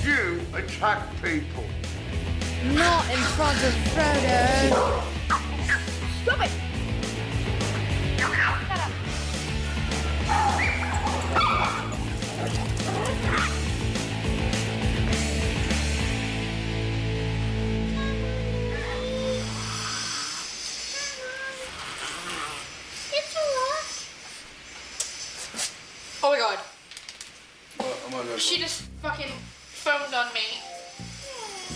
You attack people. Not in front of Frodo. Stop it. Oh my God. She just fucking phoned on me.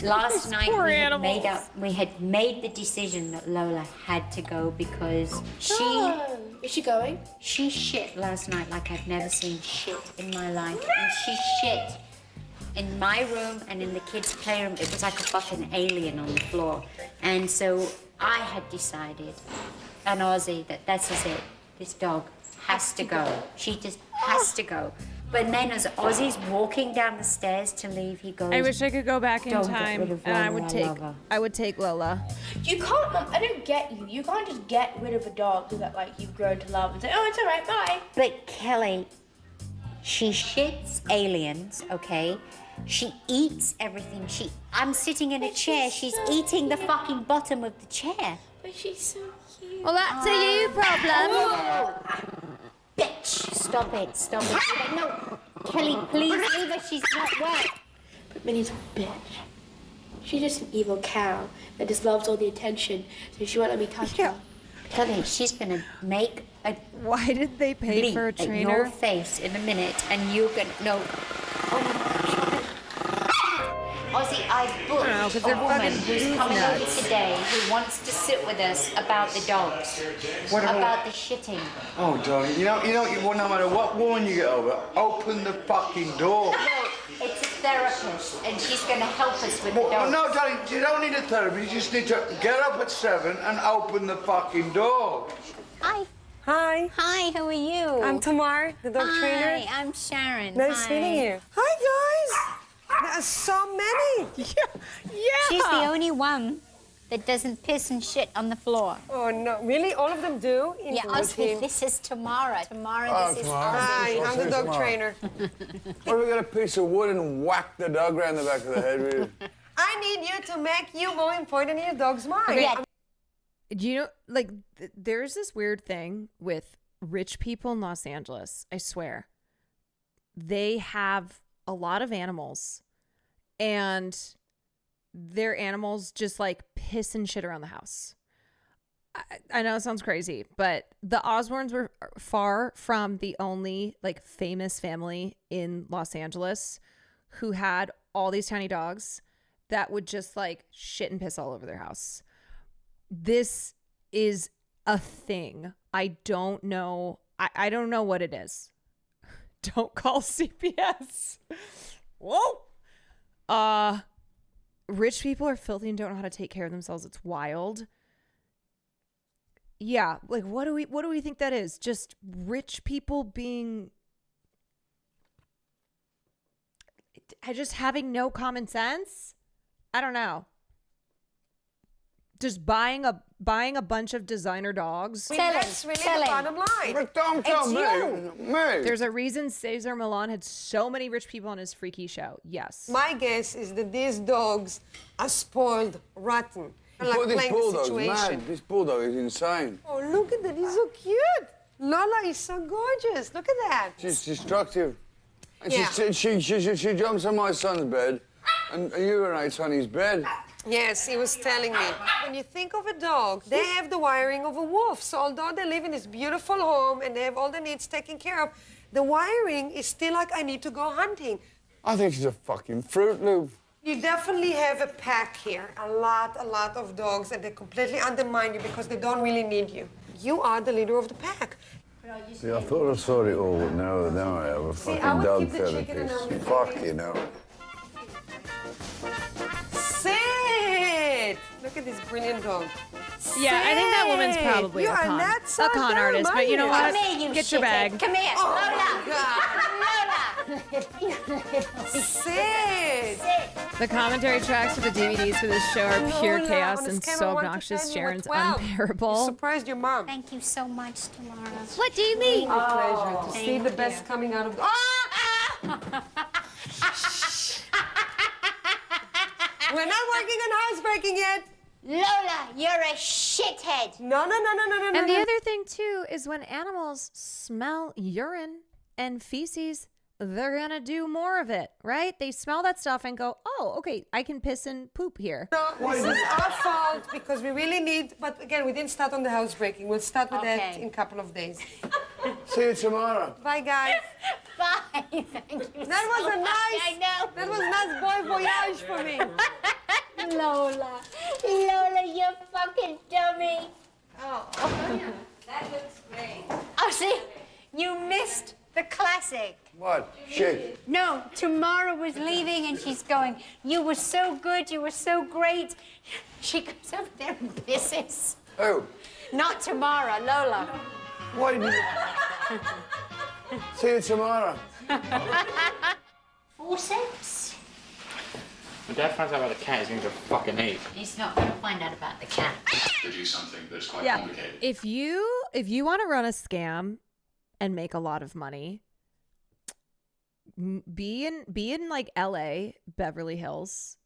Last night poor we animals. had made the decision that Lola had to go because Is she going? she shit last night like I've never seen shit in my life. And she shit in my room and in the kids' playroom. It was like a fucking alien on the floor. And so I had decided, and Ozzy, that this is it. This dog has to go. She just has to go. But then as Ozzy's walking down the stairs to leave, he goes, I wish I could go back in "Don't get time, rid of and I Lola, would love her." take Lola. You can't, Mom, I don't get you. You can't just get rid of a dog that like you've grown to love and say, oh, it's all right, bye. But Kelly, she shits aliens, okay? She eats everything. I'm sitting in a chair. She's eating the fucking bottom of the chair. But she's so cute. Well, that's a you problem. Bitch! Stop it. No, Kelly, please leave her. She's not well. But Minnie's a bitch. She's just an evil cow that just loves all the attention, so she won't let me touch her. Kelly, she's gonna make a. Why did they pay bleep for a at trainer? your face in a minute, and you're gonna no. Oh my gosh. Ozzy, I booked I don't know, 'cause a they're woman fucking who's coming over nuts. today who wants to sit with us about the dogs, about the shitting. Oh, darling, you know, well, no matter what woman you get over, open the fucking door. No, it's a therapist, and she's going to help us with the Well, dogs. no, darling, you don't need a therapist. You just need to get up at 7 and open the fucking door. Hi. Hi. Hi, how are you? I'm Tamar, the dog trainer. Hi, I'm Sharon. Nice Hi. meeting you. Hi, guys. There's so many. Yeah. She's the only one that doesn't piss and shit on the floor. Oh, no. Really? All of them do? In Yeah, the Ozzy, routine? this is Tamara. Tamara, Oh, this is Tamara. Ozzy. Hi, I'm the dog Tamara. trainer. What if we got a piece of wood and whack the dog around the back of the head with it? I need you to make you more important in your dog's mind. Okay. Do you know, like, there's this weird thing with rich people in Los Angeles. I swear, they have a lot of animals, and their animals just like piss and shit around the house. I know it sounds crazy, but the Osbournes were far from the only like famous family in Los Angeles who had all these tiny dogs that would just like shit and piss all over their house. This is a thing. I don't know. I don't know what it is. Don't call CPS. Whoa. Rich people are filthy and don't know how to take care of themselves. It's wild. Yeah, like what do we think that is? Just rich people being just having no common sense? I don't know. Just buying a bunch of designer dogs. That's really the bottom line. But don't tell me. There's a reason Cesar Millan had so many rich people on his freaky show. Yes. My guess is that these dogs are spoiled, rotten. Like But this playing the bulldog's situation. mad. This bulldog is insane. Oh, look at that. He's so cute. Lola is so gorgeous. Look at that. She's destructive. And Yeah. she jumps on my son's bed and urinates on his bed. Yes, he was telling me. When you think of a dog, they have the wiring of a wolf. So although they live in this beautiful home and they have all their needs taken care of, the wiring is still like, I need to go hunting. I think she's a fucking Fruit Loop. You definitely have a pack here. A lot of dogs, and they completely undermine you because they don't really need you. You are the leader of the pack. See, I thought I saw it all, but now I have a I fucking would dog keep the chicken and therapist. I'll be Fuck, you know. Sit! Look at this brilliant dog. Yeah, I think that woman's probably You a are con, not a so con dumb, artist. But you know are what? you? Get your bag. Come here, Sit! The commentary tracks for the DVDs for this show are pure Lola, chaos on a and scale so of 1 to obnoxious. 10, you were Sharon's 12. unbearable. You surprised your mom. Thank you so much, Tamara. What do you mean? My pleasure to see thank the you. best coming out of the... We're not working on housebreaking yet. Lola, you're a shithead. No. And the other thing too is when animals smell urine and feces, they're gonna do more of it, right? They smell that stuff and go, "Oh, okay, I can piss and poop here." No, this is our fault because we really need... But again, we didn't start on the housebreaking. We'll start with that Okay. in a couple of days. See you tomorrow. Bye, guys. Bye. Thank you. That was a nice... I know. That was nice boy voyage for me. Lola, you fucking dummy. Oh, that looks great. Oh, see, you missed the classic. What? Shit. No, Tamara was leaving and she's going, you were so good, you were so great. She goes over there and pisses. Who? Not Tamara, Lola. Why did you... See you tomorrow. Forceps? When Dad finds out about the cat, he's gonna go fucking ape. He's not going to find out about the cat. To do something that's quite Yeah. complicated. If you want to run a scam and make a lot of money, be in like LA, Beverly Hills,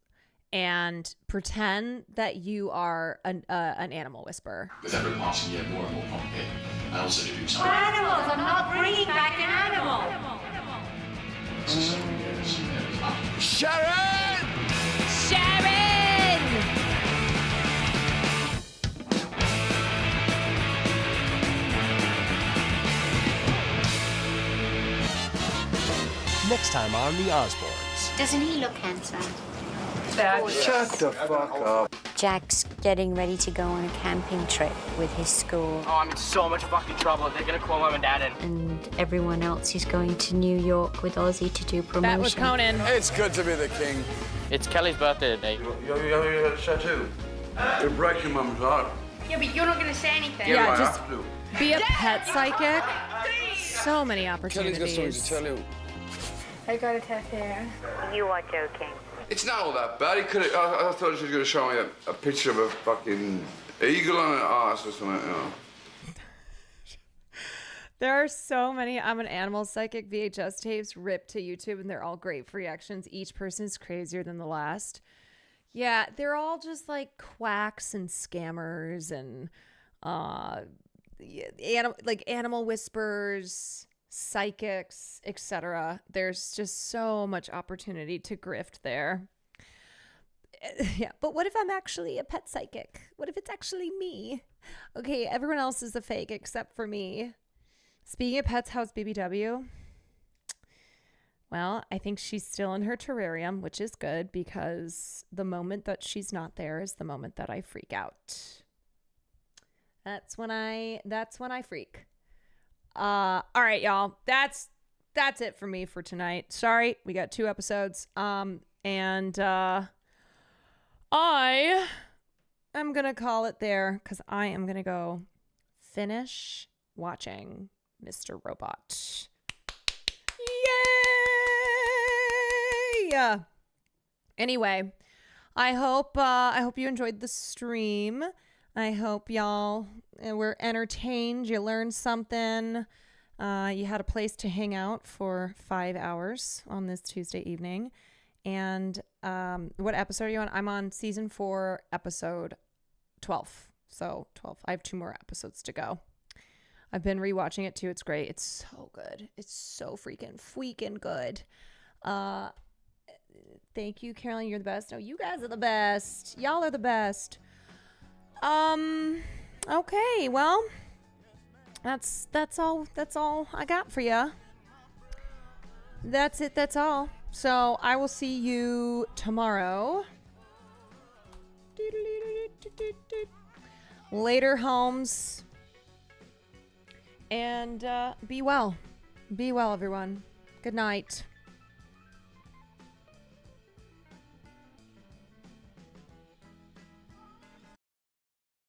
and pretend that you are an animal whisperer. With every passing year, more and more complicated. And also to do something. Animals, I'm not bringing back an animal. Sharon! Sharon! Next time on The Osbournes. Doesn't he look handsome? Shut the fuck up. Jack's getting ready to go on a camping trip with his school. Oh, I'm in so much fucking trouble. They're gonna call Mom and Dad in. And everyone else is going to New York with Ozzy to do promotion. That was Conan. It's good to be the king. It's Kelly's birthday today. You're tattoo. You're breaking Mum's heart. Yeah, but you're not going to say anything. Yeah, I just have to. be a pet psychic. So many Kelly's got something opportunities. to tell you. I got a tattoo. You are joking. It's not all that bad. He could. I thought she was going to show me a picture of a fucking eagle on an arse or something. You know. There are so many I'm an Animal Psychic VHS tapes ripped to YouTube, and they're all great for reactions. Each person is crazier than the last. Yeah, they're all just like quacks and scammers and animal whisperers, psychics, etc. There's just so much opportunity to grift there. Yeah, but what if I'm actually a pet psychic? What if it's actually me? Okay, everyone else is a fake except for me. Speaking of pets, how's BBW? Well, I think she's still in her terrarium, which is good because the moment that she's not there is the moment that I freak out. That's when I freak. All right, y'all. That's it for me for tonight. Sorry, we got 2 episodes. I am gonna call it there because I am gonna go finish watching Mr. Robot. Yay! Anyway, I hope you enjoyed the stream. I hope y'all were entertained. You learned something. You had a place to hang out for 5 hours on this Tuesday evening. And what episode are you on? I'm on season 4, episode 12. So 12. I have 2 more episodes to go. I've been rewatching it too. It's great. It's so good. It's so freaking good. Thank you, Caroline. You're the best. No, you guys are the best. Y'all are the best. Okay. Well, that's all I got for you. That's it. That's all. So I will see you tomorrow. Later, Holmes. And be well. Be well, everyone. Good night.